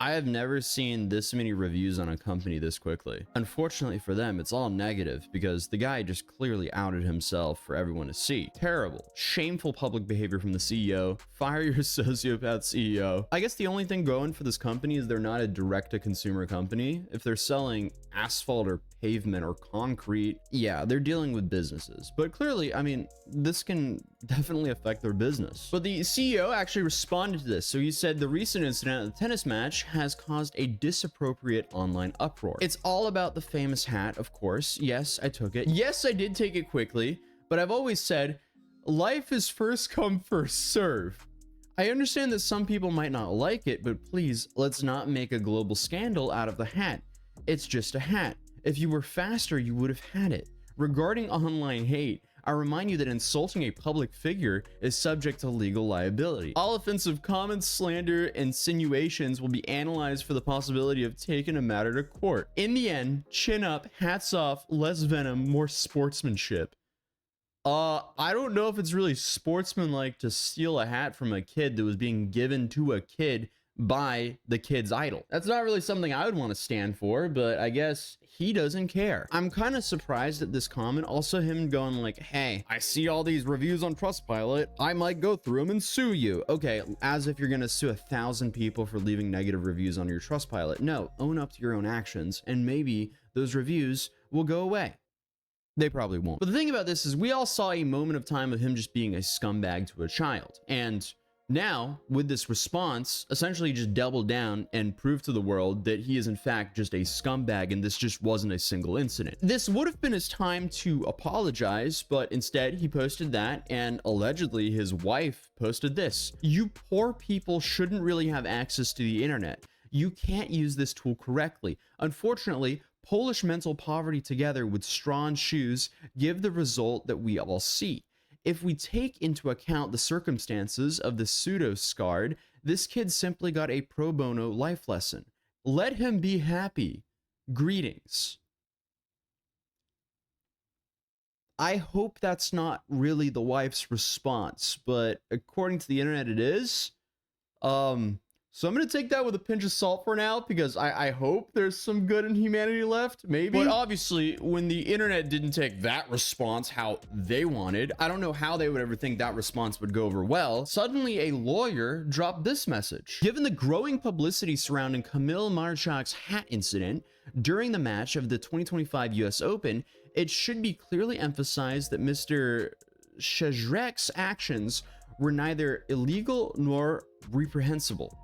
I have never seen this many reviews on a company this quickly. Unfortunately for them, it's all negative because the guy just clearly outed himself for everyone to see. Terrible, shameful public behavior from the CEO. Fire your sociopath CEO. I guess the only thing going for this company is they're not a direct-to-consumer company. If they're selling asphalt or pavement or concrete, yeah, they're dealing with businesses. But clearly, I mean, this can definitely affect their business. But the CEO actually responded to this. So he said the recent incident at the tennis match has caused a disappropriate online uproar. It's all about the famous hat, of course. Yes, I took it. Yes, I did take it quickly, but I've always said life is first come, first serve. I understand that some people might not like it, but please, let's not make a global scandal out of the hat. It's just a hat. If you were faster, you would have had it. Regarding online hate, I remind you that insulting a public figure is subject to legal liability. All offensive comments, slander, insinuations will be analyzed for the possibility of taking a matter to court. In the end, chin up, hats off, less venom, more sportsmanship. I don't know if it's really sportsmanlike to steal a hat from a kid that was being given to a kid by the kid's idol. That's not really something I would want to stand for, but I guess he doesn't care. I'm kind of surprised at this comment. Also him going like, hey, I see all these reviews on Trustpilot. I might go through them and sue you. Okay, as if you're going to sue 1,000 people for leaving negative reviews on your Trustpilot. No, own up to your own actions and maybe those reviews will go away. They probably won't. But the thing about this is we all saw a moment of time of him just being a scumbag to a child. And now, with this response, essentially just doubled down and proved to the world that he is in fact just a scumbag and this just wasn't a single incident. This would have been his time to apologize, but instead he posted that and allegedly his wife posted this. You poor people shouldn't really have access to the internet. You can't use this tool correctly. Unfortunately, Polish mental poverty together with straw and shoes give the result that we all see. If we take into account the circumstances of the pseudo-scarred, this kid simply got a pro bono life lesson. Let him be happy. Greetings. I hope that's not really the wife's response, but according to the internet it is. So I'm going to take that with a pinch of salt for now because I hope there's some good in humanity left, maybe. But obviously, when the internet didn't take that response how they wanted, I don't know how they would ever think that response would go over well. Suddenly, a lawyer dropped this message. Given the growing publicity surrounding Kamil Marchak's hat incident during the match of the 2025 US Open, it should be clearly emphasized that Mr. Szczerek's actions were neither illegal nor reprehensible.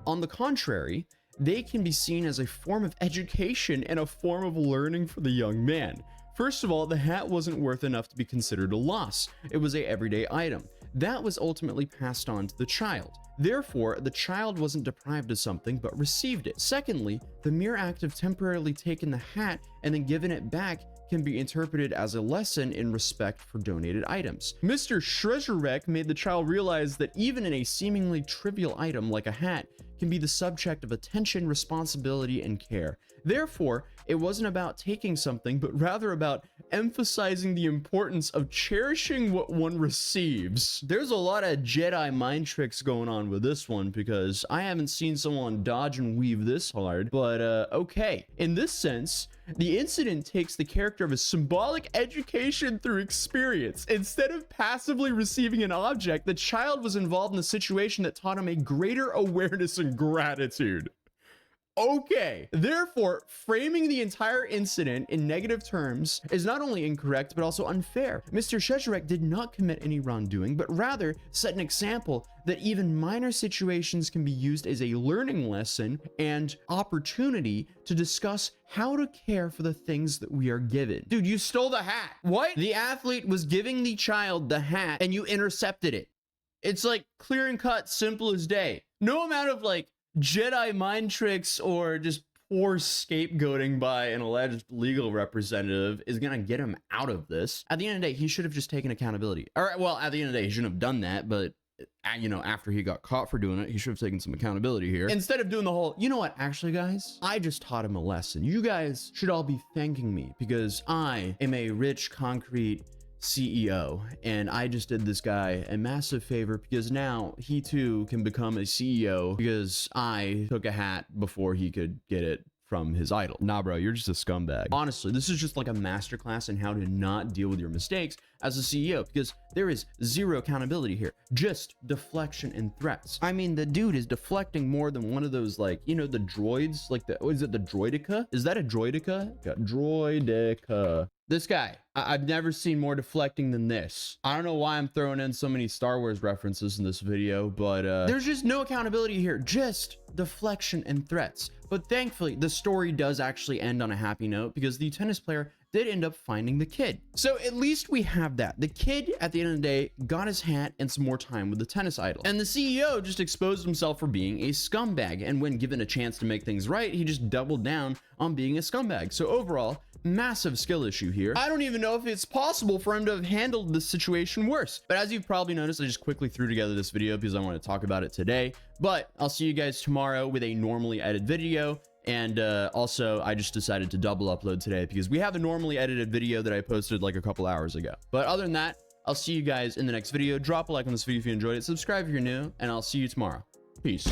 On the contrary, they can be seen as a form of education and a form of learning for the young man. First of all, the hat wasn't worth enough to be considered a loss. It was an everyday item. That was ultimately passed on to the child. Therefore, the child wasn't deprived of something but received it. Secondly, the mere act of temporarily taking the hat and then giving it back can be interpreted as a lesson in respect for donated items. Mr. Szczerek made the child realize that even in a seemingly trivial item like a hat can be the subject of attention, responsibility, and care. Therefore, it wasn't about taking something, but rather about emphasizing the importance of cherishing what one receives. There's a lot of Jedi mind tricks going on with this one because I haven't seen someone dodge and weave this hard, but okay. In this sense, the incident takes the character of a symbolic education through experience. Instead of passively receiving an object, the child was involved in a situation that taught him a greater awareness and gratitude. Okay, therefore, framing the entire incident in negative terms is not only incorrect, but also unfair. Mr. Shezherek did not commit any wrongdoing, but rather set an example that even minor situations can be used as a learning lesson and opportunity to discuss how to care for the things that we are given. Dude, you stole the hat. What? The athlete was giving the child the hat and you intercepted it. It's like clear and cut, simple as day. No amount of like Jedi mind tricks or just poor scapegoating by an alleged legal representative is gonna get him out of this. At the end of the day, he should have just taken accountability. All right, well, at the end of the day, he shouldn't have done that, but you know, after he got caught for doing it, he should have taken some accountability here. Instead of doing the whole, you know what, actually, guys, I just taught him a lesson. You guys should all be thanking me because I am a rich, concrete CEO, and I just did this guy a massive favor because now he too can become a CEO because I took a hat before he could get it from his idol. Nah, bro, you're just a scumbag. Honestly, this is just like a masterclass in how to not deal with your mistakes as a CEO because there is zero accountability here, just deflection and threats. I mean, the dude is deflecting more than one of those, like, you know, the droids, like is it the droidica? Is that a droidica? Yeah, droidica. This guy, I've never seen more deflecting than this. I don't know why I'm throwing in so many Star Wars references in this video, but there's just no accountability here, just deflection and threats. But thankfully, the story does actually end on a happy note because the tennis player did end up finding the kid. So at least we have that. The kid, at the end of the day, got his hat and some more time with the tennis idol. And the CEO just exposed himself for being a scumbag. And when given a chance to make things right, he just doubled down on being a scumbag. So overall, massive skill issue here. I don't even know if it's possible for him to have handled this situation worse. But as you've probably noticed, I just quickly threw together this video because I want to talk about it today. But I'll see you guys tomorrow with a normally edited video. And also, I just decided to double upload today because we have a normally edited video that I posted like a couple hours ago. But other than that, I'll see you guys in the next video. Drop a like on this video if you enjoyed it. Subscribe if you're new, and I'll see you tomorrow. Peace.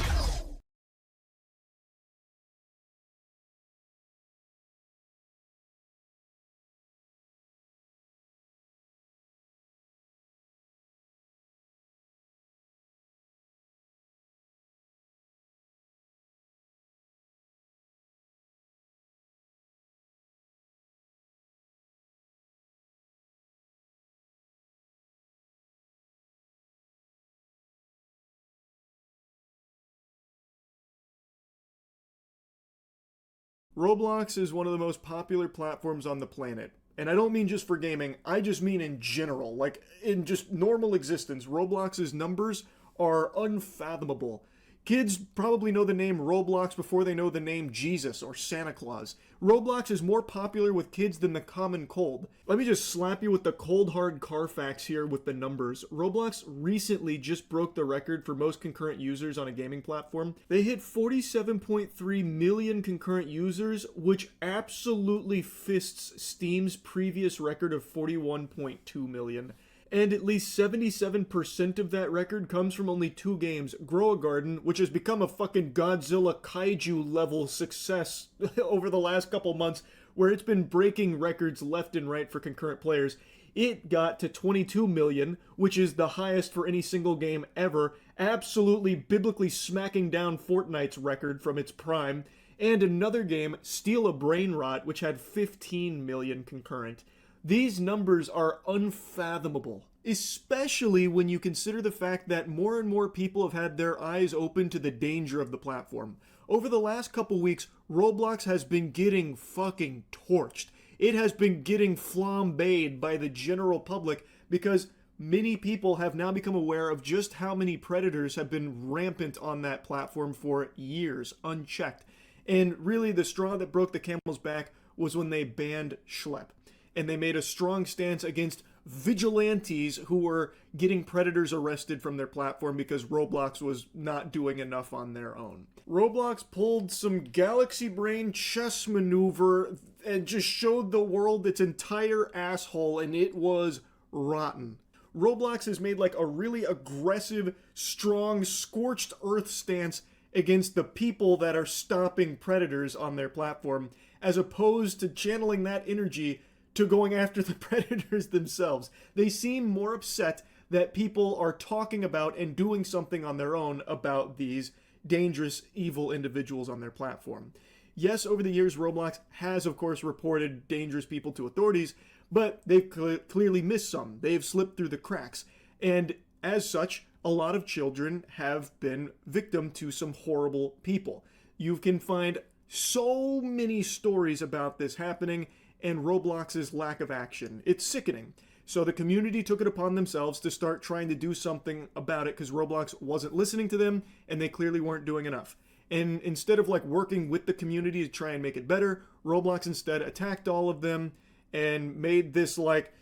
Roblox is one of the most popular platforms on the planet. And I don't mean just for gaming, I just mean in general. Like, in just normal existence, Roblox's numbers are unfathomable. Kids probably know the name Roblox before they know the name Jesus or Santa Claus. Roblox is more popular with kids than the common cold. Let me just slap you with the cold hard Carfax here with the numbers. Roblox recently just broke the record for most concurrent users on a gaming platform. They hit 47.3 million concurrent users, which absolutely fists Steam's previous record of 41.2 million. And at least 77% of that record comes from only 2 games, Grow a Garden, which has become a fucking Godzilla kaiju level success over the last couple months, where it's been breaking records left and right for concurrent players. It got to 22 million, which is the highest for any single game ever, absolutely biblically smacking down Fortnite's record from its prime. And another game, Steal a Brain Rot, which had 15 million concurrent. These numbers are unfathomable, especially when you consider the fact that more and more people have had their eyes open to the danger of the platform. Over the last couple weeks, Roblox has been getting fucking torched. It has been getting flambéed by the general public because many people have now become aware of just how many predators have been rampant on that platform for years, unchecked. And really, the straw that broke the camel's back was when they banned Schlep. And they made a strong stance against vigilantes who were getting predators arrested from their platform because Roblox was not doing enough on their own. Roblox pulled some galaxy brain chess maneuver and just showed the world its entire asshole, and it was rotten. Roblox has made like a really aggressive, strong, scorched earth stance against the people that are stopping predators on their platform, as opposed to channeling that energy to going after the predators themselves. They seem more upset that people are talking about and doing something on their own about these dangerous, evil individuals on their platform. Yes, over the years, Roblox has, of course, reported dangerous people to authorities, but they've clearly missed some. They've slipped through the cracks. And as such, a lot of children have been victim to some horrible people. You can find so many stories about this happening and Roblox's lack of action. It's sickening. So the community took it upon themselves to start trying to do something about it because Roblox wasn't listening to them and they clearly weren't doing enough. And instead of like working with the community to try and make it better, Roblox instead attacked all of them and made this like,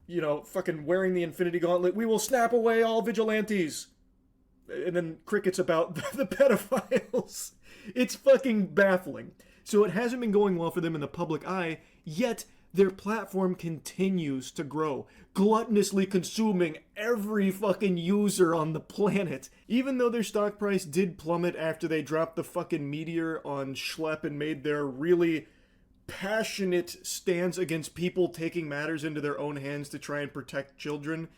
you know, fucking wearing the Infinity Gauntlet, we will snap away all vigilantes. And then crickets about the pedophiles. It's fucking baffling. So it hasn't been going well for them in the public eye, yet their platform continues to grow, gluttonously consuming every fucking user on the planet. Even though their stock price did plummet after they dropped the fucking meteor on Schlep and made their really passionate stance against people taking matters into their own hands to try and protect children,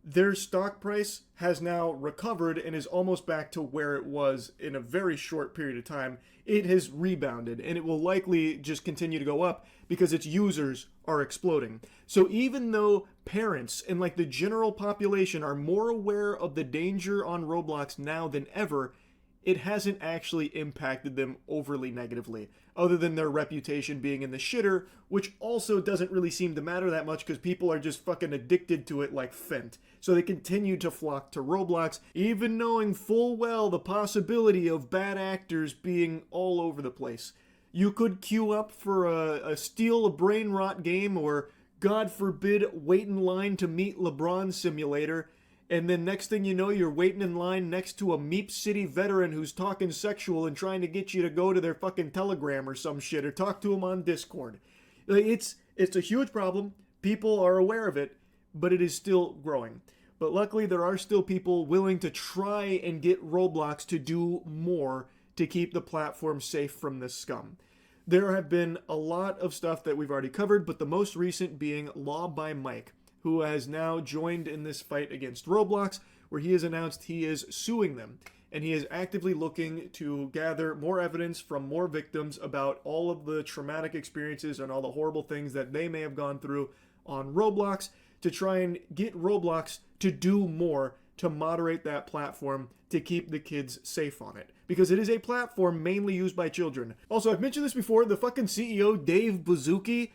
their stock price has now recovered and is almost back to where it was in a very short period of time. It has rebounded and it will likely just continue to go up because its users are exploding. So even though parents and like the general population are more aware of the danger on Roblox now than ever, it hasn't actually impacted them overly negatively, other than their reputation being in the shitter, which also doesn't really seem to matter that much because people are just fucking addicted to it like Fent. So they continue to flock to Roblox, even knowing full well the possibility of bad actors being all over the place. You could queue up for a steal a brain rot game, or God forbid, wait in line to meet LeBron simulator, and then next thing you know, you're waiting in line next to a Meep City veteran who's talking sexual and trying to get you to go to their fucking Telegram or some shit, or talk to him on Discord. It's a huge problem. People are aware of it, but it is still growing. But luckily, there are still people willing to try and get Roblox to do more to keep the platform safe from this scum. There have been a lot of stuff that we've already covered, but the most recent being Law by Mike, who has now joined in this fight against Roblox, where he has announced he is suing them. And he is actively looking to gather more evidence from more victims about all of the traumatic experiences and all the horrible things that they may have gone through on Roblox, to try and get Roblox to do more to moderate that platform to keep the kids safe on it. Because it is a platform mainly used by children. Also, I've mentioned this before, the fucking CEO, Dave Buzuki,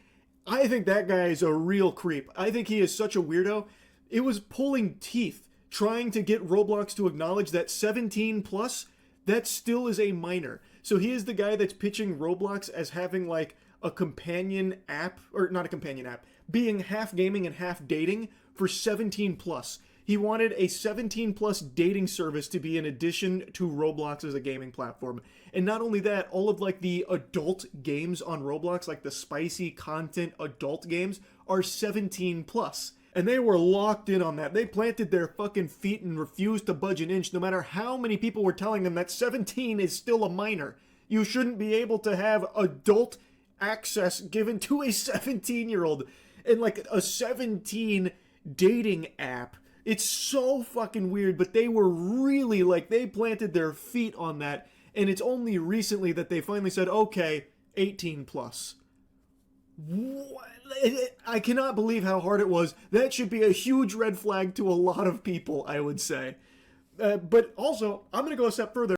I think that guy is a real creep. I think he is such a weirdo. It was pulling teeth trying to get Roblox to acknowledge that 17 plus, that still is a minor. So he is the guy that's pitching Roblox as having like a companion app, or not a companion app, being half gaming and half dating for 17 plus. He wanted a 17 plus dating service to be in addition to Roblox as a gaming platform. And not only that, all of like the adult games on Roblox, like the spicy content adult games, are 17 plus. And they were locked in on that. They planted their fucking feet and refused to budge an inch, no matter how many people were telling them that 17 is still a minor. You shouldn't be able to have adult access given to a 17-year-old and like a 17 dating app. It's so fucking weird, but they were really like, they planted their feet on that, and it's only recently that they finally said, okay, 18 plus. What? I cannot believe how hard it was. That should be a huge red flag to a lot of people, I would say. But also, I'm going to go a step further.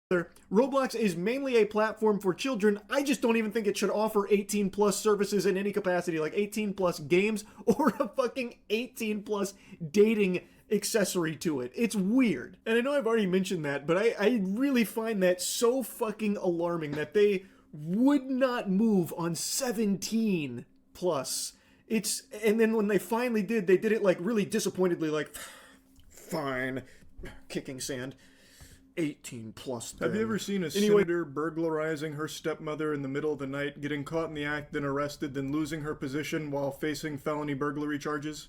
Roblox is mainly a platform for children. I just don't even think it should offer 18 plus services in any capacity, like 18 plus games or a fucking 18 plus dating accessory to it. It's weird. And I know I've already mentioned that, but I really find that so fucking alarming that they would not move on 17 plus. And then when they finally did, they did it like really disappointedly, like, fine, kicking sand. 18 plus. Have you ever seen a senator burglarizing her stepmother in the middle of the night, getting caught in the act, then arrested, then losing her position while facing felony burglary charges?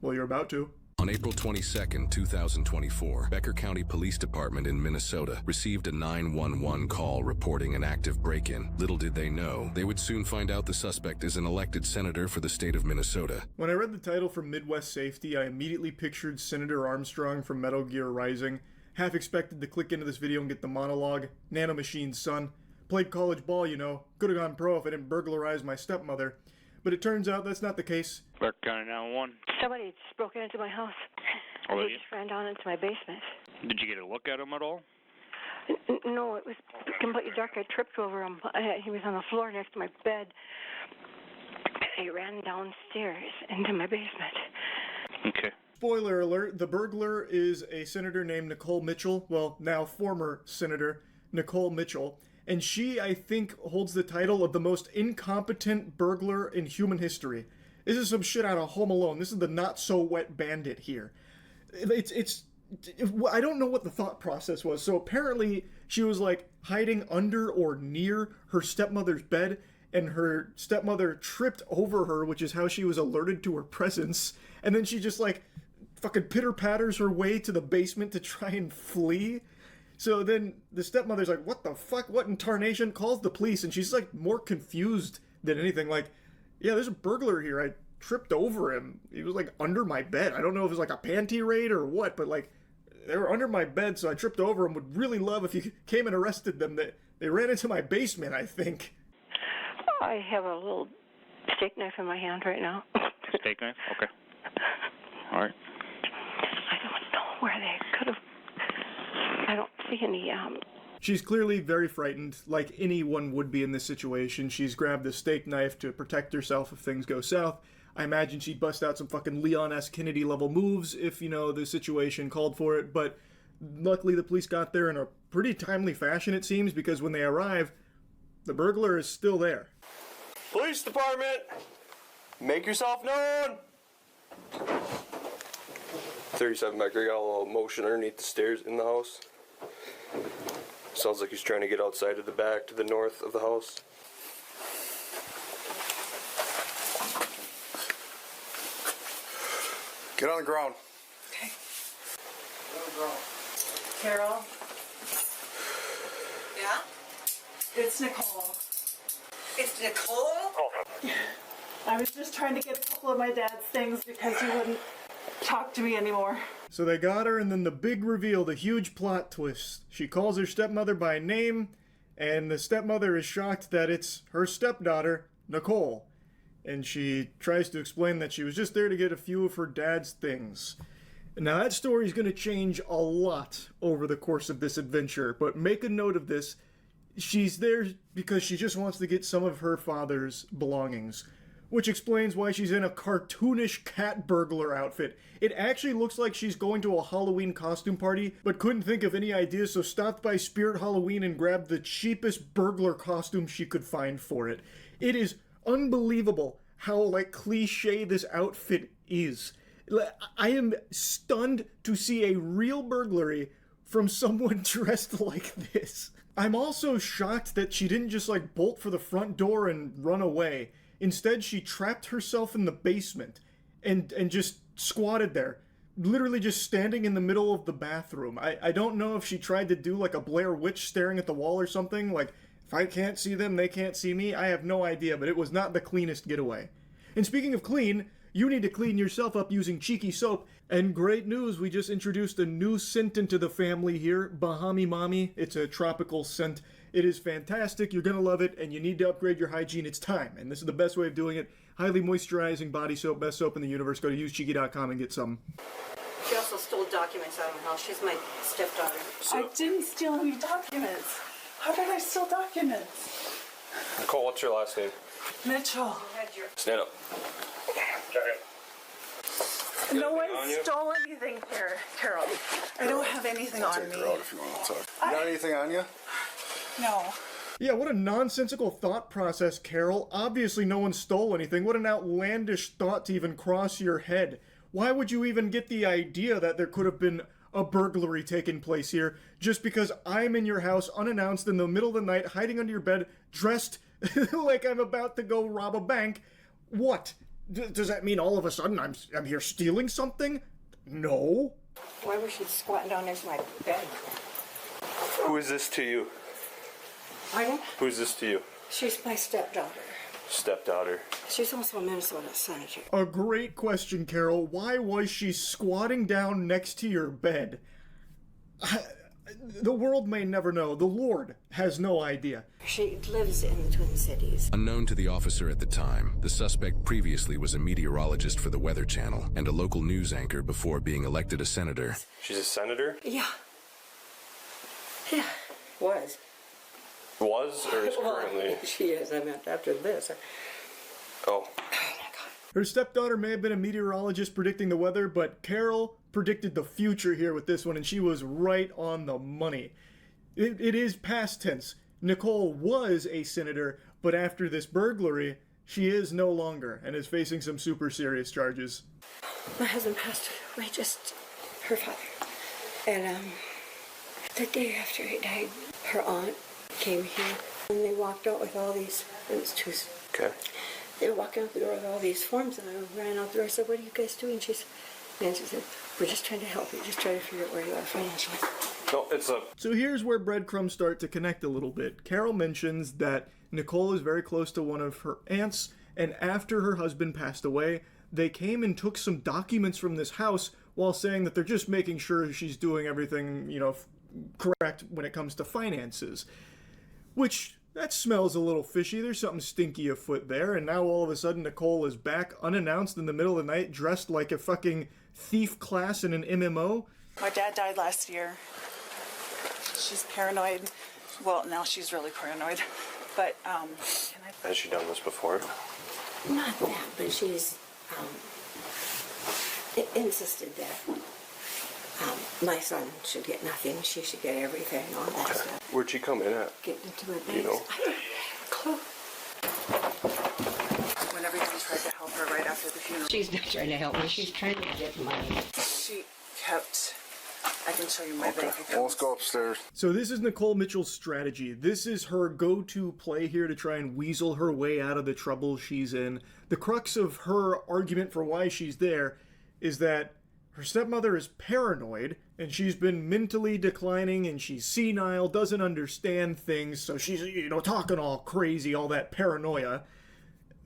Well, you're about to. On April 22, 2024, Becker County Police Department in Minnesota received a 911 call reporting an active break-in. Little did they know, they would soon find out the suspect is an elected senator for the state of Minnesota. When I read the title from Midwest Safety, I immediately pictured Senator Armstrong from Metal Gear Rising. Half expected to click into this video and get the monologue. Nanomachine's son. Played college ball, you know. Could've gone pro if I didn't burglarize my stepmother. But it turns out that's not the case. Becker County 911. Somebody just broke into my house. Oh, They just ran down into my basement. Did you get a look at him at all? No, it was completely dark. I tripped over him. He was on the floor next to my bed. He ran downstairs into my basement. Okay. Spoiler alert, the burglar is a senator named Nicole Mitchell. Well, now former Senator Nicole Mitchell. And she, I think, holds the title of the most incompetent burglar in human history. This is some shit out of Home Alone. This is the not-so-wet bandit here. I don't know what the thought process was. So apparently she was, like, hiding under or near her stepmother's bed, and her stepmother tripped over her, which is how she was alerted to her presence. And then she just, like, fucking pitter-patters her way to the basement to try and flee. So then the stepmother's like, what the fuck? What in tarnation? Calls the police, and she's like more confused than anything. Like, yeah, there's a burglar here. I tripped over him. He was like under my bed. I don't know if it was like a panty raid or what, but like they were under my bed, so I tripped over him. Would really love if you came and arrested them. They ran into my basement, I think. I have a little steak knife in my hand right now. Steak knife? Okay. All right. I don't know where they could have. I don't see any. She's clearly very frightened, like anyone would be in this situation. She's grabbed a steak knife to protect herself if things go south. I imagine she'd bust out some fucking Leon S. Kennedy level moves if, you know, the situation called for it. But luckily the police got there in a pretty timely fashion, it seems, because when they arrive, the burglar is still there. Police department, make yourself known. 37 Becker got a little motion underneath the stairs in the house. Sounds like he's trying to get outside of the back to the north of the house. Get on the ground. Okay. Get on the ground. Carol. Yeah? It's Nicole. It's Nicole? I was just trying to get a couple of my dad's things because he wouldn't talk to me anymore. So they got her, and then the big reveal, the huge plot twist. She calls her stepmother by name, and the stepmother is shocked that it's her stepdaughter, Nicole. And she tries to explain that she was just there to get a few of her dad's things. Now that story is going to change a lot over the course of this adventure, but make a note of this. She's there because she just wants to get some of her father's belongings, which explains why she's in a cartoonish cat burglar outfit. It actually looks like she's going to a Halloween costume party, but couldn't think of any ideas, so stopped by Spirit Halloween and grabbed the cheapest burglar costume she could find for it. It is unbelievable how, like, cliche this outfit is. I am stunned to see a real burglary from someone dressed like this. I'm also shocked that she didn't just, like, bolt for the front door and run away. Instead, she trapped herself in the basement and just squatted there, literally just standing in the middle of the bathroom. I don't know if she tried to do like a Blair Witch staring at the wall or something, like, if I can't see them, they can't see me. I have no idea, but it was not the cleanest getaway. And speaking of clean, you need to clean yourself up using Cheeky Soap. And great news, we just introduced a new scent into the family here, Bahami Mami. It's a tropical scent. It is fantastic, you're gonna love it, and you need to upgrade your hygiene. It's time, and this is the best way of doing it. Highly moisturizing body soap, best soap in the universe. Go to usecheeky.com and get some. She also stole documents out of my house. She's my stepdaughter. I didn't steal any documents. How did I steal documents? Nicole, what's your last name? Mitchell. Stand up. No one stole anything, Carol. I don't have anything on me. If you want to talk. You got anything on you? No. Yeah, what a nonsensical thought process, Carol. Obviously no one stole anything. What an outlandish thought to even cross your head. Why would you even get the idea that there could have been a burglary taking place here just because I'm in your house unannounced in the middle of the night, hiding under your bed, dressed like I'm about to go rob a bank? What? Does that mean all of a sudden I'm here stealing something? No. Why was she squatting down next to my bed? Who is this to you? Pardon? Who is this to you? She's my stepdaughter. Stepdaughter. She's also a Minnesota senator. A great question, Carol. Why was she squatting down next to your bed? The world may never know. The Lord has no idea. She lives in the Twin Cities. Unknown to the officer at the time, the suspect previously was a meteorologist for the Weather Channel and a local news anchor before being elected a senator. She's a senator? Yeah. Yeah. Was. Was or is currently? Well, she is. I meant after this. Oh. Her stepdaughter may have been a meteorologist predicting the weather, but Carol predicted the future here with this one, and she was right on the money. It is past tense. Nicole was a senator, but after this burglary, she is no longer and is facing some super serious charges. My husband passed away, just her father. And the day after he died, her aunt came here, and they walked out with all these, it was Tuesday. Okay. They were walking out the door with all these forms, and I ran out the door. I said, "What are you guys doing?" Nancy said, "We're just trying to help you, just trying to figure out where you are financially." No, it's a... So here's where breadcrumbs start to connect a little bit. Carol mentions that Nicole is very close to one of her aunts, and after her husband passed away, they came and took some documents from this house while saying that they're just making sure she's doing everything, correct when it comes to finances. Which, that smells a little fishy. There's something stinky afoot there. And now all of a sudden Nicole is back unannounced in the middle of the night, dressed like a fucking thief class in an MMO. My dad died last year. She's paranoid. Well, now she's really paranoid. But, Has she done this before? Not that, but she's insisted that my son should get nothing. She should get everything, all that stuff. Where'd she come in at? Get into my banks. You know? I don't have a clue. when everybody tried to help her right after the funeral. She's not trying to help me. She's trying to get money. She kept... I can show you my bank account. Well, let's go upstairs. So this is Nicole Mitchell's strategy. This is her go-to play here to try and weasel her way out of the trouble she's in. The crux of her argument for why she's there is that her stepmother is paranoid, and she's been mentally declining, and she's senile, doesn't understand things, so she's, talking all crazy, all that paranoia.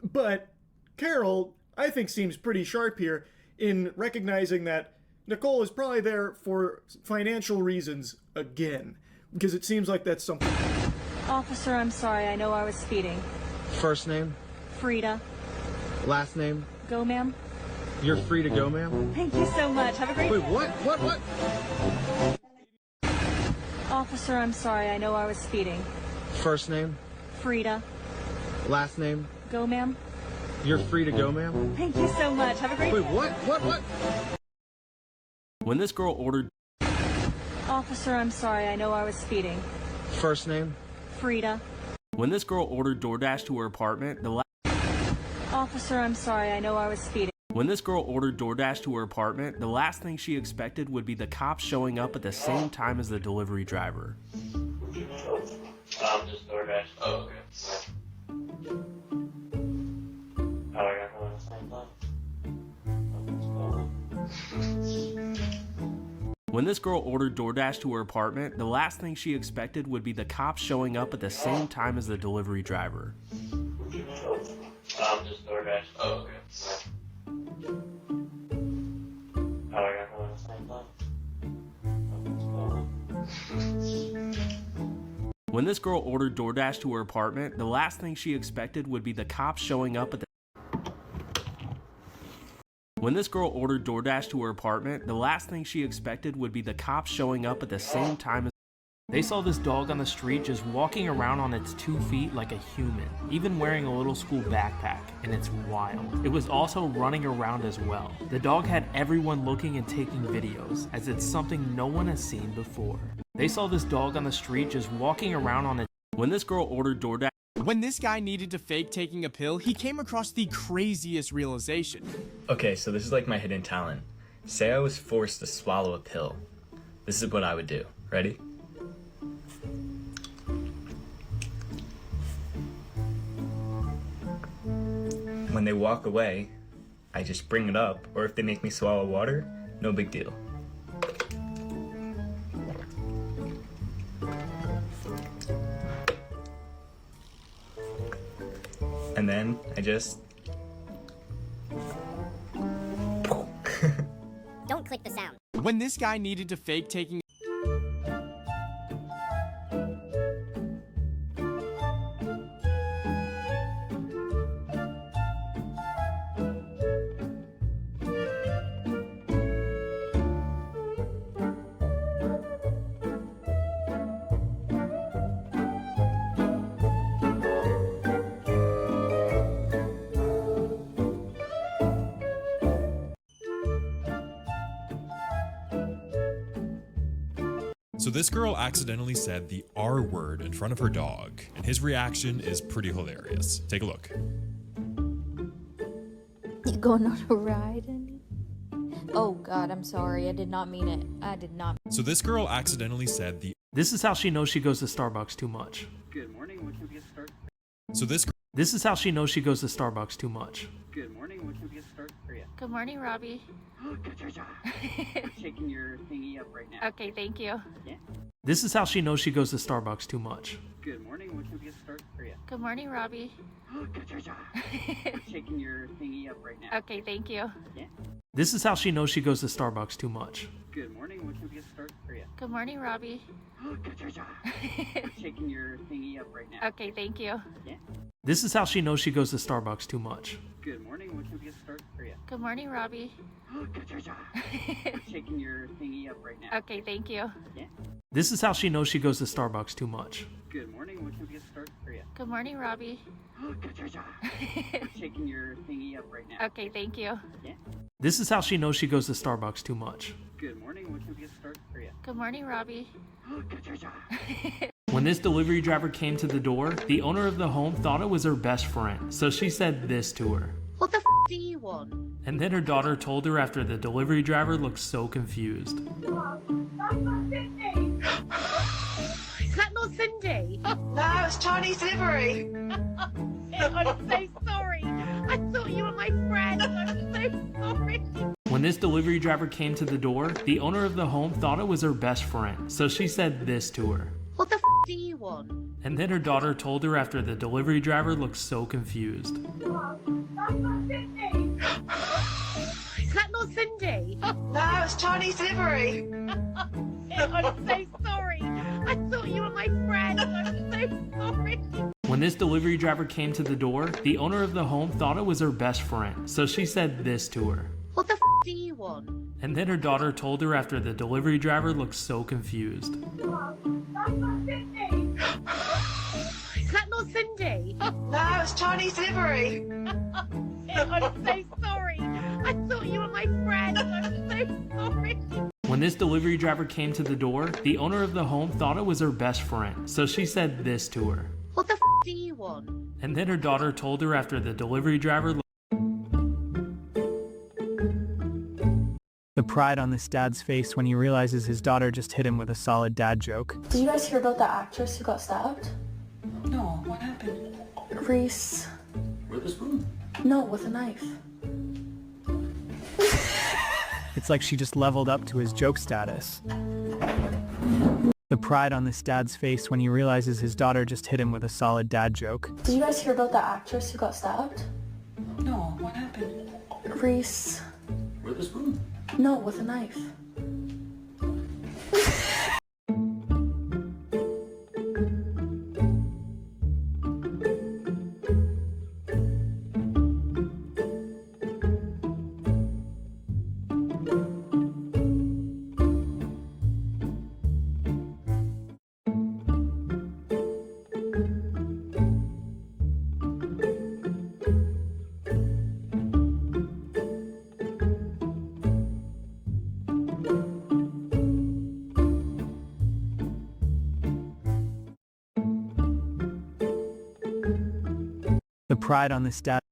But Carol, I think, seems pretty sharp here in recognizing that Nicole is probably there for financial reasons again, because it seems like that's something. Officer, I'm sorry. I know I was speeding. First name? Frida. Last name? Go, ma'am. You're free to go, ma'am. Thank you so much. Have a great day. Wait, what? Officer, I'm sorry. I know I was speeding. First name? Frida. Last name? Go, ma'am. You're free to go, ma'am. Thank you so much. Have a great day. Wait, what? When this girl ordered... Officer, I'm sorry. I know I was speeding. First name? Frida. When this girl ordered DoorDash to her apartment, Officer, I'm sorry. I know I was speeding. When this girl ordered DoorDash to her apartment, the last thing she expected would be the cops showing up at the same time as the delivery driver. Just DoorDash. Oh, okay. How do I got her on the same time? When this girl ordered DoorDash to her apartment, the last thing she expected would be the cops showing up at the same time as the delivery driver. Just DoorDash. Oh, okay. How do I got her on the same time? When this girl ordered DoorDash to her apartment, the last thing she expected would be the cops showing up at the When this girl ordered DoorDash to her apartment, the last thing she expected would be the cops showing up at the same time as they saw this dog on the street just walking around on its 2 feet like a human, even wearing a little school backpack, and it's wild. It was also running around as well. The dog had everyone looking and taking videos, as it's something no one has seen before. They saw this dog on the street just walking around on its when this girl ordered DoorDash. When this guy needed to fake taking a pill, he came across the craziest realization. Okay, so this is like my hidden talent. Say I was forced to swallow a pill. This is what I would do. Ready? When they walk away, I just bring it up, or if they make me swallow water, no big deal. And then I just... Don't click the sound. When this guy needed to fake taking So this girl accidentally said the R word in front of her dog, and his reaction is pretty hilarious. Take a look. You going on a ride, Andy? Oh God, I'm sorry. I did not mean it. I did not. So this girl accidentally said the... This is how she knows she goes to Starbucks too much. Good morning, what can we get started? So this is how she knows she goes to Starbucks too much. Good morning, what can we get started for you? Good morning, Robbie. We're shaking your thingy up right now. Okay, thank you. Yeah. This is how she knows she goes to Starbucks too much. Good morning, what can we get started for you? Good morning, Robbie. We're shaking your thingy up right now. Okay, thank you. Yeah. This is how she knows she goes to Starbucks too much. Good morning, what can we get started for you? Good morning, Robbie. We're shaking your thingy up right now. Okay, thank you. Yeah. This is how she knows she goes to Starbucks too much. Good morning, what can we get started for you? Good morning, Robbie. We're shaking your thingy up right now. Okay, thank you. Yeah. This is how she knows she goes to Starbucks too much. Good morning, what can we get started for you? Good morning, Robbie. We're shaking your thingy up right now. Okay, thank you. Yeah. This is how she knows she goes to Starbucks too much. Good morning, what can we get started for you? Good morning, Robbie. When this delivery driver came to the door, the owner of the home thought it was her best friend, so she said this to her. What the do you want? And then her daughter told her after the delivery driver looked so confused. Is that not Cindy? No, it's Chinese delivery. I'm so sorry. I thought you were my friend. I'm so sorry. When this delivery driver came to the door, the owner of the home thought it was her best friend, so she said this to her. What the do you want? And then her daughter told her after the delivery driver looked so confused. Is that not Cindy? No, it's Chinese delivery. I'm so sorry. I thought you were my friend. I'm so sorry. When this delivery driver came to the door, the owner of the home thought it was her best friend, so she said this to her. What the do you want? And then her daughter told her after the delivery driver looked so confused. Is that not Cindy? No, it's Chinese delivery. I'm so sorry. I thought you were my friend. I'm so sorry. When this delivery driver came to the door, the owner of the home thought it was her best friend, so she said this to her. What the do you want? And then her daughter told her after the delivery driver The pride on this dad's face when he realizes his daughter just hit him with a solid dad joke. Did you guys hear about the actress who got stabbed? No, what happened? Reese. With a spoon? No, with a knife. It's like she just leveled up to his joke status. The pride on this dad's face when he realizes his daughter just hit him with a solid dad joke. Did you guys hear about the actress who got stabbed? No, what happened? Reese. With a spoon? No, with a knife. The pride on this dad.